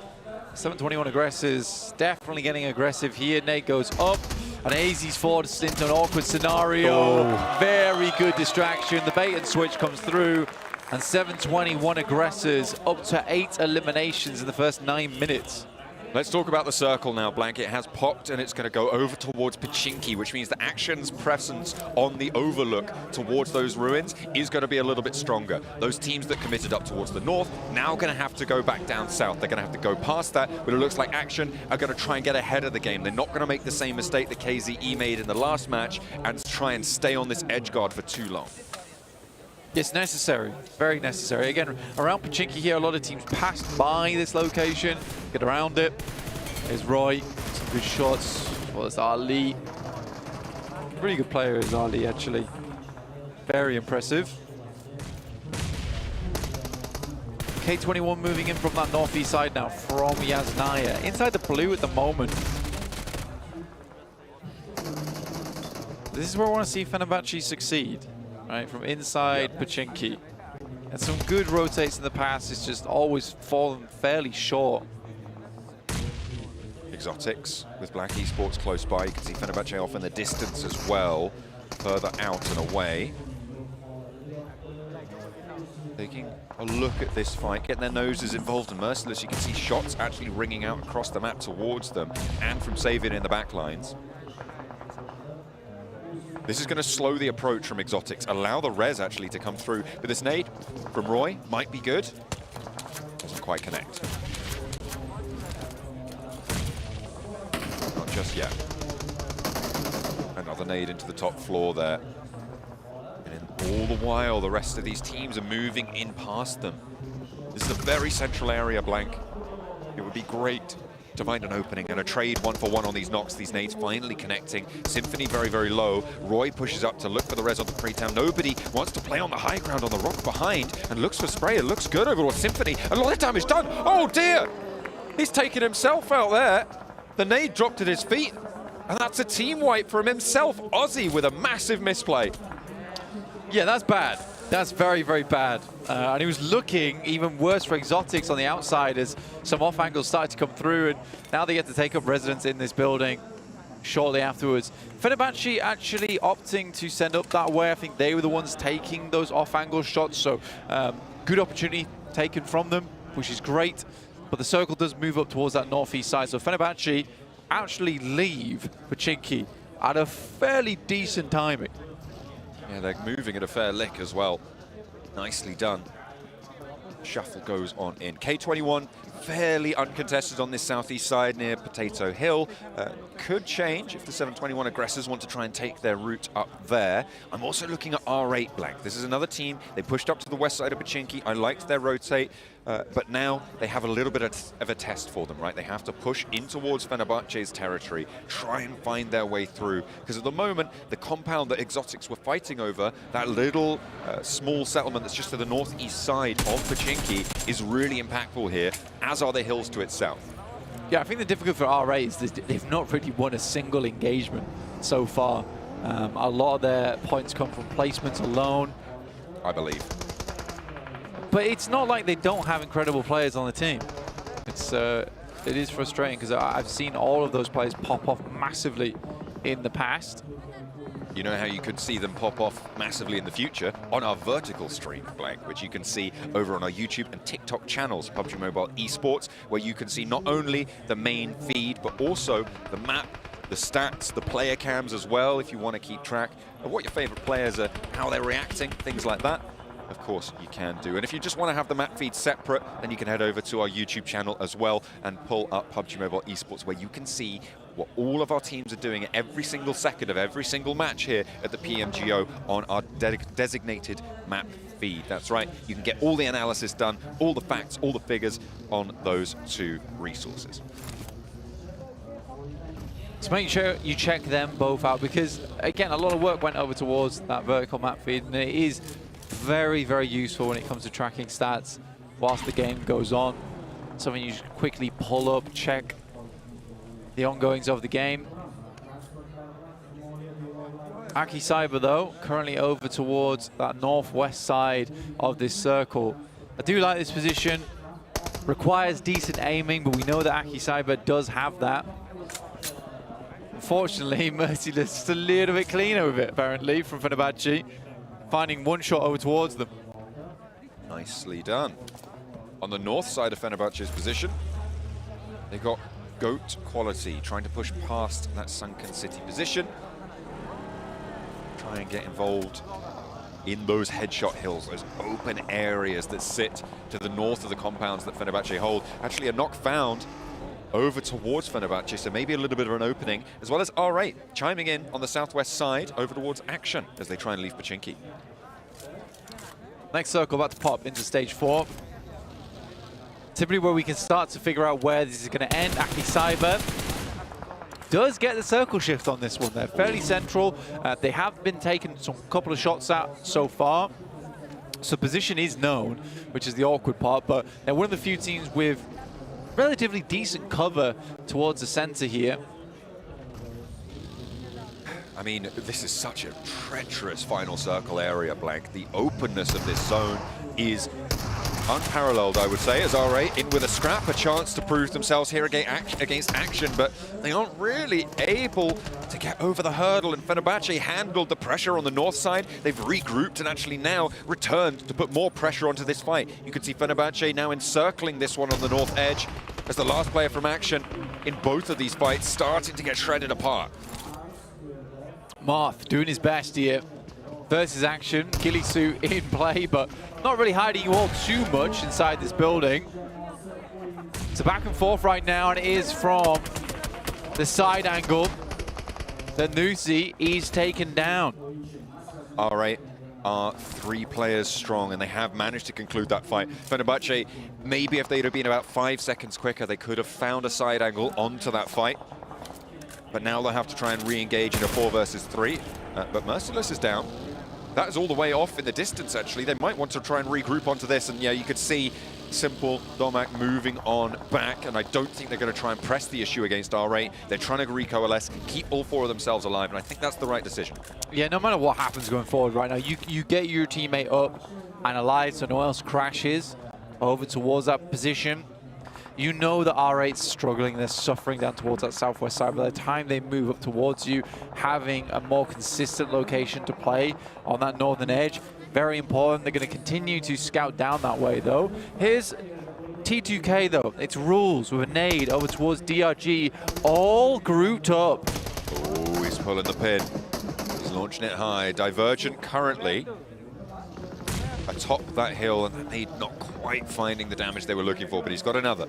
Speaker 17: 721 aggressors, definitely getting aggressive here. Nate goes up, and AZ's forced into an awkward scenario. Very good distraction. The bait and switch comes through. And 721 aggressors up to 8 eliminations in the first 9 minutes.
Speaker 9: Let's talk about the circle now, Blank. It has popped and it's going to go over towards Pachinki, which means the Action's presence on the overlook towards those ruins is going to be a little bit stronger. Those teams that committed up towards the north now going to have to go back down south. They're going to have to go past that, but it looks like Action are going to try and get ahead of the game. They're not going to make the same mistake that KZE made in the last match and try and stay on this edge guard for too long.
Speaker 17: It's necessary, very necessary. Again, around Pachinki here, a lot of teams passed by this location, get around it. There's Roy, some good shots. Well, there's Ali. Really good player is Ali, actually. Very impressive. K21 moving in from that northeast side now from Yasnaya. Inside the blue at the moment. This is where I want to see Fenerbahce succeed, right? From inside Pachinki. And some good rotates in the past, it's just always fallen fairly short.
Speaker 9: Exotics with Black Esports close by. You can see Fenerbahce off in the distance as well, further out and away. Taking a look at this fight, getting their noses involved and merciless. You can see shots actually ringing out across the map towards them and from Savin in the back lines. This is going to slow the approach from Exotics, allow the res actually to come through. But this nade from Roy might be good. Doesn't quite connect. Not just yet. Another nade into the top floor there. And all the while, the rest of these teams are moving in past them. This is a very central area, Blank. It would be great to find an opening and a trade 1-for-1 on these knocks. These nades finally connecting. Symphony very, very low. Roy pushes up to look for the res on the pre-town. Nobody wants to play on the high ground on the rock behind and looks for spray. It looks good over towards Symphony. A lot of damage done. Oh dear! He's taken himself out there. The nade dropped at his feet. And that's a team wipe from himself. Ozzy with a massive misplay.
Speaker 17: Yeah, that's bad. That's very, very bad. And he was looking even worse for Exotics on the outside as some off angles started to come through, and now they get to take up residence in this building shortly afterwards. Fenerbahce actually opting to send up that way. I think they were the ones taking those off angle shots, so good opportunity taken from them, which is great. But the circle does move up towards that northeast side, so Fenerbahce actually leave Pachinki at a fairly decent timing.
Speaker 9: Yeah, they're moving at a fair lick as well. Nicely done. Shuffle goes on in. K21 fairly uncontested on this southeast side near Potato Hill. Could change if the 721 aggressors want to try and take their route up there. I'm also looking at R8 Blank. This is another team. They pushed up to the west side of Pachinki. I liked their rotate, but now they have a little bit of a test for them, right? They have to push in towards Fenerbahce's territory, try and find their way through. Because at the moment, the compound that Exotics were fighting over, that little small settlement that's just to the northeast side of Pachinki, is really impactful here, as are the hills to its south.
Speaker 17: Yeah, I think the difficulty for R8 is they've not really won a single engagement so far. A lot of their points come from placements alone,
Speaker 9: I believe.
Speaker 17: But it's not like they don't have incredible players on the team. It is frustrating because I've seen all of those players pop off massively in the past.
Speaker 9: You know how you could see them pop off massively in the future? On our vertical stream, Blank, which you can see over on our YouTube and TikTok channels, PUBG Mobile Esports, where you can see not only the main feed, but also the map, the stats, the player cams as well, if you want to keep track of what your favorite players are, how they're reacting, things like that. Of course, you can do. And if you just want to have the map feed separate, then you can head over to our YouTube channel as well and pull up PUBG Mobile Esports, where you can see what all of our teams are doing every single second of every single match here at the PMGO on our designated map feed. That's right, you can get all the analysis done, all the facts, all the figures on those two resources.
Speaker 17: So make sure you check them both out, because again, a lot of work went over towards that vertical map feed, and it is very, very useful when it comes to tracking stats whilst the game goes on. Something you should quickly pull up, check the ongoings of the game. Aki Cyber, though, currently over towards that northwest side of this circle. I do like this position. Requires decent aiming, but we know that Aki Cyber does have that. Unfortunately, Merciless just a little bit cleaner with it, apparently, from Fenerbahce, finding one shot over towards them.
Speaker 9: Nicely done. On the north side of Fenerbahce's position, they got Goat Quality trying to push past that sunken city position. Try and get involved in those headshot hills, those open areas that sit to the north of the compounds that Fenerbahce hold. Actually, a knock found over towards Fenerbahce, so maybe a little bit of an opening, as well as R8 chiming in on the southwest side over towards Action as they try and leave Pachinki.
Speaker 17: Next circle about to pop into stage 4. Typically where we can start to figure out where this is going to end. Aki Cyber does get the circle shift on this one. They're fairly central. They have been taking some couple of shots out so far. So position is known, which is the awkward part, but they're one of the few teams with relatively decent cover towards the center here.
Speaker 9: I mean, this is such a treacherous final circle area, Blank. The openness of this zone is unparalleled, I would say, as RA in with a scrap, a chance to prove themselves here against Action, but they aren't really able to get over the hurdle, and Fenerbahce handled the pressure on the north side. They've regrouped and actually now returned to put more pressure onto this fight. You can see Fenerbahce now encircling this one on the north edge as the last player from Action in both of these fights starting to get shredded apart.
Speaker 17: Marth doing his best here versus Action. Gillisu in play, but not really hiding you all too much inside this building. It's a back and forth right now, and it is from the side angle that Nusi is taken down.
Speaker 9: All right. Are 3 players strong, and they have managed to conclude that fight. Fenerbahce, maybe if they'd have been about 5 seconds quicker, they could have found a side angle onto that fight. But now they'll have to try and re-engage in a 4 versus 3. But Merciless is down. That is all the way off in the distance, actually. They might want to try and regroup onto this, and yeah, you could see Simple, Domak moving on back, and I don't think they're going to try and press the issue against R8. They're trying to recoalesce, keep all 4 of themselves alive, and I think that's the right decision.
Speaker 17: Yeah, no matter what happens going forward right now, you get your teammate up and alive so no one else crashes over towards that position. You know that R8's struggling, they're suffering down towards that southwest side. By the time they move up towards you, having a more consistent location to play on that northern edge, very important. They're going to continue to scout down that way, though. Here's T2K, though. It's Rules with a nade over towards DRG, all grouped up.
Speaker 9: Oh, he's pulling the pin. He's launching it high. Divergent currently atop that hill, and that nade not quite finding the damage they were looking for, but he's got another.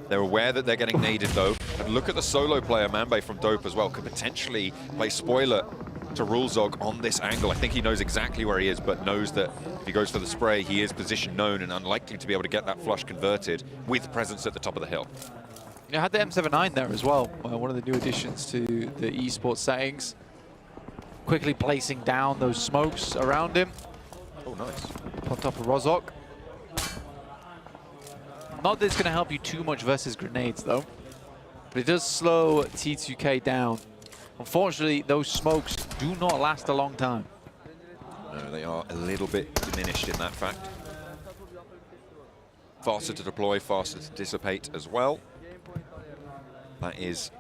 Speaker 9: They're aware that they're getting naded, though. And look at the solo player, Manbay from Dope as well, could potentially play spoiler to Rulezog on this angle. I think he knows exactly where he is, but knows that if he goes for the spray, he is position known and unlikely to be able to get that flush converted with presence at the top of the hill.
Speaker 17: Yeah, had the M79 there as well, one of the new additions to the esports settings. Quickly placing down those smokes around him.
Speaker 9: Oh, nice.
Speaker 17: On top of Rozok. Not that it's going to help you too much versus grenades, though. But it does slow T2K down. Unfortunately, those smokes do not last a long time.
Speaker 9: No, they are a little bit diminished in that fact. Faster to deploy, faster to dissipate as well. That is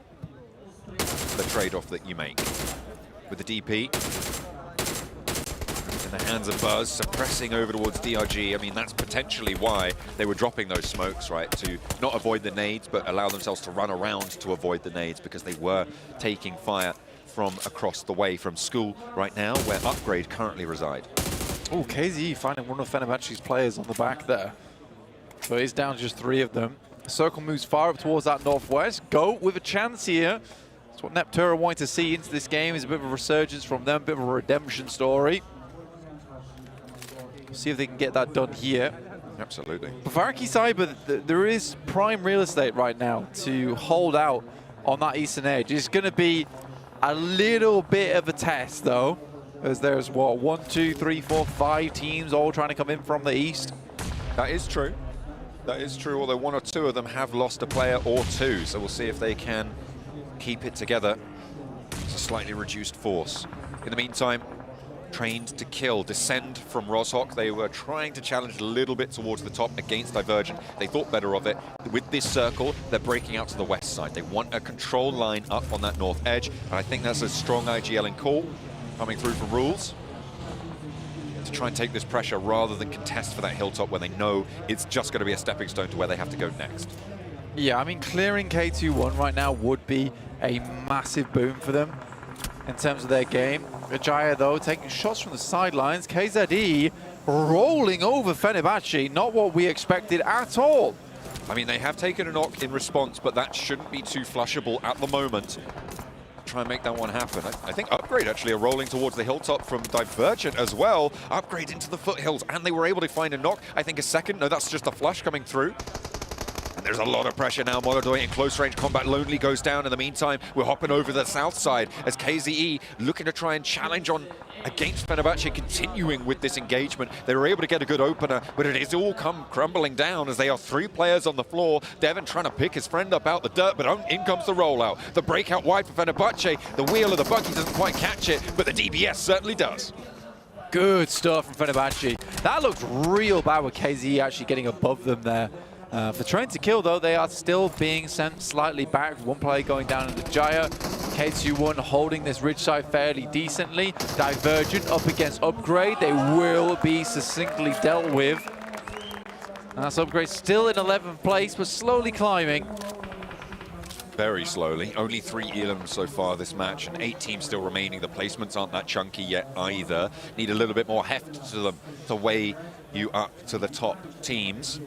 Speaker 9: the trade-off that you make. With the DP in the hands of Buzz, suppressing over towards DRG. I mean, that's potentially why they were dropping those smokes, right? To not avoid the nades, but allow themselves to run around to avoid the nades, because they were taking fire from across the way from school right now, where Upgrade currently reside.
Speaker 17: Oh, KZE finding one of Fenerbahce's players on the back there. So it's down to just 3 of them. The circle moves far up towards that northwest. Go with a chance here. That's what Neptura wanted to see into this game, is a bit of a resurgence from them, a bit of a redemption story. See if they can get that done here.
Speaker 9: Absolutely.
Speaker 17: Bavarki Cyber, there is prime real estate right now to hold out on that eastern edge. It's going to be a little bit of a test, though, as there's, what, 1, 2, 3, 4, 5 teams all trying to come in from the east.
Speaker 9: That is true. That is true, although 1 or 2 of them have lost a player or 2, so we'll see if they can keep it together. It's a slightly reduced force. In the meantime, Trained to Kill descend from Rozhok. They were trying to challenge a little bit towards the top against Divergent. They thought better of it. With this circle, they're breaking out to the west side. They want a control line up on that north edge, and I think that's a strong IGL call coming through from Rules to try and take this pressure rather than contest for that hilltop where they know it's just going to be a stepping stone to where they have to go next.
Speaker 17: Yeah, I mean, clearing K2-1 right now would be a massive boom for them in terms of their game. Vijaya, though, taking shots from the sidelines. KZE rolling over Fenerbahce, not what we expected at all.
Speaker 9: I mean, they have taken a knock in response, but that shouldn't be too flushable at the moment. Try and make that one happen. I think Upgrade actually are rolling towards the hilltop from Divergent as well. Upgrade into the foothills, and they were able to find a knock. I think a second. No, that's just a flush coming through. And there's a lot of pressure now. Molodoy in close range combat. Lonely goes down. In the meantime, we're hopping over the south side as KZE looking to try and challenge on against Fenerbahce, continuing with this engagement. They were able to get a good opener, but it has all come crumbling down as they are 3 players on the floor. Devin trying to pick his friend up out the dirt, but in comes the rollout. The breakout wide for Fenerbahce. The wheel of the buggy doesn't quite catch it, but the DBS certainly does.
Speaker 17: Good stuff from Fenerbahce. That looked real bad with KZE actually getting above them there. For trying to kill, though, they are still being sent slightly back. One player going down in the Jaya. K21 holding this ridge side fairly decently. Divergent up against Upgrade. They will be succinctly dealt with. And that's Upgrade still in 11th place, but slowly climbing.
Speaker 9: Very slowly. Only 3 elims so far this match, and 8 teams still remaining. The placements aren't that chunky yet either. Need a little bit more heft to them to weigh you up to the top teams.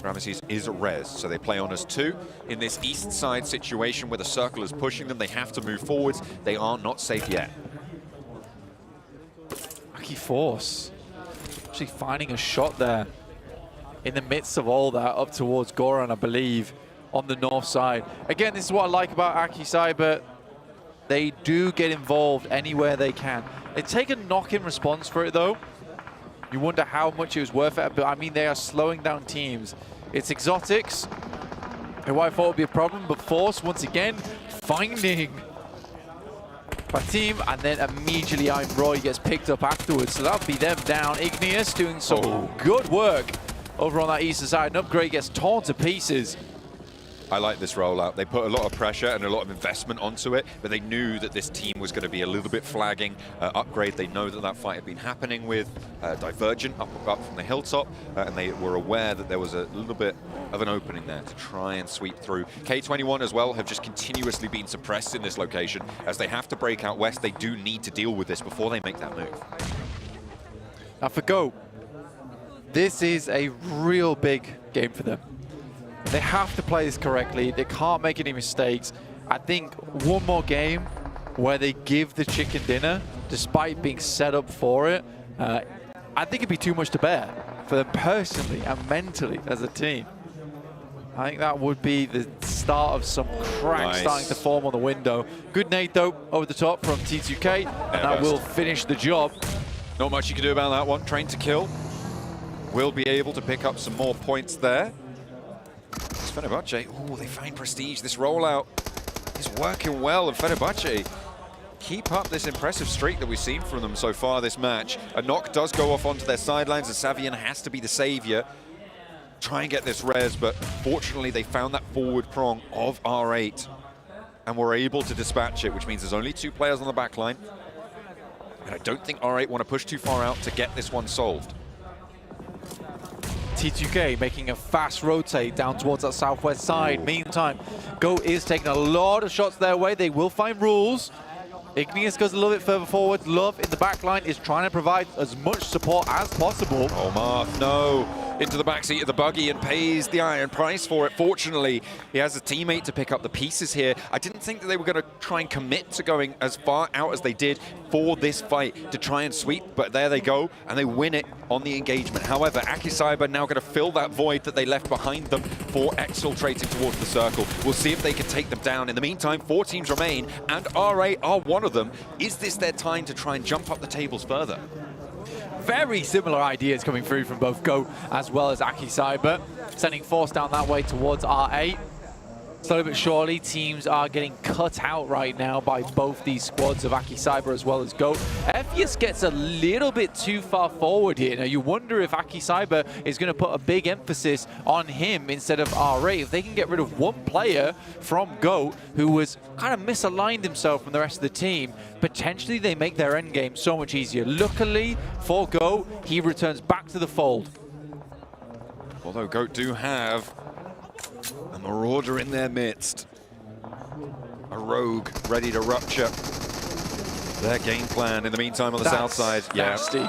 Speaker 9: Ramesses is res, so they play on as 2. In this east side situation where the circle is pushing them, they have to move forwards. They are not safe yet.
Speaker 17: Aki Force actually finding a shot there in the midst of all that up towards Goran, I believe, on the north side. Again, this is what I like about Aki Cyber. They do get involved anywhere they can. They take a knock-in response for it, though. You wonder how much it was worth it, but I mean, they are slowing down teams. It's Exotics, who I thought would be a problem, but Force, once again, finding Fatim, and then immediately I'm Roy gets picked up afterwards, so that'll be them down. Igneous doing some good work over on that eastern side, and Upgrade gets torn to pieces.
Speaker 9: I like this rollout. They put a lot of pressure and a lot of investment onto it, but they knew that this team was going to be a little bit flagging. Upgrade, they know that that fight had been happening with Divergent up from the hilltop, and they were aware that there was a little bit of an opening there to try and sweep through. K21 as well have just continuously been suppressed in this location. As they have to break out west, they do need to deal with this before they make that move.
Speaker 17: Now for Go, this is a real big game for them. They have to play this correctly. They can't make any mistakes. I think one more game where they give the chicken dinner, despite being set up for it, I think it'd be too much to bear for them personally and mentally as a team. I think that would be the start of some cracks starting to form on the window. Good nade, though, over the top from T2K, and that will finish the job.
Speaker 9: Not much you can do about that one. Train to kill. Will be able to pick up some more points there. Fenerbahce, oh, they find prestige. This rollout is working well, and Fenerbahce keep up this impressive streak that we've seen from them so far this match. A knock does go off onto their sidelines, and Savian has to be the savior. Try and get this res, but fortunately they found that forward prong of R8 and were able to dispatch it, which means there's only 2 players on the back line. And I don't think R8 want to push too far out to get this one solved.
Speaker 17: T2K making a fast rotate down towards that southwest side. Meantime, Go is taking a lot of shots their way. They will find rules. Igneous goes a little bit further forward. Love in the back line is trying to provide as much support as possible.
Speaker 9: Oh, Marth, no. Into the backseat of the buggy and pays the iron price for it. Fortunately, he has a teammate to pick up the pieces here. I didn't think that they were going to try and commit to going as far out as they did for this fight to try and sweep, but there they go, and they win it on the engagement. However, Aki Cyber now going to fill that void that they left behind them for exfiltrating towards the circle. We'll see if they can take them down. In the meantime, 4 teams remain, and R8 are one of them. Is this their time to try and jump up the tables further?
Speaker 17: Very similar ideas coming through from both Go as well as Aki Cyber, sending Force down that way towards R8. Slowly but surely, teams are getting cut out right now by both these squads of Aki Cyber as well as Go. Ephius gets a little bit too far forward here. Now, you wonder if Aki Cyber is going to put a big emphasis on him instead of R8. If they can get rid of one player from Go who was kind of misaligned himself from the rest of the team, potentially they make their end game so much easier. Luckily for Go, he returns back to the fold.
Speaker 9: Although Goat do have a Marauder in their midst. A Rogue ready to rupture their game plan in the meantime on the south side.
Speaker 17: Nasty.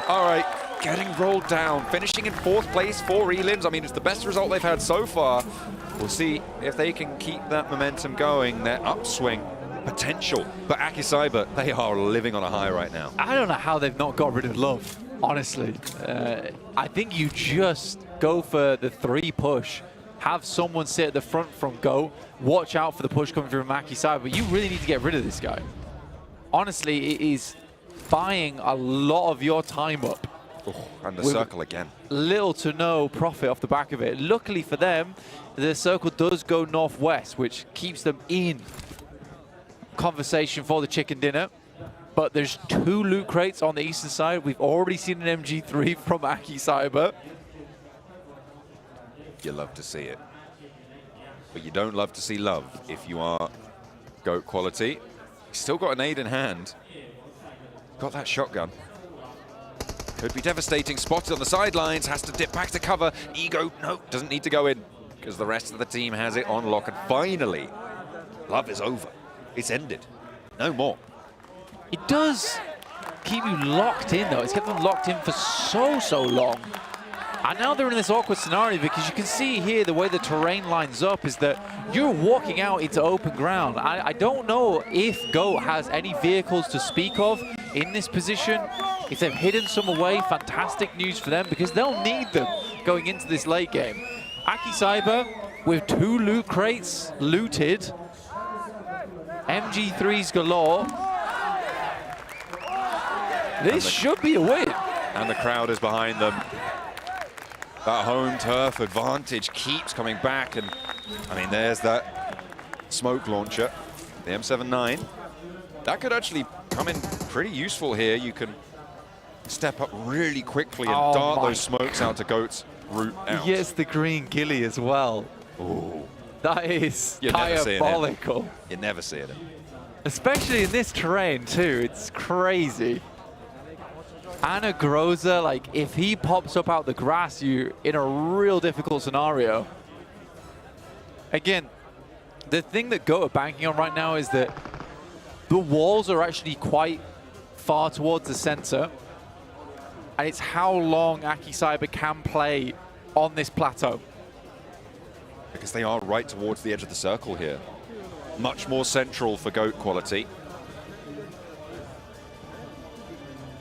Speaker 9: All right, getting rolled down, finishing in 4th place for Elims. I mean, it's the best result they've had so far. We'll see if they can keep that momentum going, their upswing potential. But Aki Cyber, they are living on a high right now.
Speaker 17: I don't know how they've not got rid of Love, honestly. I think you just go for the 3 push have someone sit at the front from Go, watch out for the push coming from Maki side, but you really need to get rid of this guy. Honestly, it is buying a lot of your time up.
Speaker 9: And the circle again.
Speaker 17: Little to no profit off the back of it. Luckily for them, the circle does go northwest, which keeps them in conversation for the chicken dinner. But there's 2 loot crates on the eastern side. We've already seen an MG3 from Aki Cyber.
Speaker 9: You love to see it. But you don't love to see love if you are GOAT quality. He's still got an aid in hand. Got that shotgun. Could be devastating. Spotted on the sidelines. Has to dip back to cover. Ego, no, doesn't need to go in because the rest of the team has it on lock. And finally, love is over. It's ended. No more.
Speaker 17: It does keep you locked in, though. It's kept them locked in for so long. And now they're in this awkward scenario because you can see here the way the terrain lines up is that you're walking out into open ground. I don't know if GOAT has any vehicles to speak of in this position. If they've hidden some away, fantastic news for them because they'll need them going into this late game. Aki Cyber with 2 loot crates looted. MG3s galore. This should be a win.
Speaker 9: And the crowd is behind them. That home turf advantage keeps coming back. And I mean, there's that smoke launcher, the M79. That could actually come in pretty useful here. You can step up really quickly and dart those smokes out to GOAT's route out.
Speaker 17: Yes, the green ghillie as well.
Speaker 9: Ooh.
Speaker 17: That is
Speaker 9: You're
Speaker 17: diabolical.
Speaker 9: You never see it.
Speaker 17: Especially in this terrain too, it's crazy. Anna Groza, like if he pops up out the grass, you're in a real difficult scenario. Again, the thing that GOAT are banking on right now is that the walls are actually quite far towards the center. And it's how long Aki Cyber can play on this plateau.
Speaker 9: Because they are right towards the edge of the circle here. Much more central for GOAT quality.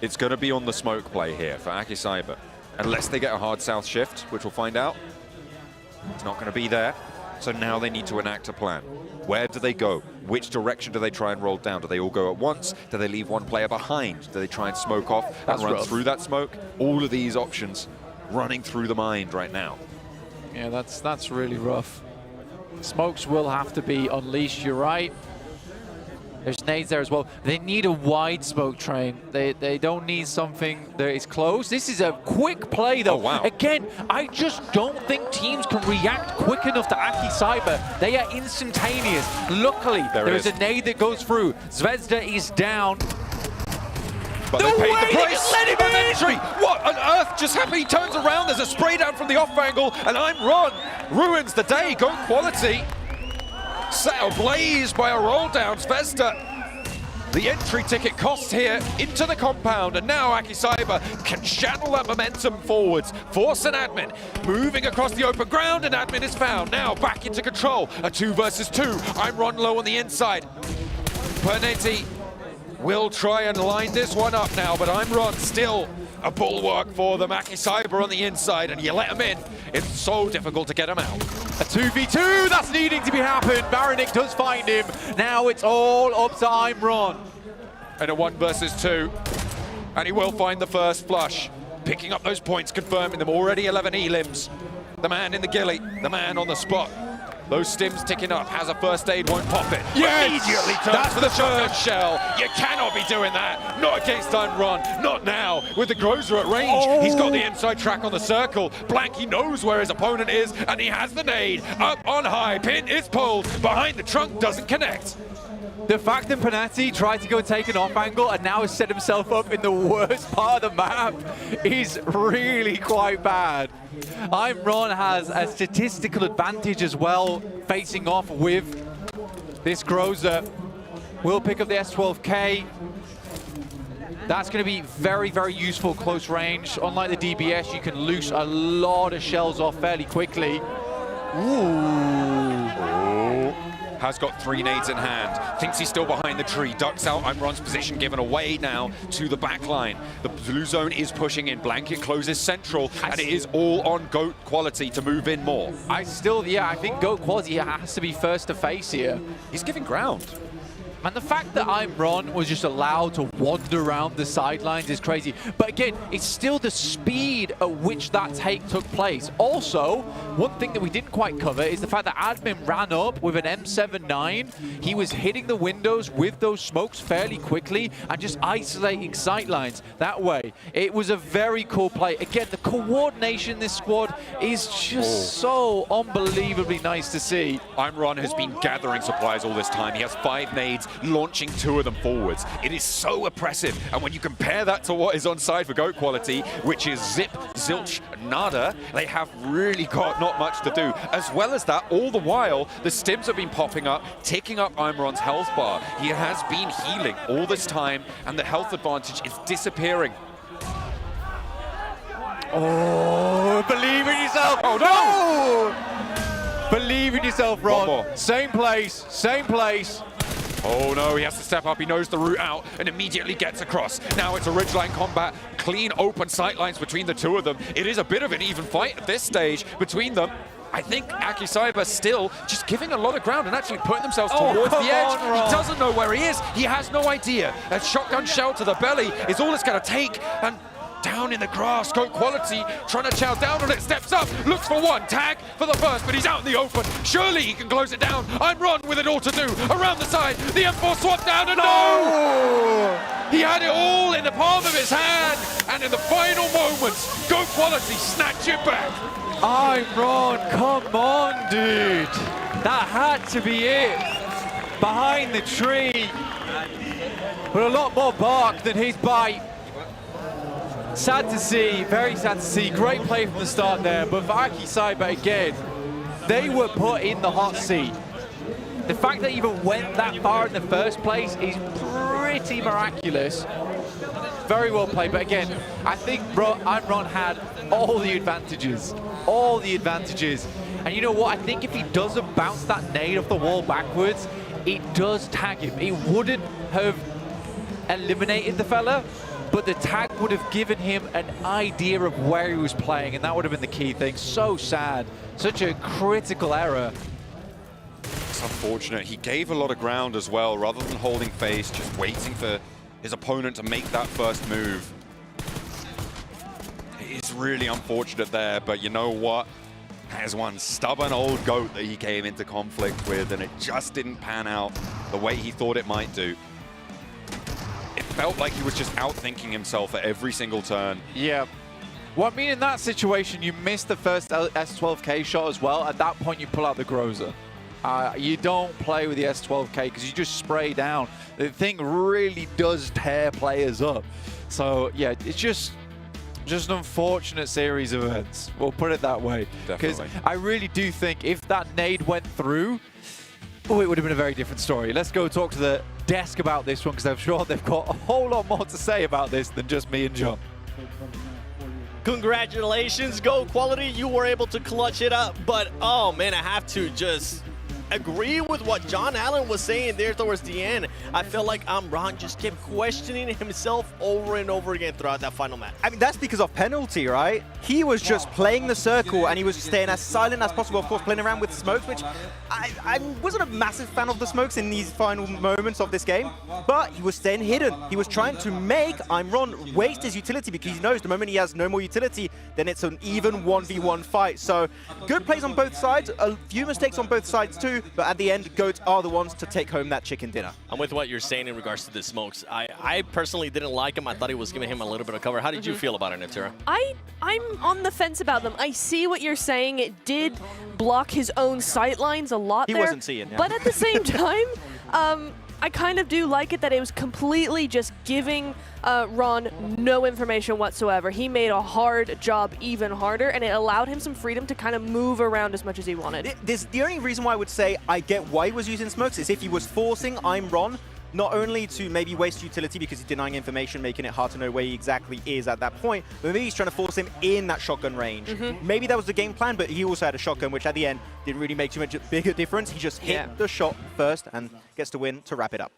Speaker 9: It's going to be on the smoke play here for Aki Cyber. Unless they get a hard south shift, which we'll find out. It's not going to be there. So now they need to enact a plan. Where do they go? Which direction do they try and roll down? Do they all go at once? Do they leave one player behind? Do they try and smoke off and run through that smoke? All of these options running through the mind right now.
Speaker 17: Yeah, that's really rough. Smokes will have to be unleashed, you're right. There's nades there as well. They need a wide smoke train. They don't need something that is close. This is a quick play, though.
Speaker 9: Oh, wow.
Speaker 17: Again, I just don't think teams can react quick enough to Aki Cyber. They are instantaneous. Luckily, there is a nade that goes through. Zvezda is down.
Speaker 9: But they paid the price. Let him entry. What on earth just happened? He turns around. There's a spray down from the off angle, and I'm run. Ruins the day. GOAT quality. Set ablaze by a roll down. Zvezda. The entry ticket cost here into the compound, and now Aki Cyber can channel that momentum forwards. Force an admin moving across the open ground, and admin is found. Now back into control. A 2 versus 2. I'm run low on the inside. Pernetti will try and line this one up now, but I'm run still a bulwark for them. Aki Cyber on the inside, and you let him in. It's so difficult to get him out.
Speaker 17: A 2v2, that's needing to be happened. Baranik does find him. Now it's all up to Imran.
Speaker 9: And a 1 versus 2. And he will find the first flush. Picking up those points, confirming them. Already 11 elims. The man in the ghillie, the man on the spot. Those stims ticking up, has a first aid, won't pop it.
Speaker 17: Yes!
Speaker 9: Immediately turns for the shotgun shell. You cannot be doing that. Not against Unrun, not now. With the Grozer at range, he's got the inside track on the circle. Blanky knows where his opponent is, and he has the nade. Up on high, pin is pulled. Behind the trunk, doesn't connect.
Speaker 17: The fact that Panatti tried to go and take an off angle and now has set himself up in the worst part of the map is really quite bad. Imran has a statistical advantage as well, facing off with this Grozer. Will pick up the S12K. That's going to be very, very useful close range. Unlike the DBS, you can loose a lot of shells off fairly quickly. Ooh.
Speaker 9: has got 3 nades in hand. Thinks he's still behind the tree. Ducks out. Imran's position given away now to the back line. The blue zone is pushing in. Blanket closes central, and it is all on GOAT quality to move in more.
Speaker 17: I think GOAT quality has to be first to face here.
Speaker 9: He's giving ground.
Speaker 17: And the fact that Imran was just allowed to wander around the sidelines is crazy. But again, it's still the speed at which that take took place. Also, one thing that we didn't quite cover is the fact that Admin ran up with an M79. He was hitting the windows with those smokes fairly quickly and just isolating sightlines that way. It was a very cool play. Again, the coordination in this squad is just so unbelievably nice to see.
Speaker 9: Imran has been gathering supplies all this time. He has 5 nades, launching 2 of them forwards. It is so oppressive, and when you compare that to what is on side for GOAT quality, which is zip, zilch, nada, they have really got not much to do. As well as that, all the while, the stims have been popping up, taking up Imran's health bar. He has been healing all this time, and the health advantage is disappearing.
Speaker 17: Oh, believe in yourself.
Speaker 9: Oh,
Speaker 17: no! Believe in yourself, Ron. Same place, same place.
Speaker 9: Oh no, he has to step up. He knows the route out and immediately gets across. Now it's a ridgeline combat, clean open sightlines between the 2 of them. It is a bit of an even fight at this stage between them. I think Akisaiba still just giving a lot of ground and actually putting themselves towards the edge. He doesn't know where he is. He has no idea. A shotgun shell to the belly is all it's going to take. And down in the grass, GOAT quality, trying to chow down on it, steps up, looks for one, tag for the first, but he's out in the open. Surely he can close it down. Imran with it all to do. Around the side, the M4 swap down, and no! He had it all in the palm of his hand, and in the final moments, GOAT quality snatch it back.
Speaker 17: Imran, come on, dude. That had to be it. Behind the tree. But a lot more bark than his bite. Sad to see, very sad to see. Great play from the start there, but for Akisaiba again, they were put in the hot seat. The fact that they even went that far in the first place is pretty miraculous. Very well played, but again, I think Imran had all the advantages. All the advantages. And you know what? I think if he doesn't bounce that nade off the wall backwards, it does tag him. It wouldn't have eliminated the fella, but the tag would have given him an idea of where he was playing, and that would have been the key thing. So sad. Such a critical error.
Speaker 9: It's unfortunate. He gave a lot of ground as well, rather than holding face, just waiting for his opponent to make that first move. It is really unfortunate there, but you know what? There's one stubborn old GOAT that he came into conflict with, and it just didn't pan out the way he thought it might do. It felt like he was just outthinking himself at every single turn.
Speaker 17: Yeah. Well, I mean, in that situation, you missed the first S12K shot as well. At that point, you pull out the Groza. You don't play with the S12K because you just spray down. The thing really does tear players up. So, yeah, it's just an unfortunate series of events. We'll put it that way. Because I really do think if that nade went through, oh, it would have been a very different story. Let's go talk to the desk about this one, because I'm sure they've got a whole lot more to say about this than just me and John.
Speaker 5: Congratulations, GOAT quality. You were able to clutch it up, but oh man, I have to just agree with what John Allen was saying there towards the end. I felt like Imran just kept questioning himself over and over again throughout that final match.
Speaker 6: I mean, that's because of penalty, right? He was just playing the circle and he was staying as silent as possible, of course, playing around with smokes, which I wasn't a massive fan of the smokes in these final moments of this game, but he was staying hidden. He was trying to make Imran waste his utility because he knows the moment he has no more utility, then it's an even 1v1 fight. So good plays on both sides, a few mistakes on both sides too, but at the end, GOATs are the ones to take home that chicken dinner.
Speaker 5: And with what you're saying in regards to the smokes, I personally didn't like him. I thought he was giving him a little bit of cover. How did you feel about it, Natira?
Speaker 7: I'm on the fence about them. I see what you're saying. It did block his own sightlines a lot there.
Speaker 6: He wasn't seeing, yeah.
Speaker 7: But at the same time, I kind of do like it that it was completely just giving Ron no information whatsoever. He made a hard job even harder, and it allowed him some freedom to kind of move around as much as he wanted.
Speaker 6: The only reason why I would say I get why he was using smokes is if he was forcing Imran not only to maybe waste utility because he's denying information, making it hard to know where he exactly is at that point, but maybe he's trying to force him in that shotgun range. Maybe that was the game plan, but he also had a shotgun, which at the end didn't really make too much bigger difference. He just hit the shot first and gets to win to wrap it up.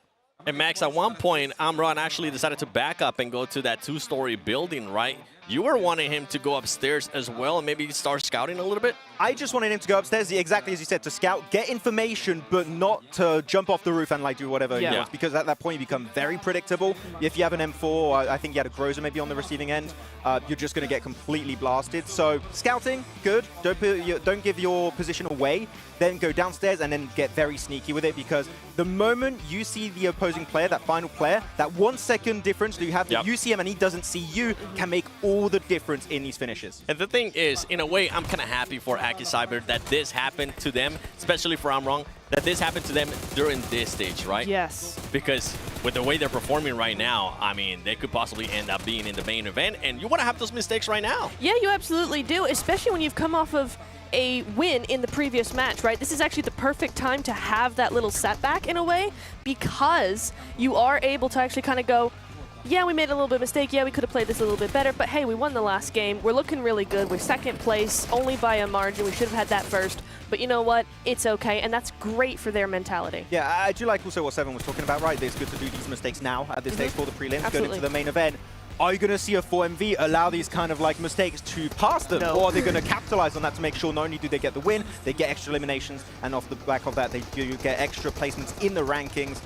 Speaker 5: And Max, at one point, Amran actually decided to back up and go to that 2-story building, right? You were wanting him to go upstairs as well and maybe start scouting a little bit?
Speaker 6: I just wanted him to go upstairs, exactly as you said, to scout, get information, but not to jump off the roof and like do whatever he wants, because at that point you become very predictable. If you have an M4, I think you had a Groza maybe on the receiving end, you're just going to get completely blasted. So scouting, good. Don't give your position away. Then go downstairs and then get very sneaky with it, because the moment you see the opposing player, that final player, that 1 second difference that you have, you see him and he doesn't see you, can make all the difference in these finishes.
Speaker 5: And the thing is, in a way, I'm kind of happy for Cyber that this happened to them, especially for Amran, that this happened to them during this stage, right?
Speaker 7: Yes.
Speaker 5: Because with the way they're performing right now, I mean, they could possibly end up being in the main event, and you want to have those mistakes right now.
Speaker 7: Yeah, you absolutely do, especially when you've come off of a win in the previous match, right? This is actually the perfect time to have that little setback in a way, because you are able to actually kind of go, yeah, we made a little bit of mistake. Yeah, we could have played this a little bit better, but hey, we won the last game. We're looking really good. We're second place, only by a margin. We should have had that first, but you know what? It's okay, and that's great for their mentality.
Speaker 6: Yeah, I do like also what Seven was talking about, right? It's good to do these mistakes now at this stage for the prelims, going into the main event. Are you going to see a 4MV allow these kind of like mistakes to pass them?
Speaker 7: No.
Speaker 6: Or are they going to capitalize on that to make sure not only do they get the win, they get extra eliminations, and off the back of that, they do get extra placements in the rankings.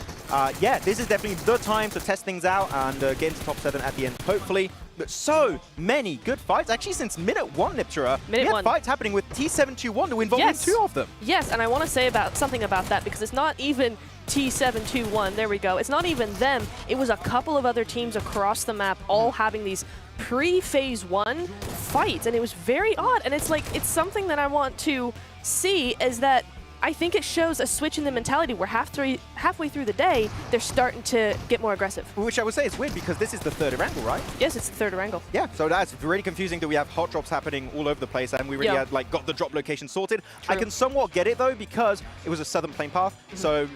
Speaker 6: Yeah, this is definitely the time to test things out and get into top 7 at the end, hopefully. But so many good fights. Actually, since minute 1, Niptura, we had fights happening with T721 involving 2 of them.
Speaker 7: Yes, and I want to say something about that, because it's not even T721, there we go. It's not even them. It was a couple of other teams across the map all having these pre-phase 1 fights, and it was very odd. And it's like, it's something that I want to see, is that I think it shows a switch in the mentality where halfway through the day, they're starting to get more aggressive.
Speaker 6: Which I would say is weird, because this is the 3rd Erangel, right?
Speaker 7: Yes, it's the 3rd Erangel.
Speaker 6: Yeah, so that's really confusing that we have hot drops happening all over the place, and we really had like got the drop location sorted. True. I can somewhat get it though, because it was a southern plane path. So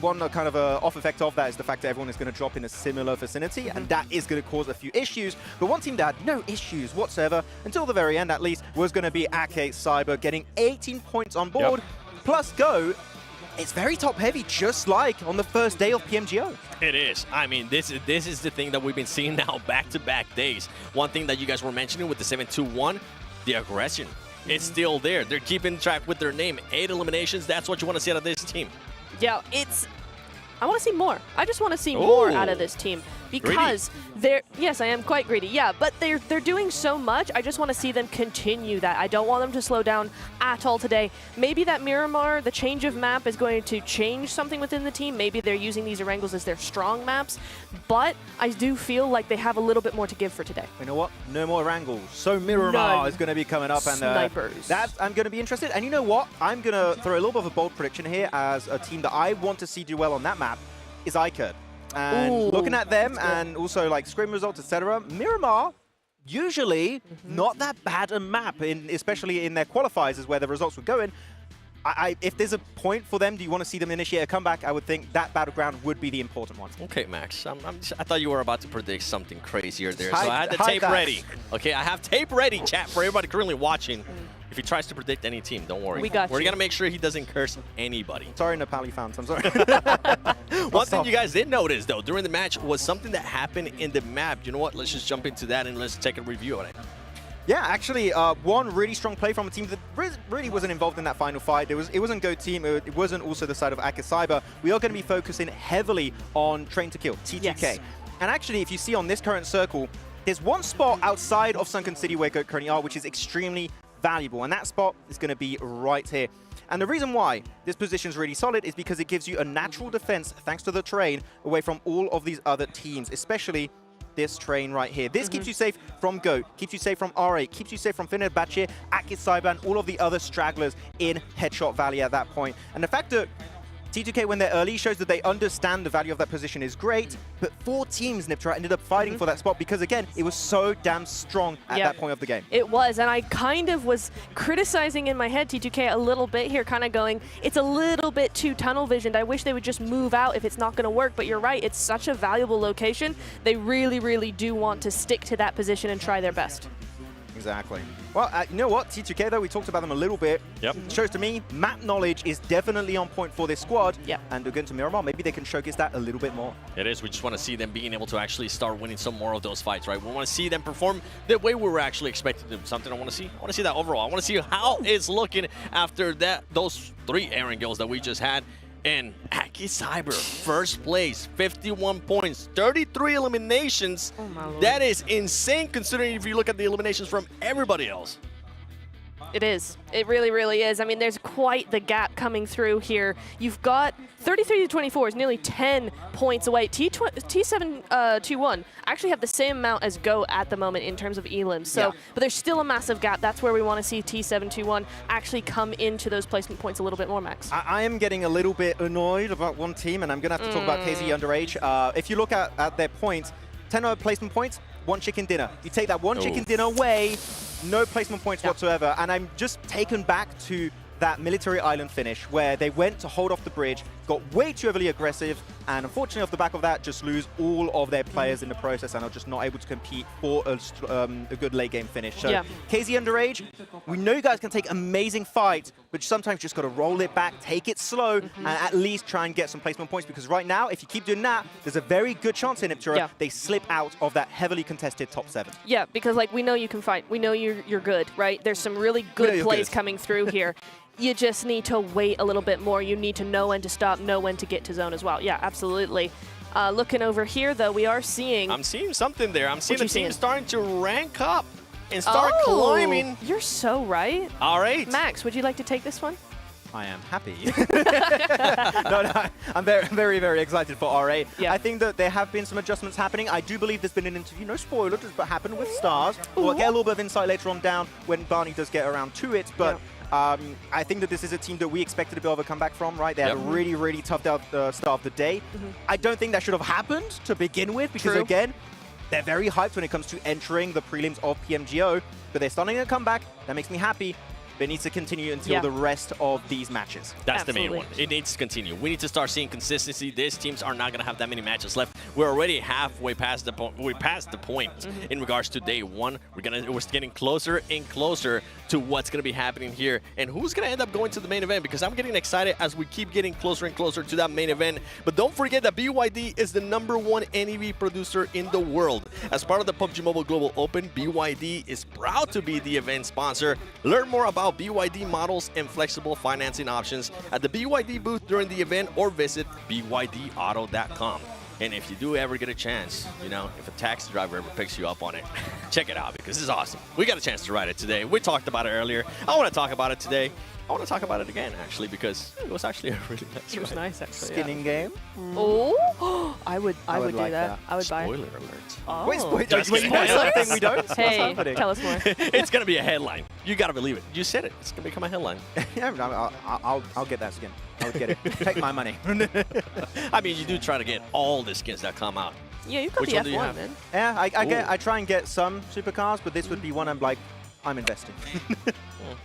Speaker 6: one kind of a off effect of that is the fact that everyone is going to drop in a similar vicinity, and that is going to cause a few issues. But one team that had no issues whatsoever until the very end, at least, was going to be Cyber, getting 18 points on board. Plus Go, it's very top-heavy, just like on the first day of PMGO.
Speaker 5: It is. I mean, this is the thing that we've been seeing now back-to-back days. One thing that you guys were mentioning with the 7-2-1, the aggression. It's still there. They're keeping track with their name. 8 eliminations, that's what you want to see out of this team.
Speaker 7: Yeah, I want to see more. I just want to see more out of this team, because yes, I am quite greedy. Yeah, but they're doing so much. I just want to see them continue that. I don't want them to slow down at all today. Maybe that Miramar, the change of map, is going to change something within the team. Maybe they're using these Erangels as their strong maps, but I do feel like they have a little bit more to give for today.
Speaker 6: You know what? No more Erangels. So Miramar is going to be coming up, and
Speaker 7: snipers.
Speaker 6: I'm going to be interested. And you know what? I'm going to throw a little bit of a bold prediction here as a team that I want to see do well on that map is Iker. And looking at them and also like scrim results, etc., Miramar usually not that bad a map, especially in their qualifiers is where the results would go in. If there's a point for them, do you want to see them initiate a comeback? I would think that battleground would be the important one.
Speaker 5: Okay, Max. I thought you were about to predict something crazier there, so I had the tape ready. Okay, I have tape ready, chat, for everybody currently watching. If he tries to predict any team, don't worry.
Speaker 7: We got
Speaker 5: We're going to make sure he doesn't curse anybody.
Speaker 6: Sorry, Nepali fans. I'm sorry.
Speaker 5: One thing you guys did notice, though, during the match was something that happened in the map. You know what? Let's just jump into that and let's take a review of it.
Speaker 6: Yeah, actually, one really strong play from a team that really wasn't involved in that final fight. It wasn't Go Team. It wasn't also the side of Cyber. We are going to be focusing heavily on Train to Kill, T2K. Yes. And actually, if you see on this current circle, there's one spot outside of Sunken City where Go currently are, which is extremely valuable, and that spot is going to be right here. And the reason why this position is really solid is because it gives you a natural defense, thanks to the terrain, away from all of these other teams, especially this train right here. This keeps you safe from Go, keeps you safe from R8, keeps you safe from Fenerbahce, Cyber, and all of the other stragglers in Headshot Valley at that point. And the fact that T2K, when they're early, shows that they understand the value of that position is great, but 4 teams, Niptera, ended up fighting for that spot because, again, it was so damn strong at that point of the game.
Speaker 7: It was, and I kind of was criticizing in my head T2K a little bit here, kind of going, it's a little bit too tunnel visioned. I wish they would just move out if it's not going to work, but you're right, it's such a valuable location. They really, really do want to stick to that position and try their best.
Speaker 6: Exactly. Well, you know what? T2K, though, we talked about them a little bit.
Speaker 5: Yep.
Speaker 6: Shows to me, map knowledge is definitely on point for this squad.
Speaker 7: Yep.
Speaker 6: And again to Miramar, maybe they can showcase that a little bit more.
Speaker 5: It is. We just want to see them being able to actually start winning some more of those fights, right? We want to see them perform the way we were actually expecting them. Something I want to see. I want to see that overall. I want to see how it's looking after those 3 Erangels that we just had. And Aki Cyber, first place, 51 points, 33 eliminations.
Speaker 7: Oh my Lord.
Speaker 5: That is insane considering if you look at the eliminations from everybody else.
Speaker 7: It is. It really, really is. I mean, there's quite the gap coming through here. You've got 33 to 24 is nearly 10 points away. T721 actually have the same amount as Go at the moment in terms of elims. So, but there's still a massive gap. That's where we want to see T721 actually come into those placement points a little bit more, Max.
Speaker 6: I am getting a little bit annoyed about one team, and I'm going to have to talk about KZ Underage. If you look at their points, 10 placement points, 1 chicken dinner. You take that 1 chicken dinner away, no placement points whatsoever. And I'm just taken back to that military island finish where they went to hold off the bridge, got way too overly aggressive, and unfortunately off the back of that just lose all of their players in the process and are just not able to compete for a good late game finish. So KZ Underage, we know you guys can take amazing fights, but sometimes you just got to roll it back, take it slow, and at least try and get some placement points, because right now, if you keep doing that, there's a very good chance in Niptera they slip out of that heavily contested top 7.
Speaker 7: Yeah, because like we know you can fight. We know you're good, right? There's some really good plays coming through here. You just need to wait a little bit more. You need to know when to stop, know when to get to zone as well. Yeah, absolutely. Looking over here, though, we are seeing...
Speaker 5: I'm seeing something there. I'm seeing the team starting to rank up and start climbing.
Speaker 7: You're so right.
Speaker 5: All right.
Speaker 7: Max, would you like to take this one?
Speaker 6: I am happy. no, I'm very, very excited for RA. Yeah. I think that there have been some adjustments happening. I do believe there's been an interview, no spoiler, does happen with Stars. We'll get a little bit of insight later on down when Barney does get around to it, but I think that this is a team that we expected to be able to come back from, right? They had a really, really tough start of the day. I don't think that should have happened to begin with, because again, they're very hyped when it comes to entering the prelims of PMGO, but they're starting to come back. That makes me happy. But it needs to continue until the rest of these matches.
Speaker 5: That's the main one. It needs to continue. We need to start seeing consistency. These teams are not going to have that many matches left. We're already halfway past the point. We passed the point in regards to day 1. We're getting closer and closer to what's going to be happening here, and who's going to end up going to the main event, because I'm getting excited as we keep getting closer and closer to that main event. But don't forget that BYD is the #1 NEV producer in the world. As part of the PUBG Mobile Global Open, BYD is proud to be the event sponsor. Learn more about BYD models and flexible financing options at the BYD booth during the event, or visit bydauto.com. And if you do ever get a chance, you know, if a taxi driver ever picks you up on it, check it out, because it's awesome. We got a chance to ride it today. We talked about it earlier. I want to talk about it today. I want to talk about it again, actually, because it was actually a really nice ride.
Speaker 7: It was nice, actually.
Speaker 6: Skinning game.
Speaker 7: Oh, I would do
Speaker 6: like
Speaker 7: that. I would buy.
Speaker 5: Spoiler alert.
Speaker 7: Oh.
Speaker 6: Wait, spoiler
Speaker 7: Spoilers?
Speaker 6: something we don't?
Speaker 7: Hey, tell us more.
Speaker 5: It's going to be a headline. You got to believe it. You said it. It's going to become a headline.
Speaker 6: Yeah, I'll get that skin. I'll get it. Take my money.
Speaker 5: I mean, you do try to get all the skins that come out.
Speaker 7: Yeah, you've got
Speaker 5: Which
Speaker 7: the
Speaker 5: one do you
Speaker 7: F1,
Speaker 5: have?
Speaker 7: man.
Speaker 6: Yeah, I try and get some supercars, but this would be one I'm investing.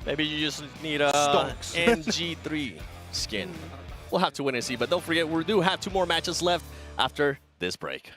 Speaker 5: Maybe you just need a
Speaker 6: Stonks.
Speaker 5: NG3 skin. We'll have to wait and see, but don't forget, we do have 2 more matches left after this break.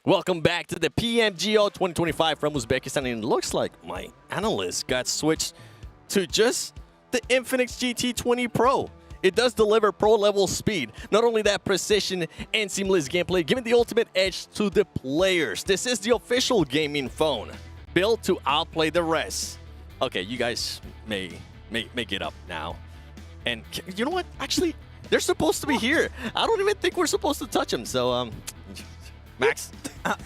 Speaker 5: Welcome back to the PMGO 2025 from Uzbekistan. And it looks like my analyst got switched to just the Infinix GT20 Pro. It does deliver pro-level speed. Not only that, precision and seamless gameplay, giving the ultimate edge to the players. This is the official gaming phone, built to outplay the rest. Okay, you guys may get up now. And you know what? Actually, they're supposed to be here. I don't even think we're supposed to touch them. So, Max,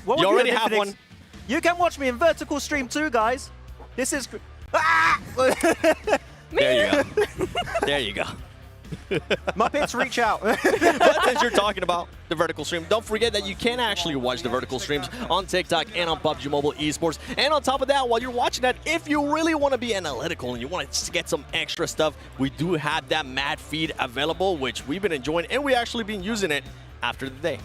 Speaker 5: you already have one.
Speaker 6: You can watch me in vertical stream too, guys. This is... Ah!
Speaker 5: There you go. There you go.
Speaker 6: Muppets, reach out.
Speaker 5: But since you're talking about the vertical stream, don't forget that you can actually watch the vertical streams on TikTok and on PUBG Mobile Esports. And on top of that, while you're watching that, if you really want to be analytical and you want to get some extra stuff, we do have that mad feed available, which we've been enjoying, and we actually been using it after the day.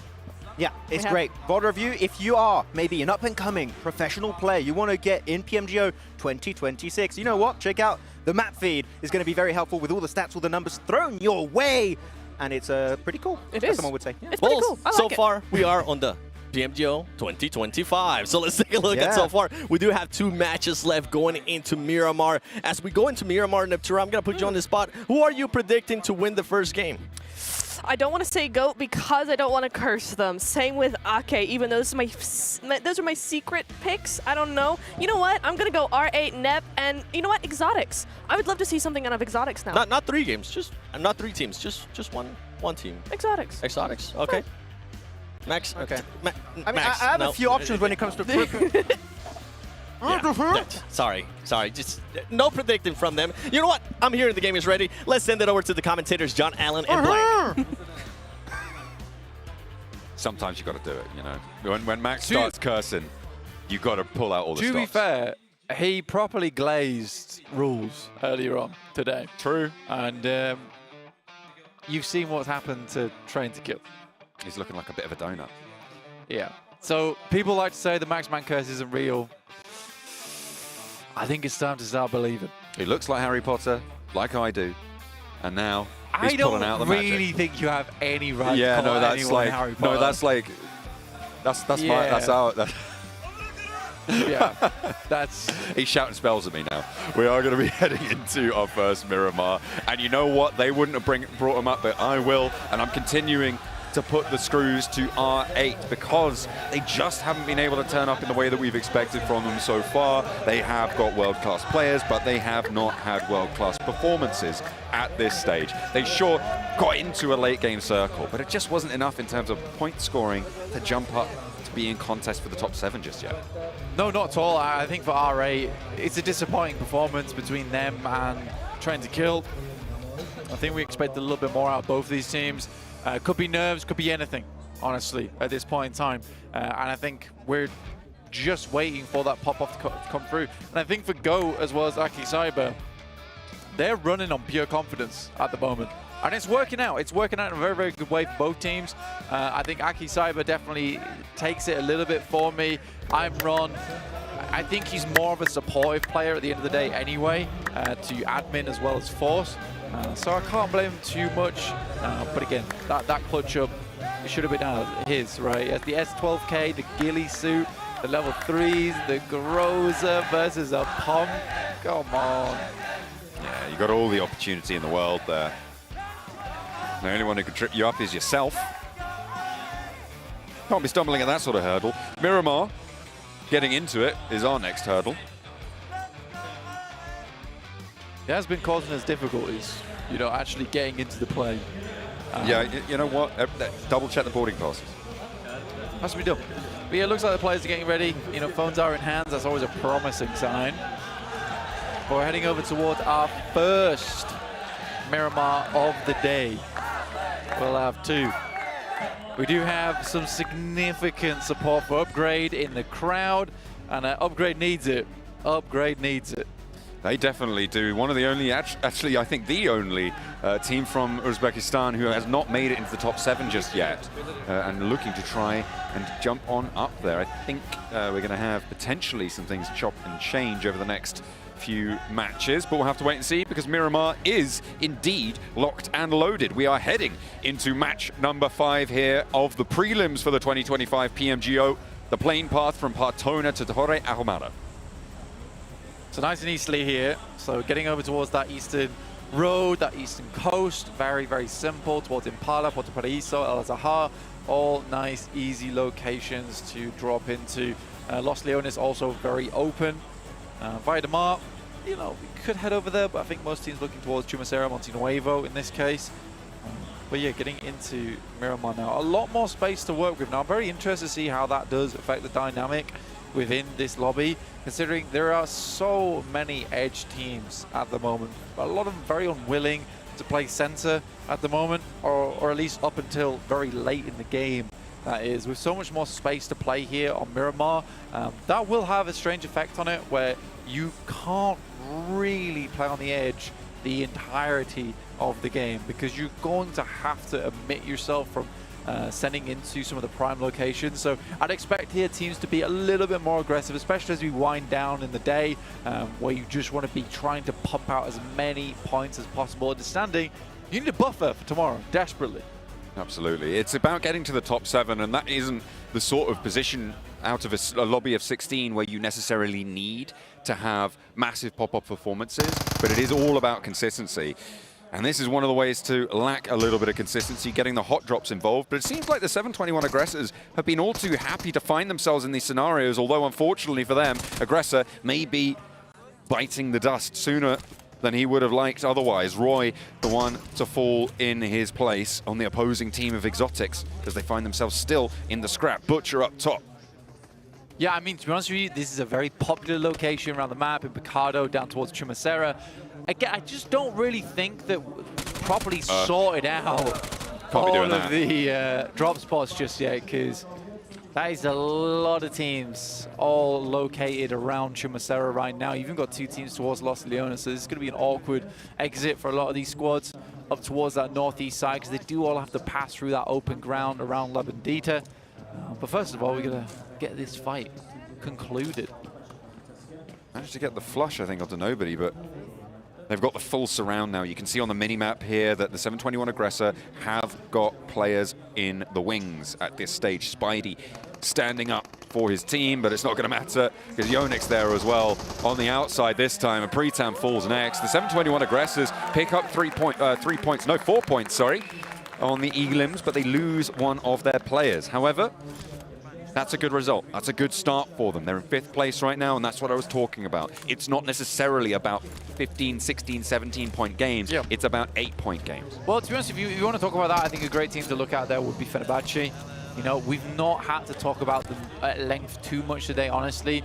Speaker 6: Yeah, it's great. VOD review, if you are maybe an up-and-coming professional player, you want to get in PMGO 2026, you know what? Check out the map feed. Is going to be very helpful with all the stats, all the numbers thrown your way. And it's pretty cool.
Speaker 7: It is.
Speaker 6: Someone would say. Yeah.
Speaker 7: It's pretty cool. I like
Speaker 5: so
Speaker 7: it.
Speaker 5: far, we are on the PMGO 2025. So let's take a look at so far. We do have 2 matches left going into Miramar. As we go into Miramar, Neptura, I'm going to put you on the spot. Who are you predicting to win the first game?
Speaker 7: I don't want to say GOAT because I don't want to curse them. Same with Ake, even though those are my secret picks. I don't know. You know what? I'm going to go R8, Nep, and you know what? Exotics. I would love to see something out of Exotics now.
Speaker 5: Not 3 games, just not 3 teams, just one team.
Speaker 7: Exotics.
Speaker 5: Exotics, okay. Max,
Speaker 6: okay.
Speaker 5: Max,
Speaker 6: I have a few options when it comes to...
Speaker 5: Yeah, sorry, just no predicting from them. You know what? I'm here and the game is ready. Let's send it over to the commentators, John Allen and Blank.
Speaker 9: Sometimes you got to do it, you know. When Max starts cursing, you got to pull out all the stops.
Speaker 17: To be fair, he properly glazed rules earlier on today.
Speaker 9: True.
Speaker 17: And you've seen what's happened to Train to Kill.
Speaker 9: He's looking like a bit of a donut.
Speaker 17: Yeah. So people like to say the Max Man curse isn't real. I think it's time to start believing.
Speaker 9: He looks like Harry Potter, like I do, and now he's pulling out the magic.
Speaker 17: I don't really think you have any right
Speaker 9: yeah,
Speaker 17: to call
Speaker 9: no, that's
Speaker 17: anyone
Speaker 9: like,
Speaker 17: Harry Potter.
Speaker 9: no, that's like, that's my, that's our.
Speaker 17: Yeah, that's...
Speaker 9: He's shouting spells at me now. We are going to be heading into our first Miramar, and you know what? They wouldn't have brought him up, but I will, and I'm continuing to put the screws to R8 because they just haven't been able to turn up in the way that we've expected from them so far. They have got world-class players, but they have not had world-class performances at this stage. They sure got into a late-game circle, but it just wasn't enough in terms of point scoring to jump up to be in contest for the top 7 just yet.
Speaker 17: No, not at all. I think for R8, it's a disappointing performance between them and Train to Kill. I think we expect a little bit more out of both of these teams. Could be nerves, could be anything, honestly, at this point in time. And I think we're just waiting for that pop-off to come through. And I think for Go, as well as Aki Cyber, they're running on pure confidence at the moment. And it's working out. It's working out in a very, very good way for both teams. I think Aki Cyber definitely takes it a little bit for me. I'm Ron. I think he's more of a supportive player at the end of the day anyway, to admin as well as Force. So I can't blame him too much. But again, that clutch up, it should have been his, right? As the S12K, the ghillie suit, the level 3s, the Groza versus a Pom. Come on.
Speaker 9: Yeah, you got all the opportunity in the world there. The only one who can trip you up is yourself. Can't be stumbling at that sort of hurdle. Miramar, getting into it, is our next hurdle.
Speaker 17: It has been causing us difficulties, you know, actually getting into the plane.
Speaker 9: Yeah, you know what? Double check the boarding passes.
Speaker 17: Has to be done. But yeah, it looks like the players are getting ready. You know, phones are in hands. That's always a promising sign. But we're heading over towards our first Miramar of the day. We'll have 2. We do have some significant support for Upgrade in the crowd, and Upgrade needs it. Upgrade needs it.
Speaker 9: They definitely do. One of the only, actually, I think the only team from Uzbekistan who has not made it into the top 7 just yet, and looking to try and jump on up there. I think we're going to have potentially some things chop and change over the next few matches, but we'll have to wait and see because Miramar is indeed locked and loaded. We are heading into match number 5 here of the prelims for the 2025 PMGO the plane path from Partona to Torre Ahumada.
Speaker 17: So nice and easily here. So getting over towards that eastern road, that eastern coast, very, very simple, towards Impala, Puerto Paraíso, El Azahar, all nice, easy locations to drop into. Los Leones also very open. Via de Mar, you know, we could head over there, but I think most teams looking towards Chumacera, Monte Nuevo in this case. But yeah, getting into Miramar now, a lot more space to work with. Now, I'm very interested to see how that does affect the dynamic within this lobby, considering there are so many edge teams at the moment. A lot of them very unwilling to play center at the moment, or at least up until very late in the game. That is, with so much more space to play here on Miramar, that will have a strange effect on it, where you can't really play on the edge the entirety of the game, because you're going to have to omit yourself from sending into some of the prime locations. So I'd expect here teams to be a little bit more aggressive, especially as we wind down in the day, where you just want to be trying to pump out as many points as possible. Understanding you need a buffer for tomorrow, desperately.
Speaker 9: Absolutely. It's about getting to the top 7, and that isn't the sort of position out of a lobby of 16 where you necessarily need to have massive pop-up performances, but it is all about consistency. And this is one of the ways to lack a little bit of consistency, getting the hot drops involved. But it seems like the 721 Aggressors have been all too happy to find themselves in these scenarios, although unfortunately for them, Aggressor may be biting the dust sooner than he would have liked otherwise. Roy, the one to fall in his place on the opposing team of Exotics, as they find themselves still in the scrap. Butcher up top.
Speaker 17: Yeah, I mean, to be honest with you, this is a very popular location around the map, in Picado, down towards Chumacera. Again, I just don't really think that properly sorted out all of the drop spots just yet, because that is a lot of teams all located around Chumacera right now. You've even got 2 teams towards Los Leones, so this is going to be an awkward exit for a lot of these squads up towards that northeast side, because they do all have to pass through that open ground around La Bendita. But first of all, we're going to get this fight concluded.
Speaker 9: Managed to get the flush, I think, onto nobody, but they've got the full surround now. You can see on the mini-map here that the 721 Aggressor have got players in the wings at this stage. Spidey standing up for his team, but it's not going to matter because Yonik's there as well on the outside this time, and Pretam falls next. The 721 Aggressors pick up 4 points, sorry, on the Elims, but they lose one of their players. However, that's a good result. That's a good start for them. They're in 5th place right now, and that's what I was talking about. It's not necessarily about 15, 16, 17-point games.
Speaker 17: Yeah.
Speaker 9: It's about 8-point games.
Speaker 17: Well, to be honest, if you want to talk about that, I think a great team to look at there would be Fenerbahce. You know, we've not had to talk about them at length too much today, honestly,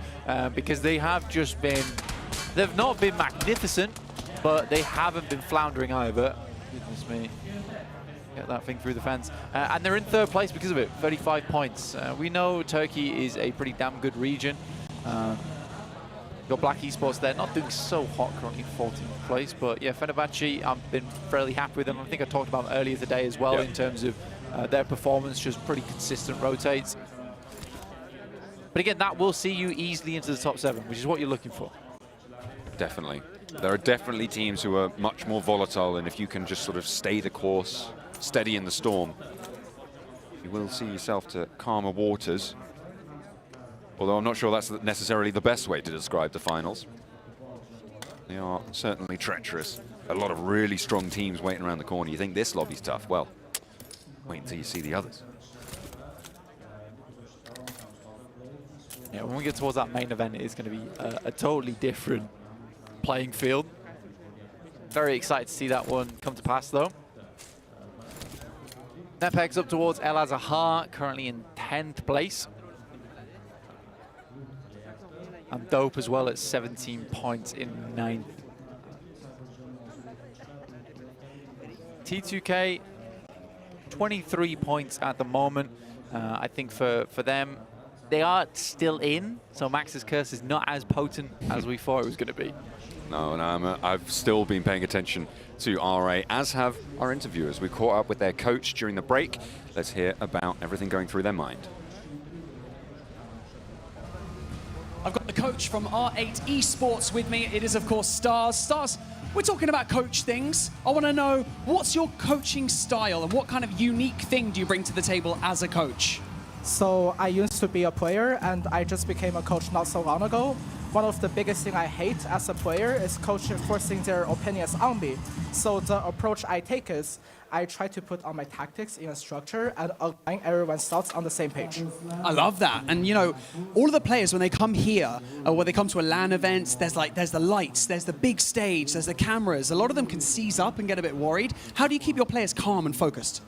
Speaker 17: because they have just been... They've not been magnificent, but they haven't been floundering either. Goodness me. Get that thing through the fence. And they're in 3rd place because of it, 35 points. We know Turkey is a pretty damn good region. Got Black Esports there, not doing so hot currently, 14th place. But yeah, Fenerbahce, I've been fairly happy with them. I think I talked about them earlier today as well, in terms of their performance, just pretty consistent rotates. But again, that will see you easily into the top 7, which is what you're looking for.
Speaker 9: Definitely. There are definitely teams who are much more volatile, and if you can just sort of stay the course, steady in the storm, you will see yourself to calmer waters. Although I'm not sure that's necessarily the best way to describe the finals. They are certainly treacherous. A lot of really strong teams waiting around the corner. You think this lobby's tough? Well, wait until you see the others.
Speaker 17: Yeah, when we get towards that main event, it's going to be a totally different playing field. Very excited to see that one come to pass, though. Nepex up towards El Azahar, currently in 10th place. And Dope as well at 17 points in 9th. T2K, 23 points at the moment. I think for them, they are still in, so Max's curse is not as potent as we thought it was going to be.
Speaker 9: No, I've still been paying attention to RA, as have our interviewers. We caught up with their coach during the break. Let's hear about everything going through their mind.
Speaker 3: I've got the coach from R8 Esports with me. It is, of course, Stars. Stars, we're talking about coach things. I want to know, what's your coaching style and what kind of unique thing do you bring to the table as a coach?
Speaker 1: So I used to be a player and I just became a coach not so long ago. One of the biggest things I hate as a player is coaches forcing their opinions on me. So the approach I take is I try to put all my tactics in a structure and align everyone's thoughts on the same page.
Speaker 3: I love that. And you know, all of the players when they come here, or when they come to a LAN event, there's the lights, there's the big stage, there's the cameras. A lot of them can seize up and get a bit worried. How do you keep your players calm and focused?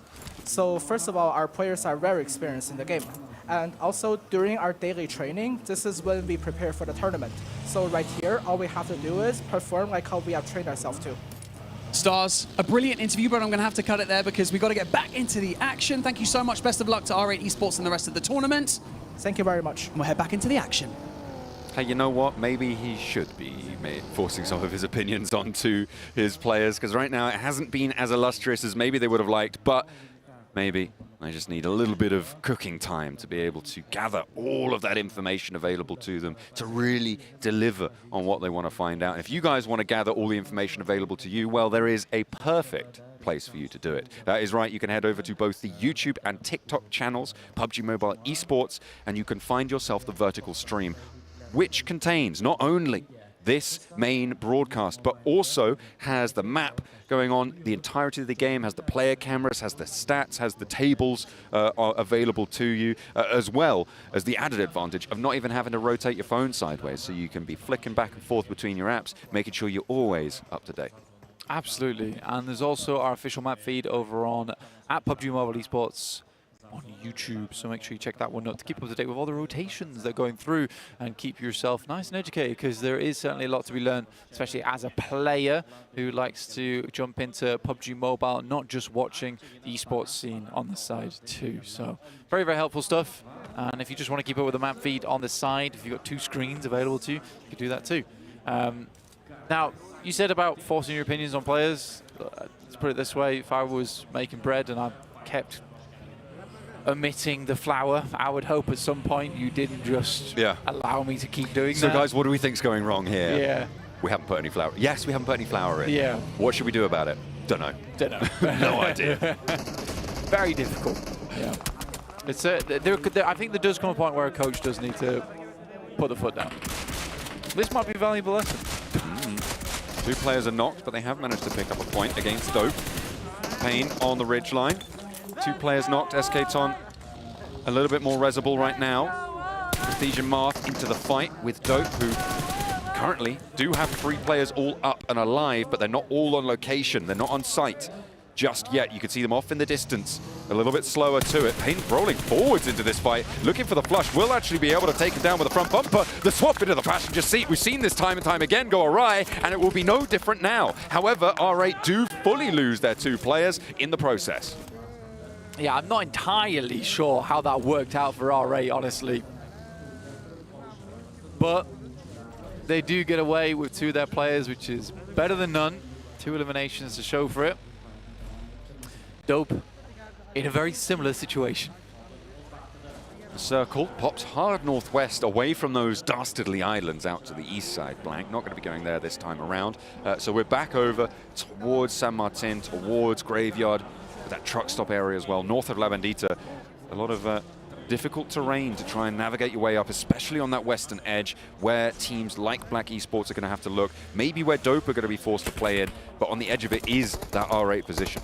Speaker 1: So first of all, our players are very experienced in the game. And also during our daily training, this is when we prepare for the tournament. So right here, all we have to do is perform like how we have trained ourselves to.
Speaker 3: Stars, a brilliant interview, but I'm going to have to cut it there because we've got to get back into the action. Thank you so much. Best of luck to R8 Esports and the rest of the tournament.
Speaker 1: Thank you very much.
Speaker 3: And we'll head back into the action.
Speaker 9: Hey, you know what? Maybe he should be forcing some of his opinions onto his players, because right now it hasn't been as illustrious as maybe they would have liked, but maybe I just need a little bit of cooking time to be able to gather all of that information available to them to really deliver on what they want to find out. And if you guys want to gather all the information available to you, well, there is a perfect place for you to do it. That is right. You can head over to both the YouTube and TikTok channels, PUBG Mobile Esports, and you can find yourself the vertical stream, which contains not only this main broadcast, but also has the map going on the entirety of the game, has the player cameras, has the stats, has the tables are available to you, as well as the added advantage of not even having to rotate your phone sideways, so you can be flicking back and forth between your apps, making sure you're always up to date.
Speaker 17: Absolutely. And there's also our official map feed over on at PUBG Mobile Esports on YouTube, so make sure you check that one out to keep up to date with all the rotations that are going through and keep yourself nice and educated, because there is certainly a lot to be learned, especially as a player who likes to jump into PUBG Mobile, not just watching the esports scene on the side too. So very, very helpful stuff. And if you just want to keep up with the map feed on the side, if you've got 2 screens available to you, you can do that too. Now, you said about forcing your opinions on players. Let's put it this way, if I was making bread and I kept omitting the flour, I would hope at some point you didn't just allow me to keep doing that.
Speaker 9: So guys, what do we think's going wrong here?
Speaker 17: Yeah.
Speaker 9: We haven't put any flour. Yes, we haven't put any flour in.
Speaker 17: Yeah.
Speaker 9: What should we do about it? Don't know.
Speaker 17: Don't know.
Speaker 9: No idea.
Speaker 17: Very difficult. Yeah. It's I think there does come a point where a coach does need to put the foot down. This might be a valuable lesson.
Speaker 9: 2 players are knocked, but they have managed to pick up a point against Dope. Payne on the ridge line. 2 players knocked. SK-Ton a little bit more resible right now. Prestige and Marth into the fight with Dope, who currently do have 3 players all up and alive, but they're not all on location. They're not on site just yet. You can see them off in the distance, a little bit slower to it. Payne rolling forwards into this fight, looking for the flush. Will actually be able to take it down with the front bumper. The swap into the passenger seat, we've seen this time and time again go awry, and it will be no different now. However, R8 do fully lose their 2 players in the process.
Speaker 17: Yeah, I'm not entirely sure how that worked out for R8, honestly. But they do get away with 2 of their players, which is better than none. 2 eliminations to show for it. Dope in a very similar situation.
Speaker 9: The circle pops hard northwest away from those dastardly islands out to the east side. Blank, not going to be going there this time around. So we're back over towards San Martin, towards Graveyard, that truck stop area as well, north of La Bandita. A lot of difficult terrain to try and navigate your way up, especially on that western edge, where teams like Black Esports are going to have to look. Maybe where Dope are going to be forced to play in, but on the edge of it is that R8 position.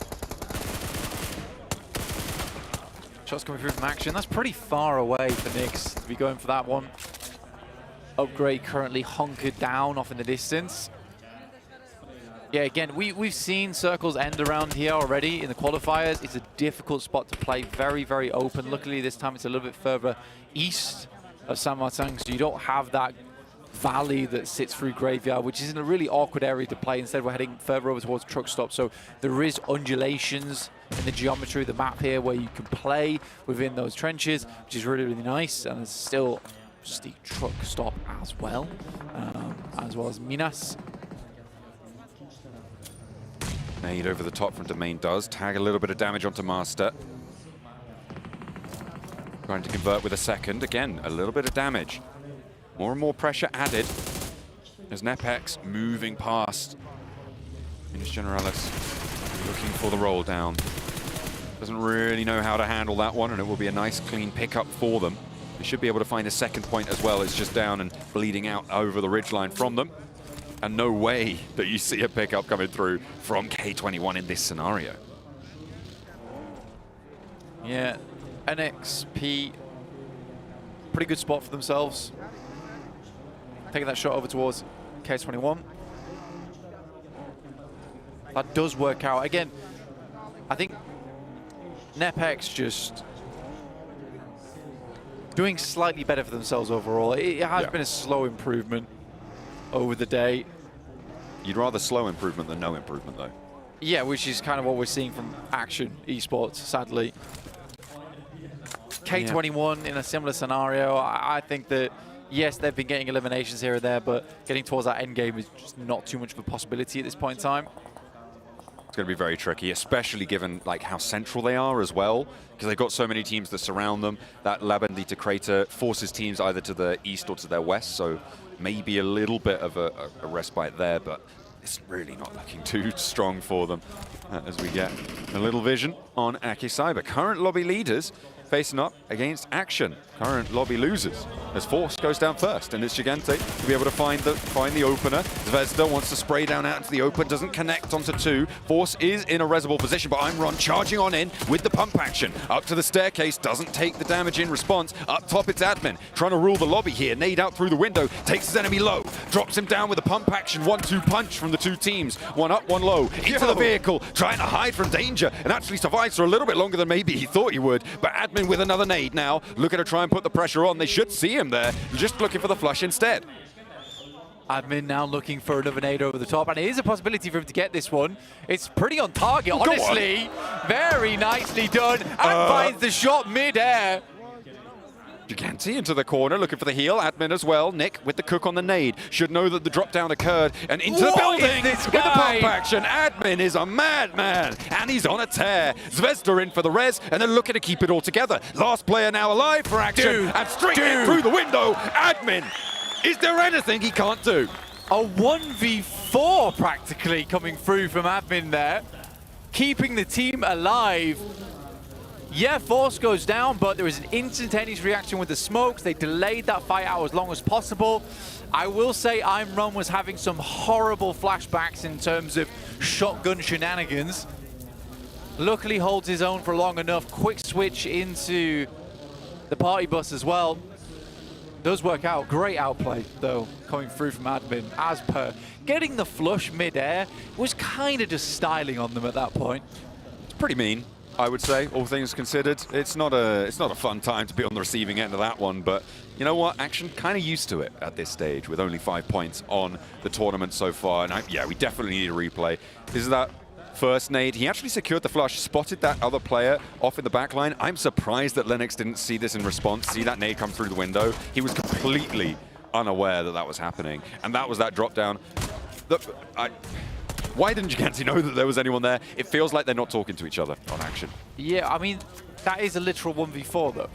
Speaker 17: Shots coming through from Action. That's pretty far away for Nyx to be going for that one. Upgrade currently hunkered down off in the distance. Yeah, again, we've seen circles end around here already in the qualifiers. It's a difficult spot to play, very, very open. Luckily, this time it's a little bit further east of San Martin, so you don't have that valley that sits through Graveyard, which is in a really awkward area to play. Instead, we're heading further over towards Truck Stop, so there is undulations in the geometry of the map here where you can play within those trenches, which is really, really nice. And there's still steep Truck Stop as well as Minas.
Speaker 9: Nade over the top from Domain does tag a little bit of damage onto Master. Trying to convert with a second. Again, a little bit of damage. More and more pressure added as Nepex moving past. Minus Generalis looking for the roll down. doesn't really know how to handle that one, and it will be a nice clean pickup for them. They should be able to find a second point as well. It's just down and bleeding out over the ridgeline from them. And no way that you see a pickup coming through from K21 in this scenario.
Speaker 17: Yeah, NXP, pretty good spot for themselves. Taking that shot over towards K21. That does work out. Again, I think NEPX just doing slightly better for themselves overall. It has been a slow improvement over the day.
Speaker 9: You'd rather slow improvement than no improvement, though.
Speaker 17: Yeah, which is kind of what we're seeing from Action Esports, sadly. K21 in a similar scenario. I think that, yes, they've been getting eliminations here and there, but getting towards that end game is just not too much of a possibility at this point in time.
Speaker 9: It's going to be very tricky, especially given like how central they are as well, because they've got so many teams that surround them. That Labandita crater forces teams either to the east or to their west, so maybe a little bit of a respite there, but it's really not looking too strong for them as we get a little vision on Aki Cyber. Current lobby leaders facing up against Action. Current lobby losers as Force goes down first, and it's Gigante to be able to find the opener. Zvezda wants to spray down out into the open, doesn't connect onto two. Force is in a reservoir position, but Imran charging on in with the pump action. Up to the staircase, doesn't take the damage in response. Up top, it's Admin trying to rule the lobby here. Nade out through the window, takes his enemy low, drops him down with a pump action. 1-2 punch from the two teams. One up, one low, into the vehicle, trying to hide from danger, and actually survives for a little bit longer than maybe he thought he would. But Admin with another nade now, looking to try and put the pressure on. They should see him there, just looking for the flush instead.
Speaker 17: Admin now looking for another nade over the top, and it is a possibility for him to get this one. It's pretty on target, honestly. Very nicely done, and finds the shot mid-air.
Speaker 9: Gigante into the corner, looking for the heal. Admin as well. Nick with the cook on the nade. Should know that the drop down occurred. And into the building with the pump action. Admin is a madman. And he's on a tear. Zvezda in for the res. And they're looking to keep it all together. Last player now alive for Action. And straight in through the window. Admin. Is there anything he can't do?
Speaker 17: A 1v4 practically coming through from Admin there. Keeping the team alive. Yeah, Force goes down, but there was an instantaneous reaction with the smokes. They delayed that fight out as long as possible. I will say Imran was having some horrible flashbacks in terms of shotgun shenanigans. Luckily holds his own for long enough. Quick switch into the party bus as well. Does work out. Great outplay, though, coming through from Admin, as per. Getting the flush mid-air was kind of just styling on them at that point.
Speaker 9: It's pretty mean, I would say, all things considered. It's not a fun time to be on the receiving end of that one, but you know what? Action kind of used to it at this stage with only 5 points on the tournament so far. And yeah, we definitely need a replay. This is that first nade. He actually secured the flush, spotted that other player off in the back line. I'm surprised that Lennox didn't see this in response, see that nade come through the window. He was completely unaware that that was happening. And that was that drop down. Why didn't Gigante know that there was anyone there? It feels like they're not talking to each other on Action.
Speaker 17: Yeah, I mean, that is a literal 1v4, though.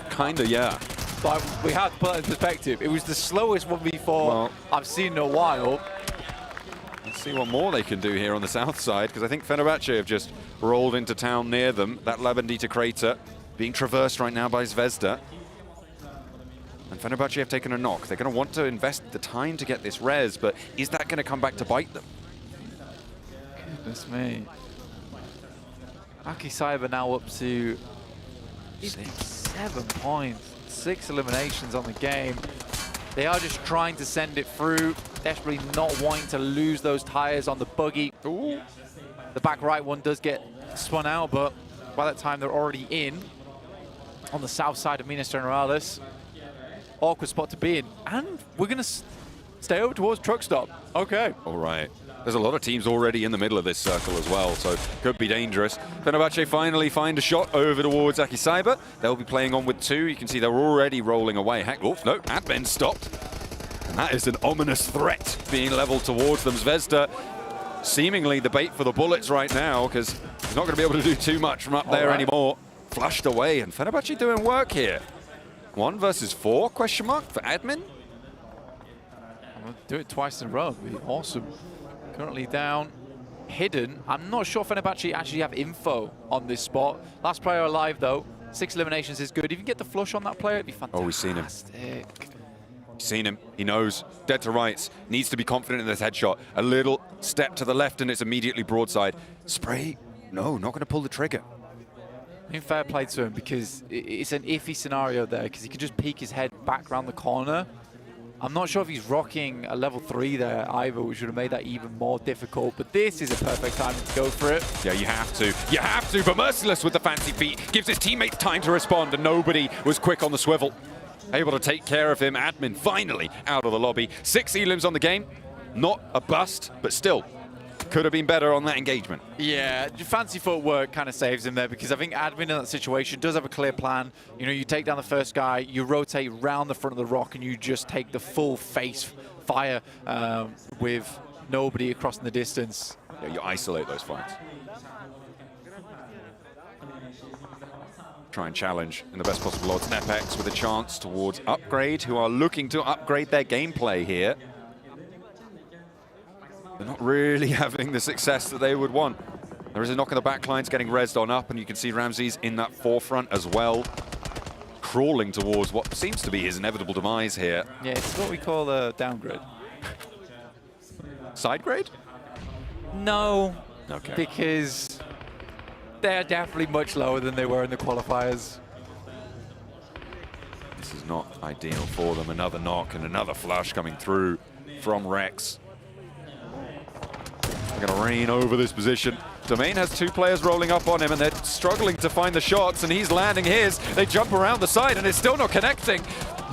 Speaker 9: Kinda, yeah.
Speaker 17: But we have to put that in perspective. It was the slowest 1v4 I've seen in a while.
Speaker 9: Let's see what more they can do here on the south side, because I think Fenerbahce have just rolled into town near them. That Labandita crater being traversed right now by Zvezda. And Fenerbahce have taken a knock. They're going to want to invest the time to get this res, but is that going to come back to bite them?
Speaker 17: Goodness me. Aki Cyber now up to 7 points. 6 eliminations on the game. They are just trying to send it through, desperately not wanting to lose those tires on the buggy. Ooh. The back right one does get spun out, but by that time they're already in on the south side of Minas Generalis. Awkward spot to be in. And we're going to stay over towards truck stop. Okay.
Speaker 9: All right. There's a lot of teams already in the middle of this circle as well, so could be dangerous. Fenerbahce finally find a shot over towards Aki Cyber. They'll be playing on with 2. You can see they're already rolling away. Oh, no, Admin stopped. And that is an ominous threat being leveled towards them. Zvezda seemingly the bait for the bullets right now, because he's not going to be able to do too much from up there anymore. Flushed away, and Fenerbahce doing work here. 1 versus 4, question mark, for Admin?
Speaker 17: I'm going to do it twice in a row. It'd be awesome. Currently down hidden. I'm not sure Fenerbahce actually have info on this spot. Last player alive, though. 6 eliminations is good. If you can get the flush on that player, it'd be fantastic.
Speaker 9: Oh, we've seen him. Seen him. He knows. Dead to rights. Needs to be confident in this headshot. A little step to the left and it's immediately broadside. Spray? No, not going to pull the trigger.
Speaker 17: I mean, fair play to him because it's an iffy scenario there because he could just peek his head back around the corner. I'm not sure if he's rocking a level 3 there either, which would have made that even more difficult. But this is a perfect time to go for it.
Speaker 9: Yeah, you have to. You have to, but Merciless with the fancy feet gives his teammates time to respond, and nobody was quick on the swivel. Able to take care of him. Admin finally out of the lobby. 6 elims on the game. Not a bust, but still could have been better on that engagement.
Speaker 17: Yeah, fancy footwork kind of saves him there because I think Admin in that situation does have a clear plan. You know, you take down the first guy, you rotate round the front of the rock, and you just take the full face fire with nobody across in the distance.
Speaker 9: Yeah, you isolate those fights. Try and challenge in the best possible odds. Nepex with a chance towards Upgrade, who are looking to upgrade their gameplay here. They're not really having the success that they would want. There is a knock in the back lines getting rezzed on up, and you can see Ramses in that forefront as well, crawling towards what seems to be his inevitable demise here.
Speaker 17: Yeah, it's what we call a downgrade.
Speaker 9: Side grade?
Speaker 17: No,
Speaker 9: okay.
Speaker 17: Because they're definitely much lower than they were in the qualifiers.
Speaker 9: This is not ideal for them. Another knock and another flush coming through from Rex. They're going to rain over this position. Domain has 2 players rolling up on him, and they're struggling to find the shots, and he's landing his. They jump around the side, and it's still not connecting.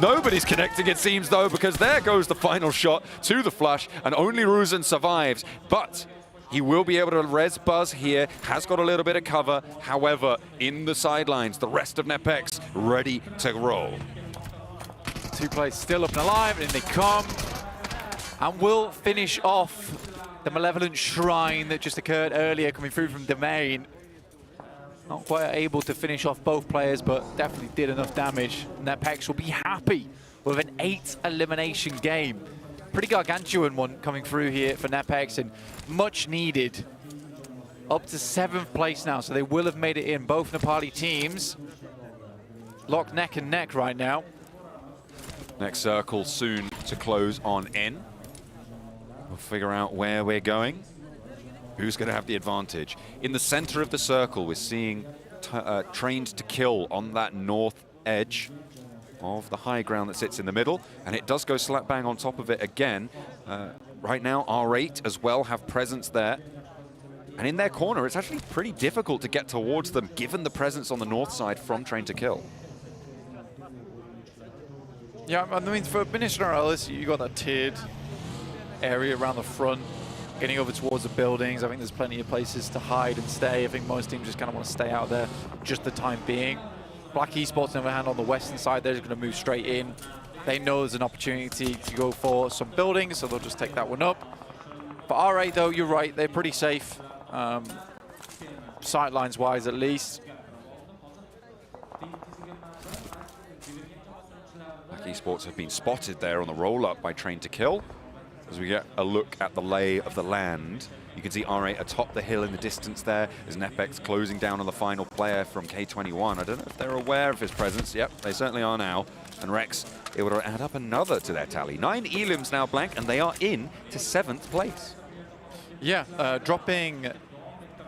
Speaker 9: Nobody's connecting, it seems, though, because there goes the final shot to the flush, and only Ruzan survives. But he will be able to res Buzz here, has got a little bit of cover. However, in the sidelines, the rest of Nepex ready to roll.
Speaker 17: 2 players still up and alive, and they come and will finish off the malevolent shrine that just occurred earlier coming through from Domain. Not quite able to finish off both players, but definitely did enough damage. Nepex will be happy with an 8 elimination game. Pretty gargantuan one coming through here for Nepex, and much needed. Up to 7th place now, so they will have made it in. Both Nepali teams locked neck and neck right now.
Speaker 9: Next circle soon to close on N. We'll figure out where we're going. Who's going to have the advantage? In the center of the circle, we're seeing Trained to Kill on that north edge of the high ground that sits in the middle, and it does go slap bang on top of it again. Right now, R8 as well have presence there. And in their corner, it's actually pretty difficult to get towards them, given the presence on the north side from Trained to Kill.
Speaker 17: Yeah, I mean, for Minister Analyst, you got that tiered area around the front, getting over towards the buildings. I think there's plenty of places to hide and stay. I think most teams just kind of want to stay out there just the time being. Black Esports, on the other hand, on the western side, they're just going to move straight in. They know there's an opportunity to go for some buildings, so they'll just take that one up. For R8, though, you're right, they're pretty safe, sightlines-wise at least.
Speaker 9: Black Esports have been spotted there on the roll-up by Trained to Kill. As we get a look at the lay of the land, you can see R8 atop the hill in the distance there, as Nepex closing down on the final player from K21. I don't know if they're aware of his presence. Yep, they certainly are now. And Rex able to add up another to their tally. 9 elims now blank, and they are in to 7th place.
Speaker 17: Yeah, dropping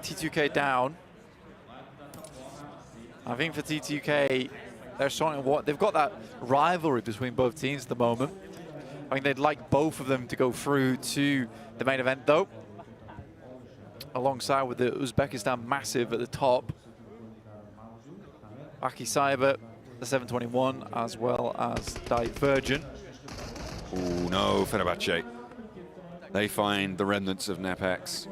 Speaker 17: T2K down. I think for T2K, they're starting what they've got that rivalry between both teams at the moment. I think they'd like both of them to go through to the main event, though, alongside with the Uzbekistan Massive at the top. Aki Cyber, the 721, as well as Divergent.
Speaker 9: Oh no, Fenerbahce. They find the remnants of Nepex,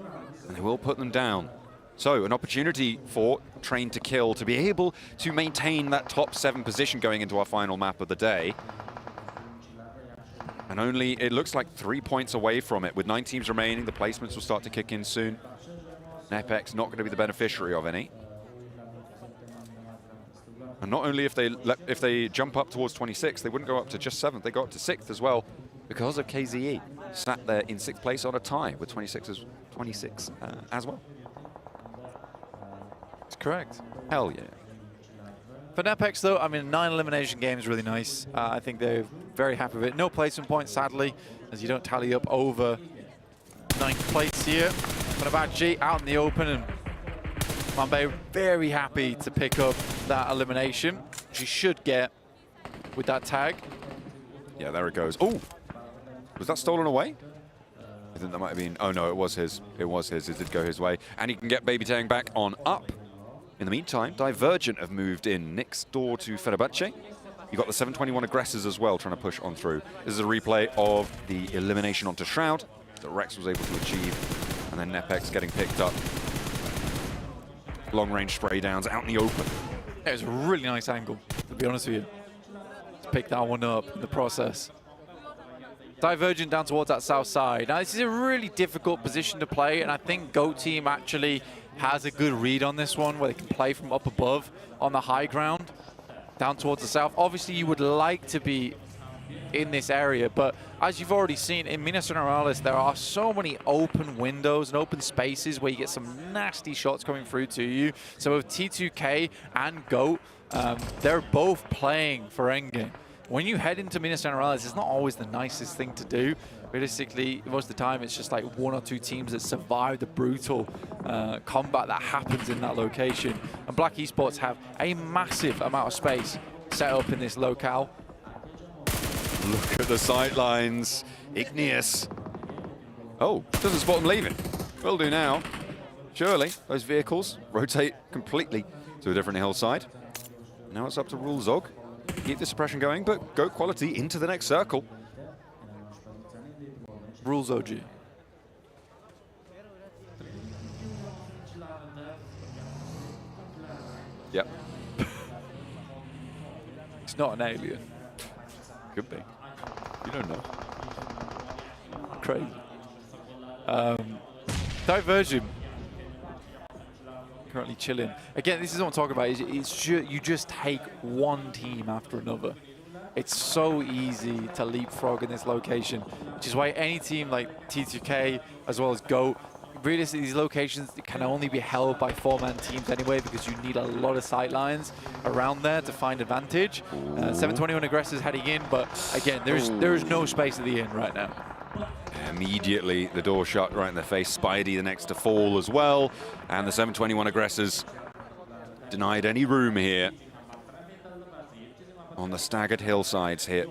Speaker 9: and they will put them down. So, an opportunity for Trained to Kill to be able to maintain that top 7 position going into our final map of the day. And only, it looks like 3 points away from it. With 9 teams remaining, the placements will start to kick in soon. Nepex not going to be the beneficiary of any. And not only if they jump up towards 26, they wouldn't go up to just 7th, they go up to 6th as well, because of KZE. Sat there in 6th place on a tie with 26 26 as well.
Speaker 17: That's correct.
Speaker 9: Hell yeah.
Speaker 17: For Nepex, though, I mean, 9 elimination games, really nice. I think they're very happy with it. No placement points, sadly, as you don't tally up over 9 plates here. Fenerbahce out in the open, and Mambe very happy to pick up that elimination. She should get with that tag.
Speaker 9: Yeah, there it goes. Oh, was that stolen away? I think that might have been. Oh no, it was his. It was his. It did go his way, and he can get Baby Tang back on up. In the meantime, Divergent have moved in next door to Fenerbahce. You've got the 721 aggressors as well trying to push on through. This is a replay of the elimination onto Shroud that Rex was able to achieve, and then Nepex getting picked up. Long-range spray downs out in the open.
Speaker 17: It was a really nice angle, to be honest with you. To pick that one up in the process. Divergent down towards that south side. Now, this is a really difficult position to play, and I think GOAT team actually has a good read on this one, where they can play from up above on the high ground, down towards the south. Obviously, you would like to be in this area, but as you've already seen in Minas Gerais, there are so many open windows and open spaces where you get some nasty shots coming through to you. So with T2K and GOAT, they're both playing for endgame. When you head into Minas Gerais, it's not always the nicest thing to do. Realistically, most of the time, it's just like 1 or 2 teams that survive the brutal combat that happens in that location. And Black Esports have a massive amount of space set up in this locale.
Speaker 9: Look at the sightlines. Igneous. Oh, doesn't spot them leaving. Will do now. Surely, those vehicles rotate completely to a different hillside. Now it's up to Rulzog. Keep the suppression going, but GOAT quality into the next circle.
Speaker 17: Rules OG.
Speaker 9: Yep.
Speaker 17: It's not an alien.
Speaker 9: Could be. You don't know.
Speaker 17: Crazy. Divergent. Currently chilling. Again, this is what I'm talking about. You just take one team after another. It's so easy to leapfrog in this location, which is why any team like T2K as well as GOAT, realistically, these locations can only be held by 4-man teams anyway, because you need a lot of sight lines around there to find advantage. 721 aggressors heading in, but again, there is no space at the end right now.
Speaker 9: Immediately, the door shut right in their face. Spidey the next to fall as well. And the 721 aggressors denied any room here on the staggered hillsides here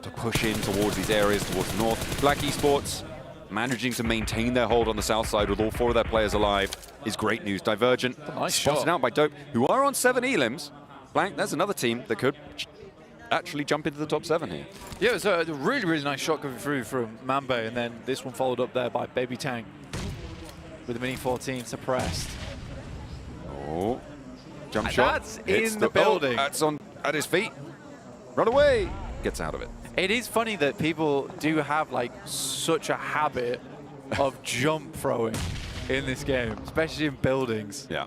Speaker 9: to push in towards these areas, towards the north. Black Esports managing to maintain their hold on the south side with all 4 of their players alive is great news. Divergent
Speaker 17: nice
Speaker 9: spotted
Speaker 17: shot
Speaker 9: out by Dope, who are on 7 elims. Blank, there's another team that could actually jump into the top 7 here.
Speaker 17: Yeah, it was a really, really nice shot coming through from Mambe, and then this one followed up there by Baby Tang with the Mini 14 suppressed.
Speaker 9: Oh, jump shot.
Speaker 17: That's in the building.
Speaker 9: Oh, that's at his feet. Run away. Gets out of it.
Speaker 17: It is funny that people do have like such a habit of jump throwing in this game, especially in buildings.
Speaker 9: Yeah.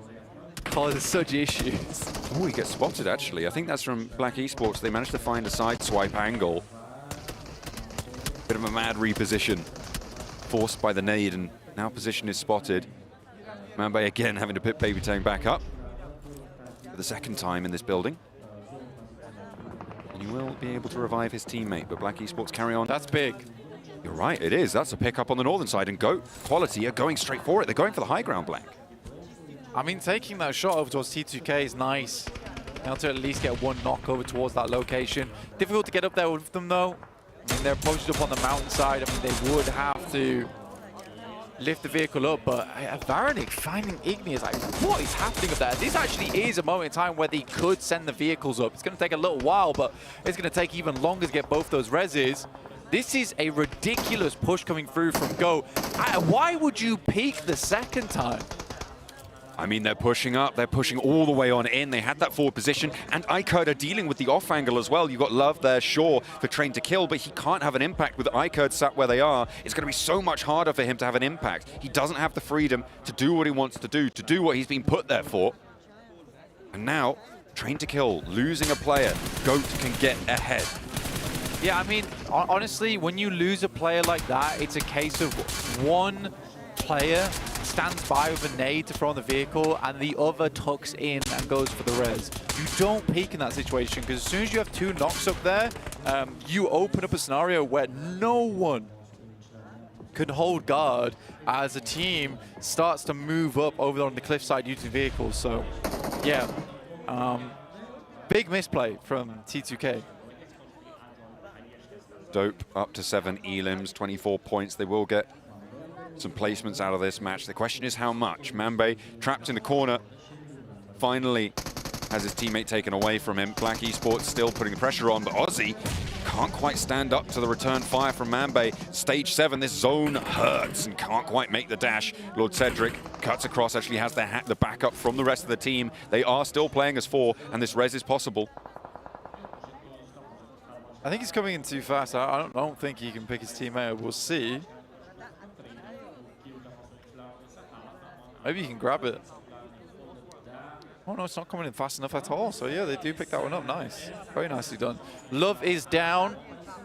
Speaker 17: Causes such issues.
Speaker 9: Oh, he gets spotted actually. I think that's from Black Esports. They managed to find a side swipe angle. Bit of a mad reposition. Forced by the nade, and now position is spotted. Mambe again having to put Baby Tang back up for the second time in this building. And he will be able to revive his teammate, but Black Esports carry on.
Speaker 17: That's big.
Speaker 9: You're right, it is. That's a pickup on the northern side, and GOAT quality are going straight for it. They're going for the high ground, Blank.
Speaker 17: I mean, taking that shot over towards T2K is nice. Now to at least get one knock over towards that location. Difficult to get up there with them, though. I mean, they're posted up on the mountainside. I mean, they would have to lift the vehicle up, but Varanik finding Igneous, like, what is happening up there? This actually is a moment in time where they could send the vehicles up. It's going to take a little while, but it's going to take even longer to get both those reses. This is a ridiculous push coming through from GOAT. Why would you peak the second time?
Speaker 9: I mean, they're pushing up. They're pushing all the way on in. They had that forward position, and Ikerd are dealing with the off angle as well. You've got Love there, sure, for Train to Kill, but he can't have an impact with Ikerd sat where they are. It's going to be so much harder for him to have an impact. He doesn't have the freedom to do what he wants to do what he's been put there for. And now, Train to Kill, losing a player. GOAT can get ahead.
Speaker 17: Yeah, I mean, honestly, when you lose a player like that, it's a case of one player stands by with a nade to throw on the vehicle and the other tucks in and goes for the res. You don't peek in that situation because as soon as you have 2 knocks up there, you open up a scenario where no one can hold guard as a team starts to move up over on the cliffside using vehicles. So, yeah, big misplay from T2K.
Speaker 9: Dope up to 7 elims, 24 points. They will get some placements out of this match. The question is how much. Mambe trapped in the corner. Finally has his teammate taken away from him. Black Esports still putting the pressure on, but Aussie can't quite stand up to the return fire from Mambe. Stage 7, this zone hurts and can't quite make the dash. Lord Cedric cuts across, actually has the backup from the rest of the team. They are still playing as 4, and this res is possible.
Speaker 17: I think he's coming in too fast. I don't think he can pick his teammate. We'll see. Maybe he can grab it. Oh no, it's not coming in fast enough at all. So yeah, they do pick that one up. Nice. Very nicely done. Love is down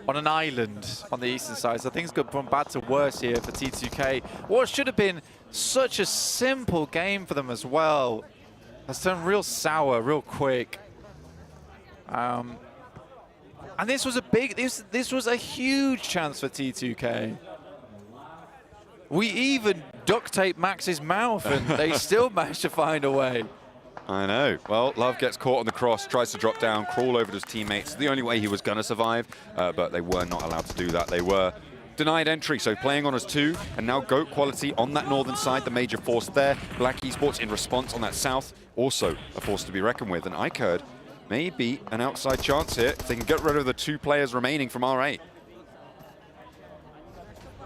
Speaker 17: on an island on the eastern side. So things go from bad to worse here for T2K. What should have been such a simple game for them as well has turned real sour, real quick. And this was a big, this was a huge chance for T2K. We even duct taped Max's mouth and they still managed to find a way.
Speaker 9: I know. Well, Love gets caught on the cross, tries to drop down, crawl over to his teammates. The only way he was going to survive, but they were not allowed to do that. They were denied entry, so playing on as 2, and now GOAT quality on that northern side, the major force there. Black Esports in response on that south, also a force to be reckoned with. And Icurd may be an outside chance here if they can get rid of the 2 players remaining from R8.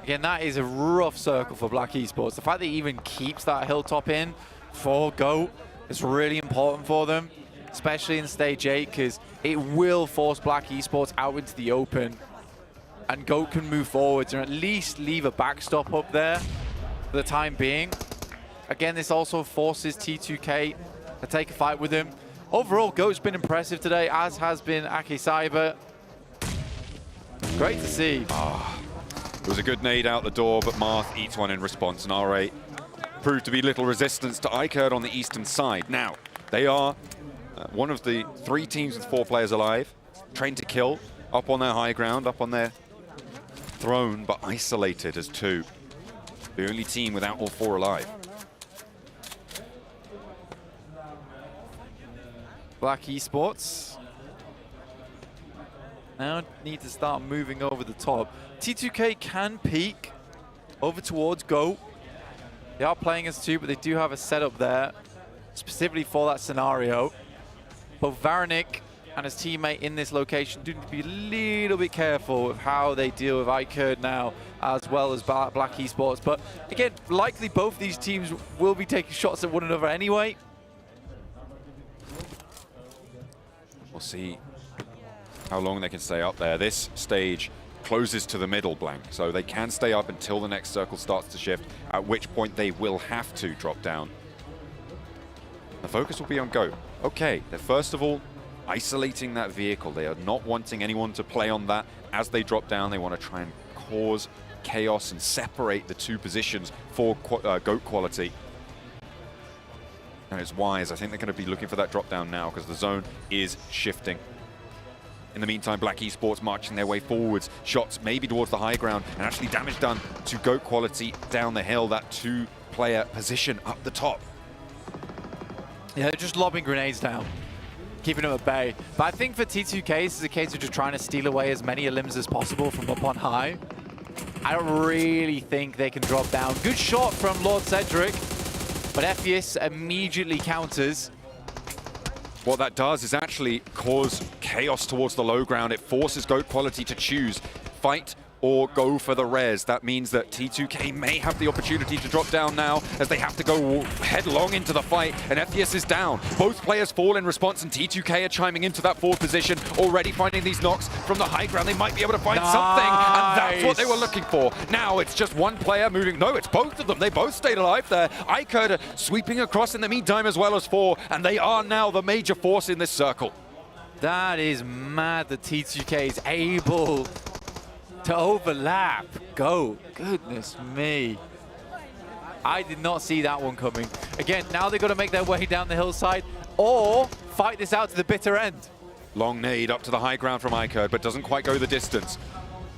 Speaker 17: Again, that is a rough circle for Black Esports. The fact that he even keeps that hilltop in for GOAT is really important for them, especially in stage 8, because it will force Black Esports out into the open. And GOAT can move forwards and at least leave a backstop up there for the time being. Again, this also forces T2K to take a fight with him. Overall, GOAT's been impressive today, as has been Ake Cyber. Great to see.
Speaker 9: It was a good nade out the door, but Marth eats one in response, and R8 proved to be little resistance to Icurd on the eastern side. Now, they are one of the 3 teams with 4 players alive, trained to kill, up on their high ground, up on their throne, but isolated as 2. The only team without all 4 alive.
Speaker 17: Black Esports now need to start moving over the top. T2K can peek over towards GOAT. They are playing as 2, but they do have a setup there specifically for that scenario. But Varanik and his teammate in this location do need to be a little bit careful with how they deal with Icurd now, as well as Black Esports. But again, likely both these teams will be taking shots at one another anyway.
Speaker 9: We'll see how long they can stay up there. This stage closes to the middle blank, so they can stay up until the next circle starts to shift, at which point they will have to drop down. The focus will be on GOAT. Okay, they're first of all isolating that vehicle. They are not wanting anyone to play on that. As they drop down, they want to try and cause chaos and separate the 2 positions for GOAT quality. And it's wise. I think they're going to be looking for that drop down now because the zone is shifting. In the meantime, Black Esports marching their way forwards. Shots maybe towards the high ground, and actually damage done to GOAT quality down the hill. That 2-player position up the top.
Speaker 17: Yeah, they're just lobbing grenades down, keeping them at bay. But I think for T2K, this is a case of just trying to steal away as many limbs as possible from up on high. I don't really think they can drop down. Good shot from Lord Cedric, but Ephius immediately counters.
Speaker 9: What that does is actually cause chaos towards the low ground. It forces GOAT quality to choose fight or go for the res. That means that T2K may have the opportunity to drop down now as they have to go headlong into the fight, and Ephius is down. Both players fall in response, and T2K are chiming into that 4th position, already finding these knocks from the high ground. They might be able to find something, and that's what they were looking for. Now it's just one player moving. No, it's both of them. They both stayed alive there. Icurd sweeping across in the meantime as well as 4, and they are now the major force in this circle.
Speaker 17: That is mad that T2K is able to overlap. Go. Goodness me. I did not see that one coming. Again, now they've got to make their way down the hillside or fight this out to the bitter end.
Speaker 9: Long nade up to the high ground from iCurd, but doesn't quite go the distance.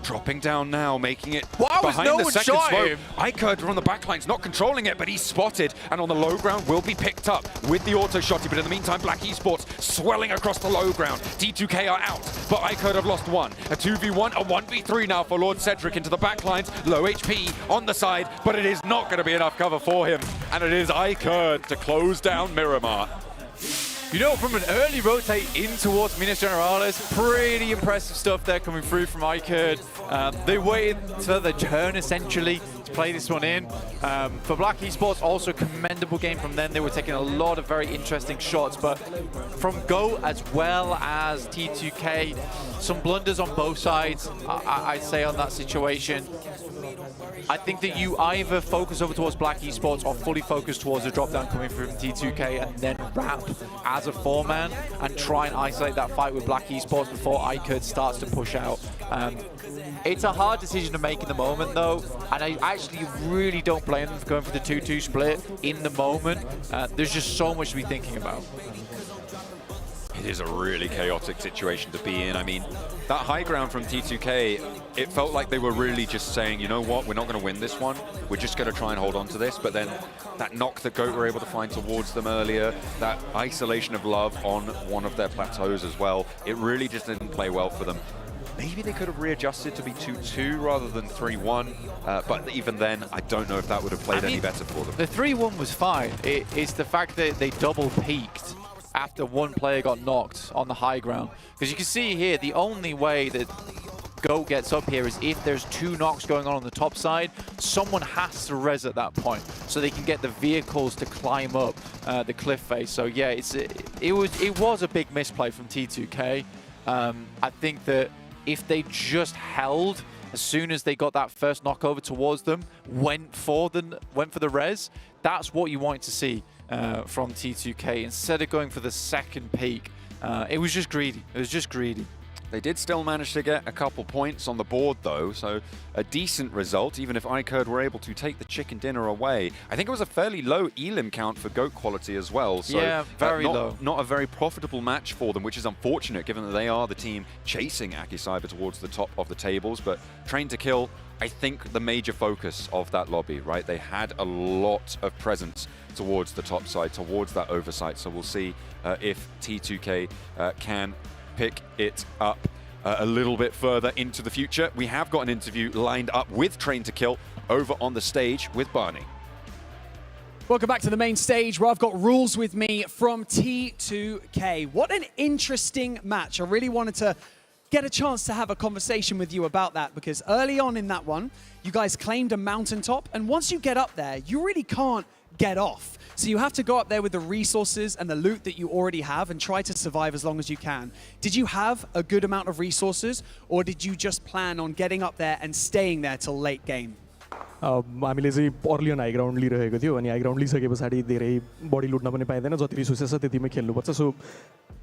Speaker 9: Dropping down now, making it behind the second smoke. iCurd from the backlines, not controlling it, but he's spotted, and on the low ground will be picked up with the auto shotty. But in the meantime, Black Esports swelling across the low ground. T2K are out, but iCurd have lost one. A 2v1, a 1v3 now for Lord Cedric into the backlines. Low HP on the side, but it is not going to be enough cover for him. And it is iCurd to close down Miramar.
Speaker 17: You know, from an early rotate in towards Minas Generalis, pretty impressive stuff there coming through from iCurd. They waited till the turn, essentially, to play this one in. For Black Esports, also commendable game from them. They were taking a lot of very interesting shots, but from Go as well as T2K, some blunders on both sides, I'd say, on that situation. I think that you either focus over towards Black Esports or fully focus towards the drop down coming from T2K and then ramp as a four-man and try and isolate that fight with Black Esports before iCurd starts to push out. It's a hard decision to make in the moment though, and I actually really don't blame them for going for the 2-2 split in the moment. There's just so much to be thinking about.
Speaker 9: It is a really chaotic situation to be in. I mean, that high ground from T2K, it felt like they were really just saying, you know what, we're not going to win this one. We're just going to try and hold on to this. But then that knock that GOAT were able to find towards them earlier, that isolation of Love on one of their plateaus as well, it really just didn't play well for them. Maybe they could have readjusted to be 2-2 rather than 3-1, but even then, I don't know if that would have played any better for them.
Speaker 17: The 3-1 was fine. It's the fact that they double peaked after one player got knocked on the high ground. Because you can see here, the only way that Go gets up here is if there's two knocks going on the top side, someone has to res at that point so they can get the vehicles to climb up the cliff face. So yeah, it was a big misplay from T2K. I think that if they just held as soon as they got that first knockover towards them, went for the res, that's what you want to see from T2K instead of going for the second peak. It was just greedy. It was just greedy.
Speaker 9: They did still manage to get a couple points on the board though, so a decent result, even if iCurd were able to take the chicken dinner away. I think it was a fairly low elim count for GOAT quality as well, so
Speaker 17: yeah, very low.
Speaker 9: Not a very profitable match for them, which is unfortunate given that they are the team chasing Akicyber towards the top of the tables, but Train to Kill, I think the major focus of that lobby, right? They had a lot of presence towards the top side, towards that oversight, so we'll see if T2K can pick it up a little bit further into the future. We have got an interview lined up with Train to Kill over on the stage with Barney.
Speaker 3: Welcome back to the main stage where I've got Rules with me from T2K. What an interesting match. I really wanted to get a chance to have a conversation with you about that because early on in that one, you guys claimed a mountaintop, and once you get up there, you really can't get off. So you have to go up there with the resources and the loot that you already have and try to survive as long as you can. Did you have a good amount of resources, or did you just plan on getting up there and staying there till late game?
Speaker 18: हामीले चाहिँ early अन high ground लिइरहेको थियो अनि high ground लिइसके पछाडि धेरै बडी लुट्न पनि पाइँदैन, जति रिसोर्सेस छ त्यतिमै खेल्नुपर्छ. सो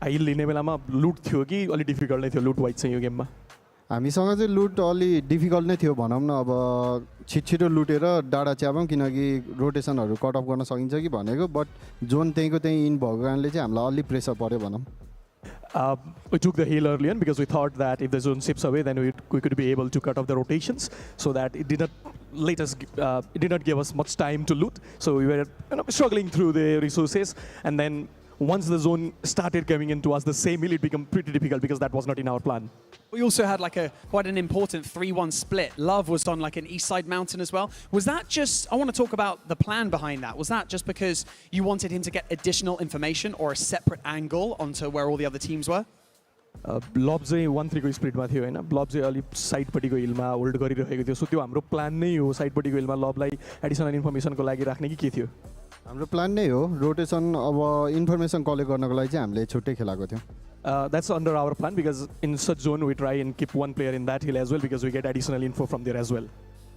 Speaker 18: हाई लिने बेलामा लुट थियो कि अलि डिफिकल्ट नै थियो लुट वाइज चाहिँ यो गेममा?
Speaker 14: हामीसँग चाहिँ लुट अलि डिफिकल्ट नै थियो भनौँ न. अब छिटो लुटेर डाँडा च्यापौँ किनकि रोटेसनहरू कट अफ गर्न सकिन्छ कि भनेको, बट जोन त्यहीँको त्यहीँ इन भएको कारणले चाहिँ हामीलाई अलि प्रेसर पऱ्यो भनौँ.
Speaker 18: We took the hill early on because we thought that if the zone ships away, then we could be able to cut off the rotations, so that it did not give us much time to loot. So we were struggling through the resources, and then once the zone started coming into us, the same hill, it became pretty difficult because that was not in our plan.
Speaker 3: We also had like quite an important 3-1 split. Love was on like an east side mountain as well. Was that just, I want to talk about the plan behind that. Was that just because you wanted him to get additional information or a separate angle onto where all the other teams were?
Speaker 18: Lob चाहिँ 1-3 को स्प्लिटमा थियो हैन. Lob चाहिँ अलि साइडपट्टिको हिलमा hold गरिरहेको थियो. सो त्यो हाम्रो प्लान नै हो साइडपट्टिको हिलमा लबलाई एडिसनल इन्फर्मेसनको लागि राख्ने कि के थियो?
Speaker 14: हाम्रो प्लान नै हो. रोटेसन अब इन्फर्मेसन कलेक्ट गर्नको लागि चाहिँ हामीले छुट्टै खेलाएको थियौँ.
Speaker 18: That's under our plan because in such zone we try and keep one player in that hill as well because we get additional info from there as well.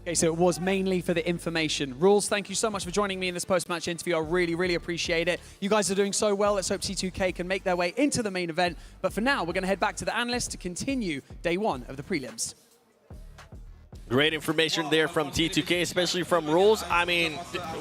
Speaker 3: Okay, so it was mainly for the information. Rules, thank you so much for joining me in this post-match interview. I really, really appreciate it. You guys are doing so well. Let's hope C2K can make their way into the main event. But for now, we're going to head back to the Analyst to continue day 1 of the prelims.
Speaker 5: Great information there from T2K, especially from Rules. I mean,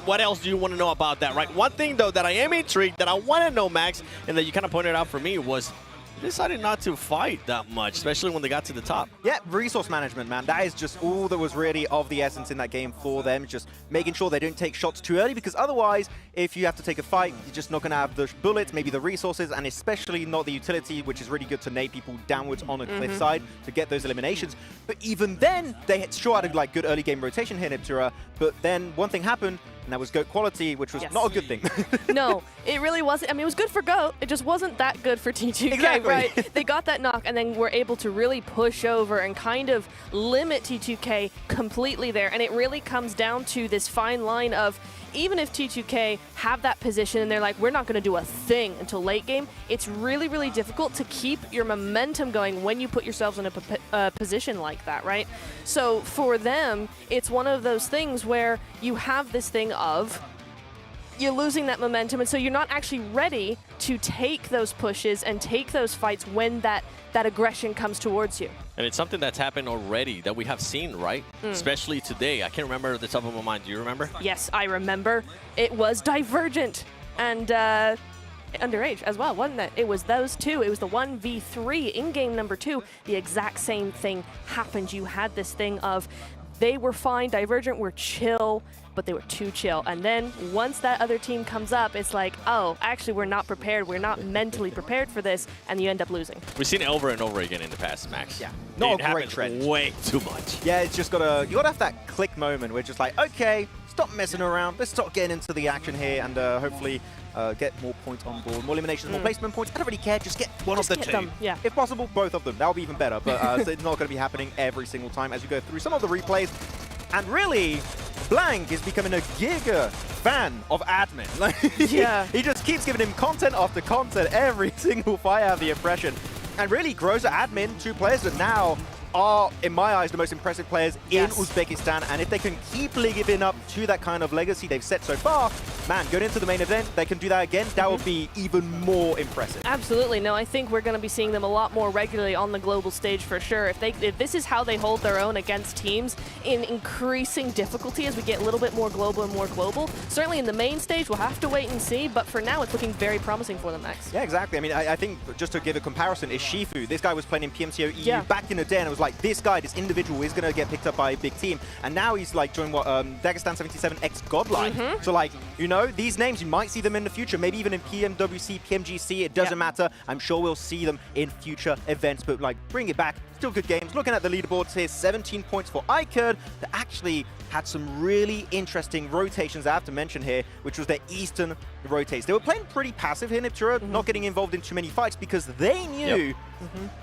Speaker 5: what else do you want to know about that, right? One thing, though, that I am intrigued, that I want to know, Max, and that you kind of pointed out for me was they decided not to fight that much, especially when they got to the top.
Speaker 6: Yeah, resource management, man. That is just all that was really of the essence in that game for them. Just making sure they don't take shots too early, because otherwise, if you have to take a fight, you're just not going to have the bullets, maybe the resources, and especially not the utility, which is really good to nade people downwards on a cliff side to get those eliminations. But even then, they sure had a like, good early game rotation here in Iptura, but then one thing happened, and that was GOAT quality, which was not a good thing.
Speaker 7: No, it really wasn't. I mean, it was good for GOAT. It just wasn't that good for T2K,
Speaker 6: exactly.
Speaker 7: right? They got that knock, and then were able to really push over and kind of limit T2K completely there. And it really comes down to this fine line of, even if T2K have that position and they're like, we're not going to do a thing until late game, it's really, really difficult to keep your momentum going when you put yourselves in a position like that, right? So for them, it's one of those things where you have this thing of you're losing that momentum, and so you're not actually ready to take those pushes and take those fights when that aggression comes towards you.
Speaker 5: And it's something that's happened already that we have seen, right? Especially today. I can't remember the top of my mind. Do you remember?
Speaker 7: Yes, I remember. It was Divergent and Underage as well, wasn't it? It was those two. It was the 1v3 in game number 2. The exact same thing happened. You had this thing of they were fine, Divergent were chill, but they were too chill. And then once that other team comes up, it's like, oh, actually we're not prepared. We're not mentally prepared for this, and you end up losing.
Speaker 5: We've seen it over and over again in the past, Max.
Speaker 6: Yeah, not
Speaker 5: it
Speaker 6: a great trend.
Speaker 5: Way too much.
Speaker 6: Yeah, it's just you gotta have that click moment where it's just like, okay, stop messing around. Let's start getting into the action here, and hopefully get more points on board, more eliminations, more placement points. I don't really care. Just get one of the two.
Speaker 7: Them, yeah.
Speaker 6: If possible, both of them. That'll be even better. But so it's not going to be happening every single time as you go through some of the replays. And really, Blank is becoming a giga fan of admin. Like,
Speaker 7: yeah.
Speaker 6: He just keeps giving him content after content every single fight, I have the impression. And really grows at admin, 2 players that now are, in my eyes, the most impressive players in Uzbekistan. And if they can keep living up to that kind of legacy they've set so far, man, going into the main event, they can do that again. That would be even more impressive.
Speaker 7: Absolutely. No, I think we're going to be seeing them a lot more regularly on the global stage for sure. If this is how they hold their own against teams in increasing difficulty as we get a little bit more global and more global, certainly in the main stage, we'll have to wait and see. But for now, it's looking very promising for them, Max.
Speaker 6: Yeah, exactly. I mean, I think just to give a comparison is Shifu. This guy was playing in PMGO EU back in the day, and it was like, this guy, this individual is going to get picked up by a big team. And now he's like joined what Dagestan 77 X Godlike. So like, you know, these names, you might see them in the future, maybe even in PMWC, PMGC, it doesn't matter. I'm sure we'll see them in future events, but like, bring it back. Still good games. Looking at the leaderboards here, 17 points for iKurd that actually had some really interesting rotations I have to mention here, which was their Eastern rotates. They were playing pretty passive here in Iptura, not getting involved in too many fights because they knew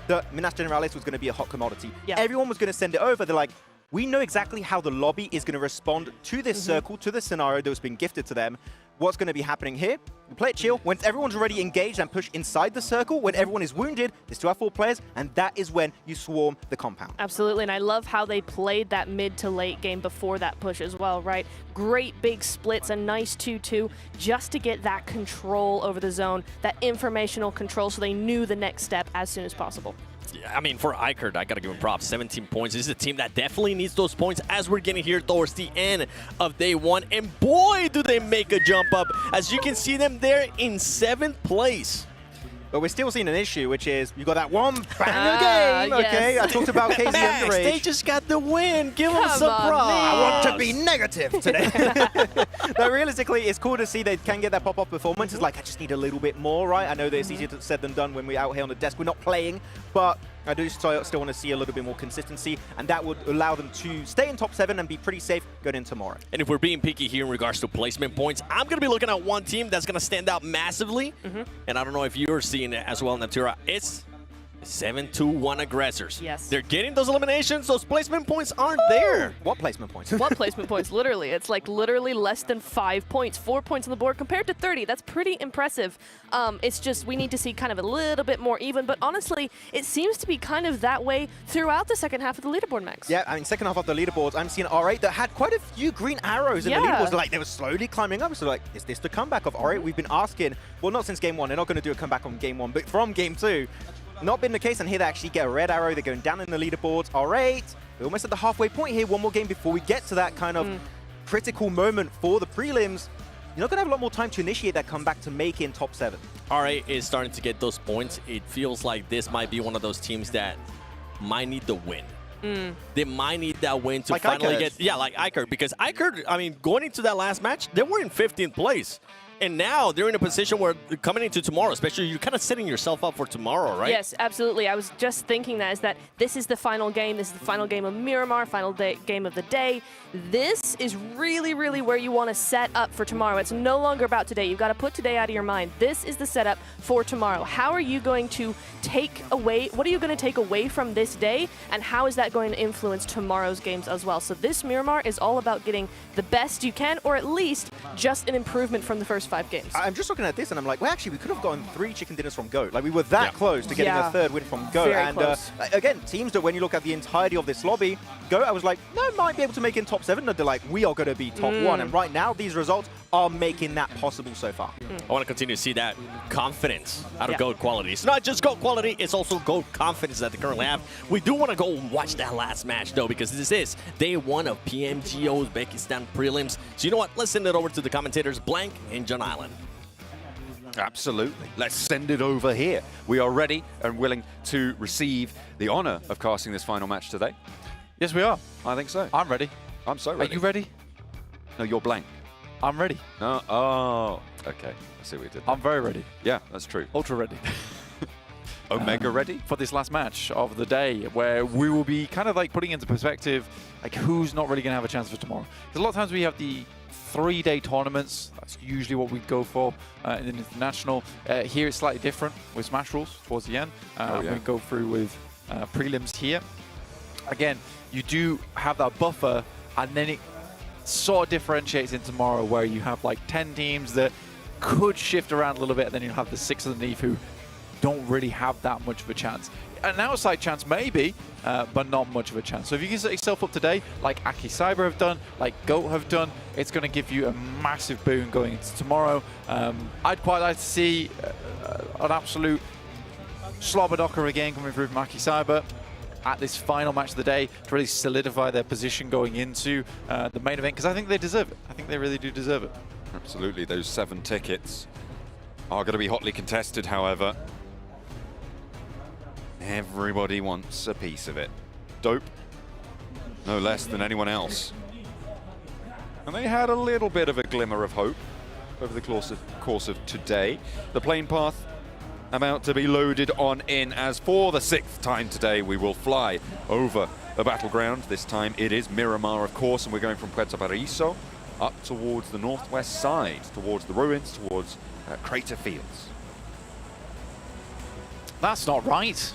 Speaker 6: that Minas Generalis was going to be a hot commodity. Everyone was going to send it over. They're like, we know exactly how the lobby is going to respond to this circle, to this scenario that was being gifted to them. What's going to be happening here? We play it chill. When everyone's already engaged and push inside the circle, when everyone is wounded, there's 2 out of 4 players, and that is when you swarm the compound.
Speaker 7: Absolutely, and I love how they played that mid to late game before that push as well, right? Great big splits, a nice 2-2, just to get that control over the zone, that informational control, so they knew the next step as soon as possible.
Speaker 5: I mean, for iKurd, I got to give him props. 17 points. This is a team that definitely needs those points as we're getting here towards the end of day 1. And boy, do they make a jump up. As you can see them there in 7th place.
Speaker 6: But we're still seeing an issue, which is you got that one banger game, okay? I talked about KZ
Speaker 5: Max,
Speaker 6: Underage.
Speaker 5: they just got the win. Give them some props.
Speaker 6: I want to be negative today. No, realistically, it's cool to see they can get that pop-off performance. It's like, I just need a little bit more, right? I know that it's easier said than done when we're out here on the desk. We're not playing, but I do still want to see a little bit more consistency, and that would allow them to stay in top 7 and be pretty safe going in tomorrow.
Speaker 5: And if we're being picky here in regards to placement points, I'm going to be looking at one team that's going to stand out massively, and I don't know if you're seeing it as well, Natura. It's 7-2-1 aggressors.
Speaker 7: Yes.
Speaker 5: They're getting those eliminations. Those placement points aren't there.
Speaker 6: What placement points?
Speaker 7: What placement points? Literally. It's like literally less than 5 points. 4 points on the board compared to 30. That's pretty impressive. It's just we need to see kind of a little bit more even. But honestly, it seems to be kind of that way throughout the second half of the leaderboard, Max.
Speaker 6: Yeah, I mean, second half of the leaderboards, I'm seeing R8 that had quite a few green arrows in the leaderboards. Like, they were slowly climbing up. So, like, is this the comeback of R8? We've been asking, well, not since game 1. They're not going to do a comeback on game 1, but from game 2. Not been the case, and here they actually get a red arrow. They're going down in the leaderboards. R8, we're almost at the halfway point here. One more game before we get to that kind of critical moment for the prelims. You're not going to have a lot more time to initiate that comeback to make in top 7.
Speaker 5: R8 is starting to get those points. It feels like this might be one of those teams that might need the win. They might need that win to finally get... Yeah, like Iker. Because Iker, I mean, going into that last match, they were in 15th place. And now they're in a position where coming into tomorrow, especially, you're kind of setting yourself up for tomorrow, right?
Speaker 7: Yes, absolutely. I was just thinking that this is the final game. This is the final game of Miramar, final game of the day. This is really, really where you want to set up for tomorrow. It's no longer about today. You've got to put today out of your mind. This is the setup for tomorrow. How are you going to take away, what are you going to take away from this day, and how is that going to influence tomorrow's games as well? So this Miramar is all about getting the best you can, or at least just an improvement from the first 5 games.
Speaker 6: I'm just looking at this and I'm like, well, actually, we could have gotten 3 chicken dinners from GOAT. Like, we were that close to getting a 3rd win from GOAT. And again, teams that when you look at the entirety of this lobby, GOAT, I was like, no, might be able to make in top 7. No, they're like, we are going to be top 1. And right now, these results are making that possible so far.
Speaker 5: I want to continue to see that confidence out of GOAT quality. It's not just GOAT quality, it's also GOAT confidence that they currently have. We do want to go watch that last match, though, because this is day 1 of PMGO Uzbekistan prelims. So you know what? Let's send it over to the commentators, Blank and John Island.
Speaker 9: Absolutely. Let's send it over here. We are ready and willing to receive the honor of casting this final match today.
Speaker 17: Yes, we are.
Speaker 9: I think so.
Speaker 17: I'm ready.
Speaker 9: I'm so ready.
Speaker 17: Are you ready?
Speaker 9: No, you're Blank.
Speaker 17: I'm ready.
Speaker 9: No. Oh, okay. I see what we did there.
Speaker 17: I'm very ready.
Speaker 9: Yeah, that's true.
Speaker 17: Ultra ready.
Speaker 9: Omega ready?
Speaker 17: For this last match of the day, where we will be kind of like putting into perspective, like who's not really going to have a chance for tomorrow. Because a lot of times we have the 3-day tournaments. That's usually what we go for in the international. Here it's slightly different with Smash Rules towards the end. We go through with prelims here. Again, you do have that buffer, and then it sort of differentiates in tomorrow where you have like 10 teams that could shift around a little bit, and then you have the 6 underneath who don't really have that much of a chance. An outside chance maybe, but not much of a chance. So if you can set yourself up today, like Aki Cyber have done, like GOAT have done, it's going to give you a massive boon going into tomorrow. I'd quite like to see an absolute slobberdocker again coming through from Aki Cyber at this final match of the day to really solidify their position going into the main event, because I think they deserve it. I think they really do deserve it.
Speaker 9: Absolutely. Those 7 tickets are going to be hotly contested, however. Everybody wants a piece of it. Dope, no less than anyone else. And they had a little bit of a glimmer of hope over the course of today. The plane path about to be loaded on in, as for the 6th time today we will fly over the battleground. This time it is Miramar, of course, and we're going from Puerto Paraíso up towards the northwest side, towards the ruins, towards Crater Fields.
Speaker 17: That's not right.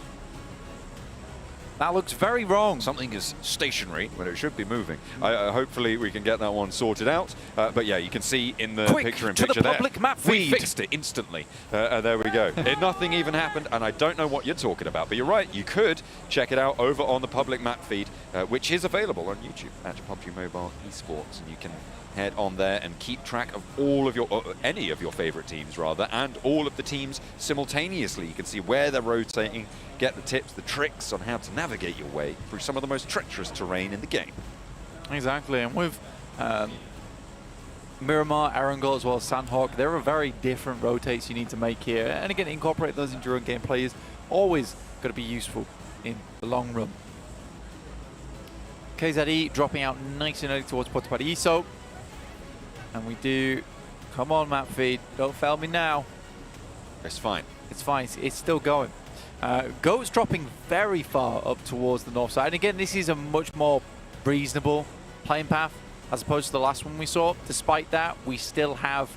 Speaker 17: That looks very wrong.
Speaker 9: Something is stationary when it should be moving. Hopefully we can get that one sorted out. But yeah, you can see in the picture-in-picture there.
Speaker 17: Public map
Speaker 9: We
Speaker 17: feed.
Speaker 9: fixed it instantly. There we go. Nothing even happened, and I don't know what you're talking about. But you're right, you could check it out over on the public map feed, which is available on YouTube at PUBG Mobile Esports. And you can head on there and keep track of all of your, any of your favorite teams rather, and all of the teams simultaneously. You can see where they're rotating, get the tips, the tricks on how to navigate your way through some of the most treacherous terrain in the game.
Speaker 17: Exactly, and with Miramar, Erangel, as well as Sanhok, there are very different rotates you need to make here. And again, incorporate those into your own gameplay is always going to be useful in the long run. KZE dropping out nice and early towards Puerto Paraíso. And we do, come on map feed, don't fail me now.
Speaker 9: It's fine.
Speaker 17: It's fine, it's still going. GOAT's dropping very far up towards the north side. And again, this is a much more reasonable playing path as opposed to the last one we saw. Despite that, we still have,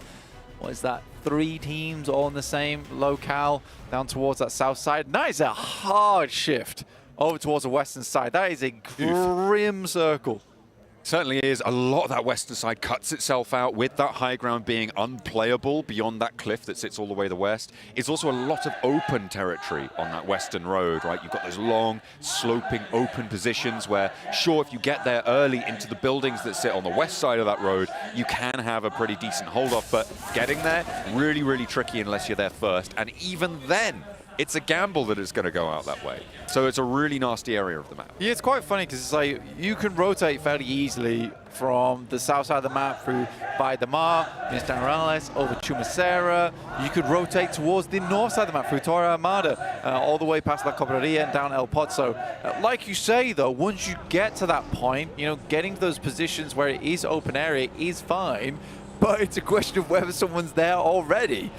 Speaker 17: what is that, 3 teams all in the same locale down towards that south side. And that is a hard shift over towards the western side. That is a grim circle.
Speaker 9: Certainly is. A lot of that western side cuts itself out with that high ground being unplayable beyond that cliff that sits all the way to the west. It's also a lot of open territory on that western road, right? You've got those long, sloping, open positions where, sure, if you get there early into the buildings that sit on the west side of that road, you can have a pretty decent hold-off, but getting there, really, really tricky unless you're there first. And even then, it's a gamble that it's going to go out that way. So it's a really nasty area of the map.
Speaker 17: Yeah, it's quite funny because it's like you can rotate fairly easily from the south side of the map through Miramar, Erangel, over Chumacera. You could rotate towards the north side of the map through Torre Armada, all the way past La Cobreria and down El Pozo. Like you say, though, once you get to that point, you know, getting to those positions where it is open area is fine, but it's a question of whether someone's there already.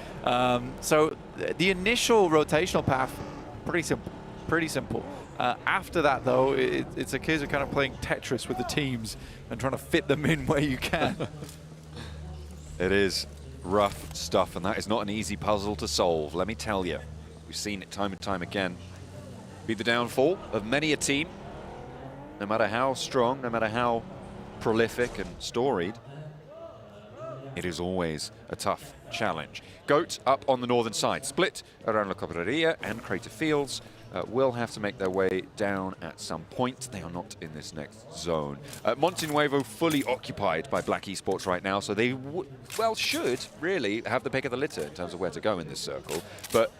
Speaker 17: So the initial rotational path, pretty simple, pretty simple. After that, though, it's a case of kind of playing Tetris with the teams and trying to fit them in where you can.
Speaker 9: It is rough stuff, and that is not an easy puzzle to solve, let me tell you. We've seen it time and time again. Be the downfall of many a team, no matter how strong, no matter how prolific and storied. It is always a tough challenge. Goat up on the northern side, split around La Cobreria and Crater Fields. Will have to make their way down at some point. They are not in this next zone. Monte Nuevo fully occupied by Black Esports right now, so they should really have the pick of the litter in terms of where to go in this circle. But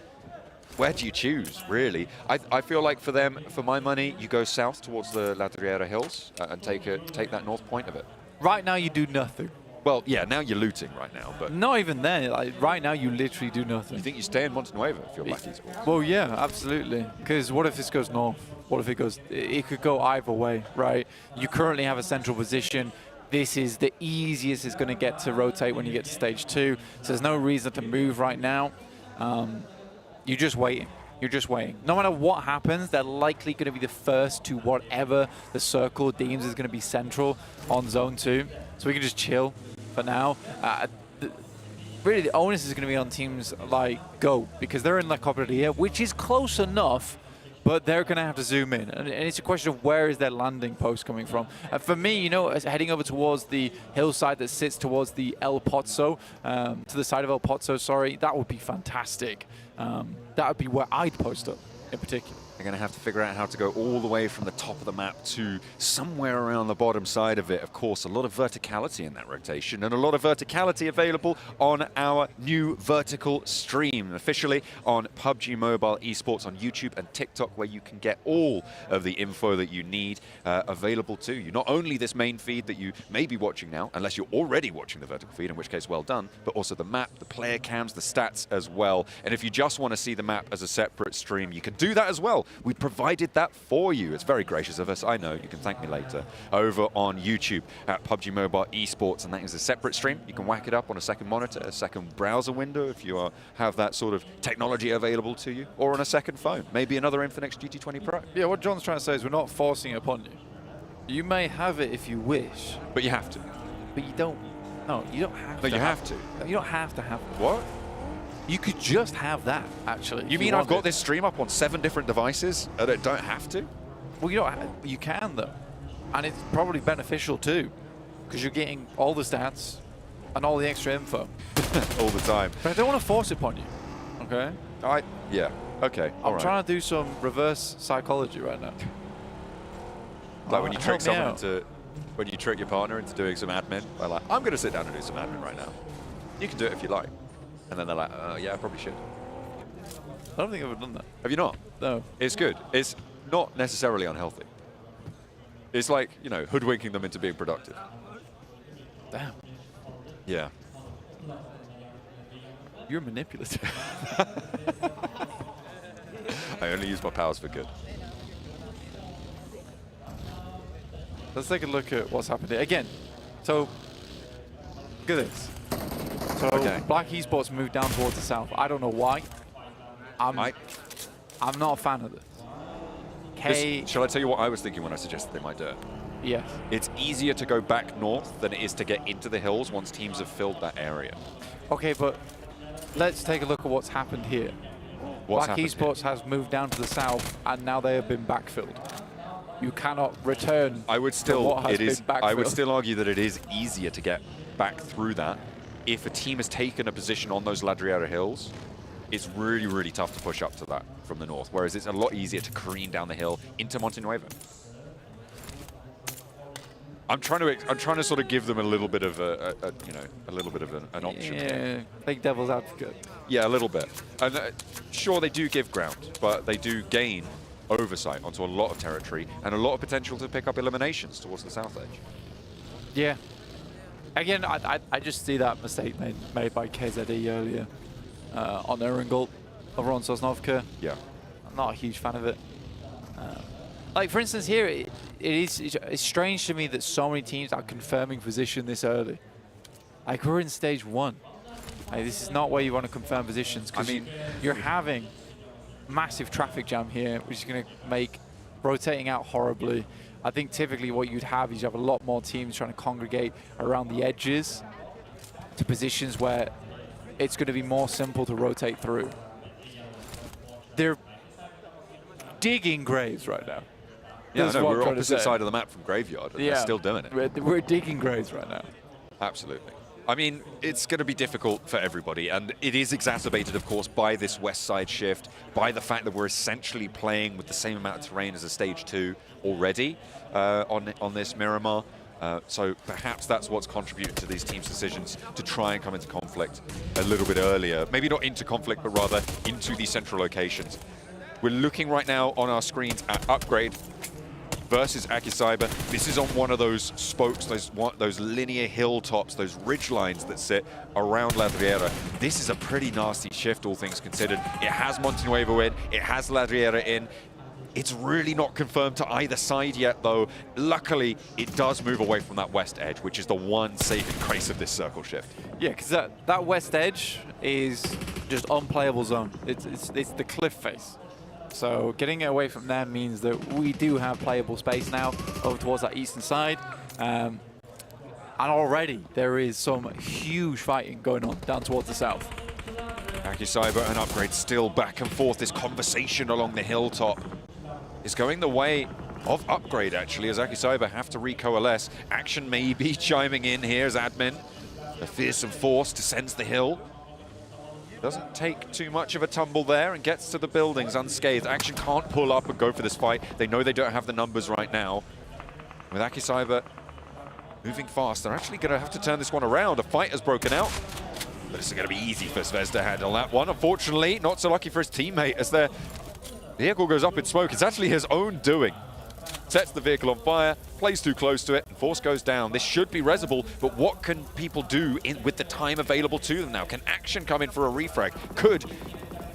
Speaker 9: where do you choose, really? I feel like for them, for my money, you go south towards the La Riera Hills and take that north point of it.
Speaker 17: Right now, you do nothing.
Speaker 9: Well, yeah, now you're looting right now, but...
Speaker 17: Not even then. Like, right now, you literally do nothing.
Speaker 9: You think you stay in Monte Nuevo if you're Black Esports?
Speaker 17: Well, yeah, absolutely. Because what if this goes north? What if it goes... It could go either way, right? You currently have a central position. This is the easiest it's going to get to rotate when you get to stage 2. So there's no reason to move right now. You're just waiting. You're just waiting. No matter what happens, they're likely going to be the first to whatever the circle deems is going to be central on zone 2. So we can just chill for now. Really, the onus is going to be on teams like Go, because they're in La Cobreria, which is close enough, but they're going to have to zoom in. And it's a question of where is their landing post coming from. For me, you know, heading over towards the hillside that sits towards the El Pozo, to the side of El Pozo, sorry, that would be fantastic. That would be where I'd post up in particular.
Speaker 9: They're going to have to figure out how to go all the way from the top of the map to somewhere around the bottom side of it. Of course, a lot of verticality in that rotation, and a lot of verticality available on our new vertical stream, officially on PUBG Mobile Esports on YouTube and TikTok, where you can get all of the info that you need available to you. Not only this main feed that you may be watching now, unless you're already watching the vertical feed, in which case, well done, but also the map, the player cams, the stats as well. And if you just want to see the map as a separate stream, you can do that as well. We provided that for you. It's very gracious of us, I know. You can thank me later. Over on YouTube at PUBG Mobile Esports, and that is a separate stream. You can whack it up on a second monitor, a second browser window if you have that sort of technology available to you, or on a second phone, maybe another Infinix GT20 Pro.
Speaker 17: Yeah, what John's trying to say is we're not forcing it upon you. You may have it if you wish.
Speaker 9: But you have to.
Speaker 17: But you don't. No, you don't have to.
Speaker 9: No, you have to.
Speaker 17: You don't have to have it.
Speaker 9: What?
Speaker 17: You could just have that, actually.
Speaker 9: You mean I've got this stream up on 7 different devices and I don't have to?
Speaker 17: Well, you can, though. And it's probably beneficial, too, because you're getting all the stats and all the extra info.
Speaker 9: All the time.
Speaker 17: But I don't want to force it upon you, okay?
Speaker 9: Yeah, okay,
Speaker 17: I'm trying to do some reverse psychology right now.
Speaker 9: Like when you trick someone into... When you trick your partner into doing some admin, they're like, I'm going to sit down and do some admin right now. You can do it if you like. And then they're like, yeah, I probably should.
Speaker 17: I don't think I've ever done that.
Speaker 9: Have you not?
Speaker 17: No.
Speaker 9: It's good. It's not necessarily unhealthy. It's like, you know, hoodwinking them into being productive.
Speaker 17: Damn.
Speaker 9: Yeah.
Speaker 17: You're manipulative.
Speaker 9: I only use my powers for good.
Speaker 17: Let's take a look at what's happened here. Again, so, look at this. So, Black Esports moved down towards the south. I don't know why. I'm not a fan of this.
Speaker 9: Shall I tell you what I was thinking when I suggested they might do it?
Speaker 17: Yes.
Speaker 9: It's easier to go back north than it is to get into the hills once teams have filled that area.
Speaker 17: Okay, but let's take a look at what's happened here.
Speaker 9: What's
Speaker 17: Black
Speaker 9: happened
Speaker 17: Esports has moved down to the south, and now they have been backfilled. You cannot return.
Speaker 9: I would still,
Speaker 17: what has been backfilled.
Speaker 9: I would still argue that it is easier to get back through that. If a team has taken a position on those Ladriera hills, it's really, really tough to push up to that from the north. Whereas it's a lot easier to careen down the hill into Montenuevo. I'm trying to sort of give them a little bit of an option.
Speaker 17: Yeah, like devil's advocate.
Speaker 9: Yeah, a little bit. And sure, they do give ground, but they do gain oversight onto a lot of territory and a lot of potential to pick up eliminations towards the south edge.
Speaker 17: Yeah. Again, I just see that mistake made by KZE earlier on Erangel over on Sosnovka.
Speaker 9: Yeah.
Speaker 17: I'm not a huge fan of it. Like, for instance, here, it's strange to me that so many teams are confirming position this early. Like, we're in stage 1. Like, this is not where you want to confirm positions, because you're having massive traffic jam here, which is going to make rotating out horribly. I think typically what you'd have is you have a lot more teams trying to congregate around the edges to positions where it's going to be more simple to rotate through. They're digging graves right now.
Speaker 9: Yeah, no, we're opposite side of the map from Graveyard, and they're still doing it.
Speaker 17: We're digging graves right now.
Speaker 9: Absolutely. I mean, it's going to be difficult for everybody, and it is exacerbated, of course, by this west side shift, by the fact that we're essentially playing with the same amount of terrain as a stage 2 already on this Miramar. So perhaps that's what's contributed to these teams' decisions to try and come into conflict a little bit earlier. Maybe not into conflict, but rather into these central locations. We're looking right now on our screens at Upgrade versus Akicyber. This is on one of those spokes, those linear hilltops, those ridge lines that sit around Ladriera. This is a pretty nasty shift, all things considered. It has Montenuevo in, it has Ladriera in. It's really not confirmed to either side yet, though. Luckily, it does move away from that west edge, which is the one saving grace of this circle shift.
Speaker 17: Yeah, because that west edge is just unplayable zone. It's the cliff face. So getting away from them means that we do have playable space now over towards that eastern side. And already there is some huge fighting going on down towards the south.
Speaker 9: Akicyber and Upgrade still back and forth. This conversation along the hilltop is going the way of Upgrade, actually, as Akicyber have to recoalesce. Action may be chiming in here as admin. A fearsome force descends the hill. Doesn't take too much of a tumble there and gets to the buildings unscathed. Action can't pull up and go for this fight. They know they don't have the numbers right now. With Akicyber moving fast, they're actually going to have to turn this one around. A fight has broken out. But it's going to be easy for Svez to handle that one. Unfortunately, not so lucky for his teammate as their vehicle goes up in smoke. It's actually his own doing. Sets the vehicle on fire, plays too close to it, and force goes down. This should be resable, but what can people do with the time available to them now? Can Action come in for a refrag? Could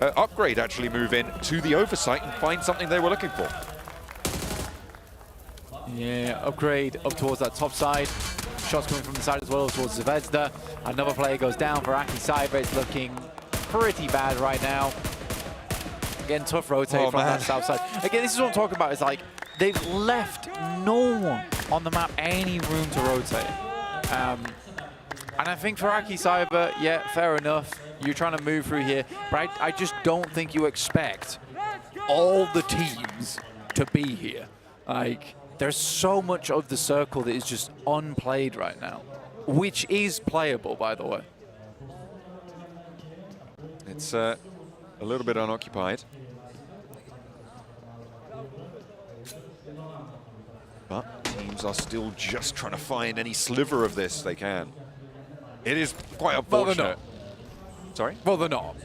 Speaker 9: Upgrade actually move in to the oversight and find something they were looking for?
Speaker 17: Yeah, Upgrade up towards that top side. Shots coming from the side as well towards Zvezda. Another player goes down for Akicyber. It's looking pretty bad right now. Again, tough rotate from that south side. Again, this is what I'm talking about. It's like they've left no one on the map any room to rotate. And I think for Akicyber, yeah, fair enough. You're trying to move through here. But I just don't think you expect all the teams to be here. Like, there's so much of the circle that is just unplayed right now, which is playable, by the way.
Speaker 9: It's a little bit unoccupied. But teams are still just trying to find any sliver of this they can. It is quite unfortunate.
Speaker 17: Well, they're not.
Speaker 9: Sorry?
Speaker 17: Well, they're not.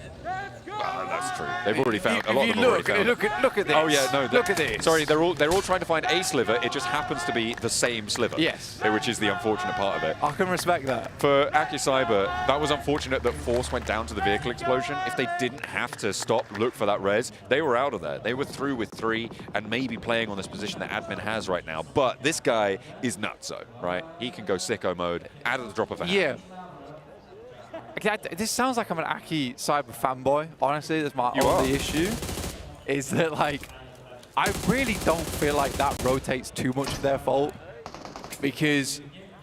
Speaker 9: Well, that's true. They've already found a lot of them.
Speaker 17: Look at this.
Speaker 9: Oh yeah, no.
Speaker 17: Look at this.
Speaker 9: Sorry, they're all trying to find a sliver. It just happens to be the same sliver.
Speaker 17: Yes.
Speaker 9: Which is the unfortunate part of it.
Speaker 17: I can respect that.
Speaker 9: For Akicyber, that was unfortunate that Force went down to the vehicle explosion. If they didn't have to stop, look for that res, they were out of there. They were through with 3 and maybe playing on this position that admin has right now. But this guy is nutso, right? He can go sicko mode out of the drop of a hat.
Speaker 17: Yeah. Okay, this sounds like I'm an Akicyber fanboy. Honestly, that's my only issue. Is that, like, I really don't feel like that rotates too much of their fault, because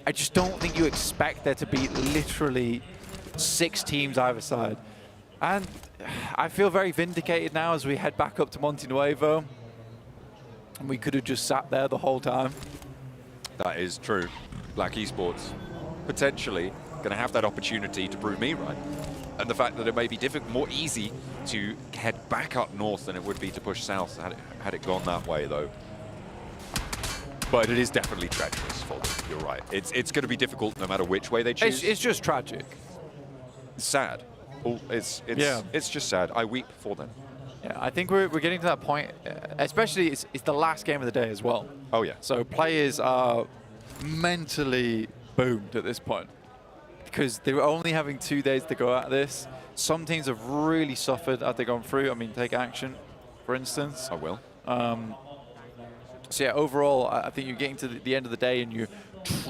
Speaker 17: I just don't think you expect there to be literally 6 teams either side. And I feel very vindicated now as we head back up to Monte Nuevo. And we could have just sat there the whole time.
Speaker 9: That is true. Black Esports potentially going to have that opportunity to prove me right. And the fact that it may be more easy to head back up north than it would be to push south had it gone that way, though. But it is definitely treacherous for them. You're right. It's going to be difficult no matter which way they choose.
Speaker 17: It's just tragic.
Speaker 9: It's sad. It's just sad. I weep for them.
Speaker 17: Yeah, I think we're getting to that point, especially it's the last game of the day as well.
Speaker 9: Oh, yeah.
Speaker 17: So players are mentally boomed at this point because they were only having 2 days to go at this. Some teams have really suffered as they've gone through. I mean, take Action, for instance.
Speaker 9: I will.
Speaker 17: So yeah, overall, I think you're getting to the end of the day and you're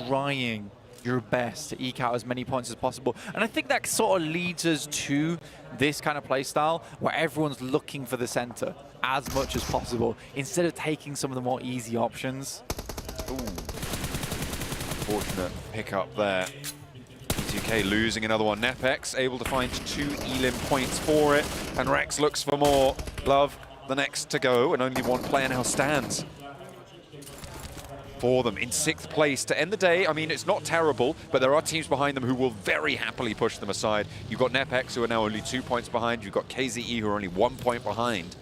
Speaker 17: trying your best to eke out as many points as possible. And I think that sort of leads us to this kind of play style where everyone's looking for the center as much as possible instead of taking some of the more easy options.
Speaker 9: Ooh. Fortunate pickup there. P2K losing another one. Nepex able to find 2 elim points for it. And Rex looks for more. Love the next to go, and only one player now stands for them in 6th place to end the day. I mean, it's not terrible, but there are teams behind them who will very happily push them aside. You've got Nepex, who are now only 2 points behind. You've got KZE, who are only 1 point behind.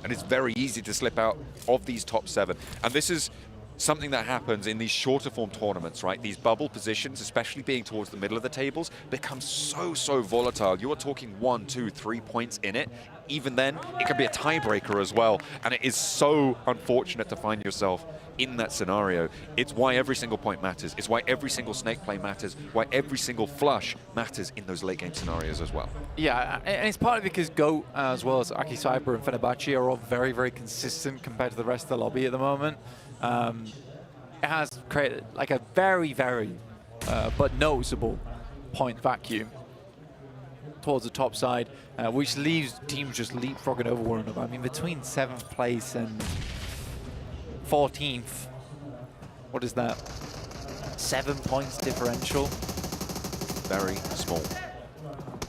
Speaker 9: And it's very easy to slip out of these top 7. And this is something that happens in these shorter form tournaments, right? These bubble positions, especially being towards the middle of the tables, become so volatile. You are talking 1, 2, 3 points in it. Even then, it can be a tiebreaker as well. And it is so unfortunate to find yourself in that scenario. It's why every single point matters. It's why every single snake play matters. Why every single flush matters in those late game scenarios as well.
Speaker 17: Yeah, and it's partly because GOAT as well as Aki Cyber and Fenerbahce are all very consistent compared to the rest of the lobby at the moment. It has created like a very but noticeable point vacuum towards the top side, which leaves teams just leapfrogging over one another. I mean, between 7th place and 14th, what is that? 7 points differential.
Speaker 9: Very small.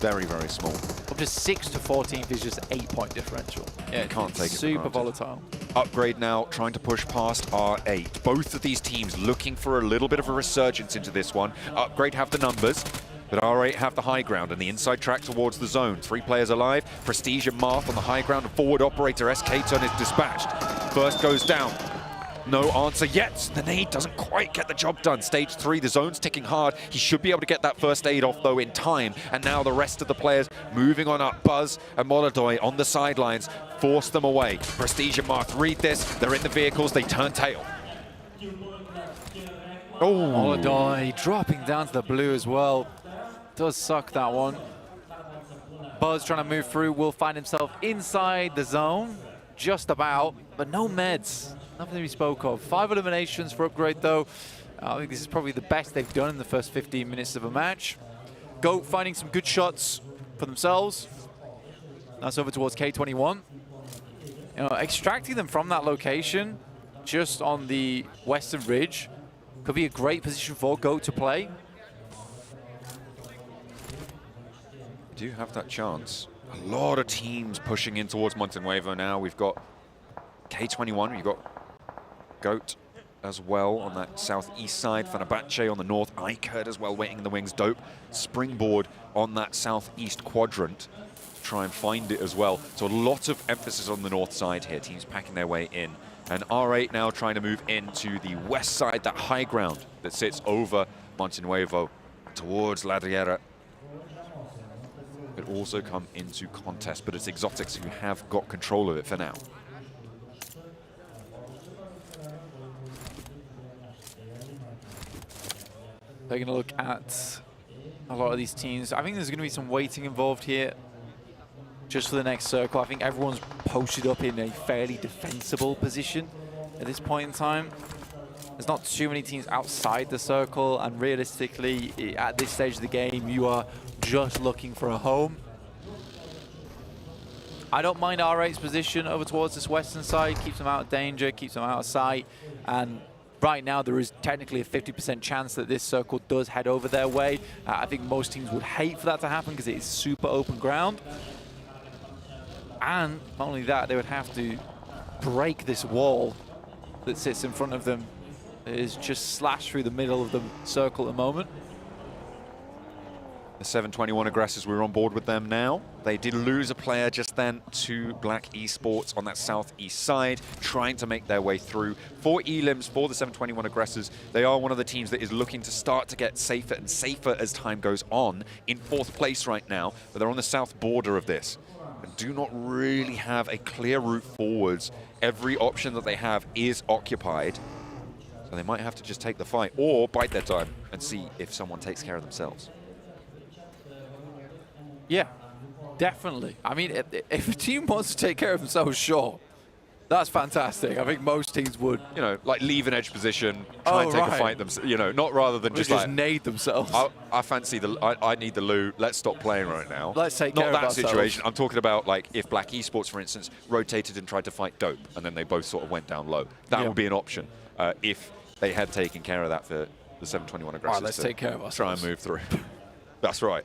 Speaker 9: Very small.
Speaker 17: Up to 6th to 14th is just 8-point differential. Yeah,
Speaker 9: you can't take it.
Speaker 17: Super volatile.
Speaker 9: Upgrade now, trying to push past R8. Both of these teams looking for a little bit of a resurgence into this one. Upgrade have the numbers, but R8 have the high ground and the inside track towards the zone. 3 players alive. Prestige and Marth on the high ground. And forward operator SK-Turn is dispatched. First goes down. No answer yet. The nade doesn't quite get the job done. Stage 3, the zone's ticking hard. He should be able to get that first aid off, though, in time. And now the rest of the players moving on up. Buzz and Molodoy on the sidelines force them away. Prestige and Marth read this. They're in the vehicles. They turn tail.
Speaker 17: Oh, Molodoy dropping down to the blue as well. Does suck, that one. Buzz trying to move through. Will find himself inside the zone. Just about, but no meds. Nothing to be spoke of. 5 eliminations for Upgrade, though. I think this is probably the best they've done in the first 15 minutes of a match. GOAT finding some good shots for themselves. That's over towards K21. You know, extracting them from that location, just on the western ridge, could be a great position for GOAT to play.
Speaker 9: Do have that chance. A lot of teams pushing in towards Monte Nuevo now. We've got K21, we've got GOAT as well on that southeast side. Fenerbahce on the north. Ikerd as well waiting in the wings. Dope springboard on that southeast quadrant. Try and find it as well. So a lot of emphasis on the north side here. Teams packing their way in. And R8 now trying to move into the west side, that high ground that sits over Monte Nuevo towards Ladriera. Could also come into contest, but it's Exotics who have got control of it for now.
Speaker 17: Taking a look at a lot of these teams. I think there's going to be some waiting involved here just for the next circle. I think everyone's posted up in a fairly defensible position at this point in time. There's not too many teams outside the circle, and realistically, at this stage of the game, you are just looking for a home. I don't mind R8's position over towards this western side. Keeps them out of danger, keeps them out of sight, and right now there is technically a 50% chance that this circle does head over their way. I think most teams would hate for that to happen because it is super open ground. And not only that, they would have to break this wall that sits in front of them. It is just slashed through the middle of the circle at the moment.
Speaker 9: The 721 aggressors, we're on board with them now. They did lose a player just then to Black Esports on that southeast side, trying to make their way through. For Elims, for the 721 aggressors, they are one of the teams that is looking to start to get safer and safer as time goes on. In 4th place right now, but they're on the south border of this. And do not really have a clear route forwards. Every option that they have is occupied. So they might have to just take the fight or bide their time and see if someone takes care of themselves.
Speaker 17: Yeah, definitely. I mean, if a team wants to take care of themselves, sure. That's fantastic. I think most teams would.
Speaker 9: You know, like leave an edge position, try and take a fight themselves, you know, not rather than just like,
Speaker 17: nade themselves.
Speaker 9: I fancy I need the loot, let's stop playing right now.
Speaker 17: Let's take care of
Speaker 9: Not that
Speaker 17: ourselves.
Speaker 9: situation. I'm talking about like if Black Esports, for instance, rotated and tried to fight Dope, and then they both sort of went down low. That would be an option if they had taken care of that for the 721 aggressors.
Speaker 17: Right, let's take care of ourselves.
Speaker 9: Try and move through. That's right.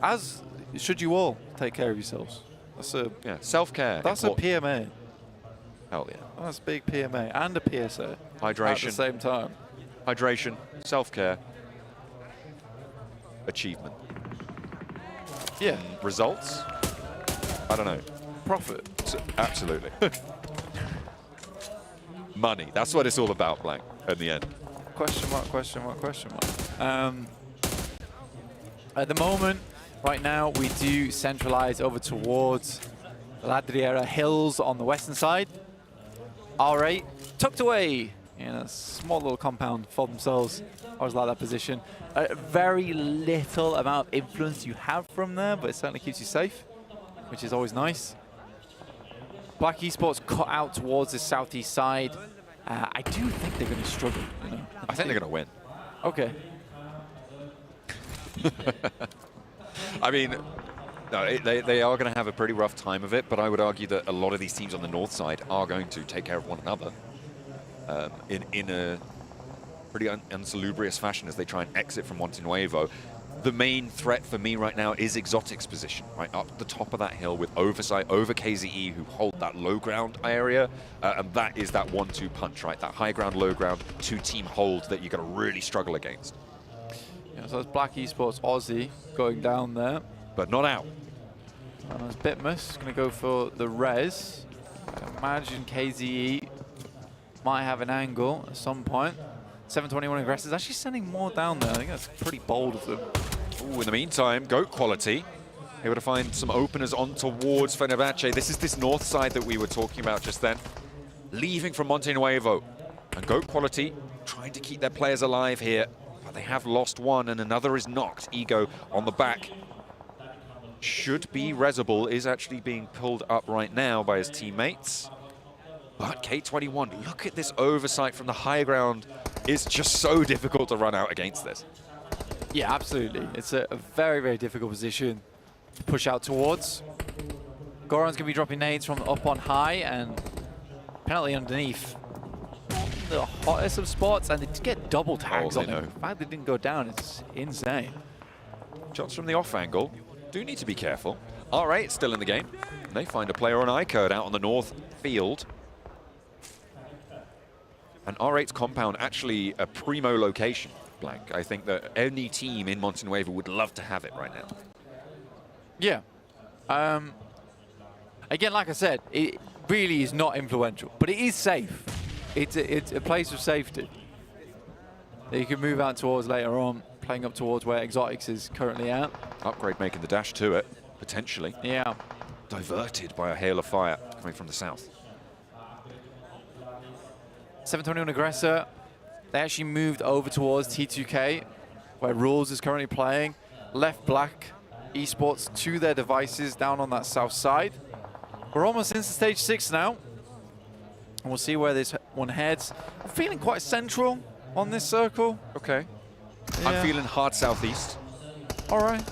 Speaker 17: As should you all take care of yourselves. That's a
Speaker 9: self-care.
Speaker 17: That's important. A PMA.
Speaker 9: Hell yeah.
Speaker 17: That's a big PMA and a PSA.
Speaker 9: Hydration.
Speaker 17: At the same time.
Speaker 9: Hydration, self-care, achievement.
Speaker 17: Yeah.
Speaker 9: Results? I don't know.
Speaker 17: Profit.
Speaker 9: Absolutely. Money. That's what it's all about, Blank, in the end.
Speaker 17: Question mark, question mark, question mark. At the moment, right now, we do centralize over towards Ladriera Hills on the western side. R8 tucked away in a small little compound for themselves. I always like that position. A very little amount of influence you have from there, but it certainly keeps you safe, which is always nice. Black Esports cut out towards the southeast side. I do think they're going to struggle. You know?
Speaker 9: I think they're going to win.
Speaker 17: Okay.
Speaker 9: I mean, no, they are going to have a pretty rough time of it, but I would argue that a lot of these teams on the north side are going to take care of one another in a pretty unsalubrious fashion as they try and exit from Monte Nuevo. The main threat for me right now is Exotic's position, right up the top of that hill with Oversight over KZE, who hold that low ground area, and that is that 1-2 punch, right? That high ground, low ground, 2-team hold that you're going to really struggle against.
Speaker 17: Yeah, so that's Black Esports Aussie going down there.
Speaker 9: But not out.
Speaker 17: And as Bitmus going to go for the res. I imagine KZE might have an angle at some point. 721 aggressors actually sending more down there. I think that's pretty bold of them.
Speaker 9: Ooh, in the meantime, Goat Quality able to find some openers on towards Fenerbahce. This is this north side that we were talking about just then. Leaving from Monte Nuevo. And Goat Quality trying to keep their players alive here. But they have lost one and another is knocked. Ego on the back. Should be Rezable, is actually being pulled up right now by his teammates. But K21, look at this oversight from the high ground. It's just so difficult to run out against this.
Speaker 17: Yeah, absolutely. It's a very, very difficult position to push out towards. Goran's going to be dropping nades from up on high and penalty underneath. The hottest of spots, and they get double tags on them. The fact they didn't go down is insane.
Speaker 9: Shots from the off angle. Do need to be careful. R8 still in the game. And they find a player on iCode out on the north field. And R8's compound actually a primo location, Blank. I think that any team in Monte Nuevo would love to have it right now.
Speaker 17: Yeah. Again, like I said, it really is not influential, but it is safe. It's a place of safety that you can move out towards later on, playing up towards where Exotics is currently at.
Speaker 9: Upgrade making the dash to it, potentially.
Speaker 17: Yeah.
Speaker 9: Diverted by a hail of fire coming from the south.
Speaker 17: 721 aggressor, they actually moved over towards T2K, where Rules is currently playing. Left Black Esports to their devices down on that south side. We're almost into stage 6 now. And we'll see where this one heads. I'm feeling quite central on this circle.
Speaker 9: Okay.
Speaker 17: Yeah.
Speaker 9: I'm feeling hard southeast.
Speaker 17: All right.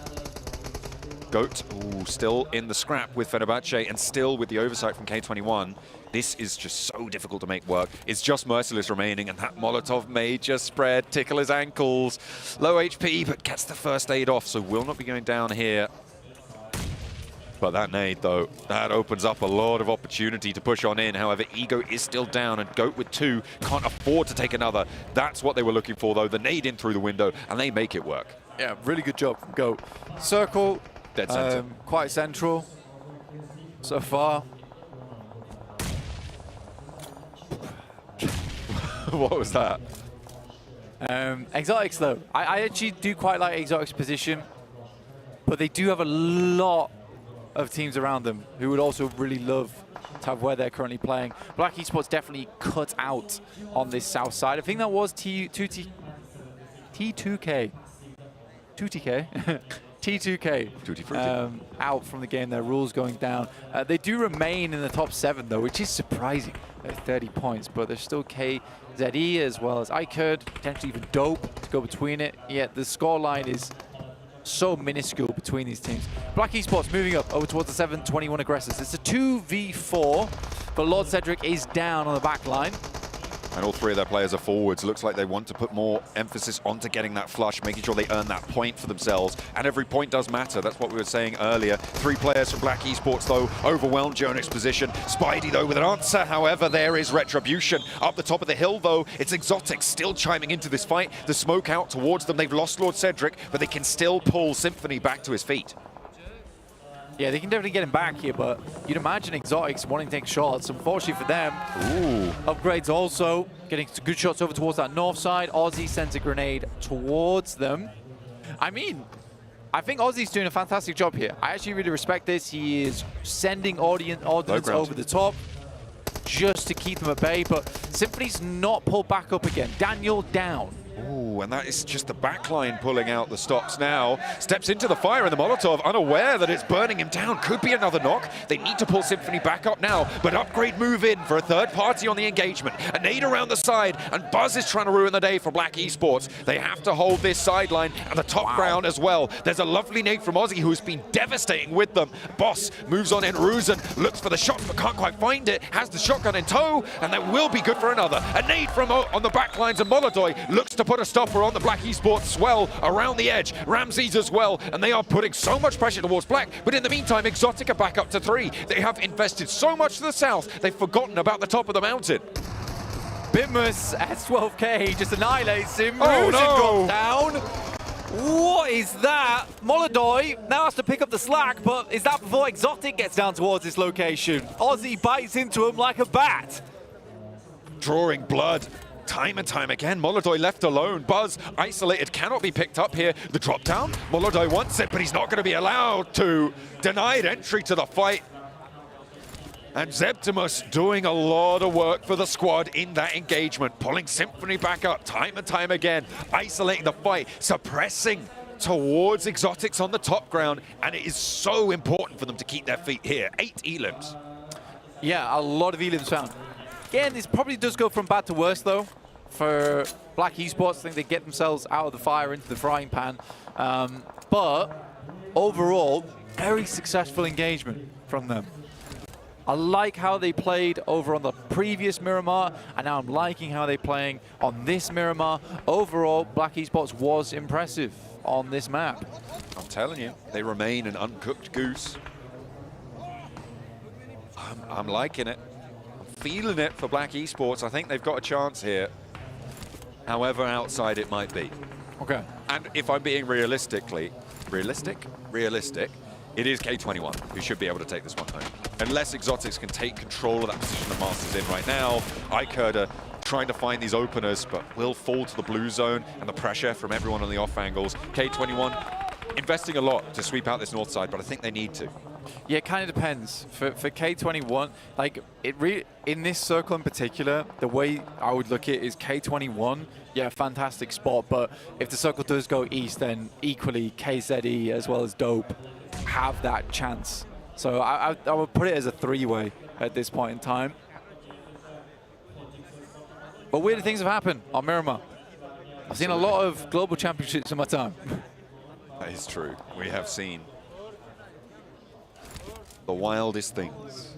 Speaker 9: Goat, ooh, still in the scrap with Fenerbahce and still with the oversight from K21. This is just so difficult to make work. It's just Merciless remaining, and that Molotov may just spread, tickle his ankles. Low HP, but gets the first aid off, so will not be going down here. But that nade, though, that opens up a lot of opportunity to push on in. However, Ego is still down, and Goat with 2 can't afford to take another. That's what they were looking for, though. The nade in through the window, and they make it work.
Speaker 17: Yeah, really good job from Goat. Circle,
Speaker 9: dead center.
Speaker 17: Quite central so far.
Speaker 9: What was that?
Speaker 17: Exotics, though. I actually do quite like Exotics' position, but they do have a lot of teams around them who would also really love to have where they're currently playing. Black Esports definitely cut out on this south side. I think that was T2K. T2K. Out from the game, their rules going down. They do remain in the top 7, though, which is surprising at 30 points, but there's still KZE as well as iCurd, potentially even Dope to go between it. Yet the scoreline is so minuscule between these teams. Black Esports moving up over towards the 721 aggressors. It's a 2v4, but Lord Cedric is down on the back line.
Speaker 9: And all 3 of their players are forwards. Looks like they want to put more emphasis onto getting that flush, making sure they earn that point for themselves. And every point does matter. That's what we were saying earlier. 3 players from Black Esports, though, overwhelmed Jonix's position. Spidey, though, with an answer. However, there is Retribution. Up the top of the hill, though, it's Exotics still chiming into this fight. The smoke out towards them. They've lost Lord Cedric, but they can still pull Symphony back to his feet.
Speaker 17: Yeah, they can definitely get him back here, but you'd imagine Exotics wanting to take shots. Unfortunately for them, upgrades also getting good shots over towards that north side. Ozzy sends a grenade towards them. I mean, I think Ozzy's doing a fantastic job here. I actually really respect this. He is sending ordnance over the top just to keep them at bay, but Symphony's not pulled back up again. Daniel down.
Speaker 9: Ooh, and that is just the backline pulling out the stops now. Steps into the fire in the Molotov, unaware that it's burning him down. Could be another knock. They need to pull Symphony back up now, but Upgrade move in for a third party on the engagement. A nade around the side, and Buzz is trying to ruin the day for Black Esports. They have to hold this sideline and the top ground as well. There's a lovely nade from Ozzy, who's been devastating with them. Boss moves on in. Ruzen looks for the shot, but can't quite find it. Has the shotgun in tow, and that will be good for another. A nade from on the backlines, and Molodoi looks to put a stopper on the Black Esports swell around the edge. Ramses as well, and they are putting so much pressure towards Black, but in the meantime, Exotic are back up to 3. They have invested so much to the south, they've forgotten about the top of the mountain.
Speaker 17: Bitmus at 12k just annihilates him.
Speaker 9: Oh, no.
Speaker 17: Drops down. What is that? Molodoi now has to pick up the slack, but is that before Exotic gets down towards this location? Ozzy bites into him like a bat.
Speaker 9: Drawing blood. Time and time again, Molodoi left alone. Buzz isolated, cannot be picked up here. The drop down, Molodoi wants it, but he's not going to be allowed to. Denied entry to the fight. And Zeptimus doing a lot of work for the squad in that engagement, pulling Symphony back up time and time again, isolating the fight, suppressing towards Exotics on the top ground, and it is so important for them to keep their feet here. 8 elims.
Speaker 17: Yeah, a lot of elims found. Again, this probably does go from bad to worse, though, for Black Esports. I think they get themselves out of the fire into the frying pan. But overall, very successful engagement from them. I like how they played over on the previous Miramar, and now I'm liking how they're playing on this Miramar. Overall, Black Esports was impressive on this map.
Speaker 9: I'm telling you, they remain an uncooked goose. I'm liking it. Feeling it for Black Esports. I think they've got a chance here, however outside it might be.
Speaker 17: Okay.
Speaker 9: And if I'm being realistic, it is K21 who should be able to take this one home. Unless Exotics can take control of that position the Master's in right now. iCurd trying to find these openers, but will fall to the blue zone, and the pressure from everyone on the off angles. K21 investing a lot to sweep out this north side, but I think they need to.
Speaker 17: Yeah, it kind of depends. For K21, like, in this circle in particular, the way I would look at it is K21, yeah, fantastic spot, but if the circle does go east, then equally KZE as well as Dope have that chance. So I would put it as a 3-way at this point in time. But weird things have happened on Miramar. I've seen a lot of global championships in my time.
Speaker 9: That is true. We have seen the wildest things.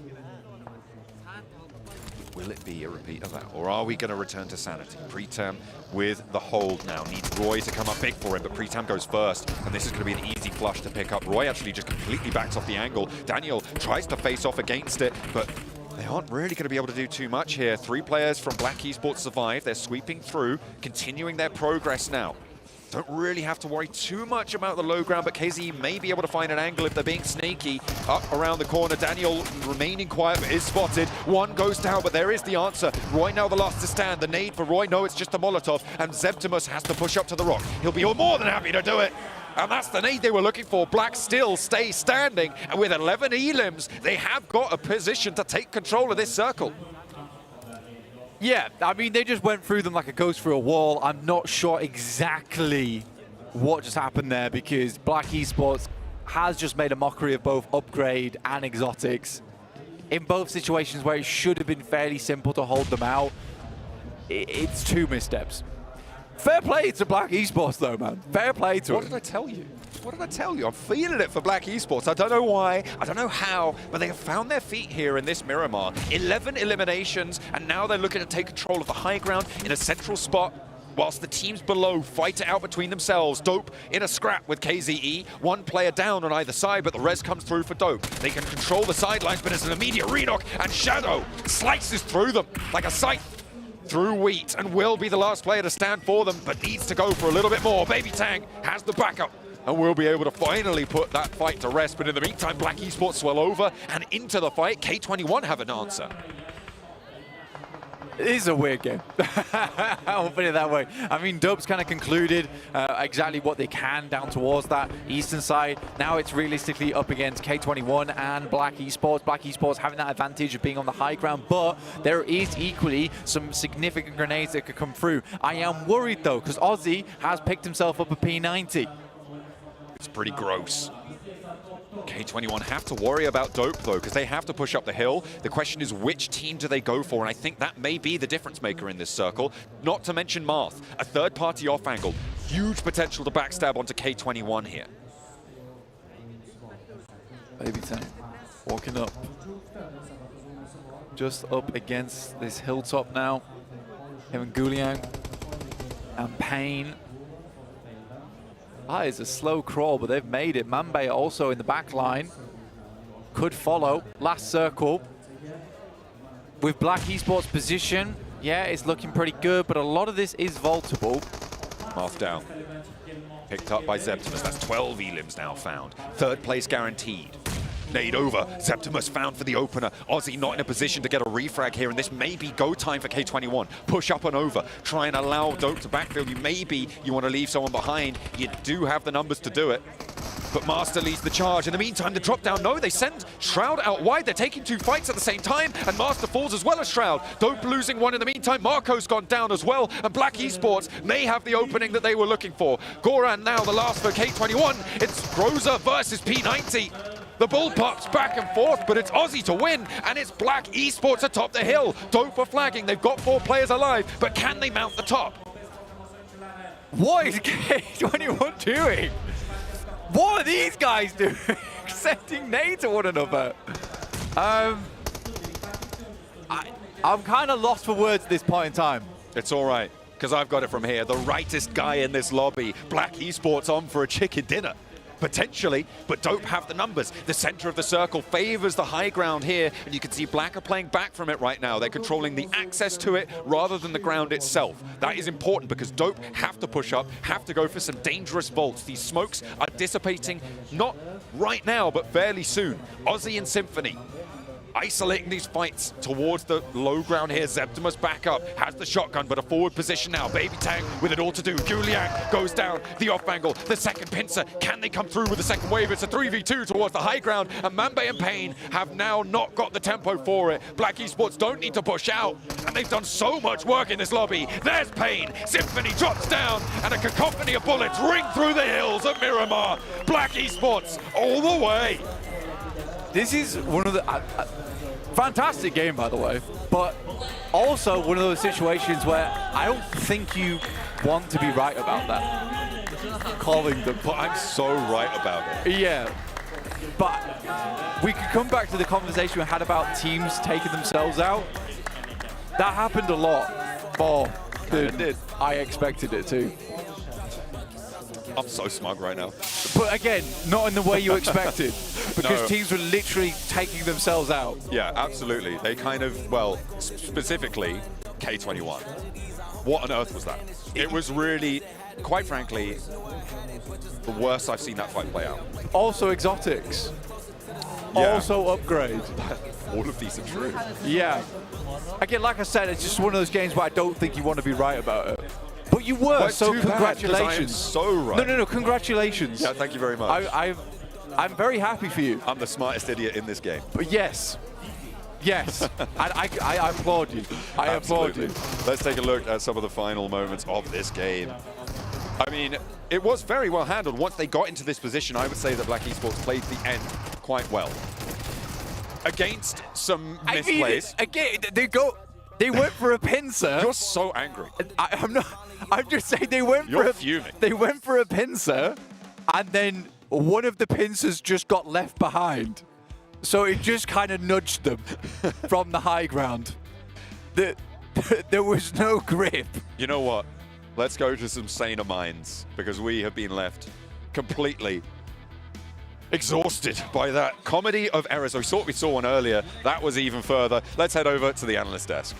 Speaker 9: Will it be a repeat of that, or are we going to return to sanity? Pretam with the hold now. Needs Roy to come up big for him, but Pretam goes first, and this is going to be an easy flush to pick up. Roy actually just completely backs off the angle. Daniel tries to face off against it, but they aren't really going to be able to do too much here. 3 players from Black Esports survive. They're sweeping through, continuing their progress now. Don't really have to worry too much about the low ground, but KZE may be able to find an angle if they're being sneaky. Up around the corner, Daniel remaining quiet, but is spotted. One goes down, but there is the answer. Roy now the last to stand. The nade for Roy, no, it's just a Molotov, and Zeptimus has to push up to the rock. He'll be more than happy to do it. And that's the nade they were looking for. Black still stay standing, and with 11 elims, they have got a position to take control of this circle.
Speaker 17: Yeah, I mean, they just went through them like a ghost through a wall. I'm not sure exactly what just happened there, because Black Esports has just made a mockery of both Upgrade and Exotics. In both situations where it should have been fairly simple to hold them out, it's 2 missteps. Fair play to Black Esports, though, man. Fair play to them.
Speaker 9: What did I tell you? What did I tell you? I'm feeling it for Black Esports. I don't know why, I don't know how, but they have found their feet here in this Miramar. 11 eliminations, and now they're looking to take control of the high ground in a central spot, whilst the teams below fight it out between themselves. Dope in a scrap with KZE. 1 player down on either side, but the res comes through for Dope. They can control the sidelines, but it's an immediate re-knock, and Shadow slices through them like a scythe through wheat, and will be the last player to stand for them, but needs to go for a little bit more. Baby Tang has the backup, and we'll be able to finally put that fight to rest. But in the meantime, Black Esports swell over and into the fight. K21 have an answer.
Speaker 17: It is a weird game. I'll put it that way. I mean, Dope's kind of concluded exactly what they can down towards that eastern side. Now it's realistically up against K21 and Black Esports. Black Esports having that advantage of being on the high ground, but there is equally some significant grenades that could come through. I am worried, though, because Aussie has picked himself up a P90.
Speaker 9: It's pretty gross. K21 have to worry about Dope, though, because they have to push up the hill. The question is, which team do they go for? And I think that may be the difference maker in this circle. Not to mention Marth, a third-party off angle. Huge potential to backstab onto K21 here.
Speaker 17: Baby Tank walking up. Just up against this hilltop now. Him and Guliang and Payne. That is a slow crawl, but they've made it. Mambe also in the back line. Could follow. Last circle. With Black Esports position, yeah, it's looking pretty good, but a lot of this is vaultable.
Speaker 9: Marth down. Picked up by Zeptimus. That's 12 elims now found. 3rd place guaranteed. Nade over. Zeptimus found for the opener. Aussie not in a position to get a refrag here, and this may be go time for K21. Push up and over. Try and allow Dope to backfill you. Maybe you want to leave someone behind. You do have the numbers to do it. But Master leads the charge. In the meantime, the drop down, no, they send Shroud out wide. They're taking 2 fights at the same time, and Master falls as well as Shroud. Dope losing 1 in the meantime. Marco's gone down as well, and Black Esports may have the opening that they were looking for. Goran now the last for K21. It's Groza versus P90. The bull pops back and forth, but it's Aussie to win, and it's Black Esports atop the hill. Dope for flagging. They've got 4 players alive, but can they mount the top?
Speaker 17: What is K21 doing? What are these guys doing? Sending nades to one another. I'm kind of lost for words at this point in time.
Speaker 9: It's all right, because I've got it from here. The rightest guy in this lobby. Black Esports on for a chicken dinner. Potentially, but Dope have the numbers. The center of the circle favors the high ground here, and you can see Black are playing back from it right now. They're controlling the access to it rather than the ground itself. That is important because Dope have to push up, have to go for some dangerous vaults. These smokes are dissipating, not right now, but fairly soon. Aussie and Symphony isolating these fights towards the low ground here. Zeptimus back up, has the shotgun, but a forward position now. Baby Tang with it all to do. Guliang goes down, the off angle, the second pincer. Can they come through with the second wave? It's a 3v2 towards the high ground, and Mambe and Payne have now not got the tempo for it. Black Esports don't need to push out, and they've done so much work in this lobby. There's Payne. Symphony drops down, and a cacophony of bullets ring through the hills of Miramar. Black Esports all the way.
Speaker 17: This is one of the fantastic game, by the way, but also one of those situations where I don't think you want to be right about that. Calling them,
Speaker 9: but I'm so right about it.
Speaker 17: Yeah, but we could come back to the conversation we had about teams taking themselves out. That happened a lot more than I expected it to.
Speaker 9: I'm so smug right now.
Speaker 17: But again, not in the way you expected, because
Speaker 9: No.
Speaker 17: teams were literally taking themselves out.
Speaker 9: Yeah, absolutely. They kind of, well, specifically K21. What on earth was that? It was really, quite frankly, the worst I've seen that fight play out.
Speaker 17: Also exotics.
Speaker 9: Yeah.
Speaker 17: Also upgrade.
Speaker 9: All of these are true.
Speaker 17: Yeah. Again, like I said, it's just one of those games where I don't think you want to be right about it. But you were,
Speaker 9: Well, it's
Speaker 17: so
Speaker 9: too bad, 'cause I am
Speaker 17: congratulations.
Speaker 9: so right.
Speaker 17: No, congratulations.
Speaker 9: Yeah, thank you very much.
Speaker 17: I'm very happy for you.
Speaker 9: I'm the smartest idiot in this game.
Speaker 17: But yes. Yes. I applaud you. I applaud you.
Speaker 9: Let's take a look at some of the final moments of this game. I mean, it was very well handled. Once they got into this position, I would say that Black Esports played the end quite well. Against some misplays.
Speaker 17: Again, they went for a pincer.
Speaker 9: You're so angry.
Speaker 17: I'm not. I'm just saying they went
Speaker 9: You're fuming.
Speaker 17: They went for a pincer, and then one of the pincers just got left behind. So it just kind of nudged them from the high ground. There was no grip.
Speaker 9: You know what? Let's go to some saner minds, because we have been left completely exhausted by that comedy of errors. We saw one earlier. That was even further. Let's head over to the analyst desk.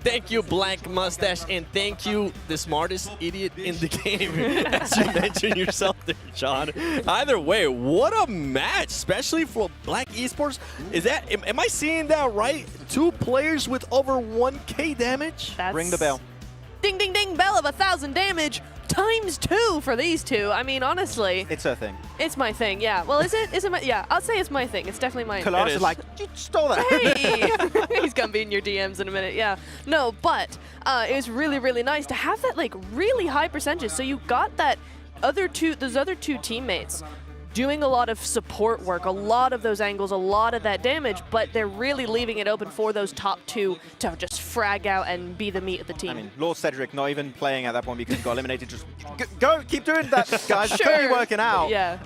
Speaker 5: Thank you, Black Mustache, and thank you, the smartest idiot in the game, as you mentioned yourself there, John. Either way, what a match, especially for Black Esports. Is that, am I seeing that right? 2 players with over 1K damage?
Speaker 6: Ring the bell.
Speaker 7: Ding, ding, ding, bell of 1,000 damage times 2 for these two. I mean, honestly.
Speaker 6: It's her thing.
Speaker 7: It's my thing, yeah. Well, is it? Is it my? Yeah, I'll say it's my thing. It's definitely my.
Speaker 6: Kalash is like, you stole that.
Speaker 7: Hey, he's gonna be in your DMs in a minute. Yeah. No, but it was really, really nice to have that like really high percentages. So you got that those other two teammates doing a lot of support work, a lot of those angles, a lot of that damage, but they're really leaving it open for those top 2 to just frag out and be the meat of the team.
Speaker 6: I mean, Lord Cedric not even playing at that point because he got eliminated. Just go, keep doing that, guys. It's totally working out.
Speaker 7: Yeah.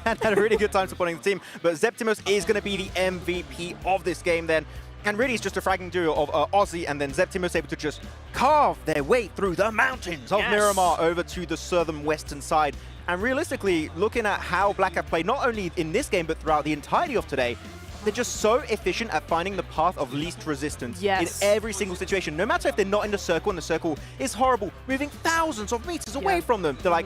Speaker 6: And had a really good time supporting the team. But Zeptimos is going to be the MVP of this game then. And really, it's just a fragging duo of Aussie and then Zeptimos able to just carve their way through the mountains of Miramar over to the southern western side. And realistically, looking at how Black have played, not only in this game, but throughout the entirety of today, they're just so efficient at finding the path of least resistance in every single situation. No matter if they're not in the circle and the circle is horrible, moving thousands of meters away from them. They're like,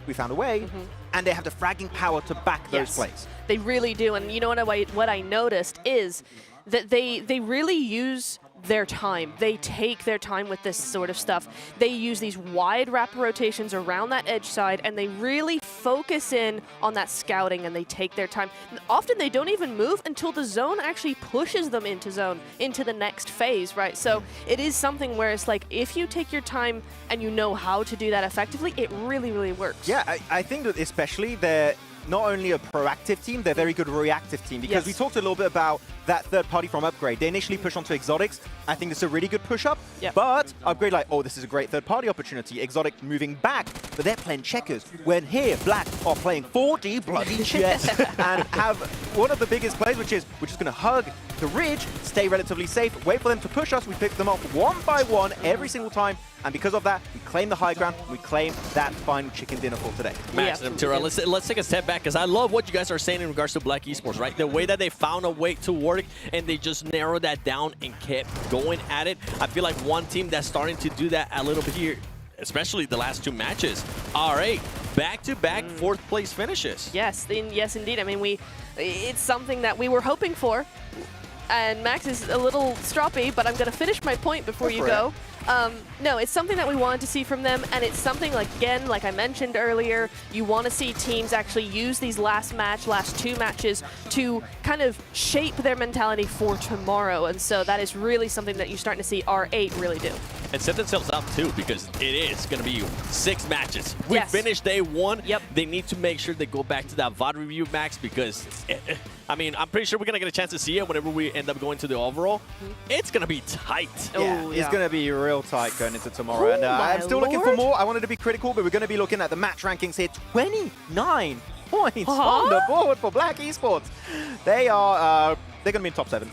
Speaker 6: we found a way, and they have the fragging power to back those plays.
Speaker 7: They really do. And you know what I noticed is that they really use their time. They take their time with this sort of stuff. They use these wide rapid rotations around that edge side, and they really focus in on that scouting, and they take their time. Often they don't even move until the zone actually pushes them into the next phase, right? So it is something where it's like, if you take your time and you know how to do that effectively, it really, really works.
Speaker 6: Yeah, I think that especially they're not only a proactive team, they're a very good reactive team, because we talked a little bit about that third party from Upgrade. They initially push onto Exotics. I think it's a really good push-up, but Upgrade like, oh, this is a great third party opportunity. Exotic moving back, but they're playing checkers. When here, Black are playing 4D bloody chess and have one of the biggest plays, which is we're just going to hug the ridge, stay relatively safe, wait for them to push us. We pick them off one by one every single time. And because of that, we claim the high ground. We claim that final chicken dinner for today.
Speaker 5: Max and Tyrell, let's take a step back, because I love what you guys are saying in regards to Black Esports, right? The way that they found a way to work and they just narrowed that down and kept going at it. I feel like one team that's starting to do that a little bit here, especially the last 2 matches. All right, back-to-back 4th place finishes.
Speaker 7: Yes, yes, indeed. I mean, it's something that we were hoping for. And Max is a little stroppy, but I'm going to finish my point before you go. No, it's something that we wanted to see from them, and it's something, like, again, like I mentioned earlier, you want to see teams actually use these last 2 matches to kind of shape their mentality for tomorrow, and so that is really something that you're starting to see R8 really do.
Speaker 5: And set themselves up, too, because it is going to be 6 matches. We finished day 1. They need to make sure they go back to that VOD review, Max, because, I mean, I'm pretty sure we're going to get a chance to see it whenever we end up going to the overall. It's going to be tight.
Speaker 6: Yeah, it's going to be real tight going into tomorrow. And I'm still looking for more. I wanted to be critical, but we're going to be looking at the match rankings here. 29 points on the board for Black Esports. They are... they're going to be in top 7.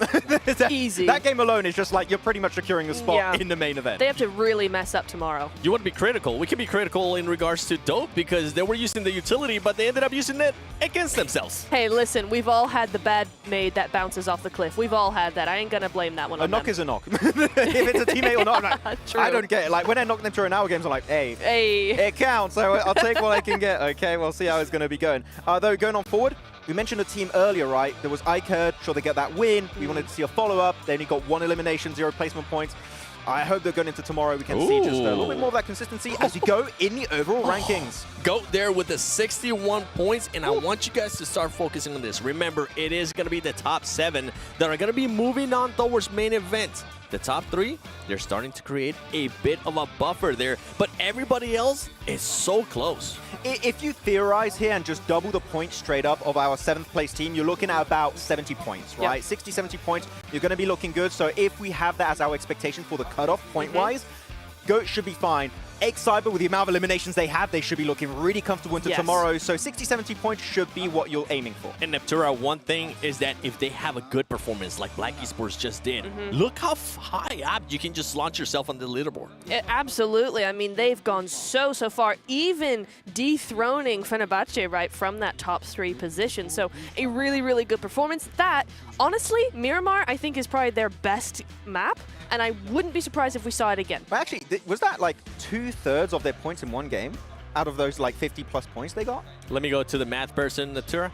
Speaker 7: Easy.
Speaker 6: That game alone is just like you're pretty much securing a spot in the main event.
Speaker 7: They have to really mess up tomorrow.
Speaker 5: You want to be critical. We can be critical in regards to Dope because they were using the utility, but they ended up using it against themselves.
Speaker 7: Hey, listen, we've all had the bad nade that bounces off the cliff. We've all had that. I ain't going to blame that one
Speaker 6: A
Speaker 7: on
Speaker 6: knock
Speaker 7: them.
Speaker 6: is a knock. If it's a teammate or not, I'm like,
Speaker 7: True.
Speaker 6: I don't get it. Like when I knock them during our games, I'm like, hey, it counts. So I'll take what I can get. Okay, we'll see how it's going to be going. Though going on forward, we mentioned a team earlier, right? There was Iker, sure they get that win. We wanted to see a follow-up. They only got 1 elimination, 0 placement points. I hope that going into tomorrow we can see just a little bit more of that consistency as we go in the overall rankings.
Speaker 5: Go there with the 61 points, and I want you guys to start focusing on this. Remember, it is going to be the top 7 that are going to be moving on towards main event. The top 3, they're starting to create a bit of a buffer there, but everybody else is so close.
Speaker 6: If you theorize here and just double the points straight up of our 7th place team, you're looking at about 70 points, right?
Speaker 7: Yep.
Speaker 6: 60, 70 points, you're going to be looking good. So if we have that as our expectation for the cutoff point-wise, GOAT should be fine. X-Cyber, with the amount of eliminations they have, they should be looking really comfortable into tomorrow. So 60, 70 points should be what you're aiming for.
Speaker 5: And Neptura, one thing is that if they have a good performance like Black Esports just did, look how high up you can just launch yourself on the leaderboard.
Speaker 7: Absolutely. I mean, they've gone so far, even dethroning Fenerbahce, right, from that top 3 position. So a really, really good performance. That, honestly, Miramar, I think, is probably their best map. And I wouldn't be surprised if we saw it again.
Speaker 6: But actually, was that like 2/3 of their points in one game out of those like 50+ points they got?
Speaker 5: Let me go to the math person, Neptura.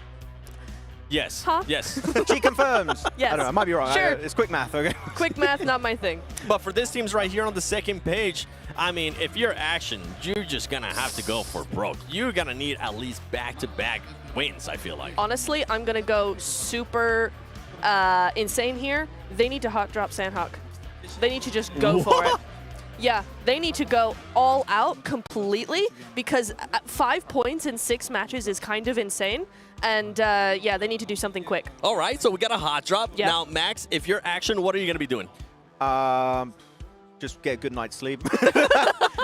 Speaker 5: Yes.
Speaker 7: Huh?
Speaker 5: Yes.
Speaker 6: She confirms.
Speaker 7: Yes.
Speaker 6: I don't know, I might be wrong.
Speaker 7: Sure.
Speaker 6: It's quick math, okay?
Speaker 7: Quick math, not my thing.
Speaker 5: But for this team's right here on the second page, I mean, if you're Action, you're just going to have to go for broke. You're going to need at least back-to-back wins, I feel like.
Speaker 7: Honestly, I'm going to go super insane here. They need to hot drop Sanhok. They need to just go for it. Yeah, they need to go all out completely because 5 points in 6 matches is kind of insane. And yeah, they need to do something quick.
Speaker 5: All right, so we got a hot drop.
Speaker 7: Yep.
Speaker 5: Now, Max, if you're Action, what are you going to be doing?
Speaker 6: Just get a good night's sleep.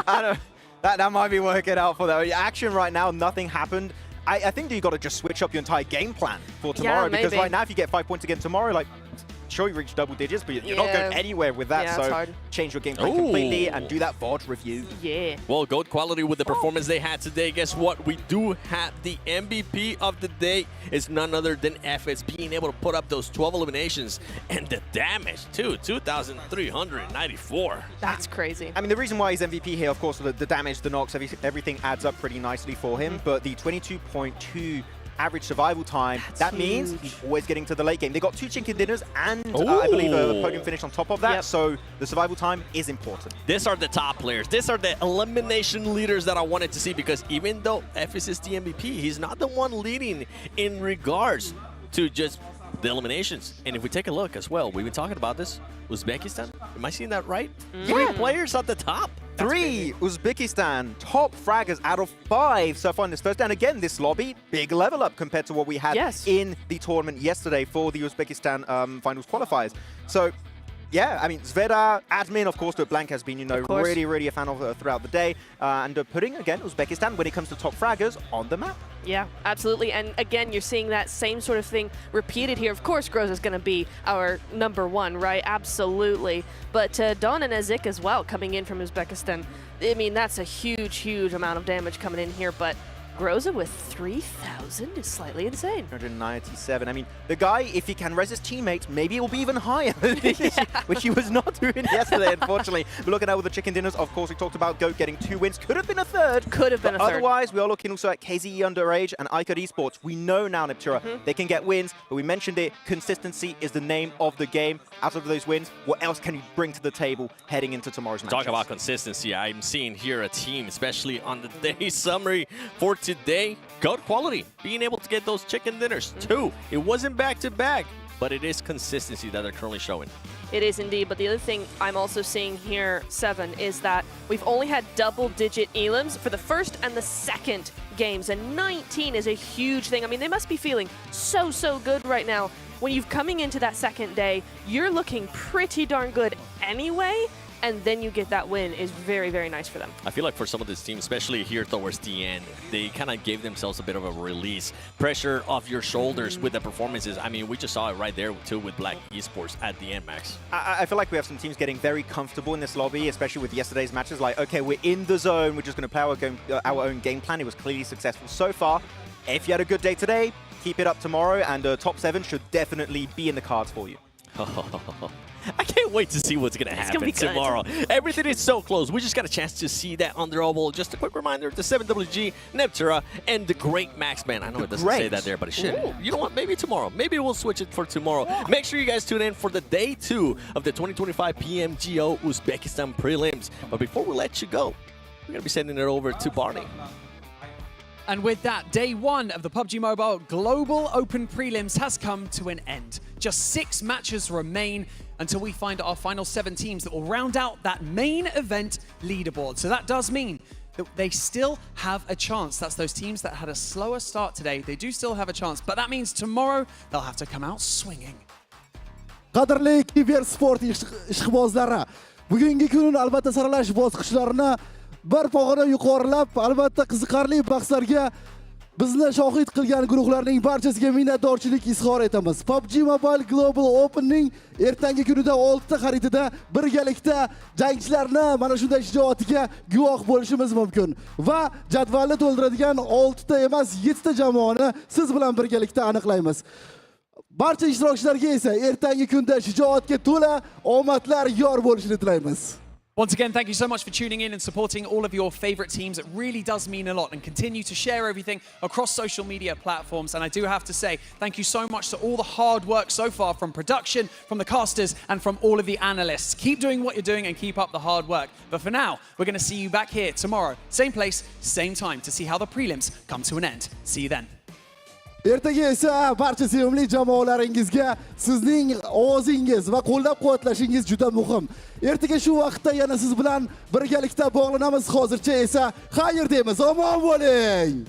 Speaker 6: I don't. That might be working out for them. Action right now, nothing happened. I think that you got to just switch up your entire game plan for tomorrow because right now, if you get 5 points again tomorrow, like. Sure, you reach double digits, but you're not going anywhere with that. So change your game plan completely and do that VOD review.
Speaker 7: Yeah.
Speaker 5: Well, GOAT quality with the performance they had today. Guess what? We do have the MVP of the day. Is none other than FS being able to put up those 12 eliminations and the damage too, 2,394.
Speaker 7: That's crazy.
Speaker 6: I mean, the reason why he's MVP here, of course, the damage, the knocks, everything adds up pretty nicely for him. But the 22.2 average survival time, that means he's always getting to the late game. They got 2 chicken dinners and I believe a podium finish on top of that, so the survival time is important.
Speaker 5: These are the top players. These are the elimination leaders that I wanted to see because even though FS is the MVP, he's not the one leading in regards to just the eliminations. And if we take a look as well, we've been talking about this, Uzbekistan, am I seeing that right? 3 players at the top.
Speaker 6: 3 Uzbekistan top fraggers out of 5 so far in this first. And again, this lobby, big level up compared to what we had in the tournament yesterday for the Uzbekistan finals qualifiers. So, yeah, I mean, Zveda, admin, of course, to Blank has been, you know, really a fan of throughout the day. And putting, again, Uzbekistan, when it comes to top fraggers, on the map.
Speaker 7: Yeah, absolutely. And again, you're seeing that same sort of thing repeated here. Of course, Groza is going to be our #1, right? Absolutely. But Don and Ezik as well coming in from Uzbekistan. I mean, that's a huge amount of damage coming in here. But Groza with 3,000 is slightly insane.
Speaker 6: 197. I mean, the guy, if he can res his teammates, maybe it will be even higher, which he was not doing yesterday, unfortunately. But looking at all the chicken dinners, of course, we talked about GOAT getting 2 wins. Could have been a 3rd.
Speaker 7: Could have been a 3rd.
Speaker 6: Otherwise, we are looking also at KZE Underage and Icod Esports. We know now, Neptura, they can get wins, but we mentioned it. Consistency is the name of the game. Out of those wins, what else can you bring to the table heading into tomorrow's match?
Speaker 5: Talk about consistency. I'm seeing here a team, especially on the day summary for today, GOAT quality, being able to get those chicken dinners too. It wasn't back-to-back, but it is consistency that they're currently showing.
Speaker 7: It is indeed, but the other thing I'm also seeing here, 7, is that we've only had double-digit elims for the first and the second games, and 19 is a huge thing. I mean, they must be feeling so good right now. When you're coming into that second day, you're looking pretty darn good anyway, and then you get that win is very, very nice for them.
Speaker 5: I feel like for some of this team, especially here towards the end, they kind of gave themselves a bit of a release. Pressure off your shoulders with the performances. I mean, we just saw it right there too with Black Esports at the end, Max.
Speaker 6: I feel like we have some teams getting very comfortable in this lobby, especially with yesterday's matches. Like, okay, we're in the zone. We're just going to play our own game plan. It was clearly successful so far. If you had a good day today, keep it up tomorrow, and top 7 should definitely be in the cards for you.
Speaker 5: I can't wait to see what's going to happen tomorrow. Everything is so close. We just got a chance to see that Under Oval. Just a quick reminder, the 7WG, Neptura, and the great Maxman. I know it doesn't say that there, but it should. Ooh. You know what? Maybe tomorrow. Maybe we'll switch it for tomorrow. Yeah. Make sure you guys tune in for the day 2 of the 2025 PMGO Uzbekistan Prelims. But before we let you go, we're going to be sending it over to Barney.
Speaker 3: And with that, day 1 of the PUBG Mobile Global Open Prelims has come to an end. Just 6 matches remain until we find our final 7 teams that will round out that main event leaderboard. So that does mean that they still have a chance. That's those teams that had a slower start today. They do still have a chance, but that means tomorrow they'll have to come out swinging.
Speaker 4: Qadrli kibersport ishqibozlari, bugungi kun albatta saralash bosqichlarini bir pog'ona yuqorilab, albatta qiziqarli bahslarga bizni shohid qilgan guruhlarning barchasiga minnatdorchilik izhor etamiz. PUBG Mobile Global Open'ning ertangi kunida 6 ta xaritida birgalikda jangchilarni mana shunday shijoatiga guvoh bo'lishimiz mumkin va jadvalni to'ldiradigan 6 ta emas 7 ta jamoani siz bilan birgalikda aniqlaymiz. Barcha ishtirokchilarga esa ertangi kunda shijoatga to'la omadlar yor bo'lishini tilaymiz.
Speaker 3: Once again, thank you so much for tuning in and supporting all of your favorite teams. It really does mean a lot, and continue to share everything across social media platforms. And I do have to say, thank you so much to all the hard work so far from production, from the casters, and from all of the analysts. Keep doing what you're doing and keep up the hard work. But for now, we're going to see you back here tomorrow, same place, same time, to see how the prelims come to an end. See you then.
Speaker 4: Ertaga esa barcha sevimli jamoalaringizga sizning ovozingiz va qo'llab-quvvatlashingiz juda muhim. Ertaga shu vaqtda yana siz bilan birgalikda bog'lanamiz. Hozircha esa xayr deymiz. Omon bo'ling.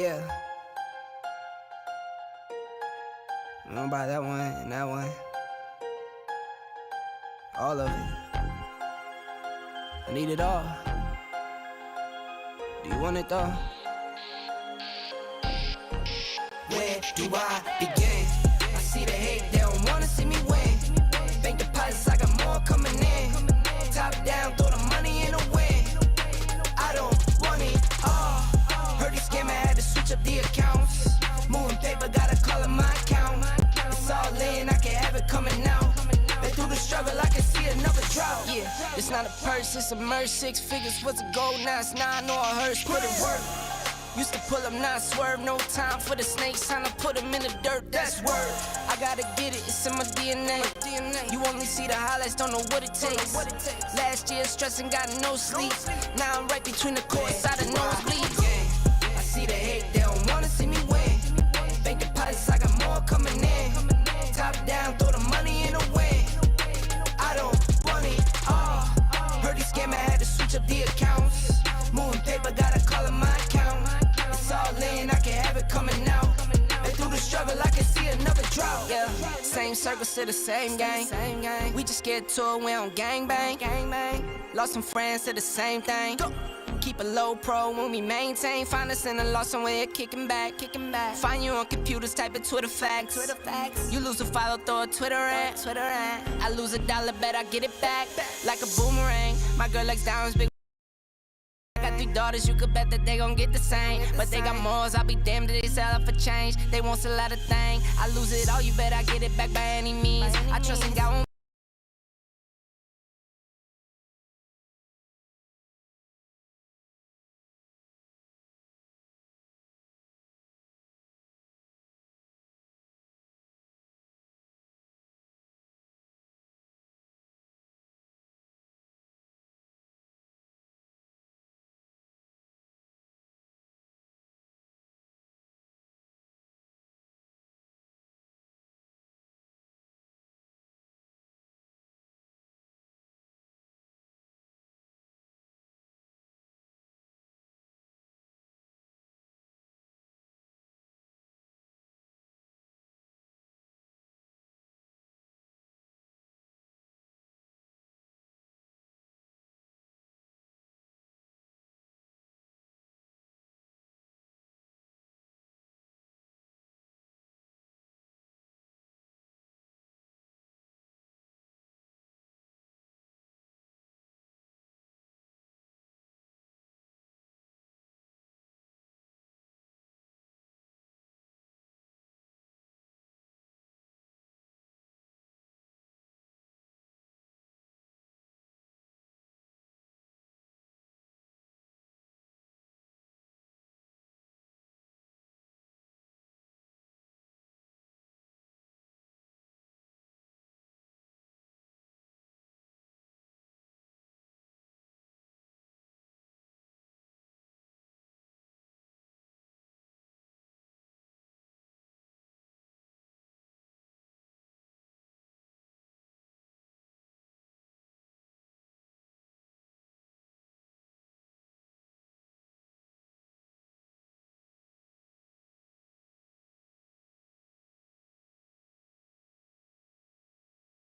Speaker 8: Yeah. I'm gonna buy that one and that one. All of it. I need it all. Do you want it though? Where do I begin? I see the hate, they don't wanna see me win. Bank deposits, I got more coming in. Top down, throw the money in the wind. I don't want it all. Heard this scammer had to switch up the accounts. Moving paper, gotta call it my account. It's all in, I can have it coming out. Been through the struggle, I can see another drought. Yeah, it's not a purse, it's a merch. 6 figures was a goal, now it's 9 or a hearse. Put it work. Used to pull up, not swerve. No time for the snakes, time to put them in the dirt. That's word. I gotta get it, it's in my DNA. You only see the highlights, don't know what it takes. Last year stressing, got no sleep. Now I'm right between the courts, out of nosebleeds. Yeah. I see the hate, they don't wanna see me win. Bank deposits, I got more coming in. Top down, throw the money in the wind. I don't want it all. Heard these scammer had to switch up the accounts. Moving paper, gotta call it my account. It's all in, I can have it coming out. And through the struggle, I can see another drought. Yeah, same circle, still the same gang. We just get to it, we don't gangbang. Lost some friends, to the same thing. Keep a low pro when we maintain. Find us in a lost somewhere, kicking back. Find you on computers, type it Twitter facts. You lose a follow, throw a Twitter rant. I lose $1, bet I get it back. Like a boomerang, my girl likes diamonds, big. Got 3 daughters, you could bet that they gon' get the same. But they got morals, I'll be damned if they sell up for change. They won't sell out a thing. I lose it all, you bet I get it back by any means. I trust in God.